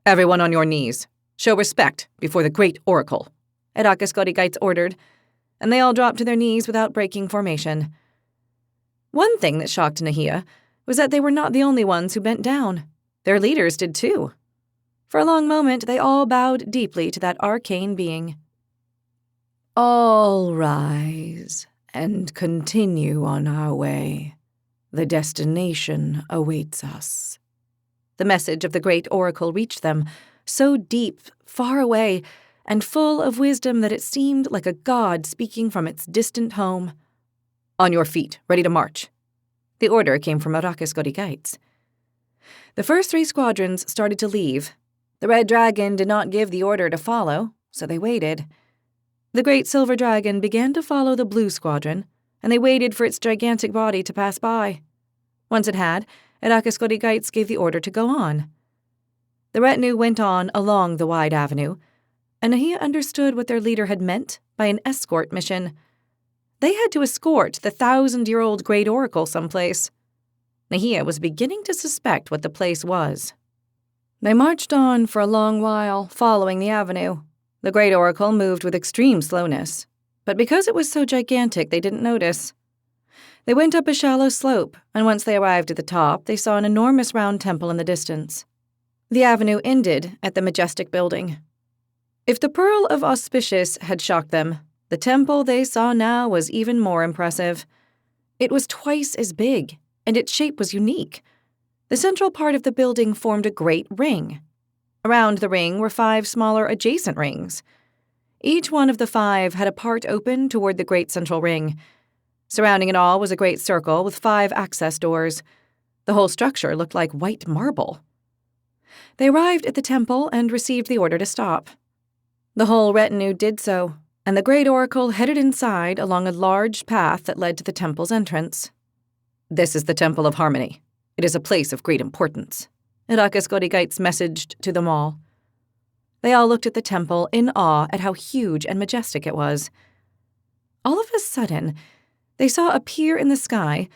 "Everyone on your knees. Show respect before the great oracle," Irakis Kodigites ordered, and they all dropped to their knees without breaking formation. One thing that shocked Nahia was that they were not the only ones who bent down. Their leaders did too. For a long moment, they all bowed deeply to that arcane being. "All rise and continue on our way. The destination awaits us." The message of the great oracle reached them, so deep, far away, and full of wisdom that it seemed like a god speaking from its distant home. "On your feet, ready to march." The order came from Irakis Kodigites. The first 3 squadrons started to leave. The red dragon did not give the order to follow, so they waited. The great silver dragon began to follow the blue squadron, and they waited for its gigantic body to pass by. Once it had, Irakis Kodigites gave the order to go on. The retinue went on along the wide avenue, and Nahia understood what their leader had meant by an escort mission. They had to escort the 1,000-year-old Great Oracle someplace. Nahia was beginning to suspect what the place was. They marched on for a long while, following the avenue. The Great Oracle moved with extreme slowness, but because it was so gigantic, they didn't notice. They went up a shallow slope, and once they arrived at the top, they saw an enormous round temple in the distance. The avenue ended at the majestic building. If the Pearl of Auspicious had shocked them, the temple they saw now was even more impressive. It was twice as big, and its shape was unique. The central part of the building formed a great ring. Around the ring were 5 smaller adjacent rings. Each one of the 5 had a part open toward the great central ring. Surrounding it all was a great circle with 5 access doors. The whole structure looked like white marble. They arrived at the temple and received the order to stop. The whole retinue did so, and the Great Oracle headed inside along a large path that led to the temple's entrance. "This is the Temple of Harmony. It is a place of great importance," Irakas Godigites messaged to them all. They all looked at the temple in awe at how huge and majestic it was. All of a sudden, they saw appear in the sky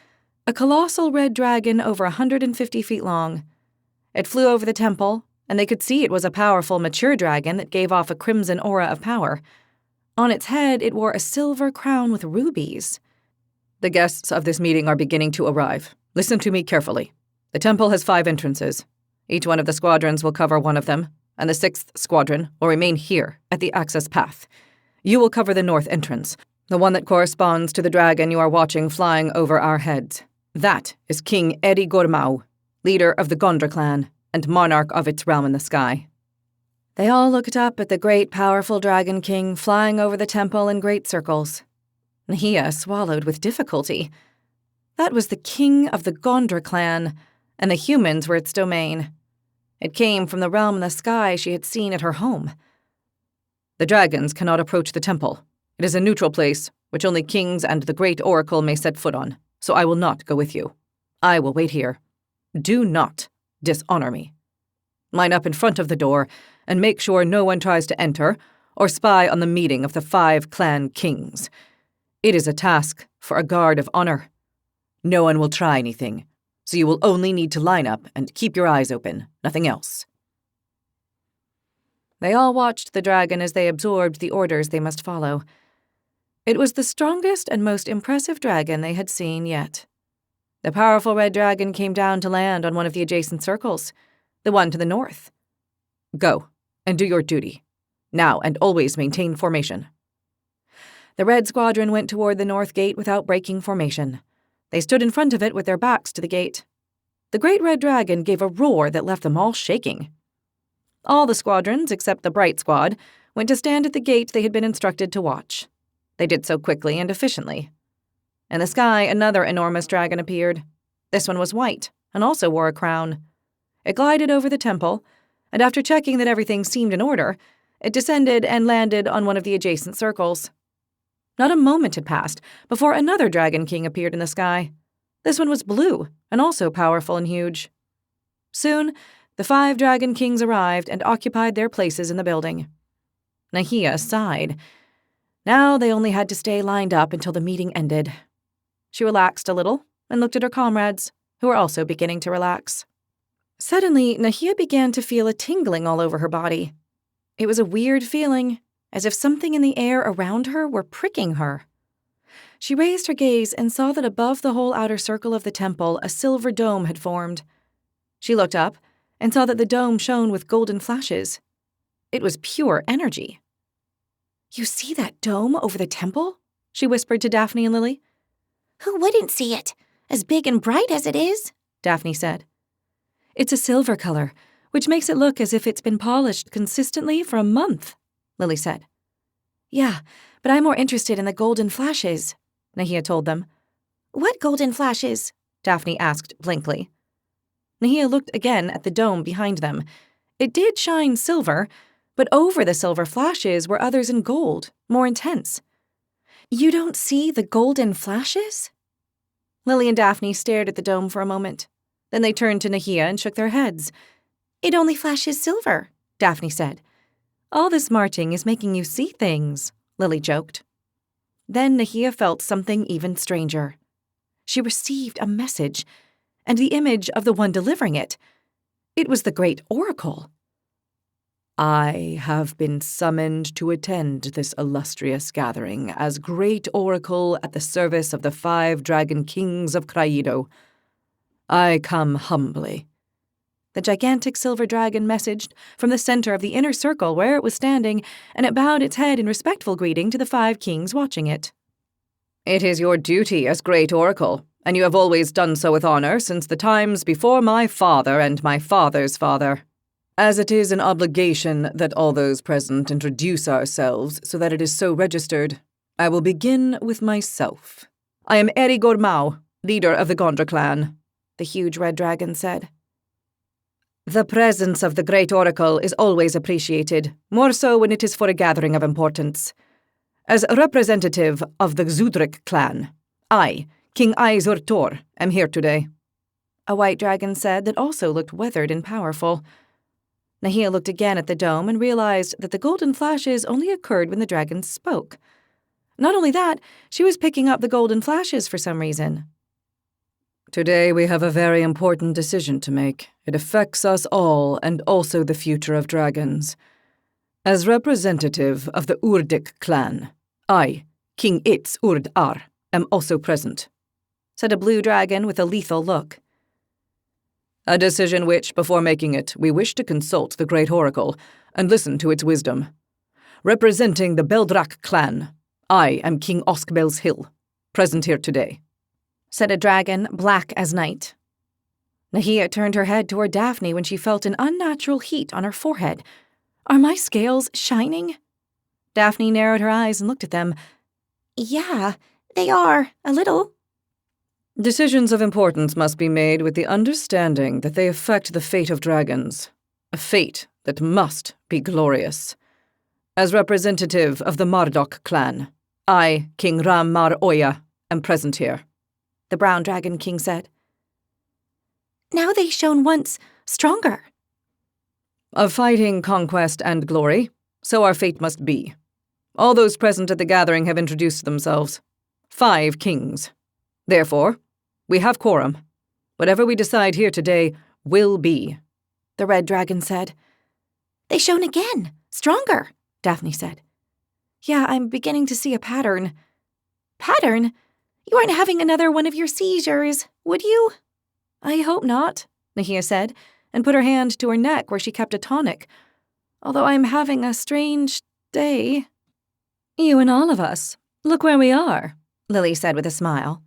a colossal red dragon over 150 feet long. It flew over the temple, and they could see it was a powerful, mature dragon that gave off a crimson aura of power. On its head, it wore a silver crown with rubies. "The guests of this meeting are beginning to arrive. Listen to me carefully. The temple has 5 entrances. Each one of the squadrons will cover one of them, and the 6th squadron will remain here at the access path. You will cover the north entrance, the one that corresponds to the dragon you are watching flying over our heads. That is King Eri Gormau, leader of the Gondra clan and monarch of its realm in the sky." They all looked up at the great, powerful dragon king flying over the temple in great circles. Nahia swallowed with difficulty. That was the king of the Gondra clan, and the humans were its domain. It came from the realm in the sky she had seen at her home. "The dragons cannot approach the temple. It is a neutral place, which only kings and the Great Oracle may set foot on, so I will not go with you. I will wait here. Do not dishonor me. Line up in front of the door and make sure no one tries to enter or spy on the meeting of the 5 clan kings. It is a task for a guard of honor. No one will try anything, so you will only need to line up and keep your eyes open, nothing else." They all watched the dragon as they absorbed the orders they must follow. It was the strongest and most impressive dragon they had seen yet. The powerful red dragon came down to land on one of the adjacent circles, the one to the north. "Go, and do your duty. Now and always maintain formation." The red squadron went toward the north gate without breaking formation. They stood in front of it with their backs to the gate. The great red dragon gave a roar that left them all shaking. All the squadrons, except the Bright Squad, went to stand at the gate they had been instructed to watch. They did so quickly and efficiently. In the sky, another enormous dragon appeared. This one was white, and also wore a crown. It glided over the temple, and after checking that everything seemed in order, it descended and landed on one of the adjacent circles. Not a moment had passed before another dragon king appeared in the sky. This one was blue, and also powerful and huge. Soon, the 5 dragon kings arrived and occupied their places in the building. Nahia sighed. Now they only had to stay lined up until the meeting ended. She relaxed a little and looked at her comrades, who were also beginning to relax. Suddenly, Nahia began to feel a tingling all over her body. It was a weird feeling, as if something in the air around her were pricking her. She raised her gaze and saw that above the whole outer circle of the temple, a silver dome had formed. She looked up and saw that the dome shone with golden flashes. It was pure energy. "You see that dome over the temple?" she whispered to Daphne and Lily. Who wouldn't see it? As big and bright as it is, Daphne said. "It's a silver color, which makes it look as if it's been polished consistently for a month," Lily said. "Yeah, but I'm more interested in the golden flashes," Nahia told them. What golden flashes? Daphne asked blankly. Nahia looked again at the dome behind them. It did shine silver, but over the silver flashes were others in gold, more intense. "You don't see the golden flashes?" Lily and Daphne stared at the dome for a moment. Then they turned to Nahia and shook their heads. It only flashes silver, Daphne said. All this marching is making you see things, Lily joked. Then Nahia felt something even stranger. She received a message, and the image of the one delivering it. It was the great oracle. I have been summoned to attend this illustrious gathering as great oracle at the service of the 5 dragon kings of Craido. I come humbly. The gigantic silver dragon messaged from the center of the inner circle where it was standing, and it bowed its head in respectful greeting to the 5 kings watching it. It is your duty as great oracle, and you have always done so with honor since the times before my father and my father's father. As it is an obligation that all those present introduce ourselves so that it is so registered, I will begin with myself. I am Eri Gormau, leader of the Gondra clan, the huge red dragon said. The presence of the great oracle is always appreciated, more so when it is for a gathering of importance. As a representative of the Zudrik clan, I, King Aizur Tor, am here today. A white dragon said that also looked weathered and powerful. Nahia looked again at the dome and realized that the golden flashes only occurred when the dragon spoke. Not only that, she was picking up the golden flashes for some reason. Today we have a very important decision to make. It affects us all and also the future of dragons. As representative of the Urdik clan, I, King Itz Urd Ar, am also present, said a blue dragon with a lethal look. A decision which, before making it, we wish to consult the great oracle and listen to its wisdom. Representing the Beldrak clan, I am King Oskbel's Hill, present here today, said a dragon black as night. Nahia turned her head toward Daphne when she felt an unnatural heat on her forehead. Are my scales shining? Daphne narrowed her eyes and looked at them. Yeah, they are, a little. Decisions of importance must be made with the understanding that they affect the fate of dragons, a fate that must be glorious. As representative of the Marduk clan, I, King Ram Mar Oya, am present here, the brown dragon king said. Now they shone once stronger. Of fighting, conquest, and glory, so our fate must be. All those present at the gathering have introduced themselves. 5 kings. Therefore, we have quorum. Whatever we decide here today will be, the red dragon said. They shone again, stronger, Daphne said. Yeah, I'm beginning to see a pattern. Pattern? You aren't having another one of your seizures, would you? I hope not, Nahia said, and put her hand to her neck where she kept a tonic. Although I'm having a strange day. You and all of us. Look where we are, Lily said with a smile.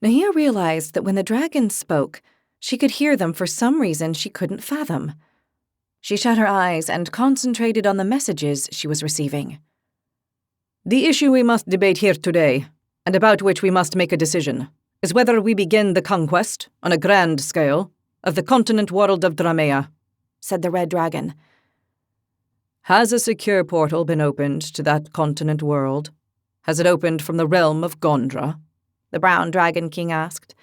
Nahia realized that when the dragons spoke, she could hear them for some reason she couldn't fathom. She shut her eyes and concentrated on the messages she was receiving. The issue we must debate here today, and about which we must make a decision, is whether we begin the conquest, on a grand scale, of the continent world of Dramea, said the red dragon. Has a secure portal been opened to that continent world? Has it opened from the realm of Gondra? The brown dragon king asked.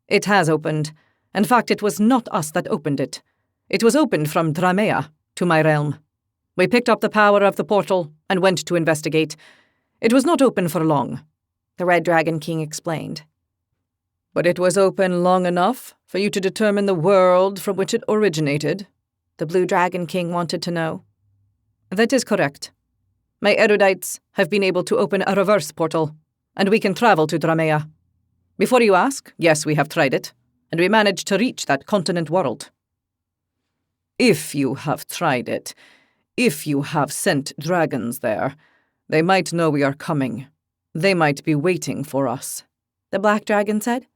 It has opened. In fact, it was not us that opened it. It was opened from Dramea to my realm. We picked up the power of the portal and went to investigate. It was not open for long, the red dragon king explained. But it was open long enough for you to determine the world from which it originated, the blue dragon king wanted to know. That is correct. My erudites have been able to open a reverse portal, and we can travel to Dramea. Before you ask, yes, we have tried it, and we managed to reach that continent world. If you have tried it, if you have sent dragons there, they might know we are coming. They might be waiting for us, the black dragon said.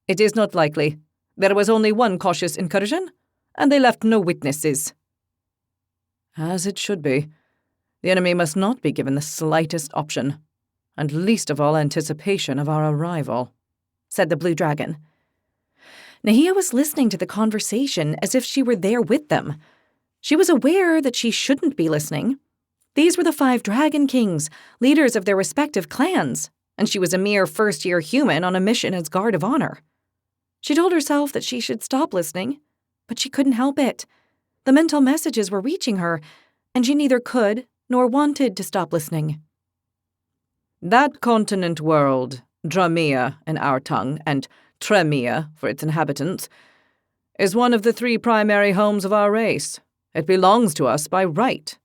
It is not likely. There was only one cautious incursion, and they left no witnesses. As it should be. The enemy must not be given the slightest option, and least of all anticipation of our arrival, said the blue dragon. Nahia was listening to the conversation as if she were there with them. She was aware that she shouldn't be listening. These were the 5 dragon kings, leaders of their respective clans, and she was a mere first-year human on a mission as guard of honor. She told herself that she should stop listening, but she couldn't help it. The mental messages were reaching her, and she neither could nor wanted to stop listening. That continent world, Dramea in our tongue, and Tremea for its inhabitants, is one of the 3 primary homes of our race. It belongs to us by right,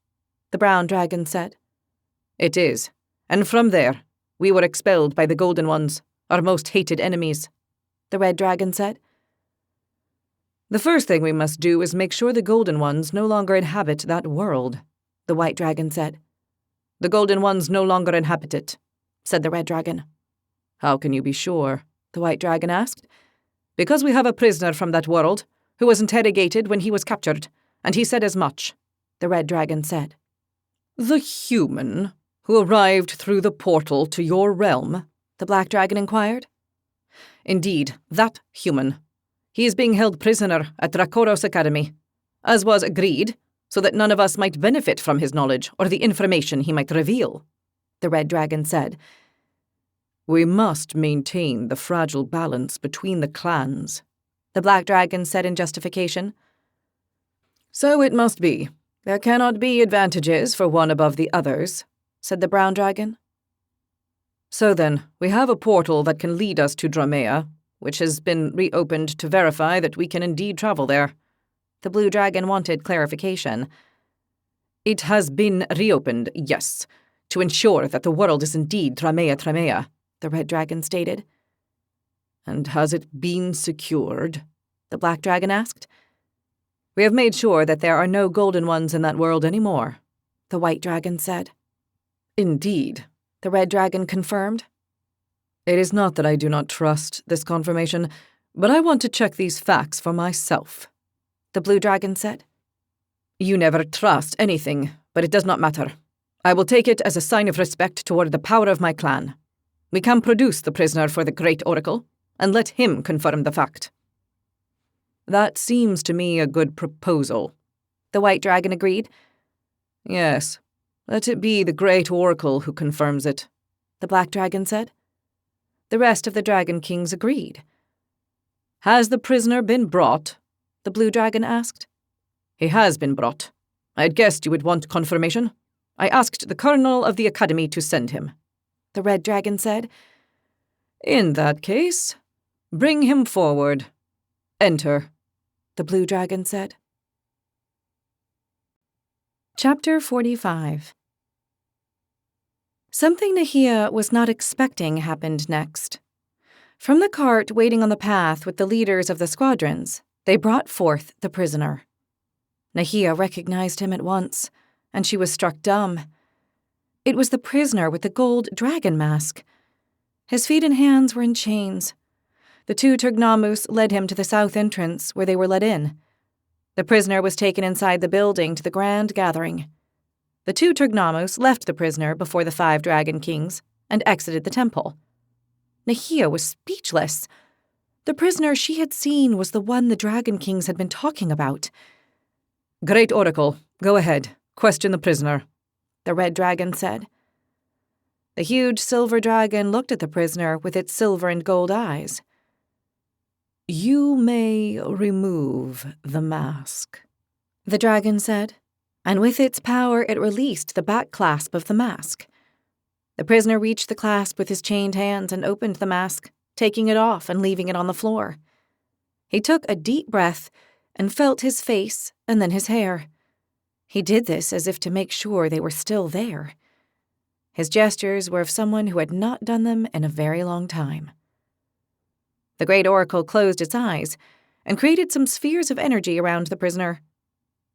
the brown dragon said. It is, and from there, we were expelled by the Golden Ones, our most hated enemies, the red dragon said. The first thing we must do is make sure the Golden Ones no longer inhabit that world, the white dragon said. The Golden Ones no longer inhabit it, said the red dragon. How can you be sure? The white dragon asked. Because we have a prisoner from that world who was interrogated when he was captured, and he said as much, the red dragon said. The human who arrived through the portal to your realm? The black dragon inquired. Indeed, that human. He is being held prisoner at Dracoros Academy, as was agreed, so that none of us might benefit from his knowledge or the information he might reveal, the red dragon said. We must maintain the fragile balance between the clans, the black dragon said in justification. So it must be. There cannot be advantages for one above the others, said the brown dragon. So then, we have a portal that can lead us to Dramea, which has been reopened to verify that we can indeed travel there. The blue dragon wanted clarification. It has been reopened, yes, to ensure that the world is indeed Dramea, the red dragon stated. And has it been secured? The black dragon asked. We have made sure that there are no Golden Ones in that world anymore, the white dragon said. Indeed, the red dragon confirmed. It is not that I do not trust this confirmation, but I want to check these facts for myself, the blue dragon said. You never trust anything, but it does not matter. I will take it as a sign of respect toward the power of my clan. We can produce the prisoner for the Great Oracle, and let him confirm the fact. That seems to me a good proposal, the white dragon agreed. Yes, let it be the Great Oracle who confirms it, the black dragon said. The rest of the dragon kings agreed. Has the prisoner been brought? The blue dragon asked. He has been brought. I had guessed you would want confirmation. I asked the colonel of the academy to send him, the red dragon said. In that case, bring him forward. Enter, the blue dragon said. Chapter 45. Something Nahia was not expecting happened next. From the cart waiting on the path with the leaders of the squadrons, they brought forth the prisoner. Nahia recognized him at once, and she was struck dumb. It was the prisoner with the gold dragon mask. His feet and hands were in chains. The 2 Turgnamus led him to the south entrance, where they were let in. The prisoner was taken inside the building to the grand gathering. The 2 Turgnamus left the prisoner before the 5 dragon kings and exited the temple. Nahia was speechless. The prisoner she had seen was the one the dragon kings had been talking about. Great Oracle, go ahead. Question the prisoner, the red dragon said. The huge silver dragon looked at the prisoner with its silver and gold eyes. You may remove the mask, the dragon said, and with its power it released the back clasp of the mask. The prisoner reached the clasp with his chained hands and opened the mask, taking it off and leaving it on the floor. He took a deep breath and felt his face and then his hair. He did this as if to make sure they were still there. His gestures were of someone who had not done them in a very long time. The Great Oracle closed its eyes and created some spheres of energy around the prisoner.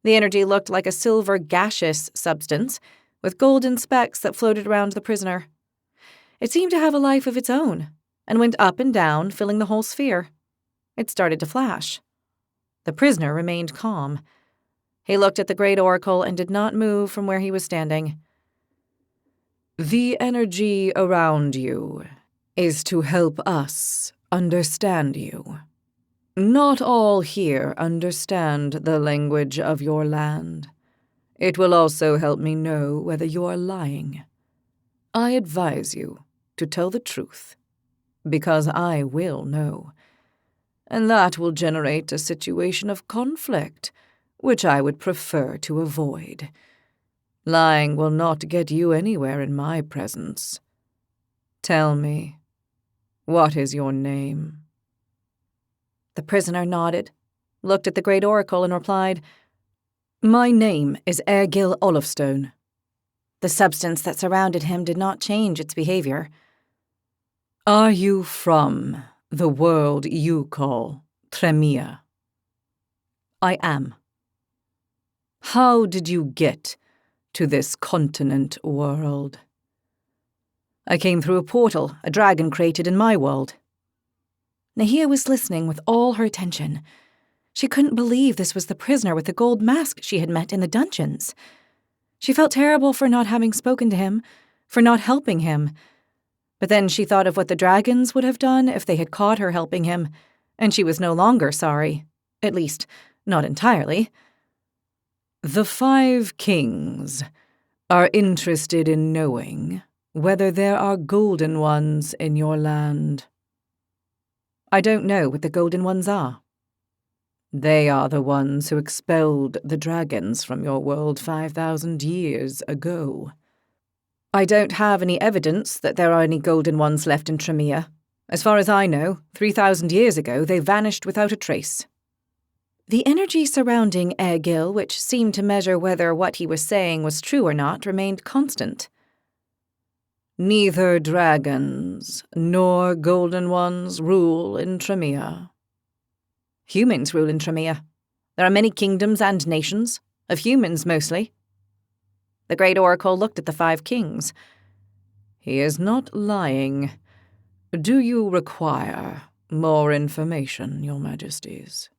The energy looked like a silver gaseous substance with golden specks that floated around the prisoner. It seemed to have a life of its own and went up and down, filling the whole sphere. It started to flash. The prisoner remained calm. He looked at the Great Oracle and did not move from where he was standing. The energy around you is to help us understand you. Not all here understand the language of your land. It will also help me know whether you are lying. I advise you to tell the truth, because I will know. And that will generate a situation of conflict which I would prefer to avoid. Lying will not get you anywhere in my presence. Tell me, what is your name?" The prisoner nodded, looked at the great oracle, and replied, "My name is Aegil Olafstone." The substance that surrounded him did not change its behavior. "Are you from the world you call Tremia?" "I am." "How did you get to this continent world?" "I came through a portal a dragon created in my world." Nahia was listening with all her attention. She couldn't believe this was the prisoner with the gold mask she had met in the dungeons. She felt terrible for not having spoken to him, for not helping him. But then she thought of what the dragons would have done if they had caught her helping him, and she was no longer sorry. At least, not entirely. "The 5 kings are interested in knowing whether there are golden ones in your land." "I don't know what the golden ones are." "They are the ones who expelled the dragons from your world 5,000 years ago." "I don't have any evidence that there are any golden ones left in Tremia. As far as I know, 3,000 years ago they vanished without a trace." The energy surrounding Aegil, which seemed to measure whether what he was saying was true or not, remained constant. "Neither dragons nor golden ones rule in Tremia." "Humans rule in Tremia. There are many kingdoms and nations, of humans mostly." The great oracle looked at the 5 kings. "He is not lying. Do you require more information, your majesties?"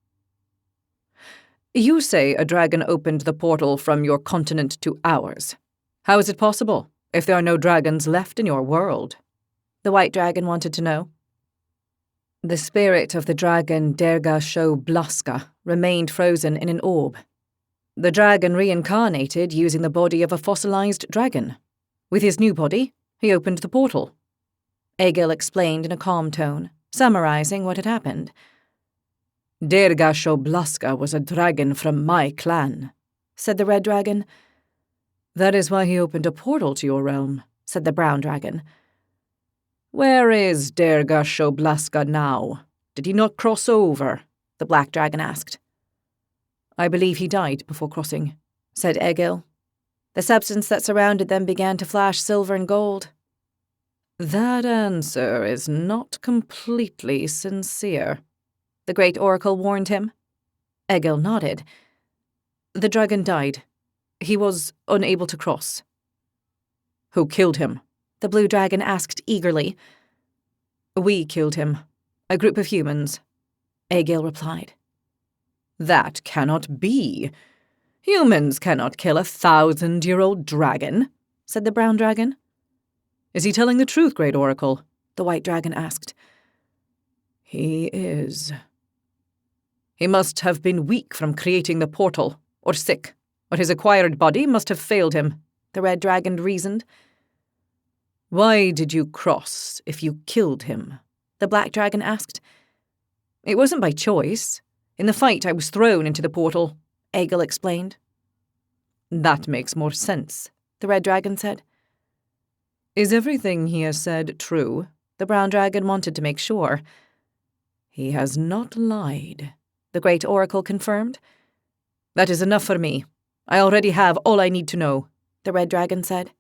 "You say a dragon opened the portal from your continent to ours. How is it possible, if there are no dragons left in your world?" The white dragon wanted to know. "The spirit of the dragon Derga-sho-Blaska remained frozen in an orb. The dragon reincarnated using the body of a fossilized dragon. With his new body, he opened the portal." Aegil explained in a calm tone, summarizing what had happened. "Derga-sho-Blaska was a dragon from my clan," said the red dragon. "That is why he opened a portal to your realm," said the brown dragon. "Where is Derga-sho-Blaska now? Did he not cross over?" the black dragon asked. "I believe he died before crossing," said Aegil. The substance that surrounded them began to flash silver and gold. "That answer is not completely sincere," the great oracle warned him. Aegil nodded. "The dragon died. He was unable to cross." "Who killed him?" the blue dragon asked eagerly. "We killed him. A group of humans," Aegil replied. "That cannot be. Humans cannot kill a 1,000-year-old dragon," said the brown dragon. "Is he telling the truth, great oracle?" the white dragon asked. "He is. He must have been weak from creating the portal, or sick, or his acquired body must have failed him," the red dragon reasoned. "Why did you cross if you killed him?" the black dragon asked. "It wasn't by choice. In the fight, I was thrown into the portal," Aegil explained. "That makes more sense," the red dragon said. "Is everything he has said true?" the brown dragon wanted to make sure. "He has not lied," the great oracle confirmed. "That is enough for me. I already have all I need to know," the red dragon said.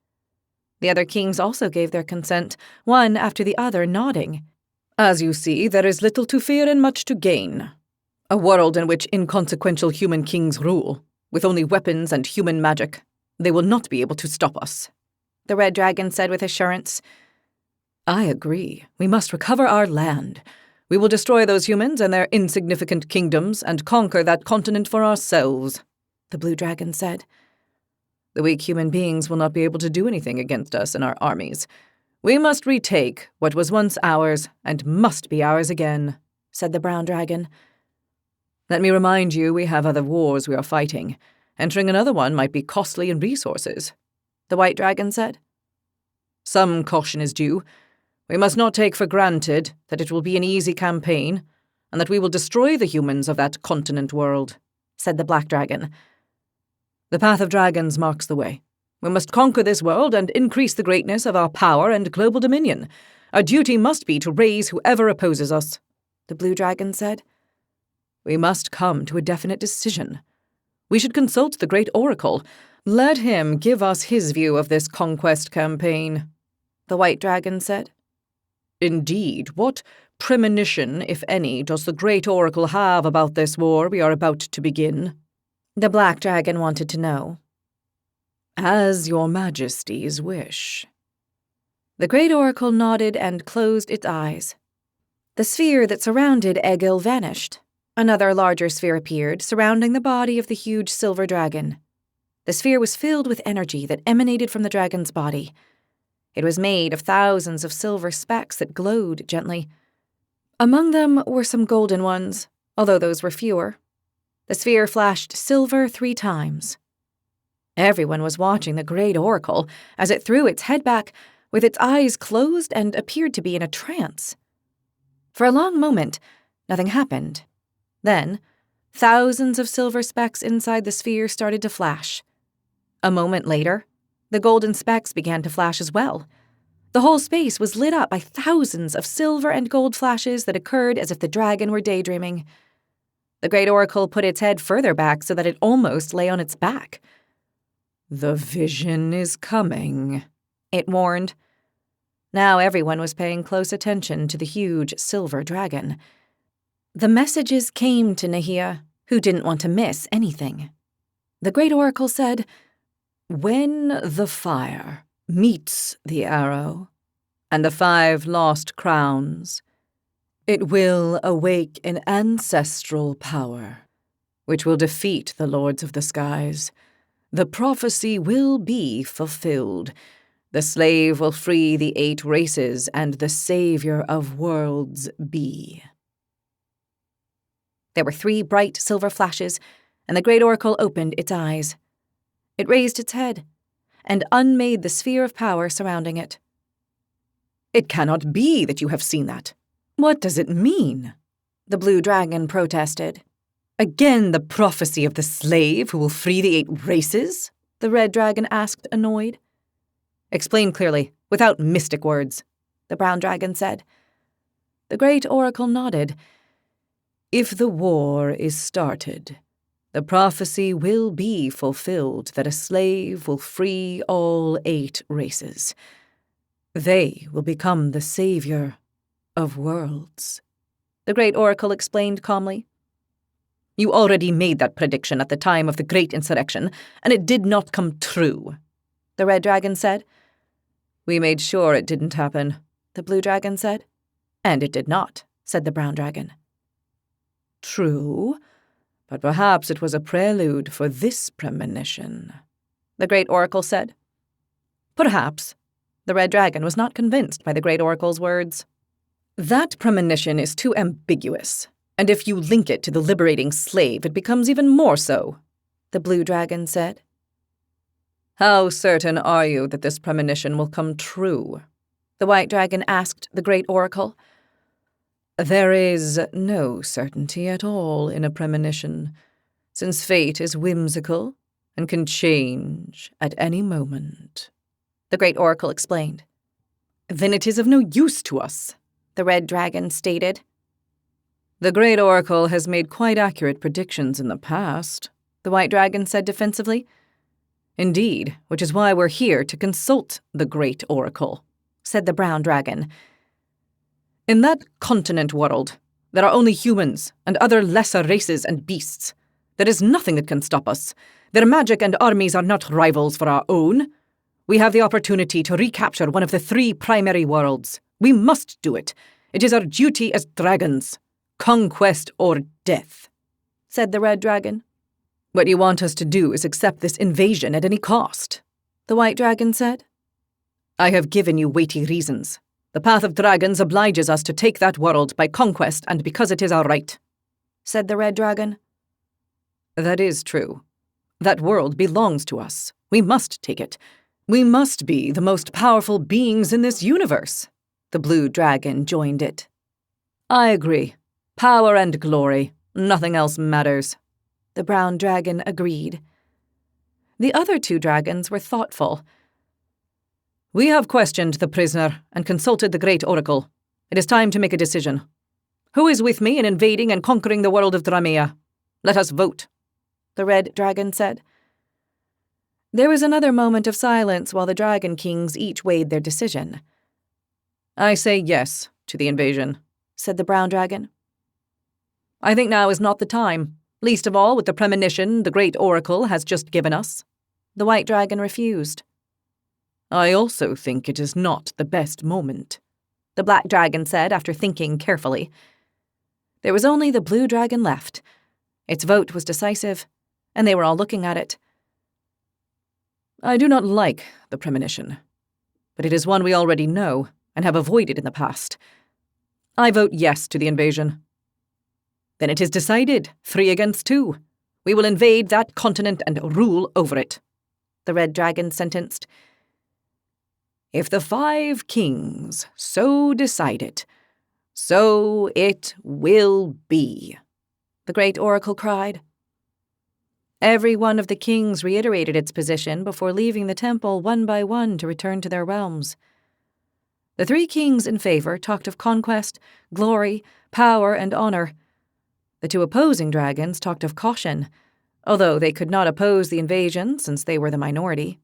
The other kings also gave their consent, one after the other nodding. "As you see, there is little to fear and much to gain. A world in which inconsequential human kings rule, with only weapons and human magic. They will not be able to stop us," the red dragon said with assurance. "I agree. We must recover our land. We will destroy those humans and their insignificant kingdoms and conquer that continent for ourselves," the blue dragon said. "The weak human beings will not be able to do anything against us and our armies. We must retake what was once ours and must be ours again," said the brown dragon. "Let me remind you, we have other wars we are fighting. Entering another one might be costly in resources," the white dragon said. "Some caution is due. We must not take for granted that it will be an easy campaign, and that we will destroy the humans of that continent world," said the black dragon. The path of dragons marks the way. We must conquer this world and increase the greatness of our power and global dominion. Our duty must be to raise whoever opposes us, the blue dragon said. We must come to a definite decision. We should consult the great oracle. Let him give us his view of this conquest campaign, the white dragon said. Indeed, what premonition, if any, does the great oracle have about this war we are about to begin? The black dragon wanted to know. As your majesty's wish. The great oracle nodded and closed its eyes. The sphere that surrounded Egil vanished. Another larger sphere appeared, surrounding the body of the huge silver dragon. The sphere was filled with energy that emanated from the dragon's body. It was made of thousands of silver specks that glowed gently. Among them were some golden ones, although those were fewer. The sphere flashed silver 3 times. Everyone was watching the great oracle as it threw its head back with its eyes closed and appeared to be in a trance. For a long moment, nothing happened. Then, thousands of silver specks inside the sphere started to flash. A moment later, the golden specks began to flash as well. The whole space was lit up by thousands of silver and gold flashes that occurred as if the dragon were daydreaming. The great oracle put its head further back so that it almost lay on its back. The vision is coming, it warned. Now everyone was paying close attention to the huge silver dragon. The messages came to Nahia, who didn't want to miss anything. The great oracle said, When the fire meets the arrow and the 5 lost crowns, it will awake an ancestral power, which will defeat the lords of the skies. The prophecy will be fulfilled. The slave will free the 8 races, and the savior of worlds be. There were 3 bright silver flashes, and the great oracle opened its eyes. It raised its head and unmade the sphere of power surrounding it. It cannot be that you have seen that. What does it mean? The blue dragon protested. Again the prophecy of the slave who will free the 8 races? The red dragon asked, annoyed. Explain clearly, without mystic words, the brown dragon said. The great oracle nodded. If the war is started, the prophecy will be fulfilled that a slave will free all 8 races. They will become the savior of worlds, the great oracle explained calmly. You already made that prediction at the time of the Great Insurrection, and it did not come true, the red dragon said. We made sure it didn't happen, the blue dragon said. And it did not, said the brown dragon. True, but perhaps it was a prelude for this premonition, the great oracle said. Perhaps. The red dragon was not convinced by the great oracle's words. That premonition is too ambiguous, and if you link it to the liberating slave, it becomes even more so, the blue dragon said. How certain are you that this premonition will come true? The white dragon asked the great oracle. There is no certainty at all in a premonition, since fate is whimsical and can change at any moment, the great oracle explained. Then it is of no use to us, the red dragon stated. The great oracle has made quite accurate predictions in the past, the white dragon said defensively. Indeed, which is why we're here to consult the great oracle, said the brown dragon. In that continent world, there are only humans and other lesser races and beasts. There is nothing that can stop us. Their magic and armies are not rivals for our own. We have the opportunity to recapture one of the 3 primary worlds. We must do it. It is our duty as dragons. Conquest or death, said the red dragon. What you want us to do is accept this invasion at any cost, the white dragon said. I have given you weighty reasons. The path of dragons obliges us to take that world by conquest and because it is our right, said the red dragon. That is true. That world belongs to us. We must take it. We must be the most powerful beings in this universe. The blue dragon joined it. I agree. Power and glory. Nothing else matters. the brown dragon agreed. The other 2 dragons were thoughtful. We have questioned the prisoner and consulted the great oracle. It is time to make a decision. Who is with me in invading and conquering the world of Dramea? Let us vote, the red dragon said. There was another moment of silence while the dragon kings each weighed their decision. I say yes to the invasion, said the brown dragon. I think now is not the time, least of all with the premonition the great oracle has just given us. The white dragon refused. I also think it is not the best moment, the black dragon said after thinking carefully. There was only the blue dragon left. Its vote was decisive, and they were all looking at it. I do not like the premonition, but it is one we already know and have avoided in the past. I vote yes to the invasion. Then it is decided, 3 against 2. We will invade that continent and rule over it, the red dragon sentenced. If the 5 kings so decide it, so it will be, the great oracle cried. Every one of the kings reiterated its position before leaving the temple one by one to return to their realms. The 3 kings in favor talked of conquest, glory, power, and honor. The 2 opposing dragons talked of caution, although they could not oppose the invasion since they were the minority.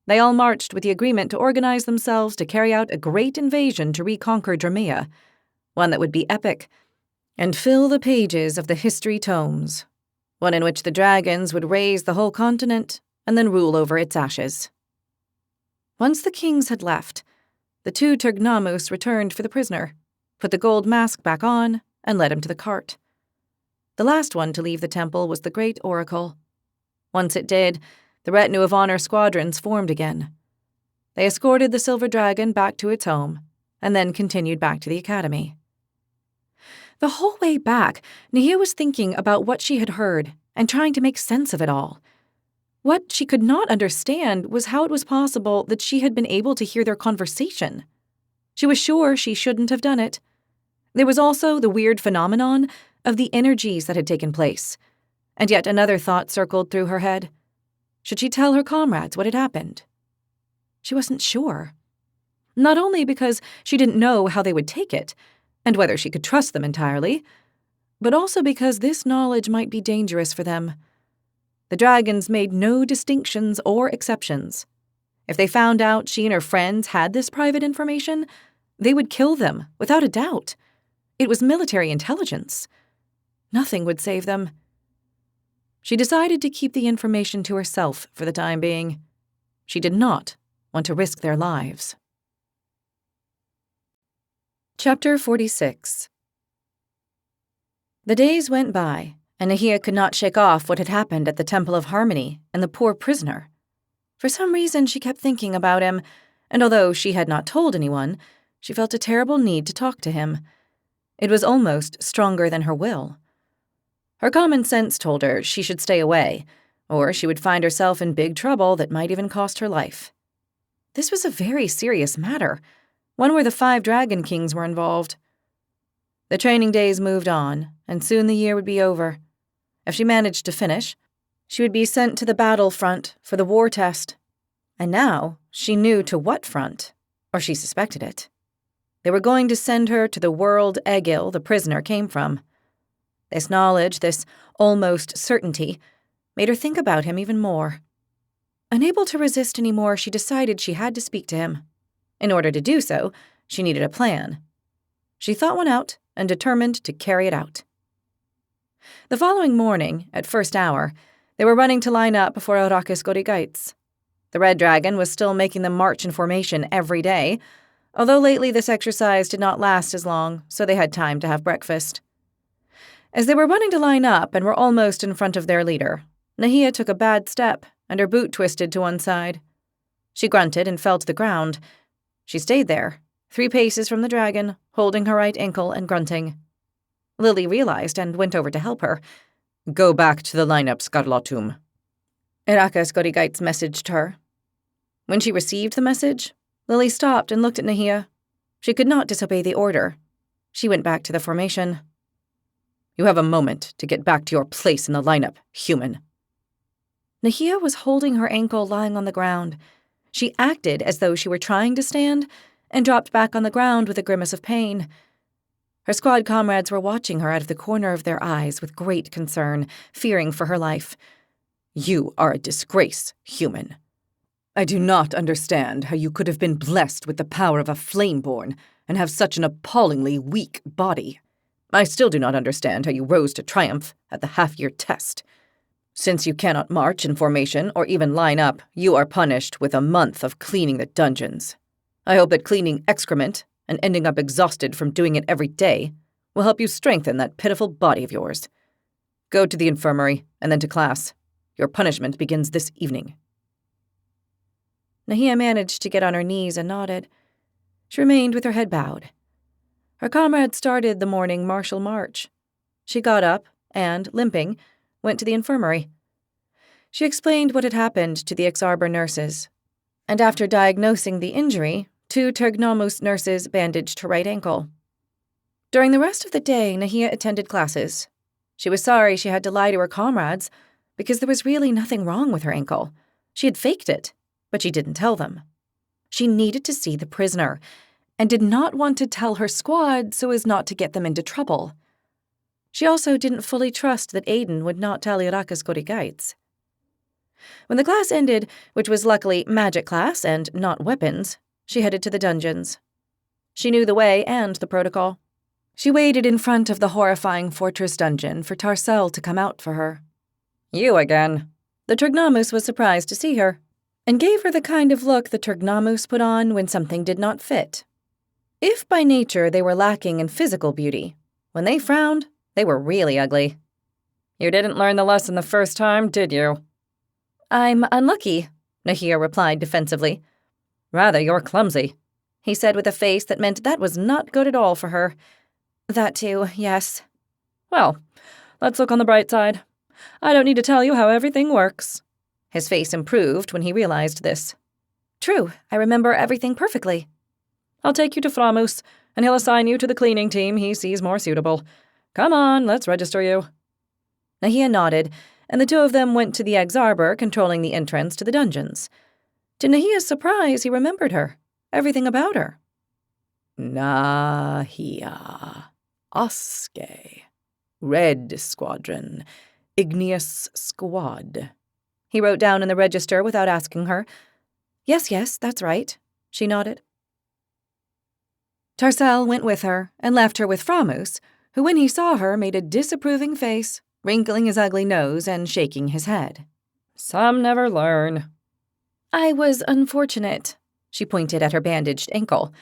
They all marched with the agreement to organize themselves to carry out a great invasion to reconquer Dramea, one that would be epic, and fill the pages of the history tomes, one in which the dragons would raise the whole continent and then rule over its ashes. Once the kings had left, the 2 Turgnamus returned for the prisoner, put the gold mask back on, and led him to the cart. The last one to leave the temple was the great oracle. Once it did, the retinue of honor squadrons formed again. They escorted the silver dragon back to its home, and then continued back to the academy. The whole way back, Nahia was thinking about what she had heard and trying to make sense of it all. What she could not understand was how it was possible that she had been able to hear their conversation. She was sure she shouldn't have done it. There was also the weird phenomenon of the energies that had taken place, and yet another thought circled through her head. Should she tell her comrades what had happened? She wasn't sure. Not only because she didn't know how they would take it, and whether she could trust them entirely, but also because this knowledge might be dangerous for them. The dragons made no distinctions or exceptions. If they found out she and her friends had this private information, they would kill them, without a doubt. It was military intelligence. Nothing would save them. She decided to keep the information to herself for the time being. She did not want to risk their lives. Chapter 46. The days went by, and Nahia could not shake off what had happened at the Temple of Harmony and the poor prisoner. For some reason, she kept thinking about him, and although she had not told anyone, she felt a terrible need to talk to him. It was almost stronger than her will. Her common sense told her she should stay away, or she would find herself in big trouble that might even cost her life. This was a very serious matter, one where the 5 dragon kings were involved. The training days moved on, and soon the year would be over. If she managed to finish, she would be sent to the battlefront for the war test. And now she knew to what front, or she suspected it. They were going to send her to the world Egil the prisoner came from. This knowledge, this almost certainty, made her think about him even more. Unable to resist any more, she decided she had to speak to him. In order to do so, she needed a plan. She thought one out and determined to carry it out. The following morning, at first hour, they were running to line up before Arrakis Godigaits. The red dragon was still making them march in formation every day, although lately this exercise did not last as long, so they had time to have breakfast. As they were running to line up and were almost in front of their leader, Nahia took a bad step, and her boot twisted to one side. She grunted and fell to the ground. She stayed there, 3 paces from the dragon, holding her right ankle and grunting. Lily realized and went over to help her. Go back to the lineup, Scarlatum, Arrakis Godigaits messaged her. When she received the message, Lily stopped and looked at Nahia. She could not disobey the order. She went back to the formation. You have a moment to get back to your place in the lineup, human. Nahia was holding her ankle lying on the ground. She acted as though she were trying to stand and dropped back on the ground with a grimace of pain. Her squad comrades were watching her out of the corner of their eyes with great concern, fearing for her life. You are a disgrace, human. I do not understand how you could have been blessed with the power of a Flameborn and have such an appallingly weak body. I still do not understand how you rose to triumph at the half-year test. Since you cannot march in formation or even line up, you are punished with a month of cleaning the dungeons. I hope that cleaning excrement and ending up exhausted from doing it every day will help you strengthen that pitiful body of yours. Go to the infirmary and then to class. Your punishment begins this evening. Nahia managed to get on her knees and nodded. She remained with her head bowed. Her comrades started the morning martial march. She got up and, limping, went to the infirmary. She explained what had happened to the Exarber nurses, and after diagnosing the injury, 2 Tergnomus nurses bandaged her right ankle. During the rest of the day, Nahia attended classes. She was sorry she had to lie to her comrades, because there was really nothing wrong with her ankle. She had faked it, but she didn't tell them. She needed to see the prisoner, and did not want to tell her squad so as not to get them into trouble. She also didn't fully trust that Aiden would not tell Irakas Korigaits. When the class ended, which was luckily magic class and not weapons, she headed to the dungeons. She knew the way and the protocol. She waited in front of the horrifying fortress dungeon for Tarsel to come out for her. You again. The Tergnomus was surprised to see her, and gave her the kind of look the Tergnomus put on when something did not fit. If by nature they were lacking in physical beauty, when they frowned, they were really ugly. You didn't learn the lesson the first time, did you? I'm unlucky, Nahia replied defensively. Rather, you're clumsy, he said with a face that meant that was not good at all for her. That too, yes. Well, let's look on the bright side. I don't need to tell you how everything works. His face improved when he realized this. True, I remember everything perfectly. I'll take you to Framus, and he'll assign you to the cleaning team he sees more suitable. Come on, let's register you. Nahia nodded, and the 2 of them went to the Exarber controlling the entrance to the dungeons. To Nahia's surprise, he remembered her, everything about her. Nahia. Oske. Red Squadron. Igneous Squad. He wrote down in the register without asking her. Yes, that's right, she nodded. Tarsel went with her and left her with Framus, who when he saw her made a disapproving face, wrinkling his ugly nose and shaking his head. Some never learn. I was unfortunate, she pointed at her bandaged ankle.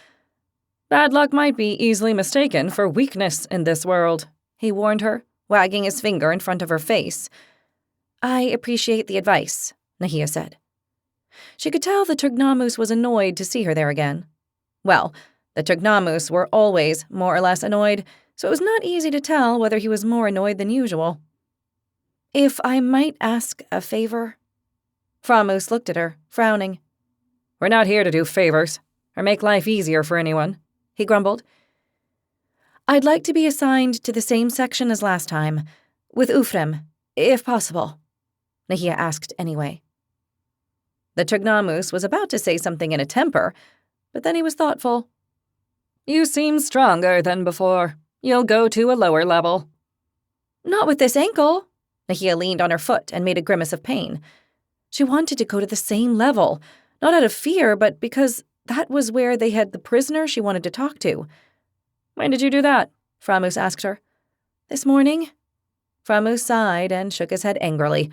Bad luck might be easily mistaken for weakness in this world, he warned her, wagging his finger in front of her face. I appreciate the advice, Nahia said. She could tell the Tergnomus was annoyed to see her there again. Well, the Tergnomus were always more or less annoyed, so it was not easy to tell whether he was more annoyed than usual. If I might ask a favor? Framus looked at her, frowning. We're not here to do favors, or make life easier for anyone, he grumbled. I'd like to be assigned to the same section as last time, with Ufrem, if possible, Nahia asked anyway. The Tergnomus was about to say something in a temper, but then he was thoughtful. You seem stronger than before. You'll go to a lower level. Not with this ankle. Nahia leaned on her foot and made a grimace of pain. She wanted to go to the same level, not out of fear, but because that was where they had the prisoner she wanted to talk to. When did you do that? Framus asked her. This morning. Framus sighed and shook his head angrily.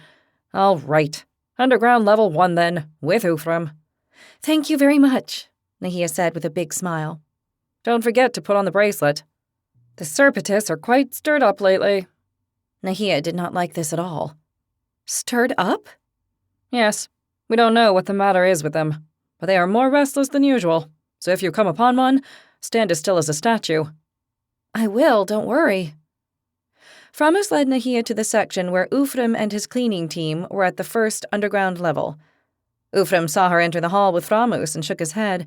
All right. Underground level 1 then, with Ufrem. Thank you very much, Nahia said with a big smile. Don't forget to put on the bracelet. The Serpetus are quite stirred up lately. Nahia did not like this at all. Stirred up? Yes. We don't know what the matter is with them, but they are more restless than usual, so if you come upon one, stand as still as a statue. I will, don't worry. Framus led Nahia to the section where Ufrem and his cleaning team were at the first underground level. Ufrem saw her enter the hall with Framus and shook his head.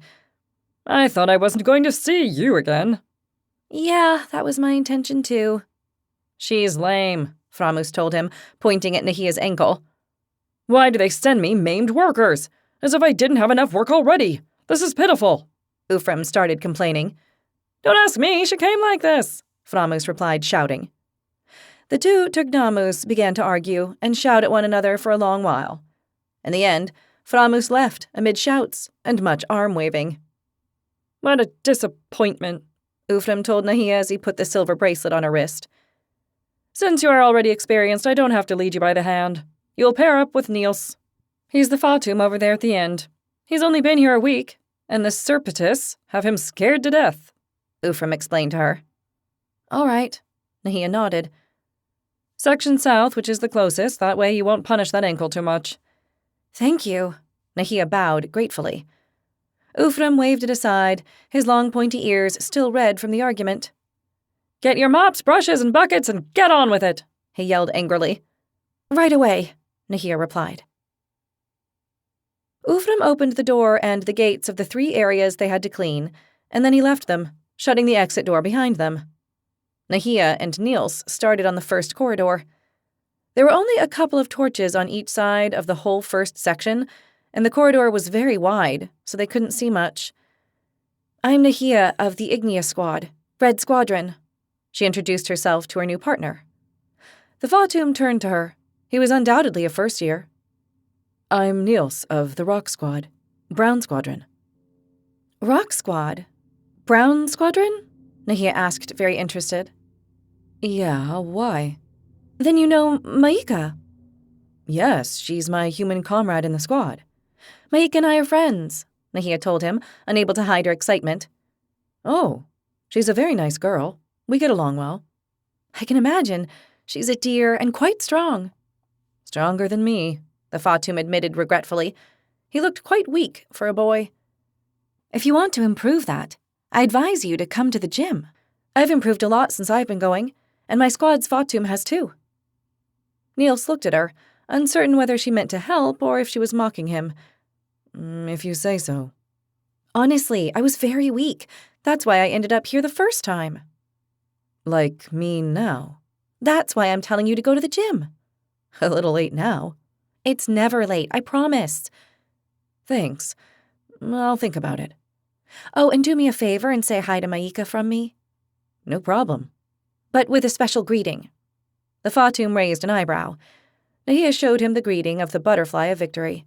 I thought I wasn't going to see you again. Yeah, that was my intention too. She's lame, Framus told him, pointing at Nahia's ankle. Why do they send me maimed workers? As if I didn't have enough work already. This is pitiful, Ufram started complaining. Don't ask me, she came like this, Framus replied, shouting. The two Tugnamus began to argue and shout at one another for a long while. In the end, Framus left amid shouts and much arm-waving. What a disappointment, Ufram told Nahia as he put the silver bracelet on her wrist. Since you are already experienced, I don't have to lead you by the hand. You'll pair up with Niels. He's the Fatum over there at the end. He's only been here a week, and the Serpetus have him scared to death, Ufram explained to her. All right, Nahia nodded. Section south, which is the closest, that way you won't punish that ankle too much. Thank you, Nahia bowed gratefully. Ufram waved it aside, his long pointy ears still red from the argument. Get your mops, brushes, and buckets and get on with it, he yelled angrily. Right away, Nahia replied. Ufram opened the door and the gates of the 3 areas they had to clean, and then he left them, shutting the exit door behind them. Nahia and Niels started on the first corridor. There were only a couple of torches on each side of the whole first section, and the corridor was very wide, so they couldn't see much. I'm Nahia of the Igneous Squad, Red Squadron. She introduced herself to her new partner. The Fatum turned to her. He was undoubtedly a first year. I'm Niels of the Rock Squad, Brown Squadron. Rock Squad? Brown Squadron? Nahia asked, very interested. Yeah, why? Then you know Maika. Yes, she's my human comrade in the squad. Maika and I are friends, Nahia told him, unable to hide her excitement. Oh, she's a very nice girl. We get along well. I can imagine. She's a dear and quite strong. Stronger than me, the Fatum admitted regretfully. He looked quite weak for a boy. If you want to improve that, I advise you to come to the gym. I've improved a lot since I've been going, and my squad's Fatum has too. Niels looked at her, uncertain whether she meant to help or if she was mocking him. If you say so. Honestly, I was very weak. That's why I ended up here the first time. Like me now? That's why I'm telling you to go to the gym. A little late now. It's never late, I promise. Thanks. I'll think about it. Oh, and do me a favor and say hi to Maika from me. No problem. But with a special greeting. The Fatum raised an eyebrow. Nahia showed him the greeting of the butterfly of victory.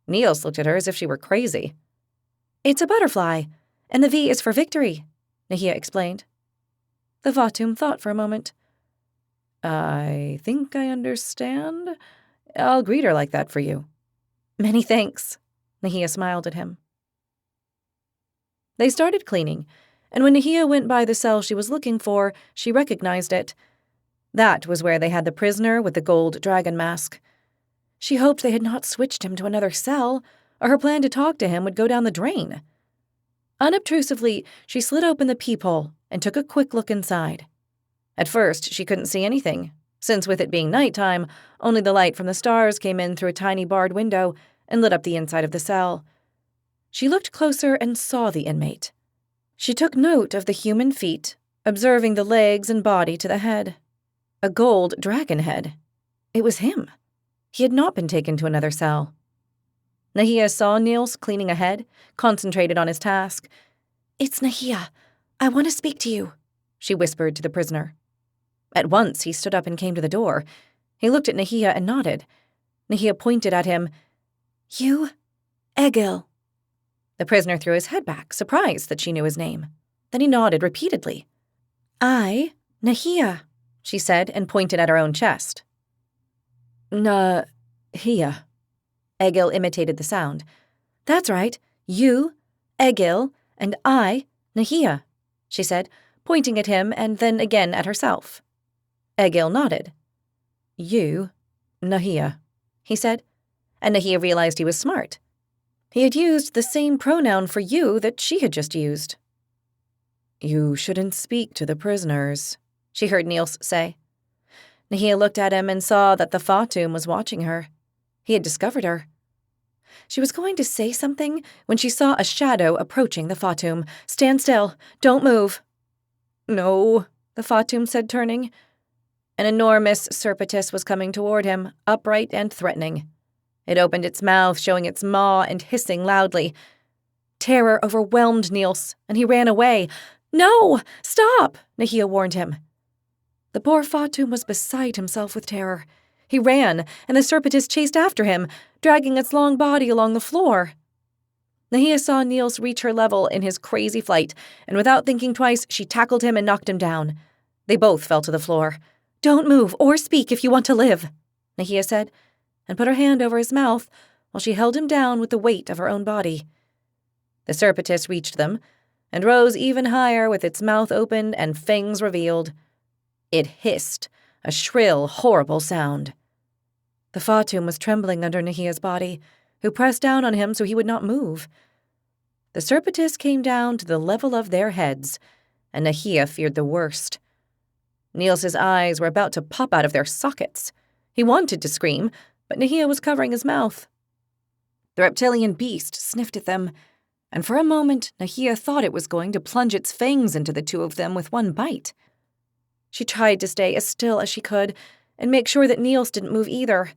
Niels looked at her as if she were crazy. It's a butterfly, and the V is for victory, Nahia explained. The Fatum thought for a moment. I think I understand. I'll greet her like that for you. Many thanks, Nahia smiled at him. They started cleaning, and when Nahia went by the cell she was looking for, she recognized it. That was where they had the prisoner with the gold dragon mask. She hoped they had not switched him to another cell, or her plan to talk to him would go down the drain. Unobtrusively, she slid open the peephole and took a quick look inside. At first, she couldn't see anything, since with it being nighttime, only the light from the stars came in through a tiny barred window and lit up the inside of the cell. She looked closer and saw the inmate. She took note of the human feet, observing the legs and body to the head. A gold dragon head. It was him. He had not been taken to another cell. Nahia saw Niels cleaning ahead, concentrated on his task. It's Nahia. I want to speak to you, she whispered to the prisoner. At once, he stood up and came to the door. He looked at Nahia and nodded. Nahia pointed at him. You? Egil. The prisoner threw his head back, surprised that she knew his name. Then he nodded repeatedly. I, Nahia, she said and pointed at her own chest. Nahia. Egil imitated the sound. That's right. You, Egil, and I, Nahia, she said, pointing at him and then again at herself. Egil nodded. You, Nahia, he said, and Nahia realized he was smart. He had used the same pronoun for you that she had just used. You shouldn't speak to the prisoners, she heard Niels say. Nahia looked at him and saw that the Fatum was watching her. He had discovered her. She was going to say something when she saw a shadow approaching the Fatum. Stand still. Don't move. No, the Fatum said, turning. An enormous Serpetus was coming toward him, upright and threatening. It opened its mouth, showing its maw and hissing loudly. Terror overwhelmed Niels, and he ran away. "No! Stop!" Nahia warned him. The poor Fatum was beside himself with terror. He ran, and the Serpetus chased after him, dragging its long body along the floor. Nahia saw Niels reach her level in his crazy flight, and without thinking twice, she tackled him and knocked him down. They both fell to the floor. "Don't move or speak if you want to live," Nahia said, and put her hand over his mouth while she held him down with the weight of her own body. The Serpetus reached them, and rose even higher with its mouth opened and fangs revealed. It hissed, a shrill, horrible sound. The Fatum was trembling under Nahia's body, who pressed down on him so he would not move. The Serpetus came down to the level of their heads, and Nahia feared the worst. Niels's eyes were about to pop out of their sockets. He wanted to scream, but Nahia was covering his mouth. The reptilian beast sniffed at them, and for a moment Nahia thought it was going to plunge its fangs into the two of them with one bite. She tried to stay as still as she could and make sure that Niels didn't move either.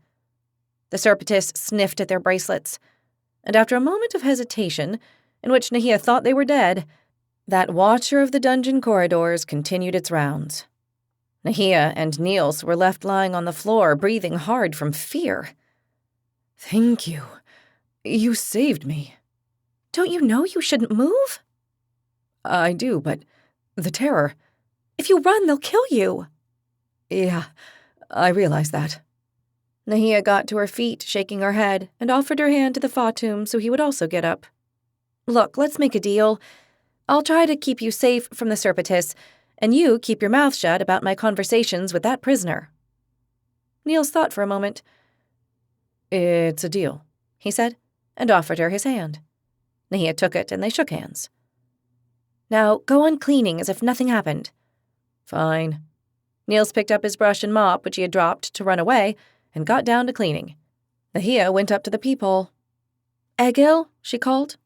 The Serpetus sniffed at their bracelets, and after a moment of hesitation, in which Nahia thought they were dead, that watcher of the dungeon corridors continued its rounds. Nahia and Niels were left lying on the floor, breathing hard from fear. "Thank you. You saved me." "Don't you know you shouldn't move?" "I do, but the terror." "If you run, they'll kill you." "Yeah, I realize that." Nahia got to her feet, shaking her head, and offered her hand to the Fatum so he would also get up. "Look, let's make a deal. I'll try to keep you safe from the Serpetus, and you keep your mouth shut about my conversations with that prisoner." Niels thought for a moment. "It's a deal," he said, and offered her his hand. Nahia took it, and they shook hands. "Now go on cleaning as if nothing happened." "Fine." Niels picked up his brush and mop, which he had dropped to run away, and got down to cleaning. Nahia went up to the peephole. "Egil," she called.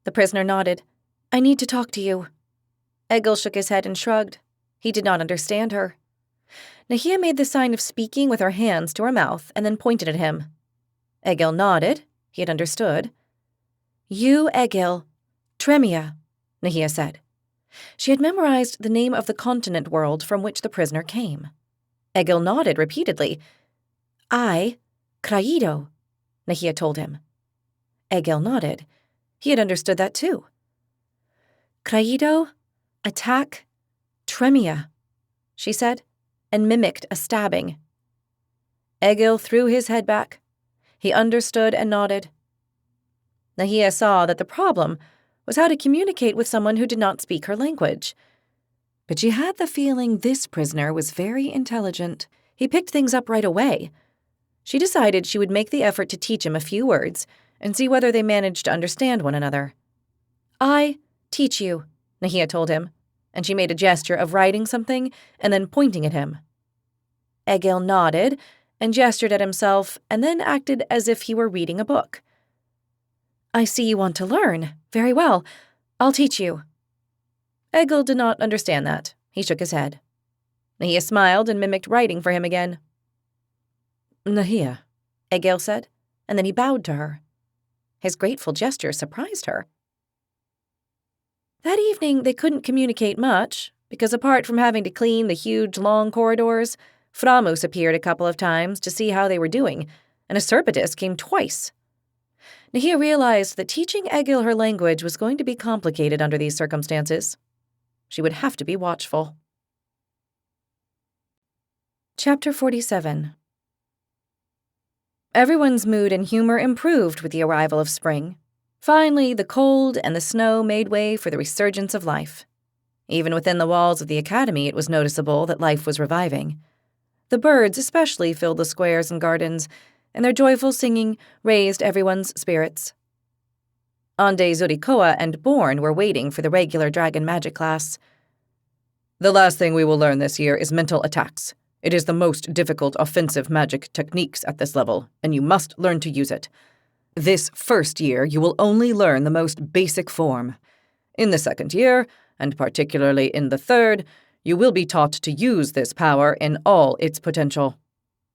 The prisoner nodded. "I need to talk to you." Egil shook his head and shrugged. He did not understand her. Nahia made the sign of speaking with her hands to her mouth and then pointed at him. Egil nodded. He had understood. "You, Egil. Tremia," Nahia said. She had memorized the name of the continent world from which the prisoner came. Egil nodded repeatedly. "I, Craido," Nahia told him. Egil nodded. He had understood that too. "Craido, attack, Tremia," she said, and mimicked a stabbing. Egil threw his head back. He understood and nodded. Nahia saw that the problem was how to communicate with someone who did not speak her language. But she had the feeling this prisoner was very intelligent. He picked things up right away. She decided she would make the effort to teach him a few words and see whether they managed to understand one another. "I teach you," Nahia told him, and she made a gesture of writing something and then pointing at him. Egil nodded and gestured at himself and then acted as if he were reading a book. "I see you want to learn. Very well. I'll teach you." Egil did not understand that. He shook his head. Nahia smiled and mimicked writing for him again. "Nahia," Egil said, and then he bowed to her. His grateful gesture surprised her. That evening, they couldn't communicate much, because apart from having to clean the huge, long corridors, Framus appeared a couple of times to see how they were doing, and a Serpetus came twice. Nahia realized that teaching Egil her language was going to be complicated under these circumstances. She would have to be watchful. Chapter 47. Everyone's mood and humor improved with the arrival of spring. Finally, the cold and the snow made way for the resurgence of life. Even within the walls of the academy, it was noticeable that life was reviving. The birds especially filled the squares and gardens, and their joyful singing raised everyone's spirits. Ande Zurikoa and Born were waiting for the regular dragon magic class. "The last thing we will learn this year is mental attacks. It is the most difficult offensive magic techniques at this level, and you must learn to use it. This first year, you will only learn the most basic form. In the second year, and particularly in the third, You will be taught to use this power in all its potential.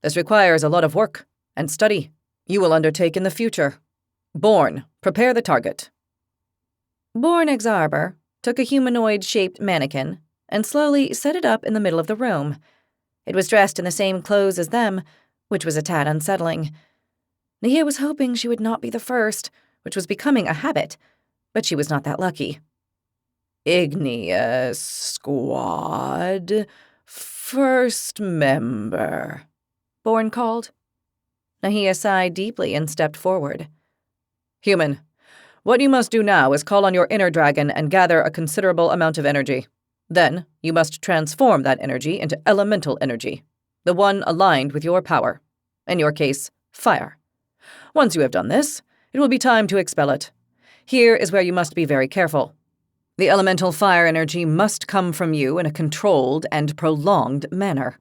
This requires a lot of work and study you will undertake in the future. Born, prepare the target. Born Exarber took a humanoid-shaped mannequin and slowly set it up in the middle of the room. It was dressed in the same clothes as them, which was a tad unsettling. Nahia was hoping she would not be the first, which was becoming a habit, but she was not that lucky. Igneous Squad, first member, Born called. Nahia sighed deeply and stepped forward. Human, what you must do now is call on your inner dragon and gather a considerable amount of energy. Then, you must transform that energy into elemental energy, the one aligned with your power. In your case, fire. Once you have done this, it will be time to expel it. Here is where you must be very careful. The elemental fire energy must come from you in a controlled and prolonged manner.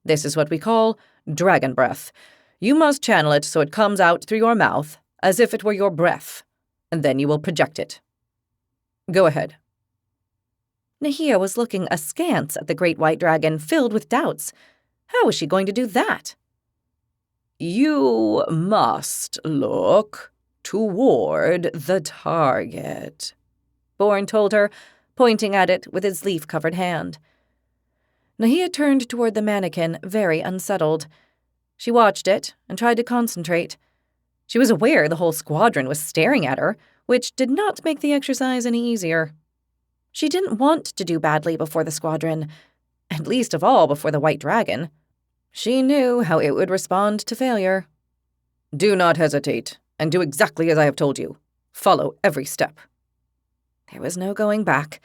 This is what we call dragon breath. You must channel it so it comes out through your mouth as if it were your breath, and then you will project it. Go ahead. Nahia was looking askance at the great white dragon, filled with doubts. How was she going to do that? You must look toward the target, Born told her, pointing at it with his leaf-covered hand. Nahia turned toward the mannequin, very unsettled. She watched it and tried to concentrate. She was aware the whole squadron was staring at her, which did not make the exercise any easier. She didn't want to do badly before the squadron, and least of all before the white dragon. She knew how it would respond to failure. Do not hesitate, and do exactly as I have told you. Follow every step. There was no going back.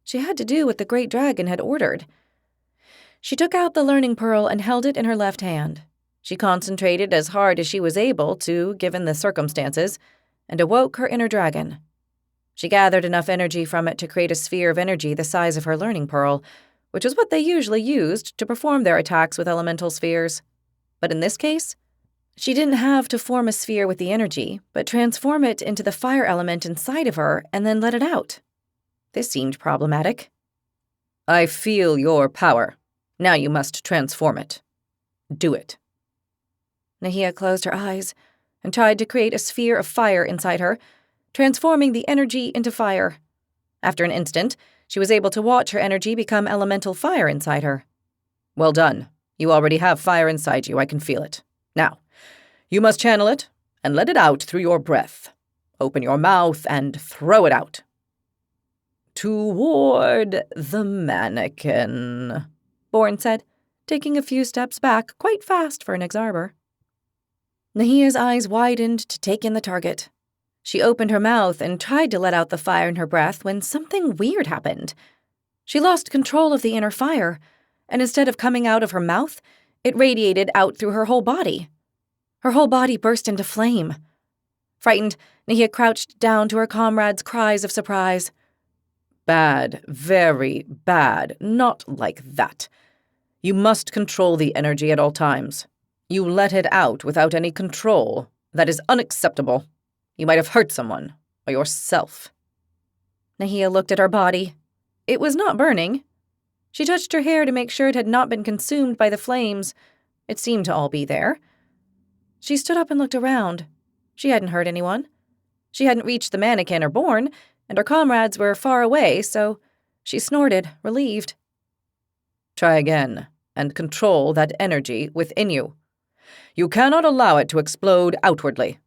She had to do what the great dragon had ordered. She took out the learning pearl and held it in her left hand. She concentrated as hard as she was able to, given the circumstances, and awoke her inner dragon. She gathered enough energy from it to create a sphere of energy the size of her learning pearl, which was what they usually used to perform their attacks with elemental spheres. But in this case, she didn't have to form a sphere with the energy, but transform it into the fire element inside of her and then let it out. This seemed problematic. I feel your power. Now you must transform it. Do it. Nahia closed her eyes and tried to create a sphere of fire inside her, transforming the energy into fire. After an instant, she was able to watch her energy become elemental fire inside her. Well done. You already have fire inside you. I can feel it. Now, you must channel it and let it out through your breath. Open your mouth and throw it out. Toward the mannequin, Born said, taking a few steps back quite fast for an Exarber. Nahia's eyes widened to take in the target. She opened her mouth and tried to let out the fire in her breath when something weird happened. She lost control of the inner fire, and instead of coming out of her mouth, it radiated out through her whole body. Her whole body burst into flame. Frightened, Nahia crouched down to her comrades' cries of surprise. Bad, very bad, not like that. You must control the energy at all times. You let it out without any control. That is unacceptable. You might have hurt someone, or yourself. Nahia looked at her body. It was not burning. She touched her hair to make sure it had not been consumed by the flames. It seemed to all be there. She stood up and looked around. She hadn't hurt anyone. She hadn't reached the mannequin or Born, and her comrades were far away, so she snorted, relieved. Try again, and control that energy within you. You cannot allow it to explode outwardly.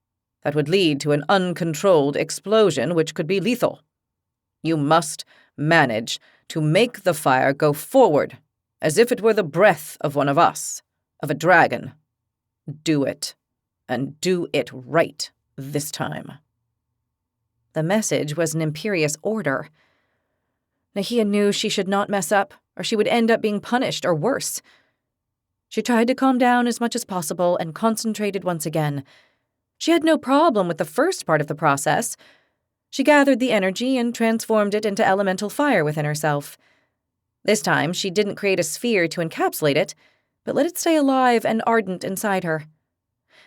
That would lead to an uncontrolled explosion which could be lethal. You must manage to make the fire go forward, as if it were the breath of one of us, of a dragon. Do it, and do it right this time. The message was an imperious order. Nahia knew she should not mess up, or she would end up being punished or worse. She tried to calm down as much as possible and concentrated once again. She had no problem with the first part of the process. She gathered the energy and transformed it into elemental fire within herself. This time, she didn't create a sphere to encapsulate it, but let it stay alive and ardent inside her.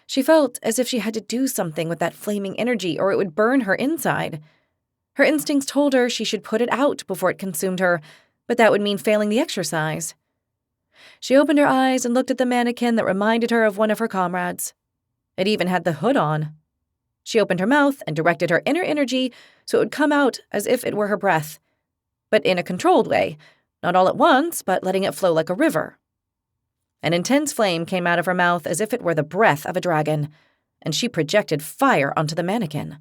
She felt as if she had to do something with that flaming energy or it would burn her inside. Her instincts told her she should put it out before it consumed her, but that would mean failing the exercise. She opened her eyes and looked at the mannequin that reminded her of one of her comrades. It even had the hood on. She opened her mouth and directed her inner energy so it would come out as if it were her breath, but in a controlled way, not all at once, but letting it flow like a river. An intense flame came out of her mouth as if it were the breath of a dragon, and she projected fire onto the mannequin.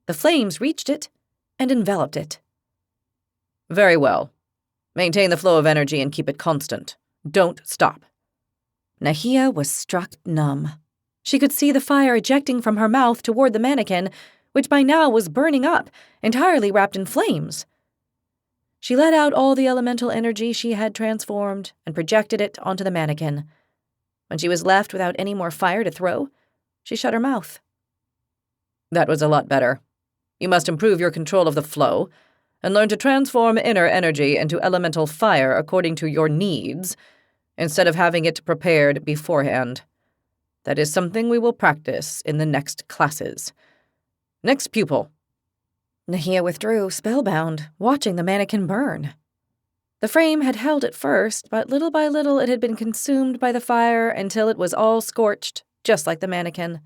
The flames reached it and enveloped it. Very well. Maintain the flow of energy and keep it constant. Don't stop. Nahia was struck numb. She could see the fire ejecting from her mouth toward the mannequin, which by now was burning up, entirely wrapped in flames. She let out all the elemental energy she had transformed and projected it onto the mannequin. When she was left without any more fire to throw, she shut her mouth. That was a lot better. You must improve your control of the flow and learn to transform inner energy into elemental fire according to your needs, instead of having it prepared beforehand. That is something we will practice in the next classes. Next pupil. Nahia withdrew, spellbound, watching the mannequin burn. The frame had held at first, but little by little it had been consumed by the fire until it was all scorched, just like the mannequin.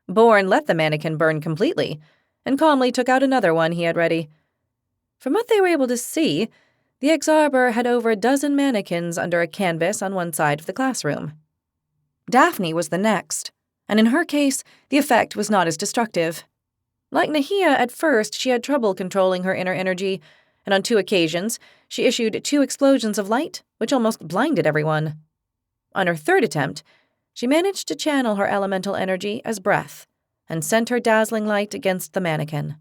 Born let the mannequin burn completely, and calmly took out another one he had ready. From what they were able to see, the ex-arbor had over a dozen mannequins under a canvas on one side of the classroom. Daphne was the next, and in her case, the effect was not as destructive. Like Nahia, at first, she had trouble controlling her inner energy, and on 2 occasions, she issued 2 explosions of light, which almost blinded everyone. On her 3rd attempt, she managed to channel her elemental energy as breath, and sent her dazzling light against the mannequin.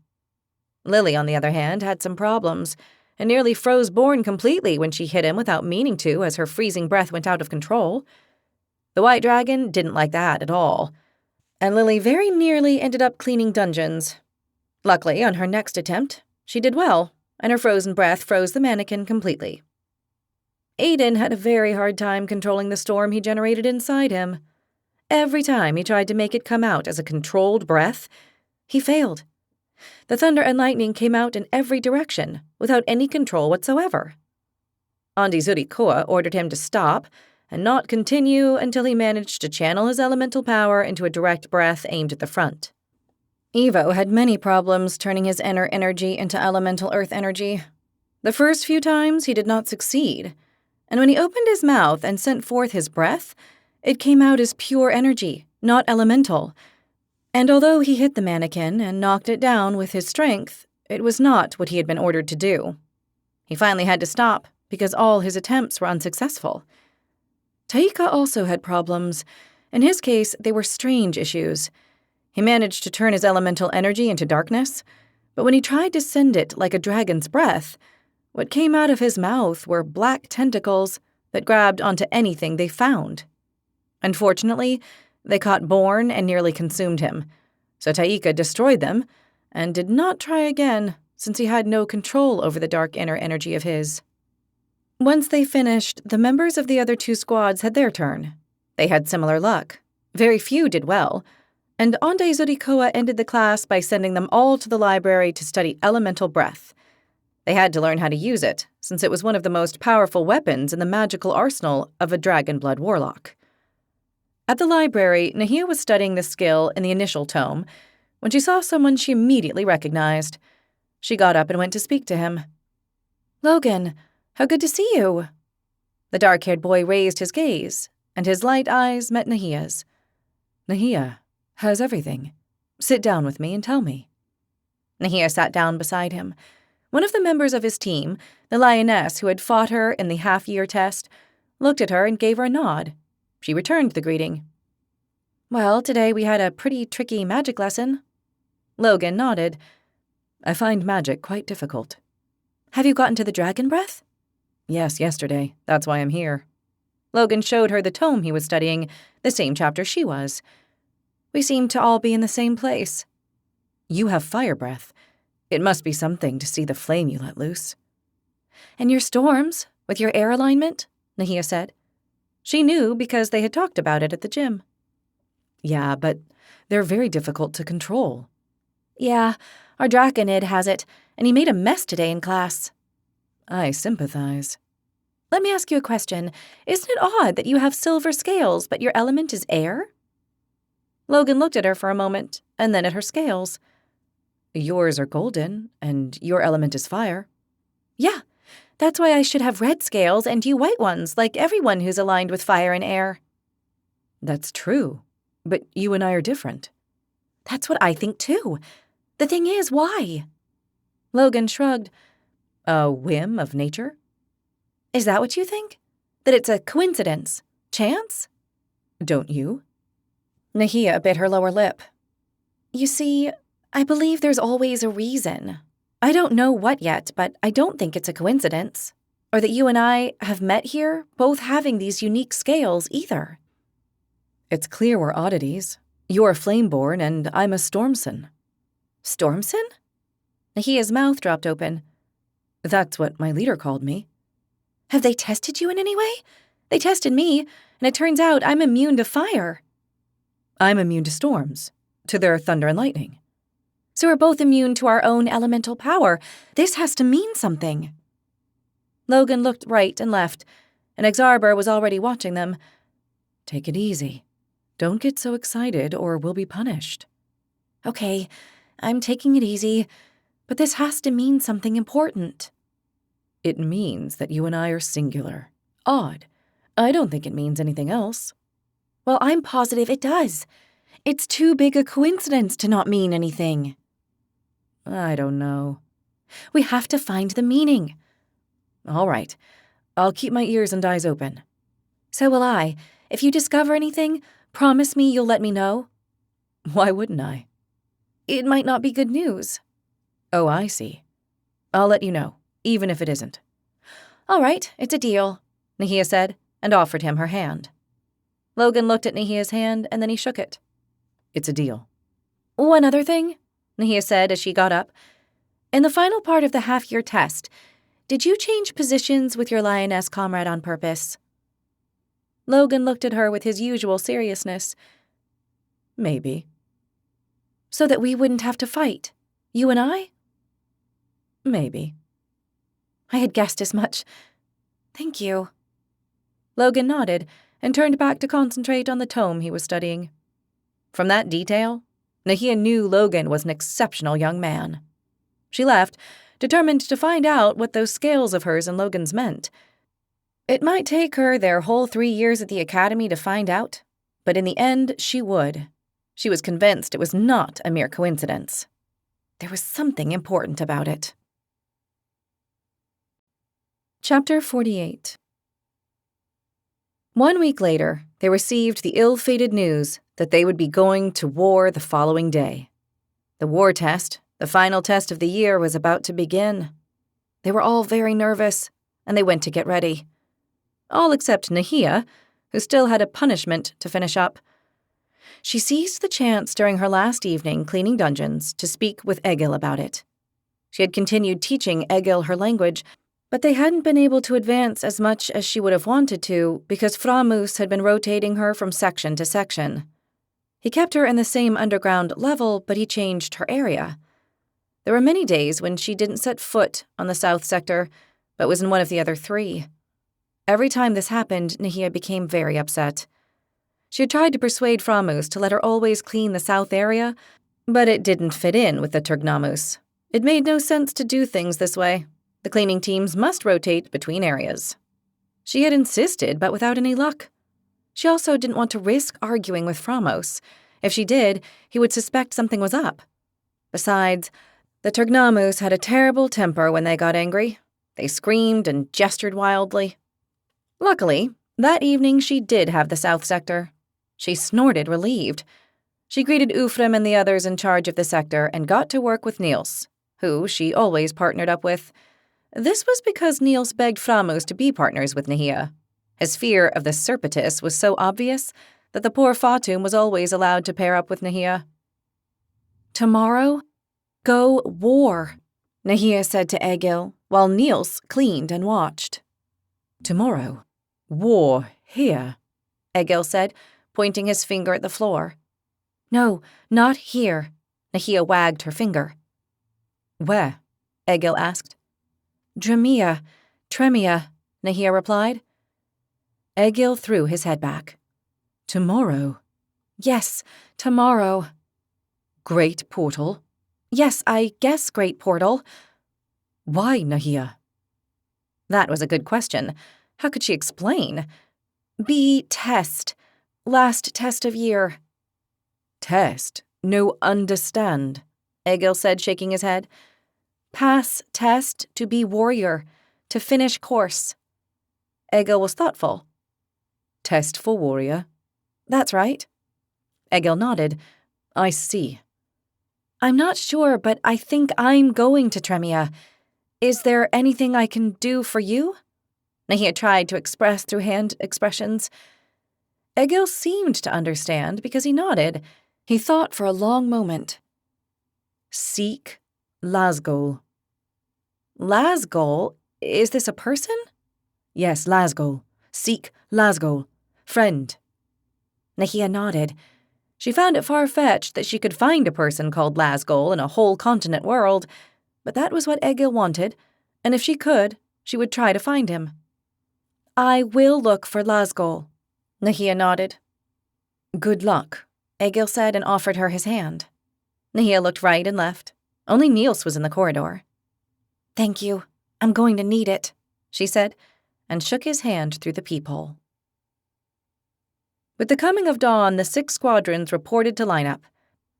Lily, on the other hand, had some problems, and nearly froze Born completely when she hit him without meaning to as her freezing breath went out of control. The white dragon didn't like that at all, and Lily very nearly ended up cleaning dungeons. Luckily, on her next attempt, she did well, and her frozen breath froze the mannequin completely. Aiden had a very hard time controlling the storm he generated inside him. Every time he tried to make it come out as a controlled breath, he failed. The thunder and lightning came out in every direction, without any control whatsoever. Andi Zurikoa ordered him to stop and not continue until he managed to channel his elemental power into a direct breath aimed at the front. Evo had many problems turning his inner energy into elemental earth energy. The first few times he did not succeed, and when he opened his mouth and sent forth his breath, it came out as pure energy, not elemental. And although he hit the mannequin and knocked it down with his strength, it was not what he had been ordered to do. He finally had to stop because all his attempts were unsuccessful. Taika also had problems. In his case, they were strange issues. He managed to turn his elemental energy into darkness, but when he tried to send it like a dragon's breath, what came out of his mouth were black tentacles that grabbed onto anything they found. Unfortunately, they caught Born and nearly consumed him, so Taika destroyed them and did not try again since he had no control over the dark inner energy of his. Once they finished, the members of the other 2 squads had their turn. They had similar luck. Very few did well, and Andi Zurikoa ended the class by sending them all to the library to study elemental breath. They had to learn how to use it, since it was one of the most powerful weapons in the magical arsenal of a Dragonblood warlock. At the library, Nahia was studying the skill in the initial tome when she saw someone she immediately recognized. She got up and went to speak to him. "Logan, how good to see you." The dark-haired boy raised his gaze, and his light eyes met Nahia's. "Nahia, how's everything? Sit down with me and tell me." Nahia sat down beside him. One of the members of his team, the lioness who had fought her in the half-year test, looked at her and gave her a nod. She returned the greeting. "Well, today we had a pretty tricky magic lesson." Logan nodded. "I find magic quite difficult." "Have you gotten to the dragon breath?" "Yes, yesterday. That's why I'm here." Logan showed her the tome he was studying, the same chapter she was. "We seem to all be in the same place." "You have fire breath. It must be something to see the flame you let loose." "And your storms, with your air alignment," Nahia said. She knew because they had talked about it at the gym. "Yeah, but they're very difficult to control." "Yeah, our Draconid has it, and he made a mess today in class." I sympathize. Let me ask you a question. Isn't it odd that you have silver scales, but your element is air? Logan looked at her for a moment, and then at her scales. Yours are golden, and your element is fire. Yeah, that's why I should have red scales and you white ones, like everyone who's aligned with fire and air. That's true, but you and I are different. That's what I think too. The thing is, why? Logan shrugged. A whim of nature? Is that what you think? That it's a coincidence? Chance? Don't you? Nahia bit her lower lip. You see, I believe there's always a reason. I don't know what yet, but I don't think it's a coincidence. Or that you and I have met here, both having these unique scales either. It's clear we're oddities. You're Flameborn, and I'm a Stormson. Stormson? Nahia's mouth dropped open. That's what my leader called me. Have they tested you in any way? They tested me, and it turns out I'm immune to fire. I'm immune to storms, to their thunder and lightning. So we're both immune to our own elemental power. This has to mean something. Logan looked right and left, and Exarber was already watching them. Take it easy. Don't get so excited or we'll be punished. Okay, I'm taking it easy, but this has to mean something important. It means that you and I are singular. Odd. I don't think it means anything else. Well, I'm positive it does. It's too big a coincidence to not mean anything. I don't know. We have to find the meaning. All right. I'll keep my ears and eyes open. So will I. If you discover anything, promise me you'll let me know. Why wouldn't I? It might not be good news. Oh, I see. I'll let you know, even if it isn't. All right, it's a deal, Nahia said, and offered him her hand. Logan looked at Nahia's hand, and then he shook it. It's a deal. One other thing, Nahia said as she got up. In the final part of the half-year test, did you change positions with your lioness comrade on purpose? Logan looked at her with his usual seriousness. Maybe. So that we wouldn't have to fight, you and I? Maybe. I had guessed as much. Thank you. Logan nodded and turned back to concentrate on the tome he was studying. From that detail, Nahia knew Logan was an exceptional young man. She left, determined to find out what those scales of hers and Logan's meant. It might take her their whole 3 years at the academy to find out, but in the end she would. She was convinced it was not a mere coincidence. There was something important about it. Chapter 48. 1 week later, they received the ill-fated news that they would be going to war the following day. The war test, the final test of the year, was about to begin. They were all very nervous, and they went to get ready. All except Nahia, who still had a punishment to finish up. She seized the chance during her last evening cleaning dungeons to speak with Egil about it. She had continued teaching Egil her language, but they hadn't been able to advance as much as she would have wanted to because Framus had been rotating her from section to section. He kept her in the same underground level, but he changed her area. There were many days when she didn't set foot on the south sector, but was in one of the other 3. Every time this happened, Nahia became very upset. She had tried to persuade Framus to let her always clean the south area, but it didn't fit in with the Turgnamus. It made no sense to do things this way. The cleaning teams must rotate between areas. She had insisted, but without any luck. She also didn't want to risk arguing with Framos. If she did, he would suspect something was up. Besides, the Turgnamus had a terrible temper when they got angry. They screamed and gestured wildly. Luckily, that evening she did have the south sector. She snorted relieved. She greeted Ufrim and the others in charge of the sector and got to work with Niels, who she always partnered up with. This was because Niels begged Framus to be partners with Nahia. His fear of the Serpetus was so obvious that the poor Fatum was always allowed to pair up with Nahia. Tomorrow, go war, Nahia said to Egil, while Niels cleaned and watched. Tomorrow, war here, Egil said, pointing his finger at the floor. No, not here, Nahia wagged her finger. Where? Egil asked. Dramia, Tremia, Nahia replied. Egil threw his head back. Tomorrow? Yes, tomorrow. Great portal? Yes, I guess great portal. Why, Nahia? That was a good question. How could she explain? B test. Last test of year. Test? No understand, Egil said, shaking his head. Pass test to be warrior, to finish course. Egil was thoughtful. Test for warrior? That's right. Egil nodded. I see. I'm not sure, but I think I'm going to Tremia. Is there anything I can do for you? Nahia tried to express through hand expressions. Egil seemed to understand because he nodded. He thought for a long moment. Seek Lasgol. Lasgol? Is this a person? Yes, Lasgol. Seek Lasgol. Friend. Nahia nodded. She found it far-fetched that she could find a person called Lasgol in a whole continent world, but that was what Egil wanted, and if she could, she would try to find him. I will look for Lasgol. Nahia nodded. Good luck, Egil said and offered her his hand. Nahia looked right and left. Only Niels was in the corridor. Thank you. I'm going to need it, she said, and shook his hand through the peephole. With the coming of dawn, the 6 squadrons reported to line up.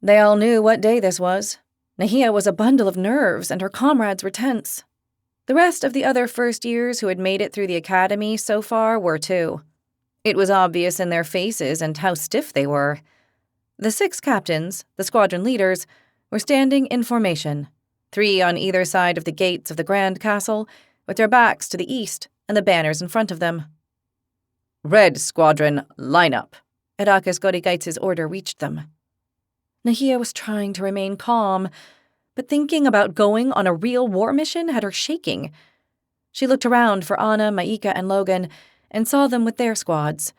They all knew what day this was. Nahia was a bundle of nerves, and her comrades were tense. The rest of the other first years who had made it through the academy so far were too. It was obvious in their faces and how stiff they were. The 6 captains, the squadron leaders, were standing in formation, 3 on either side of the gates of the Grand Castle, with their backs to the east and the banners in front of them. Red Squadron, line up. Irakis Gorigaitz's order reached them. Nahia was trying to remain calm, but thinking about going on a real war mission had her shaking. She looked around for Anna, Maika, and Logan, and saw them with their squads.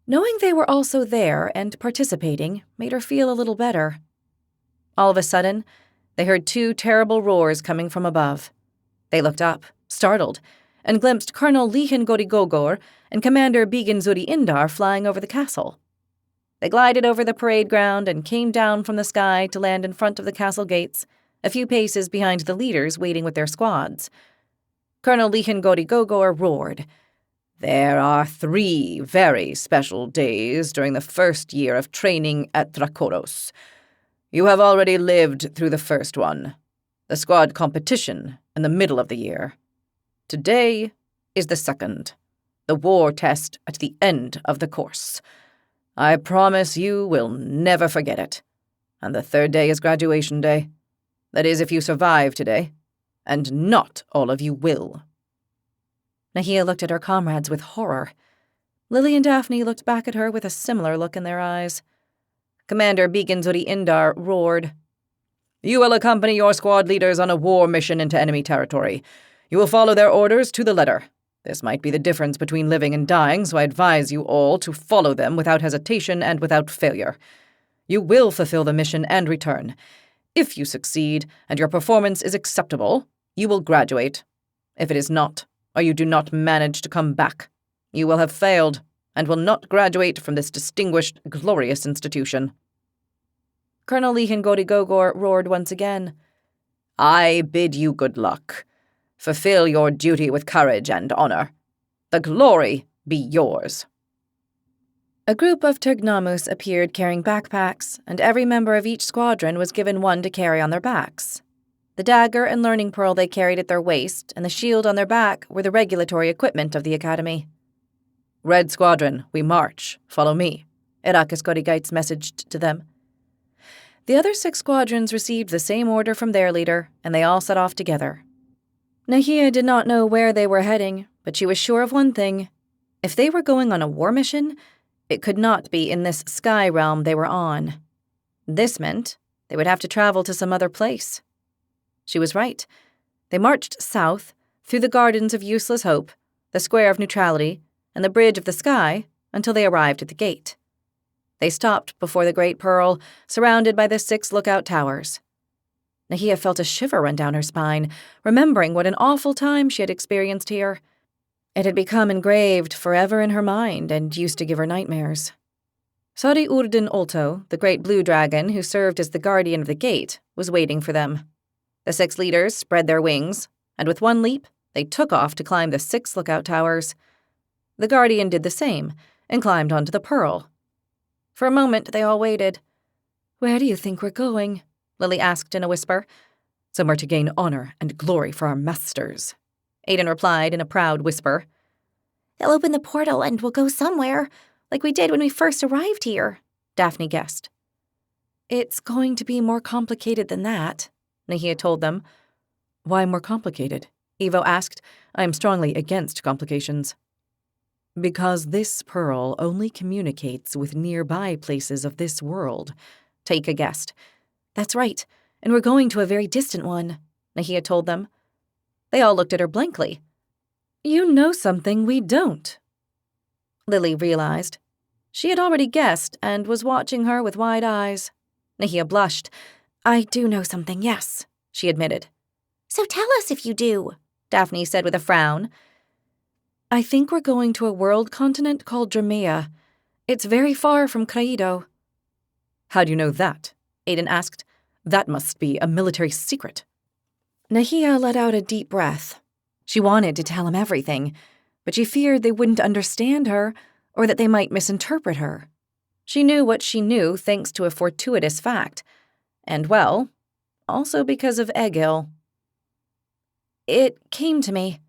Knowing they were also there and participating made her feel a little better. All of a sudden, they heard 2 terrible roars coming from above. They looked up, startled, and glimpsed Colonel Lihan Gorigogor and Commander Bigan Zuri Indar flying over the castle. They glided over the parade ground and came down from the sky to land in front of the castle gates, a few paces behind the leaders waiting with their squads. Colonel Lihan Gorigogor roared, There are 3 very special days during the first year of training at Dracoros. You have already lived through the first one, the squad competition in the middle of the year. Today is the second, the war test at the end of the course. I promise you will never forget it. And the 3rd day is graduation day. That is, if you survive today. And not all of you will. Nahia looked at her comrades with horror. Lily and Daphne looked back at her with a similar look in their eyes. Commander Bigan Zuri Indar roared, You will accompany your squad leaders on a war mission into enemy territory. You will follow their orders to the letter. This might be the difference between living and dying, so I advise you all to follow them without hesitation and without failure. You will fulfill the mission and return. If you succeed and your performance is acceptable, you will graduate. If it is not, or you do not manage to come back, you will have failed and will not graduate from this distinguished, glorious institution. Colonel Lihan Gorigogor roared once again. I bid you good luck. Fulfill your duty with courage and honor. The glory be yours. A group of Turgnamus appeared carrying backpacks, and every member of each squadron was given one to carry on their backs. The dagger and learning pearl they carried at their waist and the shield on their back were the regulatory equipment of the academy. Red Squadron, we march. Follow me, Irakis Gorigaitz messaged to them. The other 6 squadrons received the same order from their leader, and they all set off together. Nahia did not know where they were heading, but she was sure of one thing. If they were going on a war mission, it could not be in this sky realm they were on. This meant they would have to travel to some other place. She was right. They marched south, through the Gardens of Useless Hope, the Square of Neutrality, and the Bridge of the Sky, until they arrived at the gate. They stopped before the Great Pearl, surrounded by the 6 lookout towers. Nahia felt a shiver run down her spine, remembering what an awful time she had experienced here. It had become engraved forever in her mind and used to give her nightmares. Sari Urdin Olto, the great blue dragon who served as the guardian of the gate, was waiting for them. The 6 leaders spread their wings, and with one leap, they took off to climb the 6 lookout towers. The guardian did the same and climbed onto the pearl. For a moment, they all waited. "Where do you think we're going?" Lily asked in a whisper. "Somewhere to gain honor and glory for our masters," Aiden replied in a proud whisper. "They'll open the portal and we'll go somewhere, like we did when we first arrived here," Daphne guessed. "It's going to be more complicated than that," Nahia told them. "Why more complicated?" Evo asked. "I am strongly against complications." "Because this pearl only communicates with nearby places of this world," Taika guessed. "That's right, and we're going to a very distant one," Nahia told them. They all looked at her blankly. "You know something we don't," Lily realized. She had already guessed and was watching her with wide eyes. Nahia blushed. "I do know something, yes," she admitted. "So tell us if you do," Daphne said with a frown. "I think we're going to a world continent called Dramea. It's very far from Craido." "How do you know that?" Aiden asked. "That must be a military secret." Nahia let out a deep breath. She wanted to tell him everything, but she feared they wouldn't understand her or that they might misinterpret her. She knew what she knew thanks to a fortuitous fact, and, well, also because of Egil. "It came to me."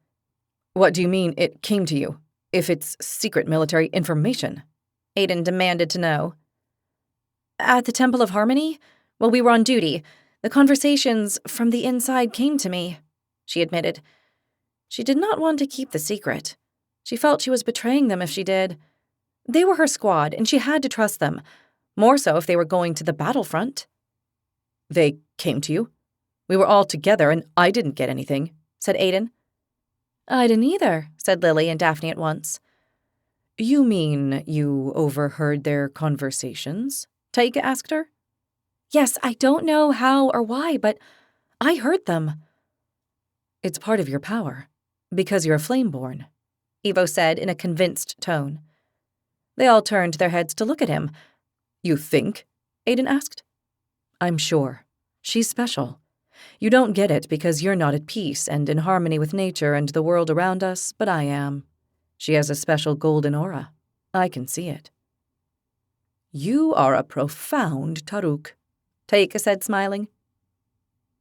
"What do you mean, it came to you, if it's secret military information?" Aiden demanded to know. "At the Temple of Harmony, while we were on duty, the conversations from the inside came to me," she admitted. She did not want to keep the secret. She felt she was betraying them if she did. They were her squad, and she had to trust them, more so if they were going to the battlefront. "They came to you? We were all together, and I didn't get anything," said Aiden. "I didn't either," said Lily and Daphne at once. "You mean you overheard their conversations?" Taika asked her. "Yes, I don't know how or why, but I heard them." "It's part of your power, because you're a Flameborn," Evo said in a convinced tone. They all turned their heads to look at him. "You think?" Aiden asked. "I'm sure. She's special. You don't get it because you're not at peace and in harmony with nature and the world around us, but I am. She has a special golden aura. I can see it." "You are a profound Taruk," Taika said, smiling.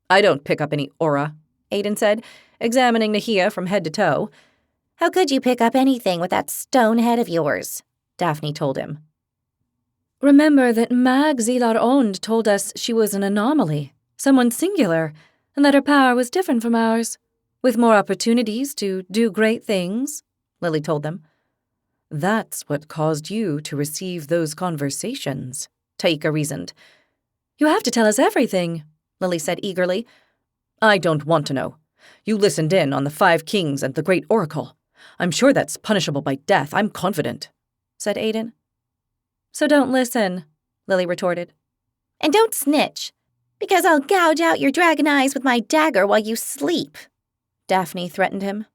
"I don't pick up any aura," Aiden said, examining Nahia from head to toe. "How could you pick up anything with that stone head of yours?" Daphne told him. "Remember that Mag Zilar Ond told us she was an anomaly, someone singular, and that her power was different from ours, with more opportunities to do great things," Lily told them. "That's what caused you to receive those conversations," Taika reasoned. "You have to tell us everything," Lily said eagerly. "I don't want to know. You listened in on the 5 kings and the great oracle. I'm sure that's punishable by death, I'm confident," said Aiden. "So don't listen," Lily retorted. "And don't snitch, because I'll gouge out your dragon eyes with my dagger while you sleep," Daphne threatened him.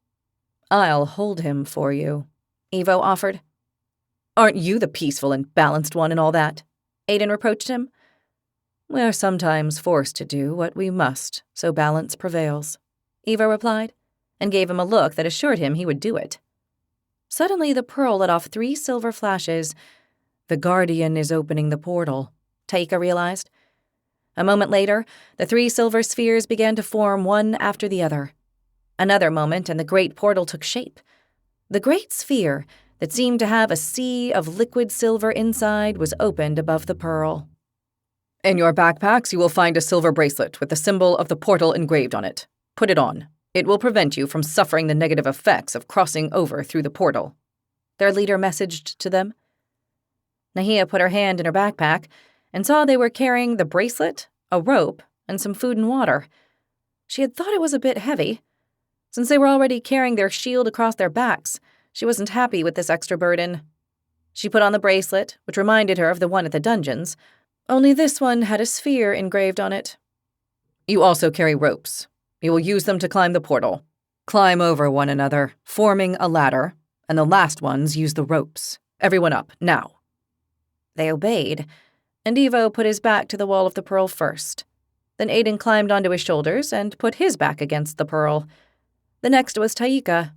"I'll hold him for you," Evo offered. "Aren't you the peaceful and balanced one and all that?" Aiden reproached him. "We're sometimes forced to do what we must, so balance prevails," Evo replied, and gave him a look that assured him he would do it. Suddenly the pearl let off 3 silver flashes. The Guardian is opening the portal, Taika realized. A moment later, the 3 silver spheres began to form one after the other. Another moment, and the great portal took shape. The great sphere, that seemed to have a sea of liquid silver inside, was opened above the pearl. "In your backpacks, you will find a silver bracelet with the symbol of the portal engraved on it. Put it on. It will prevent you from suffering the negative effects of crossing over through the portal," their leader messaged to them. Nahia put her hand in her backpack and saw they were carrying the bracelet, a rope, and some food and water. She had thought it was a bit heavy. Since they were already carrying their shield across their backs, she wasn't happy with this extra burden. She put on the bracelet, which reminded her of the one at the dungeons, only this one had a sphere engraved on it. You also carry ropes. You will use them to climb the portal. Climb over one another, forming a ladder, and the last ones use the ropes. Everyone up, now." They obeyed, and Ivo put his back to the wall of the pearl first. Then Aiden climbed onto his shoulders and put his back against the pearl. The next was Taika.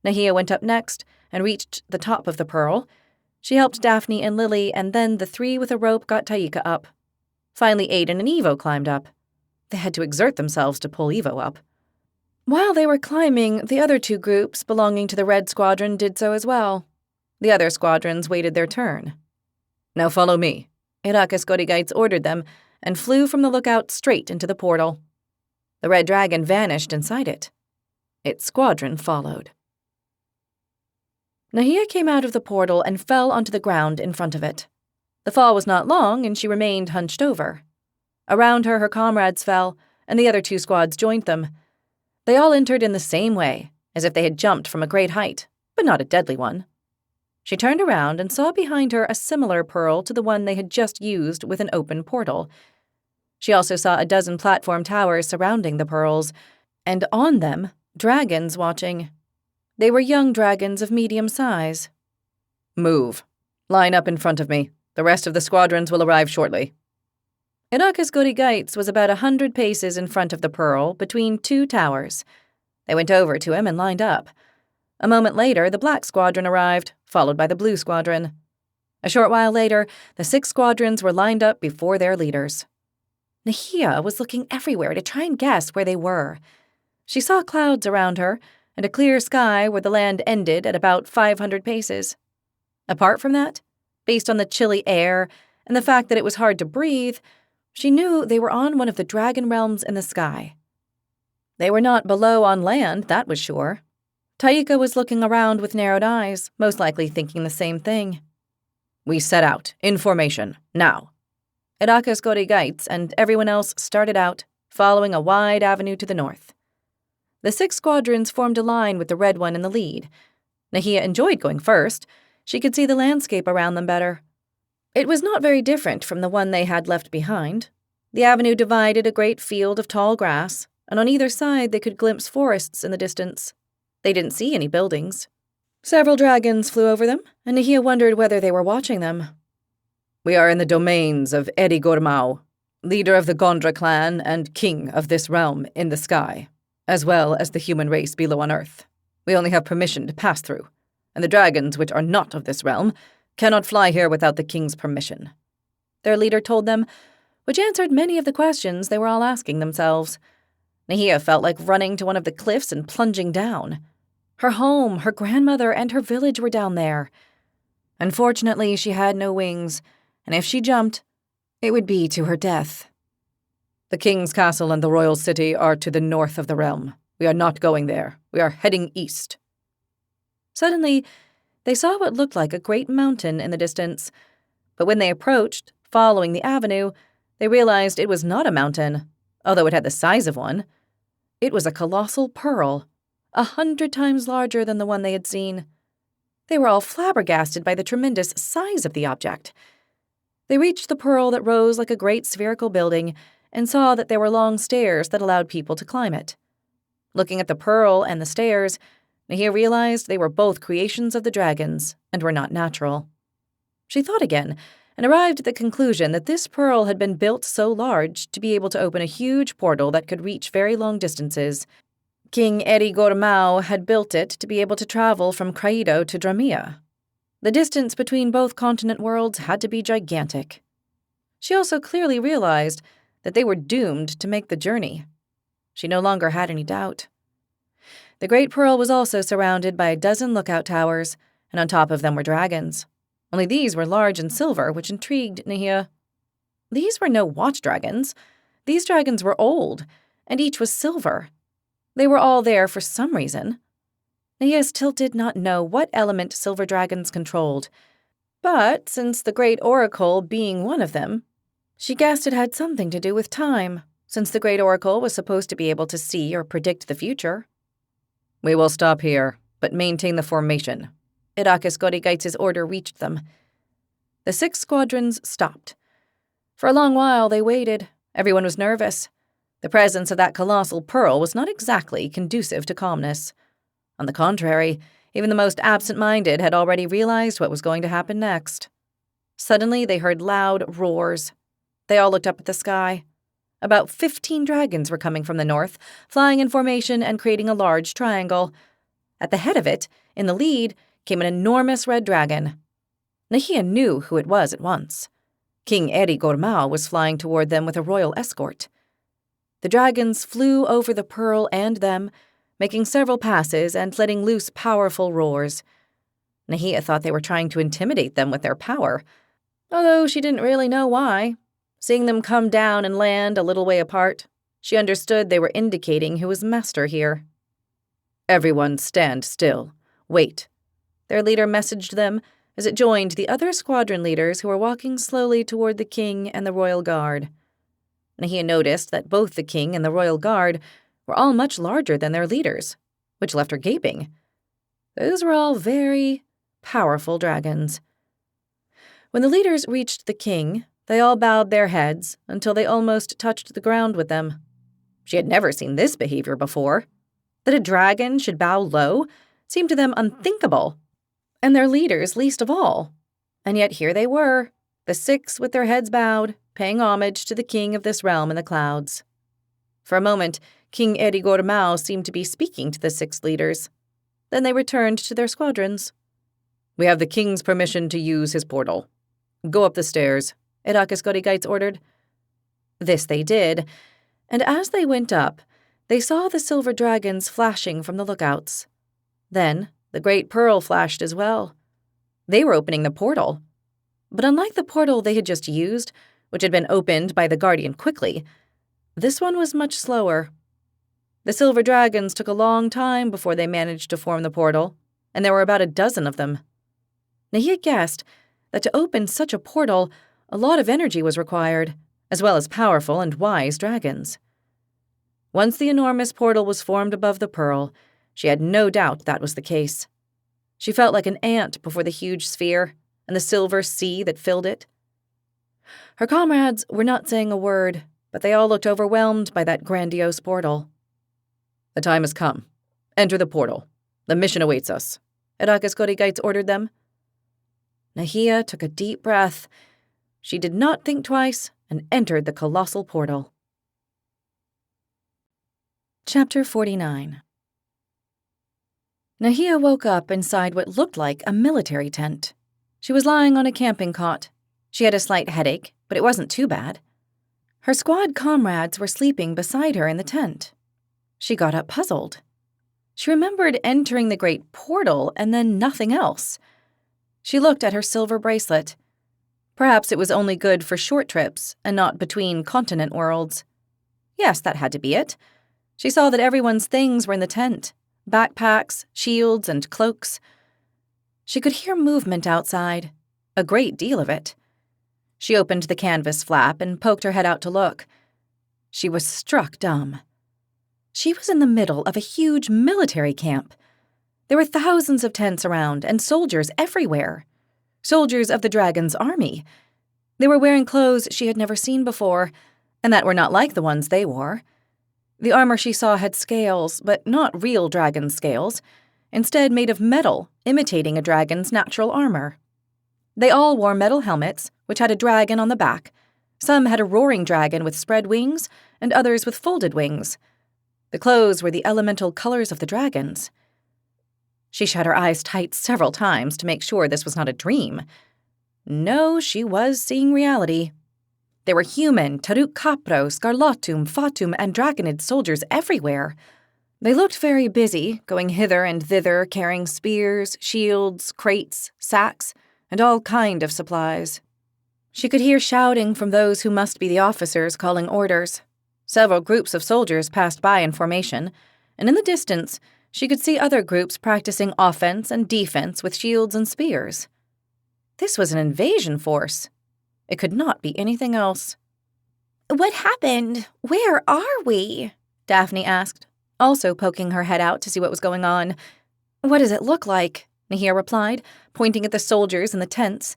Nahia went up next and reached the top of the pearl. She helped Daphne and Lily, and then the three with a rope got Taika up. Finally, Aiden and Ivo climbed up. They had to exert themselves to pull Ivo up. While they were climbing, the other two groups belonging to the Red Squadron did so as well. The other squadrons waited their turn. "Now follow me," Irakis Godigites ordered them, and flew from the lookout straight into the portal. The red dragon vanished inside it. Its squadron followed. Nahia came out of the portal and fell onto the ground in front of it. The fall was not long, and she remained hunched over. Around her comrades fell, and the other two squads joined them. They all entered in the same way, as if they had jumped from a great height, but not a deadly one. She turned around and saw behind her a similar pearl to the one they had just used with an open portal. She also saw a dozen platform towers surrounding the pearls, and on them, dragons watching. They were young dragons of medium size. "Move. Line up in front of me. The rest of the squadrons will arrive shortly." Irakis Godigites was about 100 paces in front of the pearl, between two towers. They went over to him and lined up. A moment later, the Black Squadron arrived, followed by the Blue Squadron. A short while later, the 6 squadrons were lined up before their leaders. Nahia was looking everywhere to try and guess where they were. She saw clouds around her, and a clear sky where the land ended at about 500 paces. Apart from that, based on the chilly air and the fact that it was hard to breathe, she knew they were on one of the dragon realms in the sky. They were not below on land, that was sure. Taika was looking around with narrowed eyes, most likely thinking the same thing. "We set out, in formation, now." Irakis Godigites and everyone else started out, following a wide avenue to the north. The 6 squadrons formed a line with the red one in the lead. Nahia enjoyed going first. She could see the landscape around them better. It was not very different from the one they had left behind. The avenue divided a great field of tall grass, and on either side they could glimpse forests in the distance. They didn't see any buildings. Several dragons flew over them, and Nahia wondered whether they were watching them. "We are in the domains of Edi Gormau, leader of the Gondra clan and king of this realm in the sky, as well as the human race below on Earth. We only have permission to pass through, and the dragons which are not of this realm cannot fly here without the king's permission," their leader told them, which answered many of the questions they were all asking themselves. Nahia felt like running to one of the cliffs and plunging down. Her home, her grandmother, and her village were down there. Unfortunately, she had no wings, and if she jumped, it would be to her death. "The king's castle and the royal city are to the north of the realm. We are not going there. We are heading east." Suddenly, they saw what looked like a great mountain in the distance. But when they approached, following the avenue, they realized it was not a mountain, although it had the size of one. It was a colossal pearl, 100 times larger than the one they had seen. They were all flabbergasted by the tremendous size of the object. They reached the pearl that rose like a great spherical building and saw that there were long stairs that allowed people to climb it. Looking at the pearl and the stairs, Nahia realized they were both creations of the dragons and were not natural. She thought again and arrived at the conclusion that this pearl had been built so large to be able to open a huge portal that could reach very long distances. King Edi Gormau had built it to be able to travel from Craido to Dramia. The distance between both continent worlds had to be gigantic. She also clearly realized that they were doomed to make the journey. She no longer had any doubt. The Great Pearl was also surrounded by a dozen lookout towers, and on top of them were dragons. Only these were large and silver, which intrigued Nahia. These were no watch dragons. These dragons were old, and each was silver. They were all there for some reason. Nahia still did not know what element silver dragons controlled, but since the Great Oracle being one of them, she guessed it had something to do with time, since the Great Oracle was supposed to be able to see or predict the future. "We will stop here, but maintain the formation." Irakis Godigites' order reached them. The 6 squadrons stopped. For a long while they waited. Everyone was nervous. The presence of that colossal pearl was not exactly conducive to calmness. On the contrary, even the most absent-minded had already realized what was going to happen next. Suddenly, they heard loud roars. They all looked up at the sky. About 15 dragons were coming from the north, flying in formation and creating a large triangle. At the head of it, in the lead, came an enormous red dragon. Nahia knew who it was at once. King Eri Gormao was flying toward them with a royal escort. The dragons flew over the pearl and them, making several passes and letting loose powerful roars. Nahia thought they were trying to intimidate them with their power, although she didn't really know why. Seeing them come down and land a little way apart, she understood they were indicating who was master here. "Everyone stand still. Wait," their leader messaged them as it joined the other squadron leaders who were walking slowly toward the king and the royal guard. Nahia noticed that both the king and the royal guard were all much larger than their leaders, which left her gaping. Those were all very powerful dragons. When the leaders reached the king, they all bowed their heads until they almost touched the ground with them. She had never seen this behavior before. That a dragon should bow low seemed to them unthinkable, and their leaders least of all. And yet here they were, the 6 with their heads bowed, paying homage to the king of this realm in the clouds. For a moment, King Eri Gormao seemed to be speaking to the 6 leaders. Then they returned to their squadrons. "We have the king's permission to use his portal. Go up the stairs," Irakis Gorigaits ordered. This they did, and as they went up, they saw the silver dragons flashing from the lookouts. Then the great pearl flashed as well. They were opening the portal. But unlike the portal they had just used, which had been opened by the guardian quickly, this one was much slower. The silver dragons took a long time before they managed to form the portal, and there were about a dozen of them. Nahia guessed that to open such a portal, a lot of energy was required, as well as powerful and wise dragons. Once the enormous portal was formed above the pearl, she had no doubt that was the case. She felt like an ant before the huge sphere and the silver sea that filled it. Her comrades were not saying a word, but they all looked overwhelmed by that grandiose portal. "The time has come. Enter the portal. The mission awaits us," Irakis Gorigaits ordered them. Nahia took a deep breath. She did not think twice and entered the colossal portal. Chapter 49. Nahia woke up inside what looked like a military tent. She was lying on a camping cot. She had a slight headache, but it wasn't too bad. Her squad comrades were sleeping beside her in the tent. She got up puzzled. She remembered entering the great portal and then nothing else. She looked at her silver bracelet. Perhaps it was only good for short trips and not between continent worlds. Yes, that had to be it. She saw that everyone's things were in the tent. Backpacks, shields, and cloaks. She could hear movement outside, a great deal of it. She opened the canvas flap and poked her head out to look. She was struck dumb. She was in the middle of a huge military camp. There were thousands of tents around and soldiers everywhere. Soldiers of the dragon's army. They were wearing clothes she had never seen before, and that were not like the ones they wore. The armor she saw had scales, but not real dragon scales, instead made of metal, imitating a dragon's natural armor. They all wore metal helmets, which had a dragon on the back. Some had a roaring dragon with spread wings, and others with folded wings. The clothes were the elemental colors of the dragons. She shut her eyes tight several times to make sure this was not a dream. No, she was seeing reality. There were human, Taruk Capro, Scarlatum, Fatum, and Dragonid soldiers everywhere. They looked very busy, going hither and thither, carrying spears, shields, crates, sacks, and all kind of supplies. She could hear shouting from those who must be the officers calling orders. Several groups of soldiers passed by in formation, and in the distance, she could see other groups practicing offense and defense with shields and spears. This was an invasion force. It could not be anything else. "What happened? Where are we?" Daphne asked, also poking her head out to see what was going on. "What does it look like?" Nahia replied, pointing at the soldiers in the tents.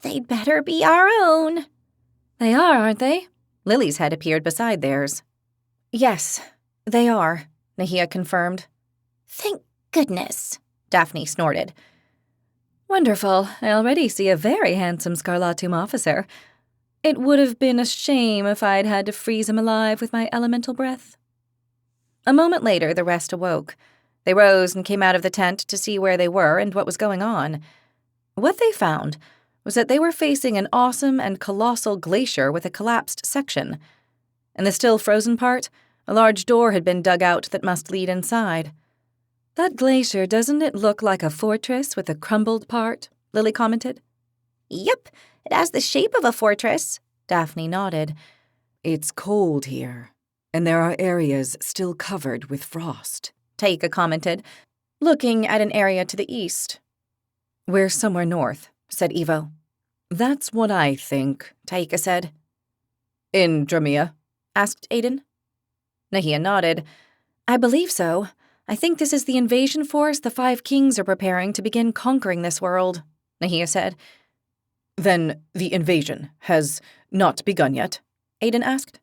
"They'd better be our own." "They are, aren't they?" Lily's head appeared beside theirs. Yes, they are, Nahia confirmed. Thank goodness, Daphne snorted. Wonderful. I already see a very handsome Scarlatum officer. It would have been a shame if I'd had to freeze him alive with my elemental breath. A moment later, the rest awoke. They rose and came out of the tent to see where they were and what was going on. What they found was that they were facing an awesome and colossal glacier with a collapsed section. In the still frozen part, a large door had been dug out that must lead inside. That glacier, doesn't it look like a fortress with a crumbled part? Lily commented. Yep, it has the shape of a fortress. Daphne nodded. It's cold here, and there are areas still covered with frost, Taika commented, looking at an area to the east. We're somewhere north, said Evo. That's what I think, Taika said. In Dramea? Asked Aiden. Nahia nodded. I believe so. I think this is the invasion force the 5 kings are preparing to begin conquering this world, Nahia said. Then the invasion has not begun yet? Aiden asked.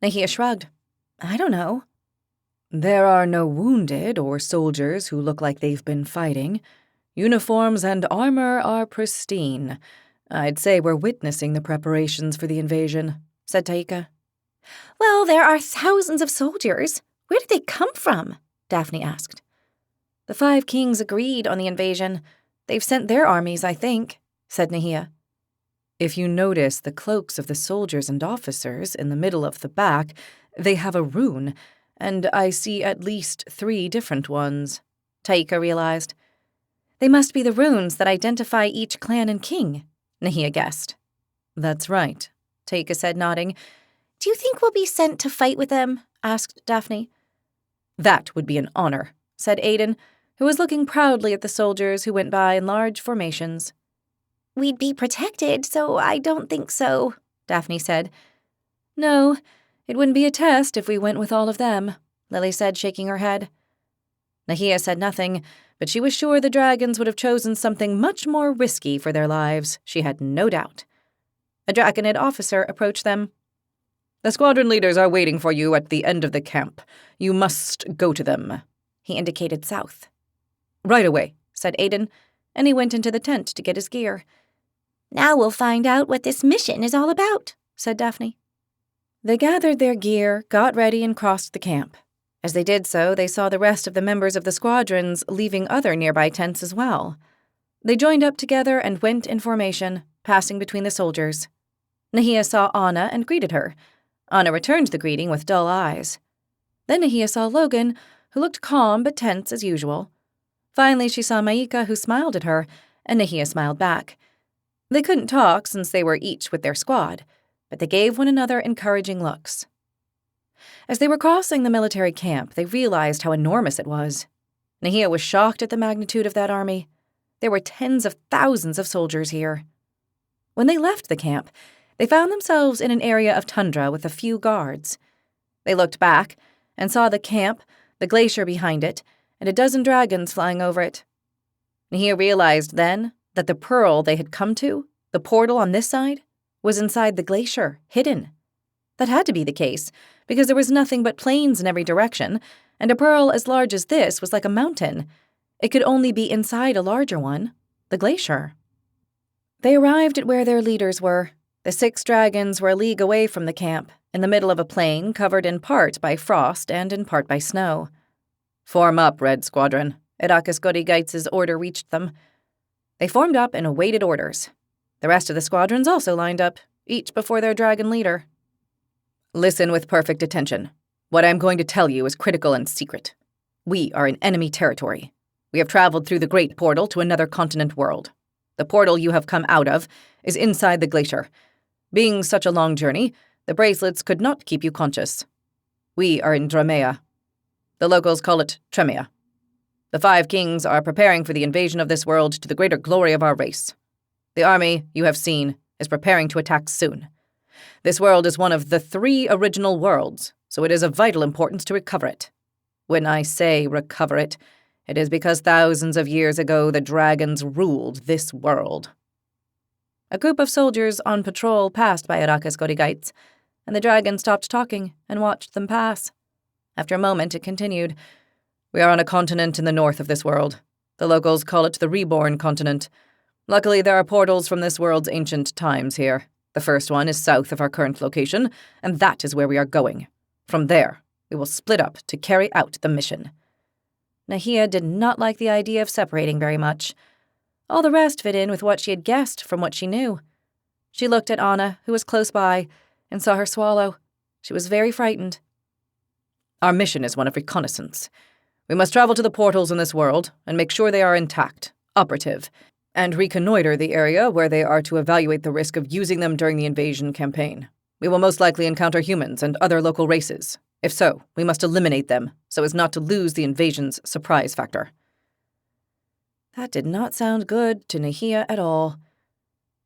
Nahia shrugged. I don't know. There are no wounded or soldiers who look like they've been fighting. Uniforms and armor are pristine. I'd say we're witnessing the preparations for the invasion, said Taika. Well, there are thousands of soldiers. Where did they come from? Daphne asked. The 5 kings agreed on the invasion. They've sent their armies, I think, said Nahia. If you notice the cloaks of the soldiers and officers in the middle of the back, they have a rune, and I see at least 3 different ones, Taika realized. They must be the runes that identify each clan and king, Nahia guessed. That's right, Taika said, nodding. Do you think we'll be sent to fight with them? Asked Daphne. That would be an honor, said Aiden, who was looking proudly at the soldiers who went by in large formations. We'd be protected, so I don't think so, Daphne said. No, it wouldn't be a test if we went with all of them, Lily said, shaking her head. Nahia said nothing, but she was sure the dragons would have chosen something much more risky for their lives, she had no doubt. A dragonid officer approached them. The squadron leaders are waiting for you at the end of the camp. You must go to them. He indicated south. Right away, said Aiden, and he went into the tent to get his gear. Now we'll find out what this mission is all about, said Daphne. They gathered their gear, got ready, and crossed the camp. As they did so, they saw the rest of the members of the squadrons leaving other nearby tents as well. They joined up together and went in formation, passing between the soldiers. Nahia saw Anna and greeted her. Anna returned the greeting with dull eyes. Then Nahia saw Logan, who looked calm but tense as usual. Finally, she saw Maika, who smiled at her, and Nahia smiled back. They couldn't talk since they were each with their squad, but they gave one another encouraging looks. As they were crossing the military camp, they realized how enormous it was. Nahia was shocked at the magnitude of that army. There were tens of thousands of soldiers here. When they left the camp, they found themselves in an area of tundra with a few guards. They looked back and saw the camp, the glacier behind it, and a dozen dragons flying over it. Nahia realized then that the pearl they had come to, the portal on this side, was inside the glacier, hidden. That had to be the case, because there was nothing but plains in every direction, and a pearl as large as this was like a mountain. It could only be inside a larger one, the glacier. They arrived at where their leaders were. The 6 dragons were a league away from the camp, in the middle of a plain covered in part by frost and in part by snow. Form up, Red Squadron. Edakis Godigaitz's order reached them. They formed up and awaited orders. The rest of the squadrons also lined up, each before their dragon leader. Listen with perfect attention. What I'm going to tell you is critical and secret. We are in enemy territory. We have traveled through the great portal to another continent world. The portal you have come out of is inside the glacier. Being such a long journey, the bracelets could not keep you conscious. We are in Dramea. The locals call it Tremea. The 5 kings are preparing for the invasion of this world to the greater glory of our race. The army, you have seen, is preparing to attack soon. This world is one of the 3 original worlds, so it is of vital importance to recover it. When I say recover it, it is because thousands of years ago the dragons ruled this world. A group of soldiers on patrol passed by Edakis Godigaitz, and the dragon stopped talking and watched them pass. After a moment, it continued. We are on a continent in the north of this world. The locals call it the Reborn continent. Luckily, there are portals from this world's ancient times here. The first one is south of our current location, and that is where we are going. From there, we will split up to carry out the mission. Nahia did not like the idea of separating very much. All the rest fit in with what she had guessed from what she knew. She looked at Anna, who was close by, and saw her swallow. She was very frightened. Our mission is one of reconnaissance. We must travel to the portals in this world and make sure they are intact, operative, and reconnoiter the area where they are to evaluate the risk of using them during the invasion campaign. We will most likely encounter humans and other local races. If so, we must eliminate them so as not to lose the invasion's surprise factor. That did not sound good to Nahia at all.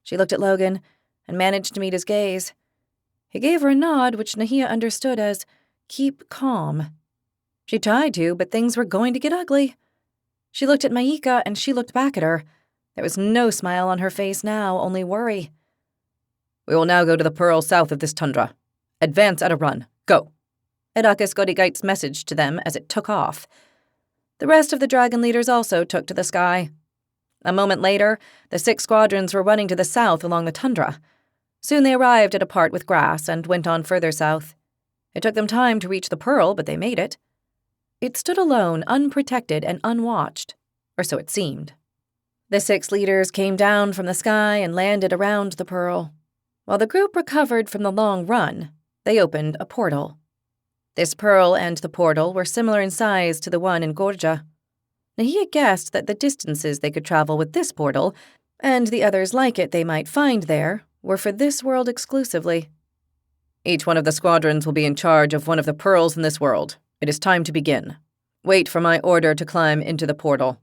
She looked at Logan and managed to meet his gaze. He gave her a nod which Nahia understood as, keep calm. She tried to, but things were going to get ugly. She looked at Maika and she looked back at her. There was no smile on her face now, only worry. We will now go to the pearl south of this tundra. Advance at a run. Go. Edakis Godigite's message to them as it took off. The rest of the dragon leaders also took to the sky. A moment later, the 6 squadrons were running to the south along the tundra. Soon they arrived at a part with grass and went on further south. It took them time to reach the pearl, but they made it. It stood alone, unprotected and unwatched, or so it seemed. The 6 leaders came down from the sky and landed around the pearl. While the group recovered from the long run, they opened a portal. This pearl and the portal were similar in size to the one in Gorja. Nahia guessed that the distances they could travel with this portal, and the others like it they might find there, were for this world exclusively. Each one of the squadrons will be in charge of one of the pearls in this world. It is time to begin. Wait for my order to climb into the portal.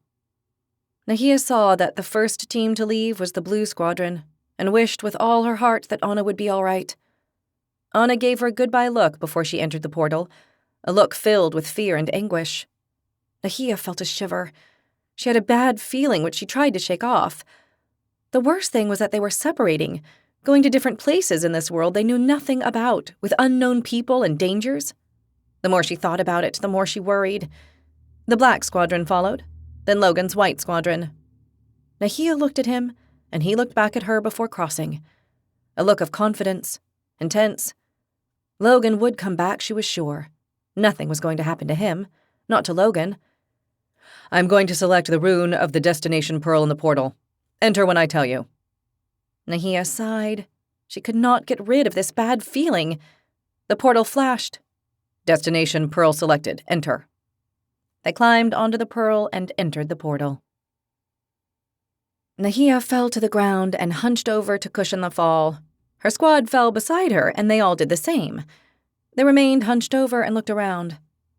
Nahia saw that the first team to leave was the blue squadron, and wished with all her heart that Anna would be all right. Anna gave her a goodbye look before she entered the portal, a look filled with fear and anguish. Nahia felt a shiver. She had a bad feeling which she tried to shake off. The worst thing was that they were separating, going to different places in this world they knew nothing about, with unknown people and dangers. The more she thought about it, the more she worried. The black squadron followed, then Logan's white squadron. Nahia looked at him, and he looked back at her before crossing. A look of confidence, intense. Logan would come back, she was sure. Nothing was going to happen to him, not to Logan. I'm going to select the rune of the destination pearl in the portal. Enter when I tell you. Nahia sighed. She could not get rid of this bad feeling. The portal flashed. Destination pearl selected. Enter. They climbed onto the pearl and entered the portal. Nahia fell to the ground and hunched over to cushion the fall. Her squad fell beside her, and they all did the same. They remained hunched over and looked around.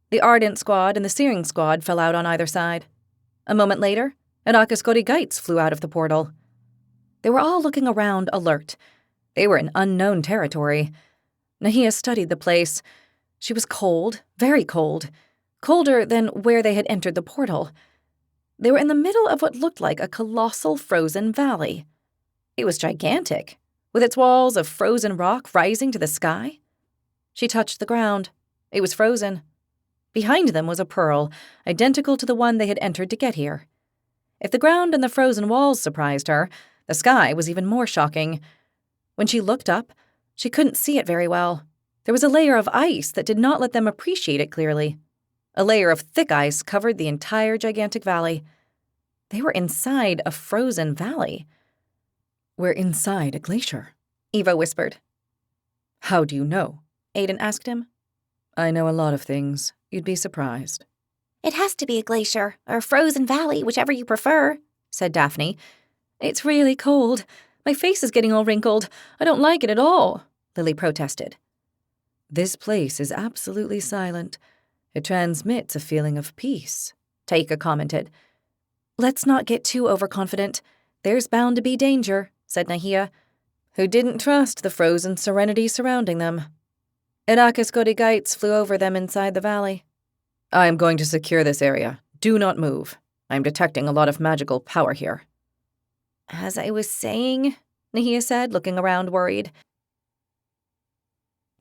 The Ardent squad and the Searing squad fell out on either side. A moment later, Edakis Godigaites flew out of the portal. They were all looking around, alert. They were in unknown territory. Nahia studied the place. She was cold, very cold, colder than where they had entered the portal. They were in the middle of what looked like a colossal frozen valley. It was gigantic, with its walls of frozen rock rising to the sky. She touched the ground. It was frozen. Behind them was a pearl, identical to the one they had entered to get here. If the ground and the frozen walls surprised her, the sky was even more shocking. When she looked up, she couldn't see it very well. There was a layer of ice that did not let them appreciate it clearly. A layer of thick ice covered the entire gigantic valley. They were inside a frozen valley. We're inside a glacier, Eva whispered. How do you know? Aiden asked him. I know a lot of things. You'd be surprised. It has to be a glacier, or a frozen valley, whichever you prefer, said Daphne. It's really cold. My face is getting all wrinkled. I don't like it at all, Lily protested. This place is absolutely silent. It transmits a feeling of peace, Taika commented. Let's not get too overconfident. There's bound to be danger, said Nahia, who didn't trust the frozen serenity surrounding them. Edakis Godigaites flew over them inside the valley. I am going to secure this area. Do not move. I am detecting a lot of magical power here. As I was saying, Nahia said, looking around worried.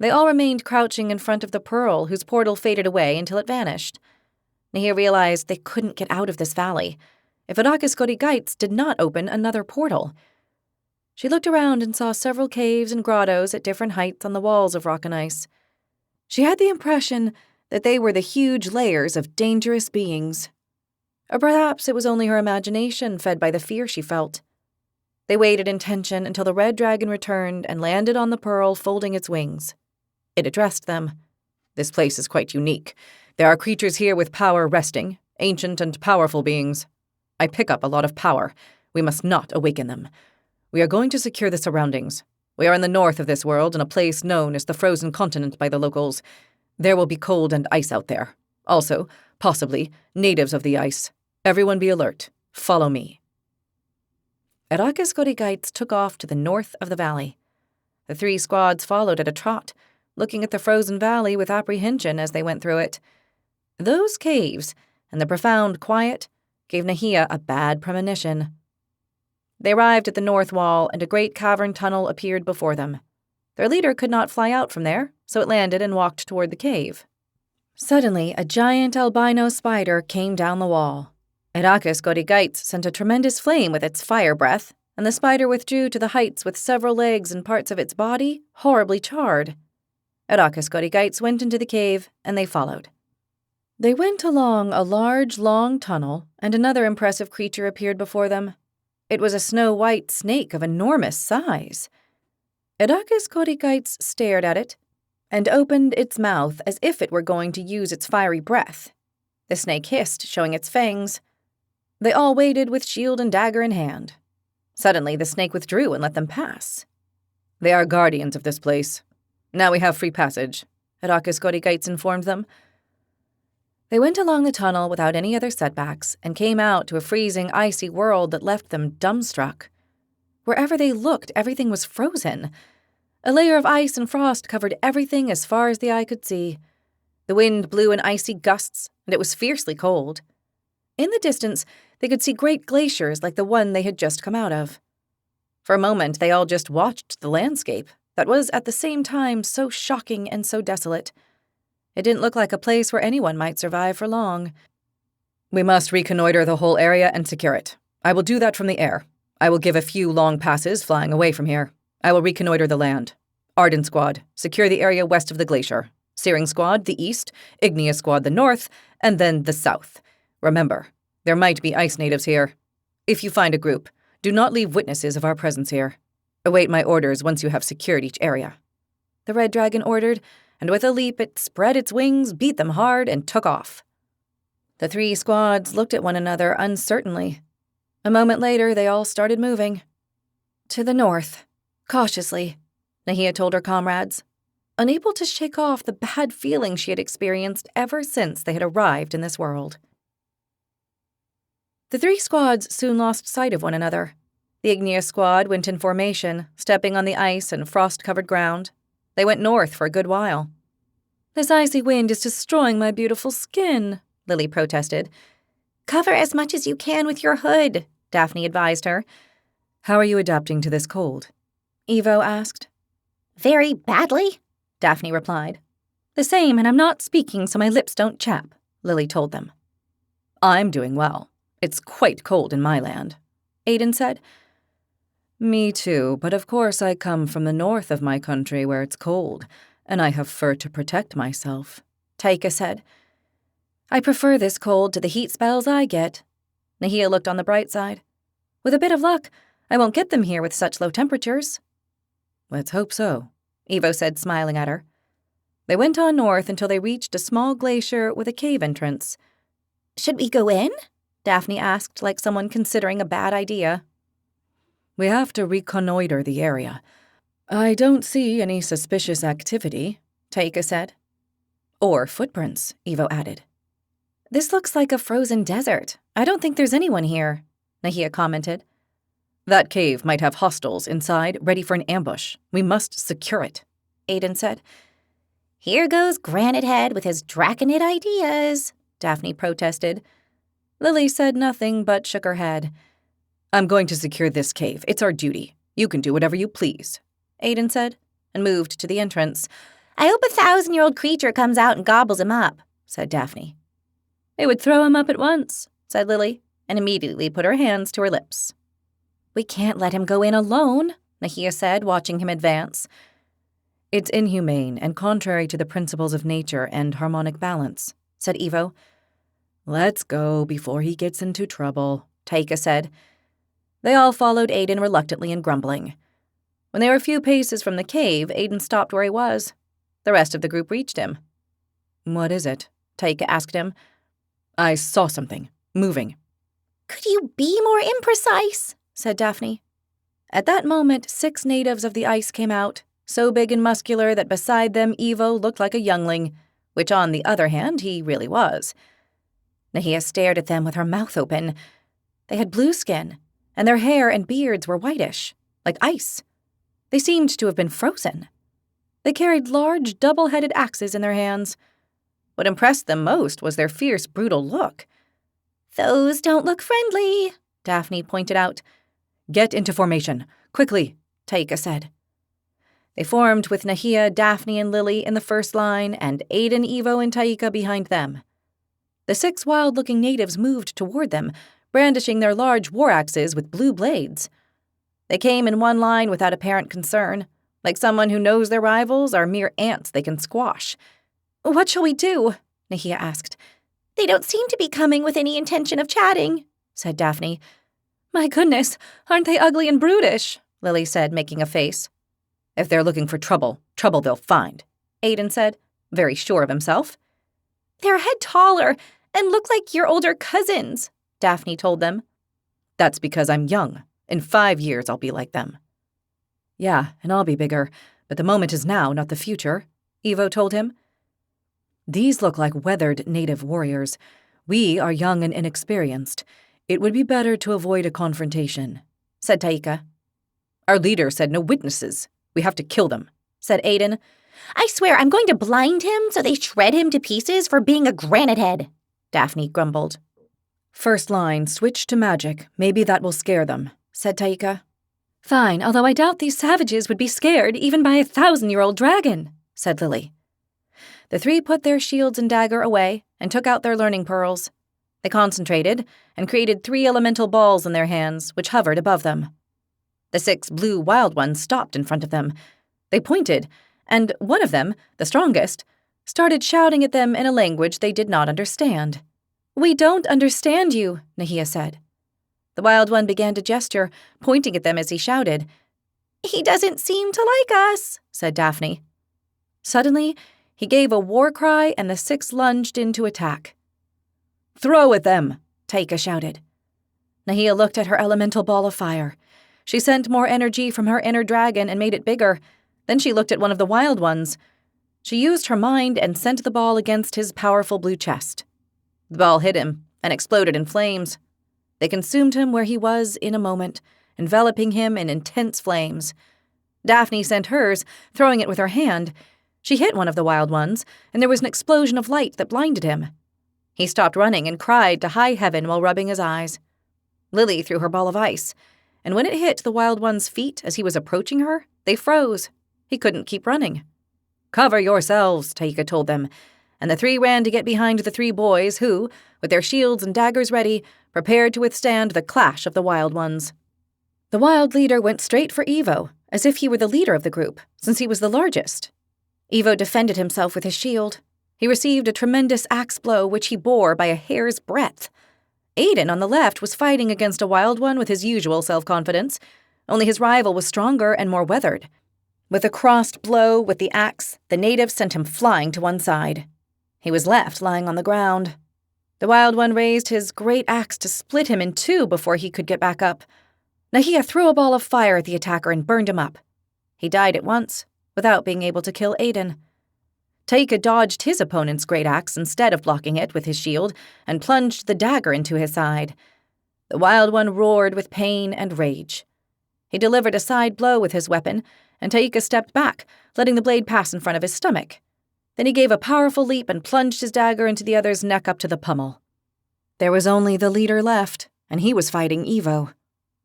They all remained crouching in front of the pearl, whose portal faded away until it vanished. Nahia realized they couldn't get out of this valley if Arrakis Godigites did not open another portal. She looked around and saw several caves and grottos at different heights on the walls of rock and ice. She had the impression that they were the huge layers of dangerous beings. Or perhaps it was only her imagination fed by the fear she felt. They waited in tension until the red dragon returned and landed on the pearl, folding its wings. It addressed them. "This place is quite unique. There are creatures here with power resting, ancient and powerful beings. I pick up a lot of power. We must not awaken them. We are going to secure the surroundings. We are in the north of this world, in a place known as the Frozen Continent by the locals. There will be cold and ice out there. Also, possibly, natives of the ice. Everyone be alert. Follow me." Arrakis Godigites took off to the north of the valley. The 3 squads followed at a trot, looking at the frozen valley with apprehension as they went through it. Those caves, and the profound quiet, gave Nahia a bad premonition. They arrived at the north wall, and a great cavern tunnel appeared before them. Their leader could not fly out from there, so it landed and walked toward the cave. Suddenly, a giant albino spider came down the wall. Arrakis Godigites sent a tremendous flame with its fire breath, and the spider withdrew to the heights with several legs and parts of its body horribly charred. Arrakis Godigites went into the cave, and they followed. They went along a large, long tunnel, and another impressive creature appeared before them. It was a snow-white snake of enormous size. Arrakis Godigites stared at it and opened its mouth as if it were going to use its fiery breath. The snake hissed, showing its fangs. They all waited with shield and dagger in hand. Suddenly, the snake withdrew and let them pass. "They are guardians of this place. Now we have free passage," Arrakis Godigites informed them. They went along the tunnel without any other setbacks and came out to a freezing, icy world that left them dumbstruck. Wherever they looked, everything was frozen. A layer of ice and frost covered everything as far as the eye could see. The wind blew in icy gusts, and it was fiercely cold. In the distance, they could see great glaciers like the one they had just come out of. For a moment, they all just watched the landscape that was at the same time so shocking and so desolate. It didn't look like a place where anyone might survive for long. "We must reconnoiter the whole area and secure it. I will do that from the air. I will give a few long passes flying away from here. I will reconnoiter the land. Arden Squad, secure the area west of the glacier. Searing Squad, the east. Igneous Squad, the north. And then the south. Remember, there might be ice natives here. If you find a group, do not leave witnesses of our presence here. Await my orders once you have secured each area." The red dragon ordered, and with a leap it spread its wings, beat them hard, and took off. The 3 squads looked at one another uncertainly. A moment later, they all started moving. "To the north, cautiously," Nahia told her comrades, unable to shake off the bad feeling she had experienced ever since they had arrived in this world. The 3 squads soon lost sight of one another. The Igneous Squad went in formation, stepping on the ice and frost-covered ground. They went north for a good while. "This icy wind is destroying my beautiful skin," Lily protested. "Cover as much as you can with your hood," Daphne advised her. "How are you adapting to this cold?" Evo asked. "Very badly," Daphne replied. "The same, and I'm not speaking so my lips don't chap," Lily told them. "I'm doing well. It's quite cold in my land," Aiden said. "Me too, but of course I come from the north of my country where it's cold, and I have fur to protect myself," Taika said. "I prefer this cold to the heat spells I get." Nahia looked on the bright side. "With a bit of luck, I won't get them here with such low temperatures." "Let's hope so," Evo said, smiling at her. They went on north until they reached a small glacier with a cave entrance. "Should we go in?" Daphne asked, like someone considering a bad idea. "We have to reconnoiter the area. I don't see any suspicious activity," Taika said. "Or footprints," Evo added. "This looks like a frozen desert. I don't think there's anyone here," Nahia commented. "That cave might have hostiles inside, ready for an ambush. We must secure it," Aiden said. "Here goes Granite Head with his draconid ideas," Daphne protested. Lily said nothing but shook her head. "I'm going to secure this cave. It's our duty. You can do whatever you please," Aiden said, and moved to the entrance. I hope a 1,000-year-old creature comes out and gobbles him up, said Daphne. It would throw him up at once, said Lily, and immediately put her hands to her lips. We can't let him go in alone, Nahia said, watching him advance. It's inhumane and contrary to the principles of nature and harmonic balance, said Evo. Let's go before he gets into trouble, Taika said. They all followed Aiden reluctantly and grumbling. When they were a few paces from the cave, Aiden stopped where he was. The rest of the group reached him. What is it? Taika asked him. I saw something, moving. Could you be more imprecise? Said Daphne. At that moment, 6 natives of the ice came out, so big and muscular that beside them Evo looked like a youngling, which on the other hand he really was. Nahia stared at them with her mouth open. They had blue skin, and their hair and beards were whitish, like ice. They seemed to have been frozen. They carried large, double-headed axes in their hands. What impressed them most was their fierce, brutal look. Those don't look friendly, Daphne pointed out. Get into formation, quickly, Taika said. They formed with Nahia, Daphne, and Lily in the first line, and Aiden, Evo, and Taika behind them. The 6 wild-looking natives moved toward them, brandishing their large war axes with blue blades. They came in one line without apparent concern, like someone who knows their rivals are mere ants they can squash. What shall we do? Nahia asked. They don't seem to be coming with any intention of chatting, said Daphne. My goodness, aren't they ugly and brutish? Lily said, making a face. If they're looking for trouble, trouble they'll find, Aiden said, very sure of himself. They're a head taller and look like your older cousins, Daphne told them. That's because I'm young. In 5 years I'll be like them. Yeah, and I'll be bigger, but the moment is now, not the future, Evo told him. These look like weathered native warriors. We are young and inexperienced. It would be better to avoid a confrontation, said Taika. Our leader said no witnesses. We have to kill them, said Aiden. I swear I'm going to blind him so they shred him to pieces for being a granite head, Daphne grumbled. First line, switch to magic. Maybe that will scare them, said Taika. Fine, although I doubt these savages would be scared even by a 1,000-year-old dragon, said Lily. The 3 put their shields and dagger away and took out their learning pearls. They concentrated and created 3 elemental balls in their hands, which hovered above them. The 6 blue wild ones stopped in front of them. They pointed, and one of them, the strongest, started shouting at them in a language they did not understand. We don't understand you, Nahia said. The wild one began to gesture, pointing at them as he shouted. He doesn't seem to like us, said Daphne. Suddenly, he gave a war cry and the 6 lunged in to attack. Throw at them, Taika shouted. Nahia looked at her elemental ball of fire. She sent more energy from her inner dragon and made it bigger. Then she looked at one of the wild ones. She used her mind and sent the ball against his powerful blue chest. The ball hit him and exploded in flames. They consumed him where he was in a moment, enveloping him in intense flames. Daphne sent hers, throwing it with her hand. She hit one of the wild ones, and there was an explosion of light that blinded him. He stopped running and cried to high heaven while rubbing his eyes. Lily threw her ball of ice, and when it hit the wild one's feet as he was approaching her, they froze. He couldn't keep running. Cover yourselves, Taika told them, and the 3 ran to get behind the 3 boys who, with their shields and daggers ready, prepared to withstand the clash of the wild ones. The wild leader went straight for Evo, as if he were the leader of the group, since he was the largest. Evo defended himself with his shield. He received a tremendous axe blow which he bore by a hair's breadth. Aiden, on the left, was fighting against a wild one with his usual self-confidence, only his rival was stronger and more weathered. With a crossed blow with the axe, the native sent him flying to one side. He was left lying on the ground. The wild one raised his great axe to split him in 2 before he could get back up. Nahia threw a ball of fire at the attacker and burned him up. He died at once, without being able to kill Aiden. Taika dodged his opponent's great axe instead of blocking it with his shield and plunged the dagger into his side. The wild one roared with pain and rage. He delivered a side blow with his weapon, and Taika stepped back, letting the blade pass in front of his stomach. Then he gave a powerful leap and plunged his dagger into the other's neck up to the pommel. There was only the leader left, and he was fighting Evo.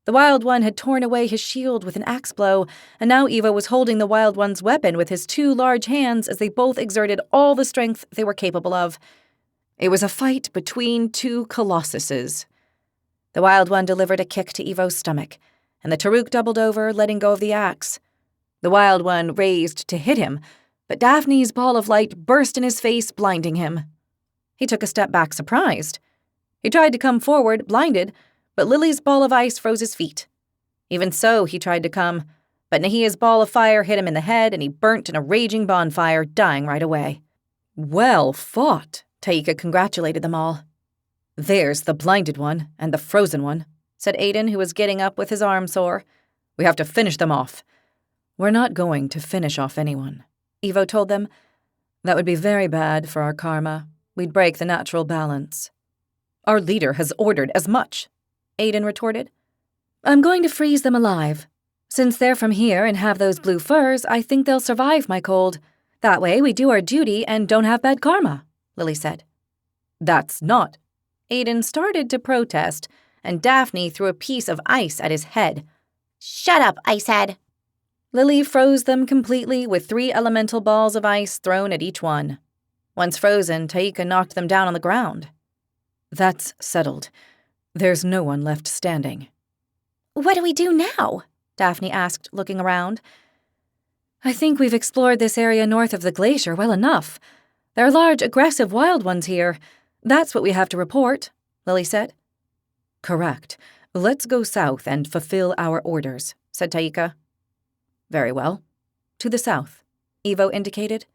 The Wild One had torn away his shield with an axe blow, and now Evo was holding the Wild One's weapon with his 2 large hands as they both exerted all the strength they were capable of. It was a fight between 2 colossuses. The Wild One delivered a kick to Evo's stomach, and the Taruk doubled over, letting go of the axe. The Wild One raised to hit him, but Daphne's ball of light burst in his face, blinding him. He took a step back, surprised. He tried to come forward, blinded, but Lily's ball of ice froze his feet. Even so, he tried to come, but Nahia's ball of fire hit him in the head, and he burnt in a raging bonfire, dying right away. "Well fought," Taika congratulated them all. "There's the blinded one and the frozen one," said Aiden, who was getting up with his arm sore. "We have to finish them off." "We're not going to finish off anyone," Evo told them. "That would be very bad for our karma. We'd break the natural balance." "Our leader has ordered as much," Aiden retorted. "I'm going to freeze them alive. Since they're from here and have those blue furs, I think they'll survive my cold. That way we do our duty and don't have bad karma," Lily said. "That's not." Aiden started to protest, and Daphne threw a piece of ice at his head. "Shut up, Icehead." Lily froze them completely with 3 elemental balls of ice thrown at each one. Once frozen, Taika knocked them down on the ground. "That's settled. There's no one left standing." "What do we do now?" Daphne asked, looking around. "I think we've explored this area north of the glacier well enough. There are large, aggressive wild ones here. That's what we have to report," Lily said. "Correct. Let's go south and fulfill our orders," said Taika. "Very well. To the south," Evo indicated.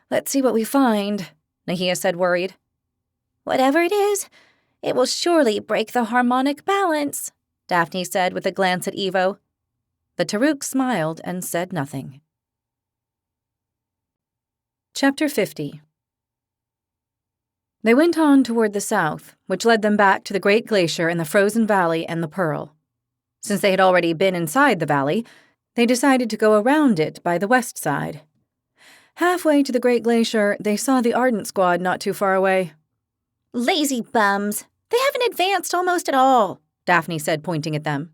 "Let's see what we find," Nahia said, worried. "Whatever it is, it will surely break the harmonic balance," Daphne said with a glance at Evo. The Taruk smiled and said nothing. Chapter 50. They went on toward the south, which led them back to the Great Glacier and the Frozen Valley and the Pearl. Since they had already been inside the valley, they decided to go around it by the west side. Halfway to the Great Glacier, they saw the Ardent Squad not too far away. "Lazy bums. They haven't advanced almost at all," Daphne said, pointing at them.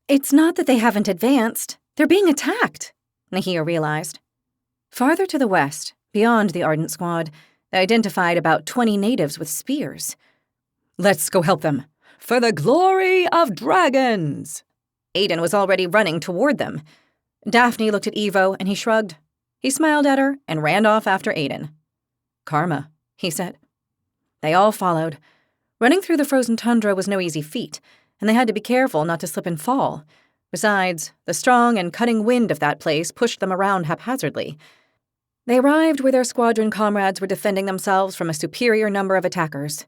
"It's not that they haven't advanced. They're being attacked," Nahia realized. Farther to the west, beyond the Ardent Squad, they identified about 20 natives with spears. "Let's go help them. For the glory of dragons!" Aiden was already running toward them. Daphne looked at Evo, and he shrugged. He smiled at her and ran off after Aiden. "Karma," he said. They all followed. Running through the frozen tundra was no easy feat, and they had to be careful not to slip and fall. Besides, the strong and cutting wind of that place pushed them around haphazardly. They arrived where their squadron comrades were defending themselves from a superior number of attackers.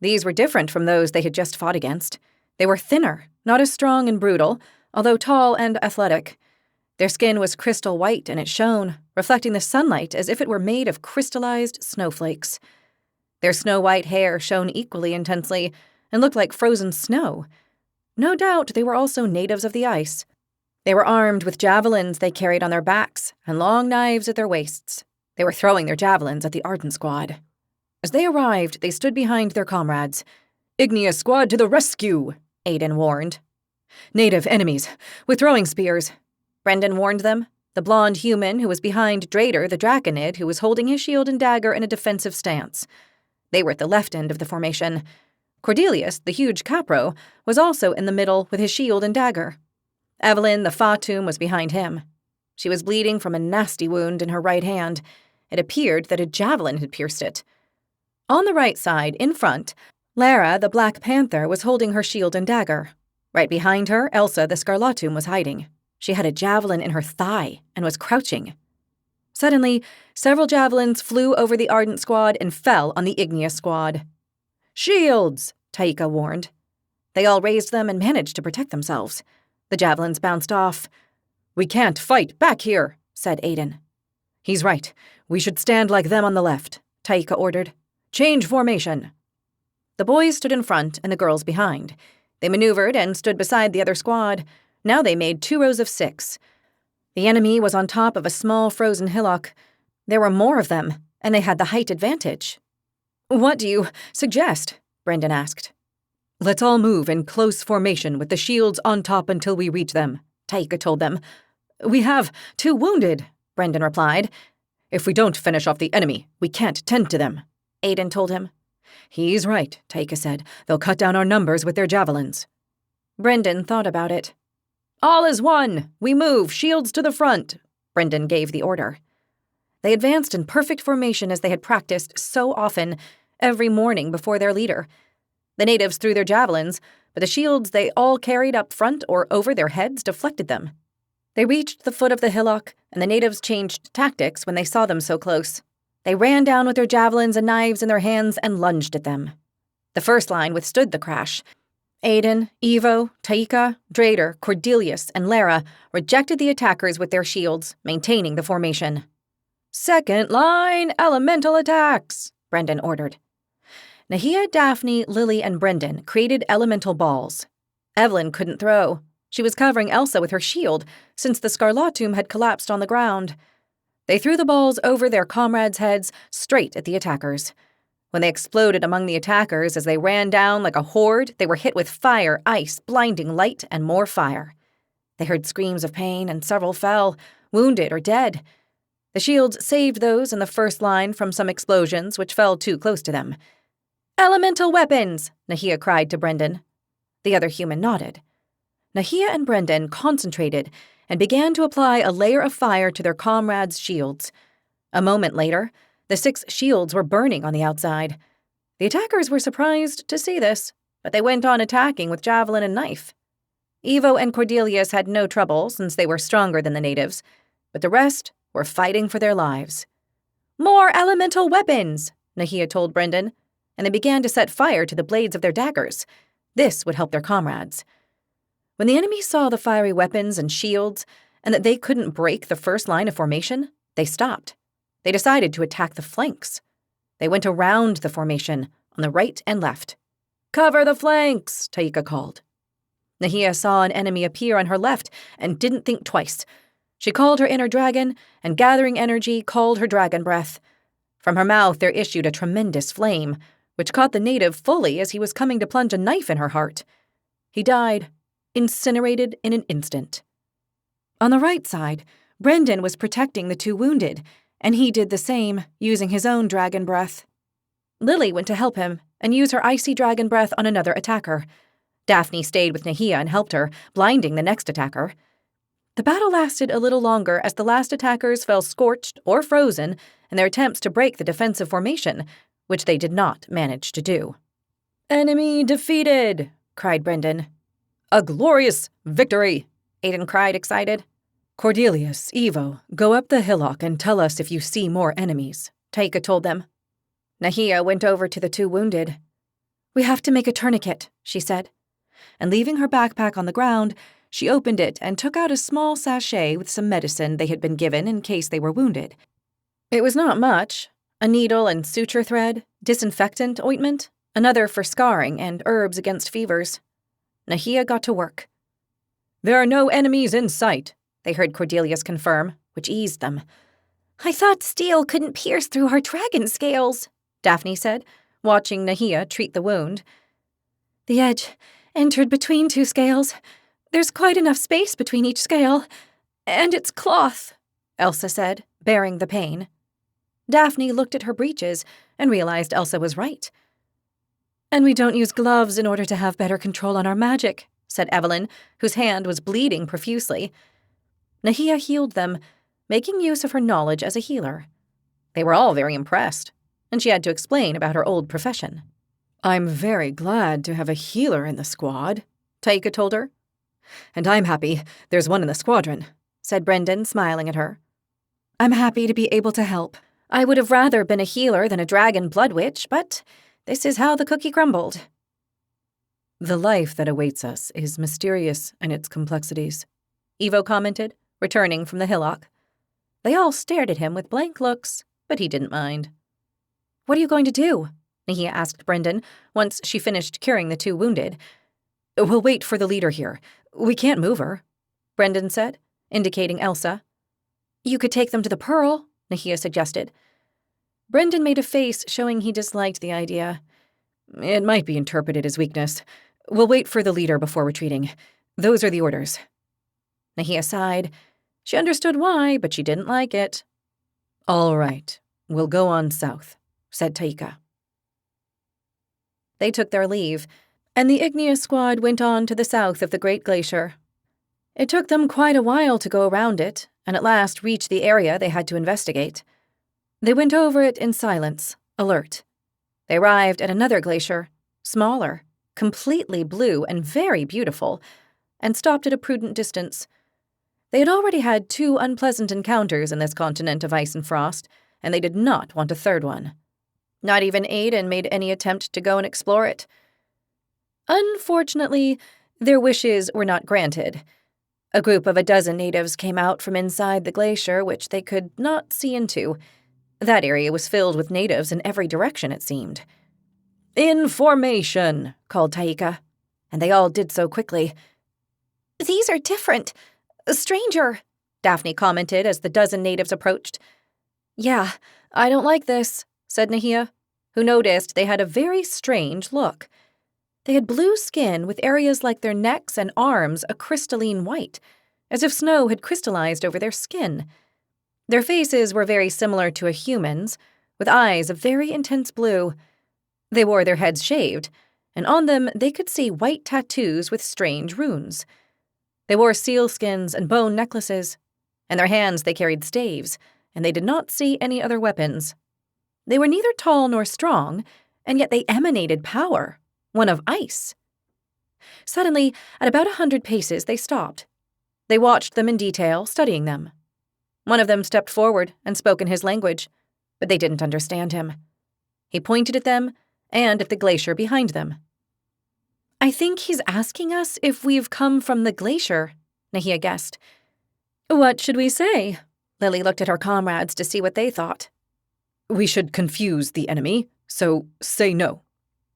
These were different from those they had just fought against. They were thinner, not as strong and brutal, although tall and athletic. Their skin was crystal white, and it shone, reflecting the sunlight as if it were made of crystallized snowflakes. Their snow-white hair shone equally intensely and looked like frozen snow. No doubt they were also natives of the ice. They were armed with javelins they carried on their backs and long knives at their waists. They were throwing their javelins at the Ardent Squad. As they arrived, they stood behind their comrades. "Igneous Squad to the rescue!" Aiden warned. "Native enemies, with throwing spears," Brendan warned them, the blonde human who was behind Drader, the Draconid, who was holding his shield and dagger in a defensive stance. They were at the left end of the formation. Cordelius, the huge Capro, was also in the middle with his shield and dagger. Evelyn, the Fatum, was behind him. She was bleeding from a nasty wound in her right hand. It appeared that a javelin had pierced it. On the right side, in front, Lara, the Black Panther, was holding her shield and dagger. Right behind her, Elsa, the Scarlatum, was hiding. She had a javelin in her thigh and was crouching. Suddenly, several javelins flew over the Ardent Squad and fell on the Igneous Squad. "Shields!" Taika warned. They all raised them and managed to protect themselves. The javelins bounced off. "We can't fight back here," said Aiden. "He's right. We should stand like them on the left," Taika ordered. "Change formation." The boys stood in front and the girls behind. They maneuvered and stood beside the other squad. Now they made 2 rows of 6. The enemy was on top of a small frozen hillock. There were more of them, and they had the height advantage. "What do you suggest?" Brendan asked. Let's all move in close formation with the shields on top until we reach them, Taika told them. We have 2 wounded, Brendan replied. If we don't finish off the enemy, we can't tend to them, Aiden told him. He's right, Taika said. They'll cut down our numbers with their javelins. Brendan thought about it. All is one! We move! Shields to the front! Brendan gave the order. They advanced in perfect formation as they had practiced so often, every morning before their leader. The natives threw their javelins, but the shields they all carried up front or over their heads deflected them. They reached the foot of the hillock, and the natives changed tactics when they saw them so close. They ran down with their javelins and knives in their hands and lunged at them. The first line withstood the crash. Aiden, Evo, Taika, Drader, Cordelius, and Lara rejected the attackers with their shields, maintaining the formation. Second line, elemental attacks, Brendan ordered. Nahia, Daphne, Lily, and Brendan created elemental balls. Evelyn couldn't throw. She was covering Elsa with her shield, since the Scarlatum had collapsed on the ground. They threw the balls over their comrades' heads, straight at the attackers. When they exploded among the attackers as they ran down like a horde, they were hit with fire, ice, blinding light, and more fire. They heard screams of pain, and several fell, wounded or dead. The shields saved those in the first line from some explosions which fell too close to them. Elemental weapons, Nahia cried to Brendan. The other human nodded. Nahia and Brendan concentrated and began to apply a layer of fire to their comrades' shields. A moment later, the 6 shields were burning on the outside. The attackers were surprised to see this, but they went on attacking with javelin and knife. Evo and Cordelius had no trouble since they were stronger than the natives, but the rest were fighting for their lives. More elemental weapons, Nahia told Brendan, and they began to set fire to the blades of their daggers. This would help their comrades. When the enemy saw the fiery weapons and shields, and that they couldn't break the first line of formation, they stopped. They decided to attack the flanks. They went around the formation, on the right and left. Cover the flanks, Taika called. Nahia saw an enemy appear on her left and didn't think twice. She called her inner dragon, and gathering energy, called her dragon breath. From her mouth there issued a tremendous flame, which caught the native fully as he was coming to plunge a knife in her heart. He died, incinerated in an instant. On the right side, Brendan was protecting the 2 wounded, and he did the same, using his own dragon breath. Lily went to help him and use her icy dragon breath on another attacker. Daphne stayed with Nahia and helped her, blinding the next attacker. The battle lasted a little longer as the last attackers fell scorched or frozen in their attempts to break the defensive formation, which they did not manage to do. Enemy defeated, cried Brendan. A glorious victory, Aiden cried, excited. Cordelius, Evo, go up the hillock and tell us if you see more enemies, Taika told them. Nahia went over to the 2 wounded. We have to make a tourniquet, she said. And leaving her backpack on the ground, she opened it and took out a small sachet with some medicine they had been given in case they were wounded. It was not much. A needle and suture thread, disinfectant ointment, another for scarring, and herbs against fevers. Nahia got to work. There are no enemies in sight, they heard Cordelius confirm, which eased them. I thought steel couldn't pierce through our dragon scales, Daphne said, watching Nahia treat the wound. The edge entered between 2 scales. There's quite enough space between each scale. And it's cloth, Elsa said, bearing the pain. Daphne looked at her breeches and realized Elsa was right. And we don't use gloves in order to have better control on our magic, said Evelyn, whose hand was bleeding profusely. Nahia healed them, making use of her knowledge as a healer. They were all very impressed, and she had to explain about her old profession. I'm very glad to have a healer in the squad, Taika told her. And I'm happy there's one in the squadron, said Brendan, smiling at her. I'm happy to be able to help. I would have rather been a healer than a dragon blood witch, but this is how the cookie crumbled. The life that awaits us is mysterious in its complexities, Evo commented, returning from the hillock. They all stared at him with blank looks, but he didn't mind. What are you going to do? Nahia asked Brendan, once she finished curing the 2 wounded. We'll wait for the leader here. We can't move her, Brendan said, indicating Elsa. You could take them to the Pearl, Nahia suggested. Brendan made a face showing he disliked the idea. It might be interpreted as weakness. We'll wait for the leader before retreating. Those are the orders. Nahia sighed. She understood why, but she didn't like it. All right, we'll go on south, said Taika. They took their leave, and the Igneous squad went on to the south of the Great Glacier. It took them quite a while to go around it, and at last reach the area they had to investigate. They went over it in silence, alert. They arrived at another glacier, smaller, completely blue and very beautiful, and stopped at a prudent distance. They had already had 2 unpleasant encounters in this continent of ice and frost, and they did not want a third one. Not even Aiden made any attempt to go and explore it. Unfortunately, their wishes were not granted. A group of 12 natives came out from inside the glacier, which they could not see into. That area was filled with natives in every direction, it seemed. "In formation," called Taika, and they all did so quickly. "These are different. A stranger," Daphne commented as the 12 natives approached. "Yeah, I don't like this," said Nahia, who noticed they had a very strange look. They had blue skin with areas like their necks and arms a crystalline white, as if snow had crystallized over their skin. Their faces were very similar to a human's, with eyes of very intense blue. They wore their heads shaved, and on them they could see white tattoos with strange runes. They wore sealskins and bone necklaces. In their hands they carried staves, and they did not see any other weapons. They were neither tall nor strong, and yet they emanated power, one of ice. Suddenly, at about 100 paces, they stopped. They watched them in detail, studying them. One of them stepped forward and spoke in his language, but they didn't understand him. He pointed at them and at the glacier behind them. "I think he's asking us if we've come from the glacier," Nahia guessed. "What should we say?" Lily looked at her comrades to see what they thought. "We should confuse the enemy, so say no,"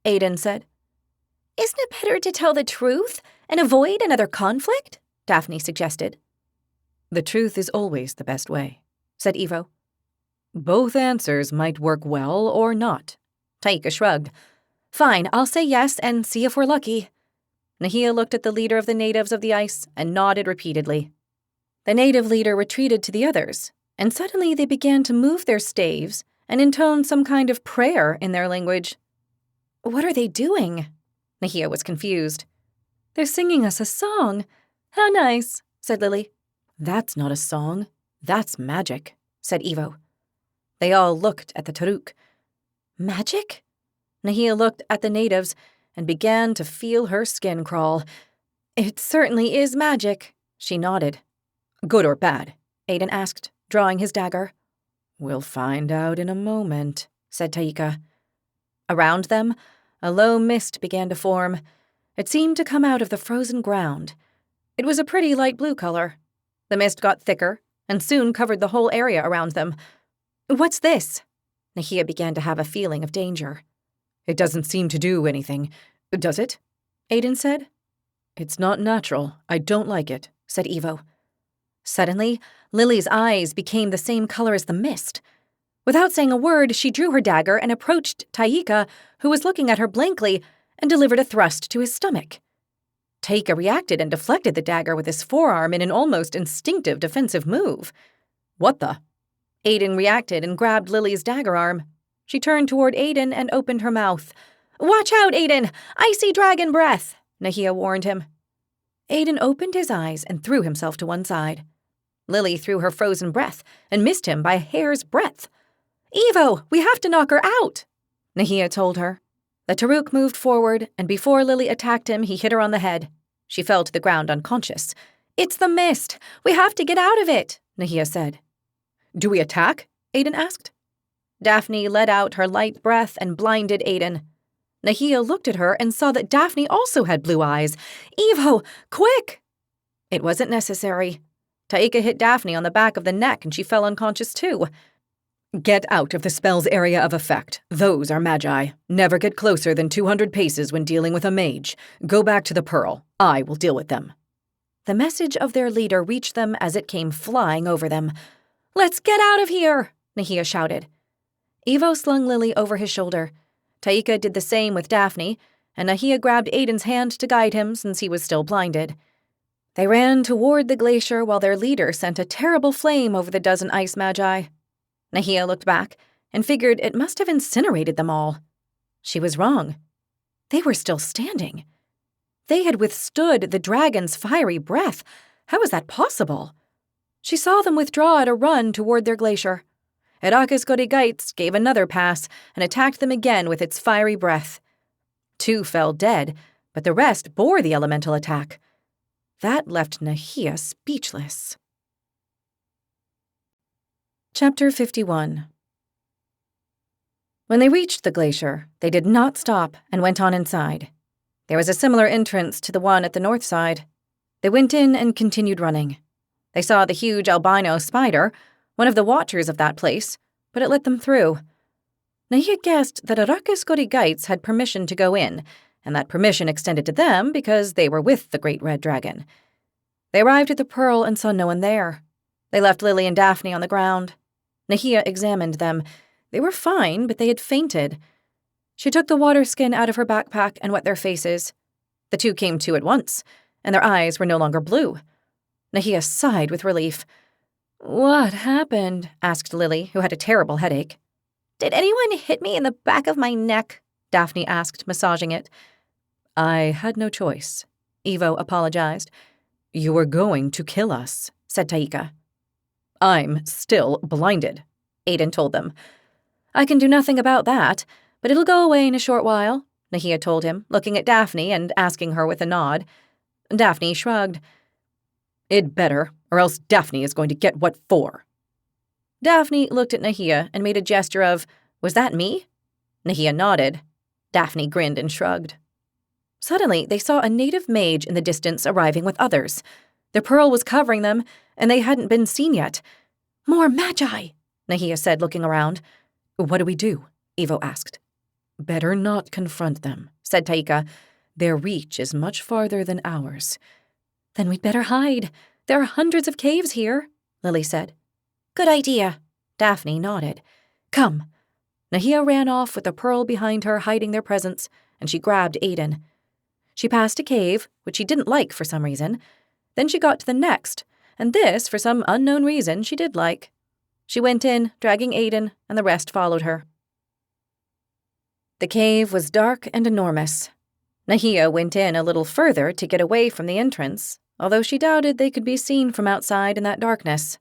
Aiden said. "Isn't it better to tell the truth and avoid another conflict?" Daphne suggested. "The truth is always the best way," said Evo. "Both answers might work well or not." Taika shrugged. "Fine, I'll say yes and see if we're lucky." Nahia looked at the leader of the natives of the ice and nodded repeatedly. The native leader retreated to the others, and suddenly they began to move their staves and intone some kind of prayer in their language. "What are they doing?" Nahia was confused. "They're singing us a song. How nice," said Lily. "That's not a song. That's magic," said Evo. They all looked at the Taruk. "Magic?" Nahia looked at the natives and began to feel her skin crawl. "It certainly is magic," she nodded. "Good or bad?" Aiden asked, drawing his dagger. "We'll find out in a moment," said Taika. Around them, a low mist began to form. It seemed to come out of the frozen ground. It was a pretty light blue color. The mist got thicker and soon covered the whole area around them. "What's this?" Nahia began to have a feeling of danger. "It doesn't seem to do anything, does it?" Aiden said. "It's not natural. I don't like it," said Evo. Suddenly, Lily's eyes became the same color as the mist. Without saying a word, she drew her dagger and approached Taika, who was looking at her blankly, and delivered a thrust to his stomach. Taika reacted and deflected the dagger with his forearm in an almost instinctive defensive move. "What the?" Aiden reacted and grabbed Lily's dagger arm. She turned toward Aiden and opened her mouth. "Watch out, Aiden! Icy dragon breath!" Nahia warned him. Aiden opened his eyes and threw himself to one side. Lily threw her frozen breath and missed him by a hair's breadth. "Evo, we have to knock her out," Nahia told her. The Taruk moved forward, and before Lily attacked him, he hit her on the head. She fell to the ground unconscious. "It's the mist! We have to get out of it," Nahia said. "Do we attack?" Aiden asked. Daphne let out her light breath and blinded Aiden. Nahia looked at her and saw that Daphne also had blue eyes. "Evo, quick!" It wasn't necessary. Taika hit Daphne on the back of the neck and she fell unconscious too. "Get out of the spell's area of effect. Those are magi. Never get closer than 200 paces when dealing with a mage. Go back to the Pearl. I will deal with them." The message of their leader reached them as it came flying over them. "Let's get out of here!" Nahia shouted. Evo slung Lily over his shoulder. Taika did the same with Daphne, and Nahia grabbed Aiden's hand to guide him since he was still blinded. They ran toward the glacier while their leader sent a terrible flame over the dozen ice magi. Nahia looked back and figured it must have incinerated them all. She was wrong. They were still standing. They had withstood the dragon's fiery breath. How was that possible? She saw them withdraw at a run toward their glacier. Herakis Godigites gave another pass and attacked them again with its fiery breath. 2 fell dead, but the rest bore the elemental attack. That left Nahia speechless. Chapter 51. When they reached the glacier, they did not stop and went on inside. There was a similar entrance to the one at the north side. They went in and continued running. They saw the huge albino spider, one of the watchers of that place, but it let them through. Nahia guessed that Herakis Godigites had permission to go in, and that permission extended to them because they were with the great red dragon. They arrived at the pearl and saw no one there. They left Lily and Daphne on the ground. Nahia examined them. They were fine, but they had fainted. She took the water skin out of her backpack and wet their faces. The 2 came to at once, and their eyes were no longer blue. Nahia sighed with relief. "What happened?" asked Lily, who had a terrible headache. Did anyone hit me in the back of my neck? Daphne asked, massaging it. "I had no choice," Evo apologized. "You were going to kill us," said Taika. "I'm still blinded," Aiden told them. "I can do nothing about that, but it'll go away in a short while," Nahia told him, looking at Daphne and asking her with a nod. Daphne shrugged. "It better, or else Daphne is going to get what for." Daphne looked at Nahia and made a gesture of, "Was that me?" Nahia nodded. Daphne grinned and shrugged. Suddenly, they saw a native mage in the distance arriving with others. The pearl was covering them, and they hadn't been seen yet. "More magi," Nahia said, looking around. "What do we do?" Evo asked. "Better not confront them," said Taika. "Their reach is much farther than ours." "Then we'd better hide. There are hundreds of caves here," Lily said. Good idea. Daphne nodded. "Come." Nahia ran off with the pearl behind her, hiding their presence, and she grabbed Aiden. She passed a cave, which she didn't like for some reason. Then she got to the next, and this, for some unknown reason, she did like. She went in, dragging Aiden, and the rest followed her. The cave was dark and enormous. Nahia went in a little further to get away from the entrance, although she doubted they could be seen from outside in that darkness.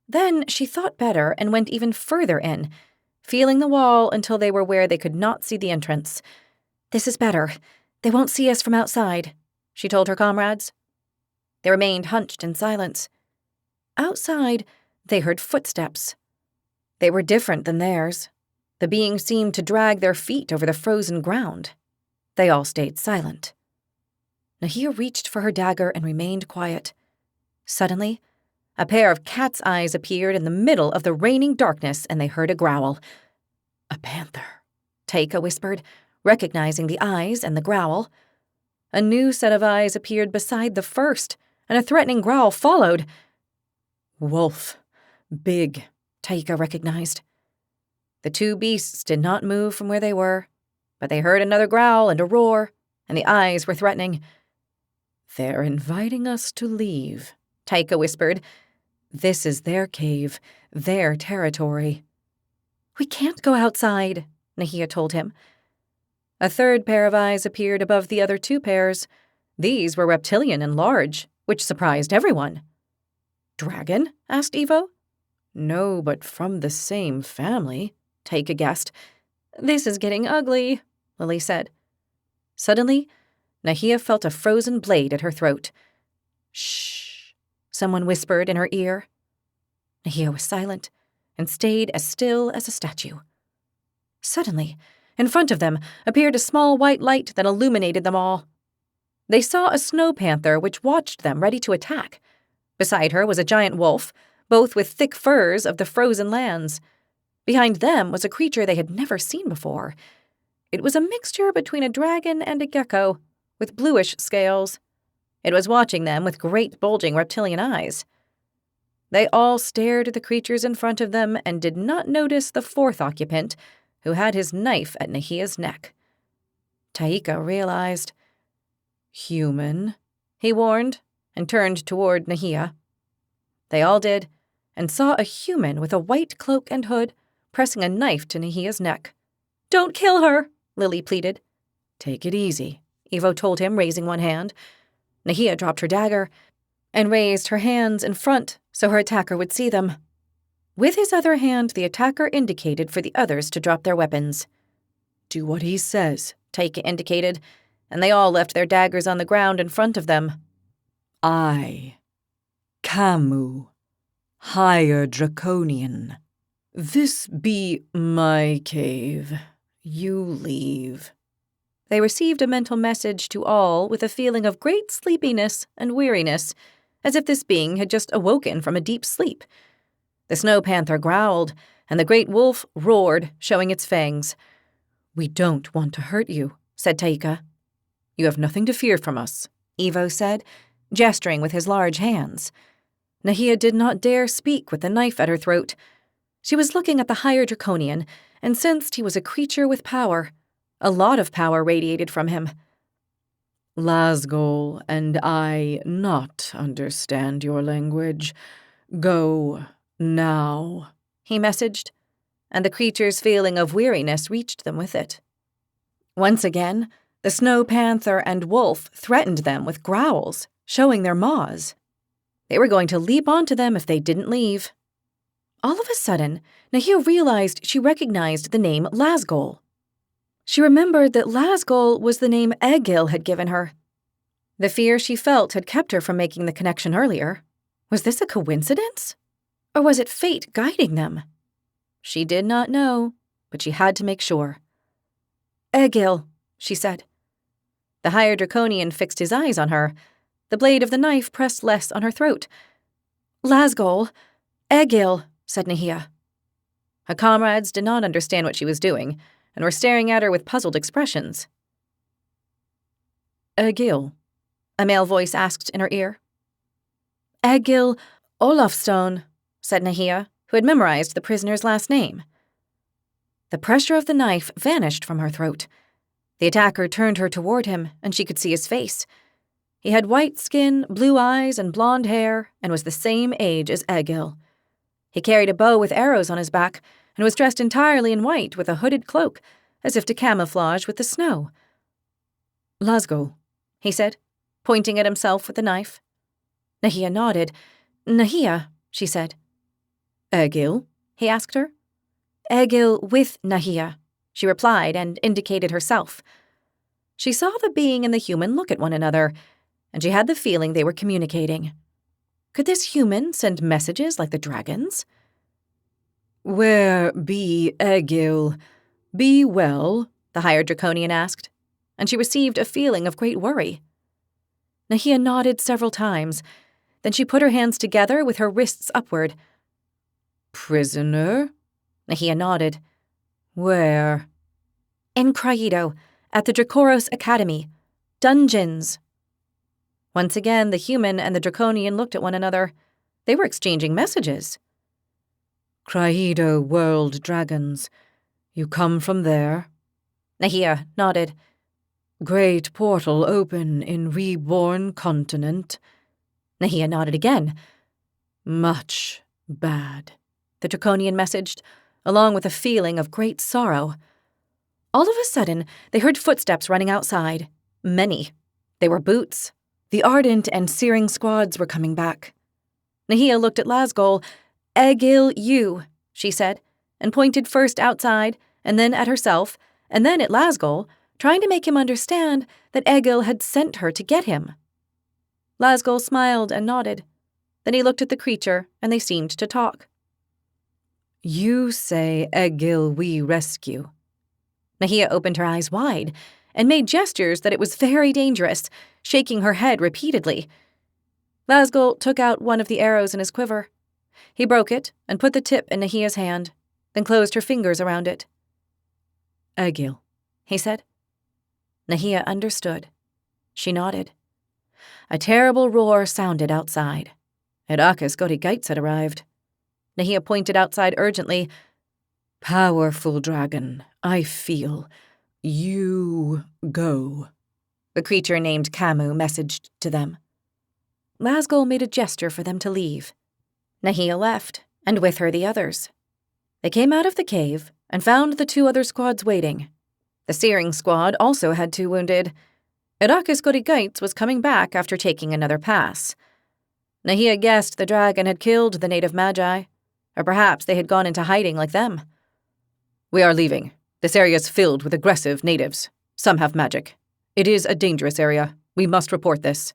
Then she thought better and went even further in, feeling the wall until they were where they could not see the entrance. "This is better. They won't see us from outside," she told her comrades. They remained hunched in silence. Outside, they heard footsteps. They were different than theirs. The beings seemed to drag their feet over the frozen ground. They all stayed silent. Nahia reached for her dagger and remained quiet. Suddenly, a pair of cat's eyes appeared in the middle of the raining darkness, and they heard a growl. "A panther," Taika whispered, recognizing the eyes and the growl. A new set of eyes appeared beside the first, and a threatening growl followed. "Wolf. Big," Taika recognized. The 2 beasts did not move from where they were, but they heard another growl and a roar, and the eyes were threatening. "They're inviting us to leave," Taika whispered. "This is their cave, their territory." "We can't go outside," Nahia told him. A third pair of eyes appeared above the other 2 pairs. These were reptilian and large, which surprised everyone. "Dragon?" asked Evo. "No, but from the same family," Taika guessed. "This is getting ugly," Lily said. Suddenly, Nahia felt a frozen blade at her throat. "Shh," someone whispered in her ear. Nahia was silent and stayed as still as a statue. Suddenly, in front of them appeared a small white light that illuminated them all. They saw a snow panther which watched them, ready to attack. Beside her was a giant wolf, both with thick furs of the frozen lands. Behind them was a creature they had never seen before. It was a mixture between a dragon and a gecko, with bluish scales. It was watching them with great bulging reptilian eyes. They all stared at the creatures in front of them and did not notice the 4th occupant, who had his knife at Nahia's neck. Taika realized. Human, he warned, and turned toward Nahia. They all did, and saw a human with a white cloak and hood pressing a knife to Nahia's neck. Don't kill her, Lily pleaded. Take it easy, Evo told him, raising one hand. Nahia dropped her dagger and raised her hands in front so her attacker would see them. With his other hand, the attacker indicated for the others to drop their weapons. Do what he says, Taika indicated, and they all left their daggers on the ground in front of them. I, Camus, higher draconian. This be my cave. You leave. They received a mental message to all with a feeling of great sleepiness and weariness, as if this being had just awoken from a deep sleep. The snow panther growled, and the great wolf roared, showing its fangs. We don't want to hurt you, said Taika. You have nothing to fear from us, Evo said, gesturing with his large hands. Nahia did not dare speak with the knife at her throat. She was looking at the higher draconian and sensed he was a creature with power. A lot of power radiated from him. Lasgol and I not understand your language. Go now, he messaged, and the creature's feeling of weariness reached them with it. Once again, the snow panther and wolf threatened them with growls, showing their maws. They were going to leap onto them if they didn't leave. All of a sudden, Nahia realized she recognized the name Lasgol. She remembered that Lasgol was the name Egil had given her. The fear she felt had kept her from making the connection earlier. Was this a coincidence? Or was it fate guiding them? She did not know, but she had to make sure. Egil, she said. The higher draconian fixed his eyes on her. The blade of the knife pressed less on her throat. Lasgol, Egil, said Nahia. Her comrades did not understand what she was doing, and were staring at her with puzzled expressions. Egil, a male voice asked in her ear. Egil Olafstone, said Nahia, who had memorized the prisoner's last name. The pressure of the knife vanished from her throat. The attacker turned her toward him, and she could see his face. He had white skin, blue eyes, and blonde hair, and was the same age as Egil. He carried a bow with arrows on his back, and was dressed entirely in white with a hooded cloak, as if to camouflage with the snow. Lasgol, he said, pointing at himself with the knife. Nahia nodded. Nahia, she said. Egil, he asked her. Egil with Nahia, she replied and indicated herself. She saw the being and the human look at one another, and she had the feeling they were communicating. Could this human send messages like the dragons? Where be Egil? Be well, the higher draconian asked, and she received a feeling of great worry. Nahia nodded several times. Then she put her hands together with her wrists upward. Prisoner? Nahia nodded. Where? In Craido, at the Dracoros Academy. Dungeons. Once again, the human and the draconian looked at one another. They were exchanging messages. Craido World Dragons. You come from there? Nahia nodded. Great portal open in reborn continent. Nahia nodded again. Much bad, the draconian messaged, along with a feeling of great sorrow. All of a sudden, they heard footsteps running outside. Many. They were boots. The ardent and searing squads were coming back. Nahia looked at Lasgol. Egil you, she said, and pointed first outside, and then at herself, and then at Lasgol, trying to make him understand that Egil had sent her to get him. Lasgol smiled and nodded. Then he looked at the creature, and they seemed to talk. You say Egil we rescue. Nahia opened her eyes wide and made gestures that it was very dangerous, shaking her head repeatedly. Lasgol took out one of the arrows in his quiver. He broke it and put the tip in Nahia's hand, then closed her fingers around it. Egil, he said. Nahia understood. She nodded. A terrible roar sounded outside. Edakis Godigaitz had arrived. Nahia pointed outside urgently. Powerful dragon, I feel. You go, the creature named Camus messaged to them. Lasgul made a gesture for them to leave. Nahia left, and with her the others. They came out of the cave and found the 2 other squads waiting. The Searing squad also had 2 wounded. Irakis Godigaitz was coming back after taking another pass. Nahia guessed the dragon had killed the native magi, or perhaps they had gone into hiding like them. We are leaving. This area is filled with aggressive natives. Some have magic. It is a dangerous area. We must report this.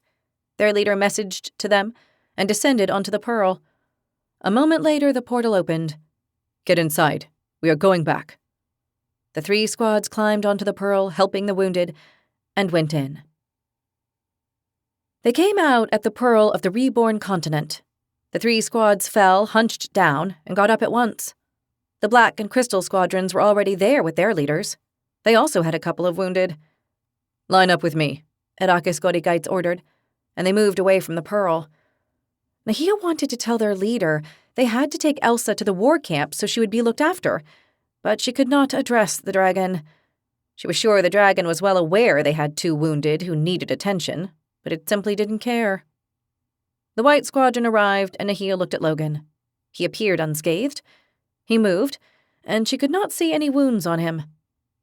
Their leader messaged to them and descended onto the Pearl. A moment later, the portal opened. Get inside. We are going back. The 3 squads climbed onto the Pearl, helping the wounded, and went in. They came out at the Pearl of the reborn continent. The 3 squads fell, hunched down, and got up at once. The Black and Crystal squadrons were already there with their leaders. They also had a couple of wounded. Line up with me, Irakis Godigaitz ordered, and they moved away from the Pearl. Nahia wanted to tell their leader they had to take Elsa to the war camp so she would be looked after, but she could not address the dragon. She was sure the dragon was well aware they had 2 wounded who needed attention, but it simply didn't care. The White Squadron arrived, and Nahia looked at Logan. He appeared unscathed. He moved, and she could not see any wounds on him.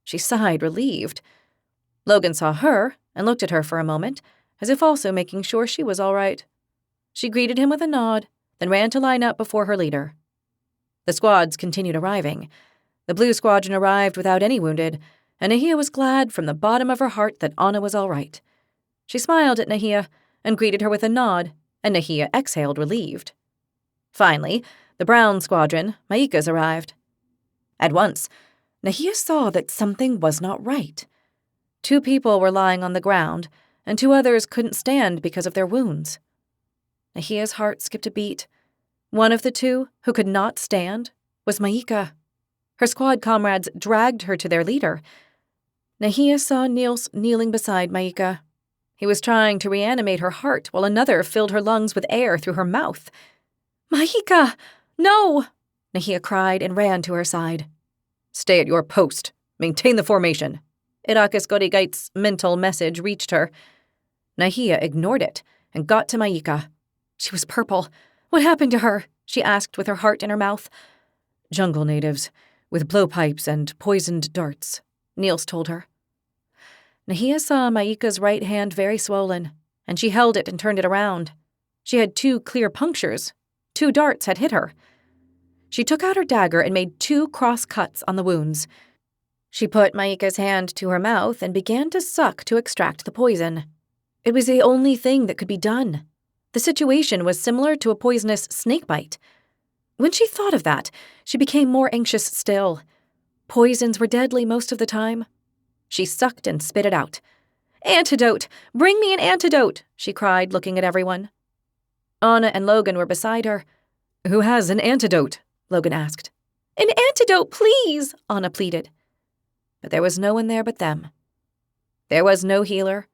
She sighed, relieved. Logan saw her and looked at her for a moment, as if also making sure she was all right. She greeted him with a nod, then ran to line up before her leader. The squads continued arriving. The Blue Squadron arrived without any wounded, and Nahia was glad from the bottom of her heart that Anna was all right. She smiled at Nahia and greeted her with a nod, and Nahia exhaled, relieved. Finally, the Brown Squadron, Maika's, arrived. At once, Nahia saw that something was not right. 2 people were lying on the ground, and 2 others couldn't stand because of their wounds. Nahia's heart skipped a beat. One of the 2, who could not stand, was Maika. Her squad comrades dragged her to their leader. Nahia saw Niels kneeling beside Maika. He was trying to reanimate her heart while another filled her lungs with air through her mouth. Maika! No! Nahia cried and ran to her side. Stay at your post. Maintain the formation. Irakis Godigaitz's mental message reached her. Nahia ignored it and got to Maika. She was purple. What happened to her? She asked with her heart in her mouth. Jungle natives, with blowpipes and poisoned darts, Niels told her. Nahia saw Maika's right hand very swollen, and she held it and turned it around. She had 2 clear punctures. 2 darts had hit her. She took out her dagger and made 2 cross cuts on the wounds. She put Maika's hand to her mouth and began to suck to extract the poison. It was the only thing that could be done. The situation was similar to a poisonous snakebite. When she thought of that, she became more anxious still. Poisons were deadly most of the time. She sucked and spit it out. Antidote! Bring me an antidote! She cried, looking at everyone. Anna and Logan were beside her. Who has an antidote? Logan asked. An antidote, please! Anna pleaded. But there was no one there but them. There was no healer,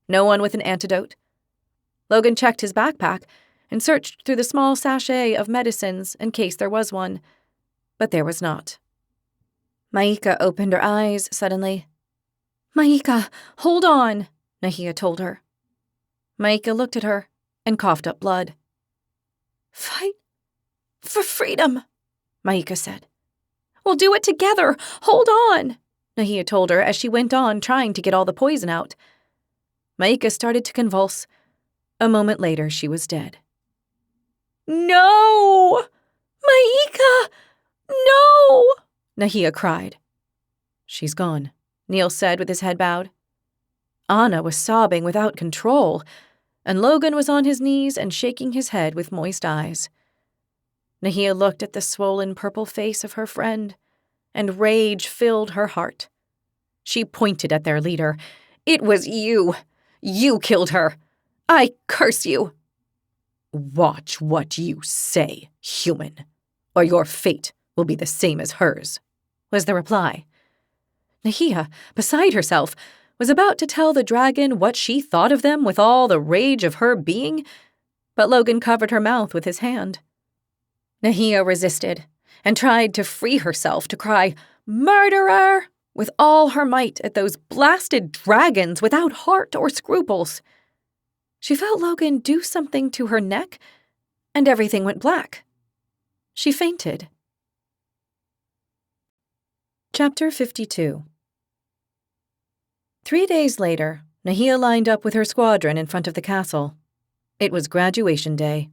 no one with an antidote. Logan checked his backpack and searched through the small sachet of medicines in case there was one, but there was not. Maika opened her eyes suddenly. Maika, hold on, Nahia told her. Maika looked at her and coughed up blood. Fight for freedom, Maika said. We'll do it together. Hold on, Nahia told her as she went on trying to get all the poison out. Maika started to convulse. A moment later, she was dead. No! Maika! No! Nahia cried. She's gone, Neil said with his head bowed. Anna was sobbing without control, and Logan was on his knees and shaking his head with moist eyes. Nahia looked at the swollen purple face of her friend, and rage filled her heart. She pointed at their leader. It was you! You killed her! I curse you! Watch what you say, human, or your fate will be the same as hers, was the reply. Nahia, beside herself, was about to tell the dragon what she thought of them with all the rage of her being, but Logan covered her mouth with his hand. Nahia resisted and tried to free herself to cry, "Murderer!" with all her might at those blasted dragons without heart or scruples. She felt Logan do something to her neck, and everything went black. She fainted. Chapter 52. 3 days later, Nahia lined up with her squadron in front of the castle. It was graduation day.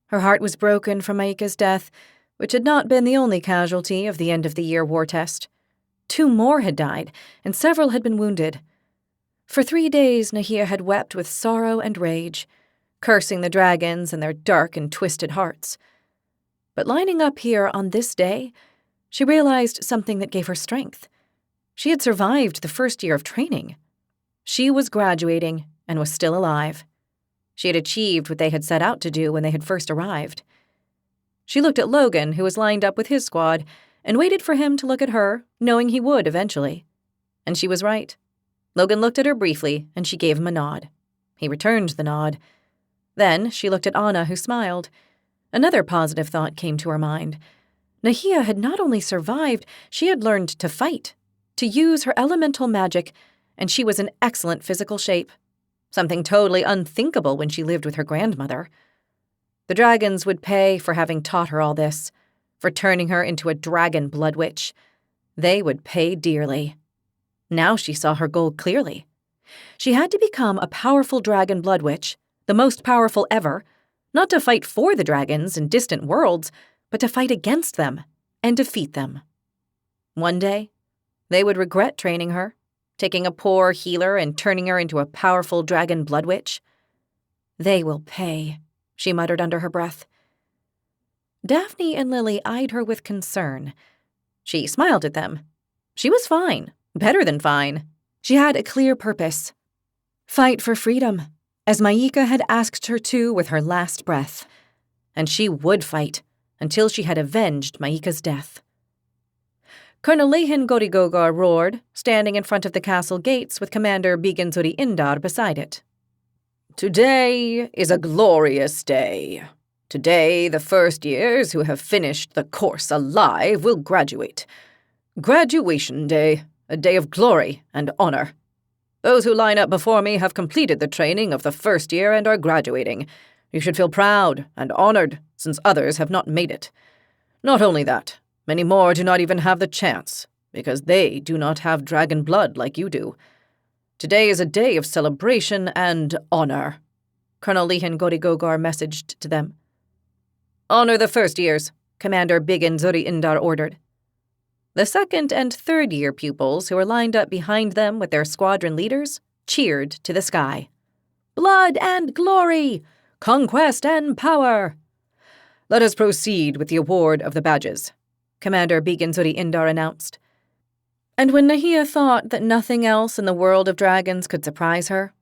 Her heart was broken from Maika's death, which had not been the only casualty of the end-of-the-year war test. 2 more had died, and several had been wounded. For 3 days, Nahia had wept with sorrow and rage, cursing the dragons and their dark and twisted hearts. But lining up here on this day, she realized something that gave her strength. She had survived the first year of training. She was graduating and was still alive. She had achieved what they had set out to do when they had first arrived. She looked at Logan, who was lined up with his squad, and waited for him to look at her, knowing he would eventually. And she was right. Logan looked at her briefly, and she gave him a nod. He returned the nod. Then she looked at Anna, who smiled. Another positive thought came to her mind. Nahia had not only survived, she had learned to fight, to use her elemental magic, and she was in excellent physical shape. Something totally unthinkable when she lived with her grandmother. The dragons would pay for having taught her all this, for turning her into a dragon blood witch. They would pay dearly. Now she saw her goal clearly. She had to become a powerful dragon blood witch, the most powerful ever, not to fight for the dragons in distant worlds, but to fight against them and defeat them. One day, they would regret training her, taking a poor healer and turning her into a powerful dragon blood witch. They will pay, she muttered under her breath. Daphne and Lily eyed her with concern. She smiled at them. She was fine, better than fine. She had a clear purpose. Fight for freedom, as Maika had asked her to with her last breath. And she would fight until she had avenged Maika's death. Colonel Lehin Gorigogar roared, standing in front of the castle gates with Commander Biganzuri Indar beside it. Today is a glorious day. Today, the first years who have finished the course alive will graduate. Graduation day, a day of glory and honor. Those who line up before me have completed the training of the first year and are graduating. You should feel proud and honored, since others have not made it. Not only that, many more do not even have the chance, because they do not have dragon blood like you do. Today is a day of celebration and honor, Colonel Lehin Gorigogar messaged to them. Honor the first years, Commander Biganzuri Indar ordered. The second and third year pupils who were lined up behind them with their squadron leaders cheered to the sky. Blood and glory! Conquest and power! Let us proceed with the award of the badges, Commander Biganzuri Indar announced. And when Nahia thought that nothing else in the world of dragons could surprise her,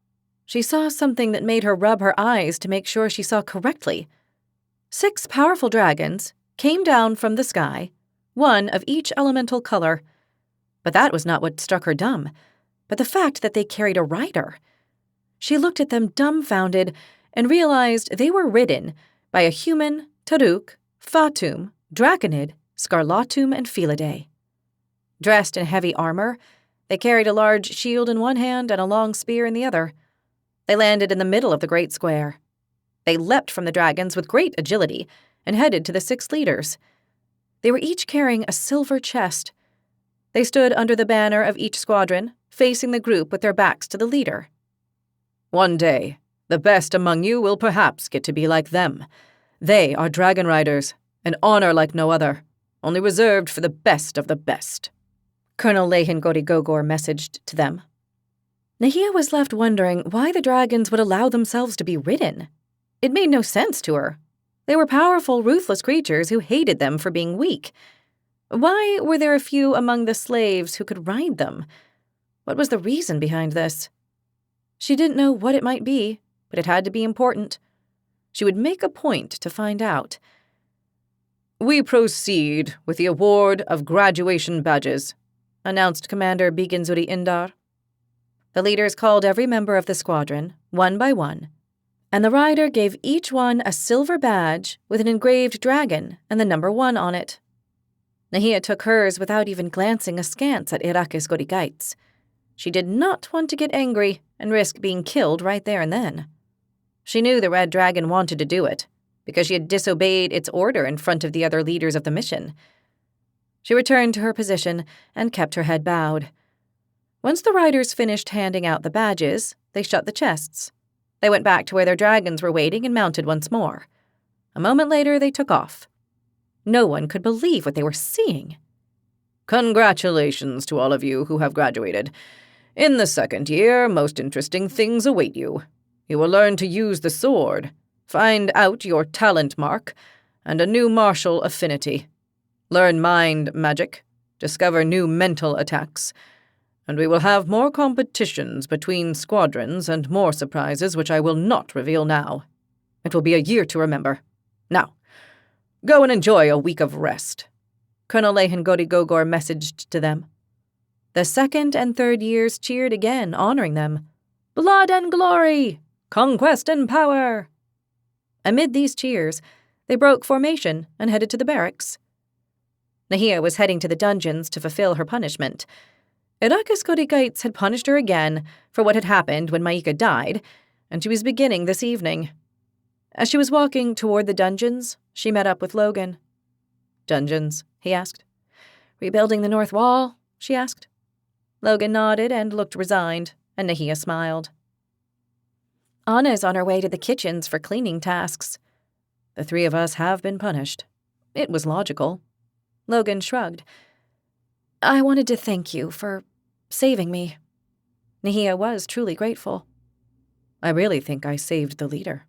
she saw something that made her rub her eyes to make sure she saw correctly. 6 powerful dragons came down from the sky, 1 of each elemental color. But that was not what struck her dumb, but the fact that they carried a rider. She looked at them dumbfounded and realized they were ridden by a human, Taruk, Fatum, Draconid, Scarlatum, and Felidae. Dressed in heavy armor, they carried a large shield in one hand and a long spear in the other. They landed in the middle of the great square. They leapt from the dragons with great agility and headed to the 6 leaders. They were each carrying a silver chest. They stood under the banner of each squadron, facing the group with their backs to the leader. One day, the best among you will perhaps get to be like them. They are dragon riders, an honor like no other, only reserved for the best of the best, Colonel Lehin Gorigogar messaged to them. Nahia was left wondering why the dragons would allow themselves to be ridden. It made no sense to her. They were powerful, ruthless creatures who hated them for being weak. Why were there a few among the slaves who could ride them? What was the reason behind this? She didn't know what it might be, but it had to be important. She would make a point to find out. We proceed with the award of graduation badges, announced Commander Biganzuri Indar. The leaders called every member of the squadron, one by one, and the rider gave each one a silver badge with an engraved dragon and the number 1 on it. Nahia took hers without even glancing askance at Irakis Godigaitz. She did not want to get angry and risk being killed right there and then. She knew the Red Dragon wanted to do it, because she had disobeyed its order in front of the other leaders of the mission. She returned to her position and kept her head bowed. Once the riders finished handing out the badges, they shut the chests. They went back to where their dragons were waiting and mounted once more. A moment later, they took off. No one could believe what they were seeing. Congratulations to all of you who have graduated. In the second year, most interesting things await you. You will learn to use the sword, find out your talent mark, and a new martial affinity. Learn mind magic, discover new mental attacks, and we will have more competitions between squadrons and more surprises which I will not reveal now. It will be a year to remember. Now, go and enjoy a week of rest. Colonel Lehan Gogor messaged to them. The second and third years cheered again, honoring them. Blood and glory! Conquest and power! Amid these cheers, they broke formation and headed to the barracks. Nahia was heading to the dungeons to fulfill her punishment. Irakis Godigaitz had punished her again for what had happened when Maika died, and she was beginning this evening. As she was walking toward the dungeons, she met up with Logan. Dungeons? He asked. Rebuilding the north wall? She asked. Logan nodded and looked resigned, and Nahia smiled. Anna's on her way to the kitchens for cleaning tasks. The three of us have been punished. It was logical. Logan shrugged. I wanted to thank you for saving me. Nahia was truly grateful. I really think I saved the leader,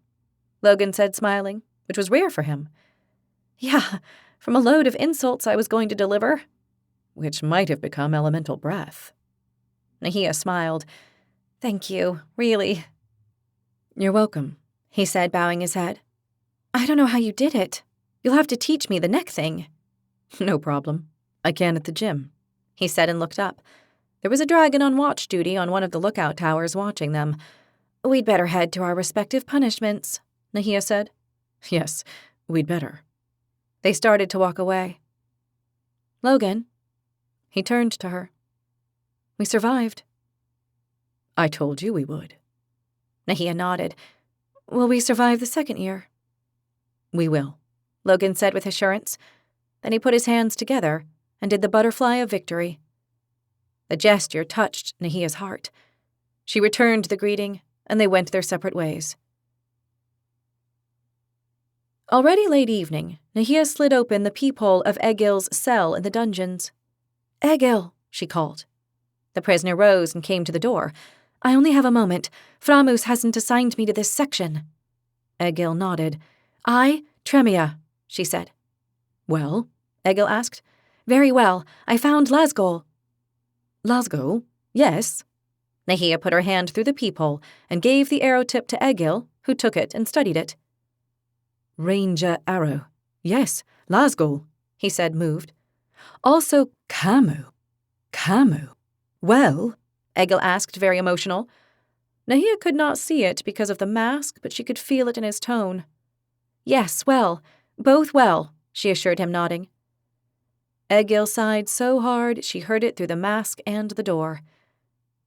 Logan said, smiling, which was rare for him. Yeah, from a load of insults I was going to deliver, which might have become elemental breath. Nahia smiled. Thank you, really. You're welcome, he said, bowing his head. I don't know how you did it. You'll have to teach me the neck thing. No problem. I can at the gym, he said and looked up. There was a dragon on watch duty on one of the lookout towers watching them. We'd better head to our respective punishments, Nahia said. Yes, we'd better. They started to walk away. Logan. He turned to her. We survived. I told you we would. Nahia nodded. Will we survive the second year? We will, Logan said with assurance. Then he put his hands together and did the butterfly of victory. The gesture touched Nahia's heart. She returned the greeting, and they went their separate ways. Already late evening, Nahia slid open the peephole of Egil's cell in the dungeons. Egil, she called. The prisoner rose and came to the door. I only have a moment. Framus hasn't assigned me to this section. Egil nodded. Tremia, she said. Well? Egil asked. Very well. I found Lasgol. Lasgol? Yes. Nahia put her hand through the peephole and gave the arrow tip to Egil, who took it and studied it. Ranger arrow. Yes, Lasgol, he said, moved. Also Camu. Camu. Well? Egil asked, very emotional. Nahia could not see it because of the mask, but she could feel it in his tone. Yes, well. Both well, she assured him, nodding. Egil sighed so hard she heard it through the mask and the door.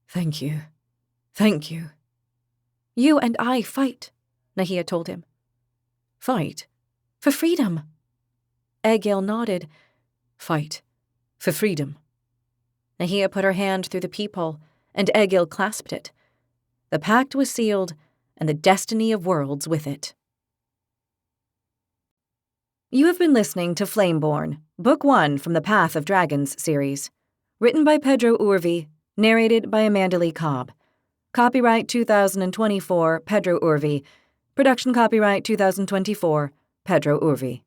Thank you. Thank you. You and I fight, Nahia told him. Fight? For freedom. Egil nodded. Fight. For freedom. Nahia put her hand through the peephole, and Egil clasped it. The pact was sealed, and the destiny of worlds with it. You have been listening to Flameborn, Book 1 from the Path of Dragons series. Written by Pedro Urvi, narrated by Amanda Lee Cobb. Copyright 2024, Pedro Urvi. Production copyright 2024, Pedro Urvi.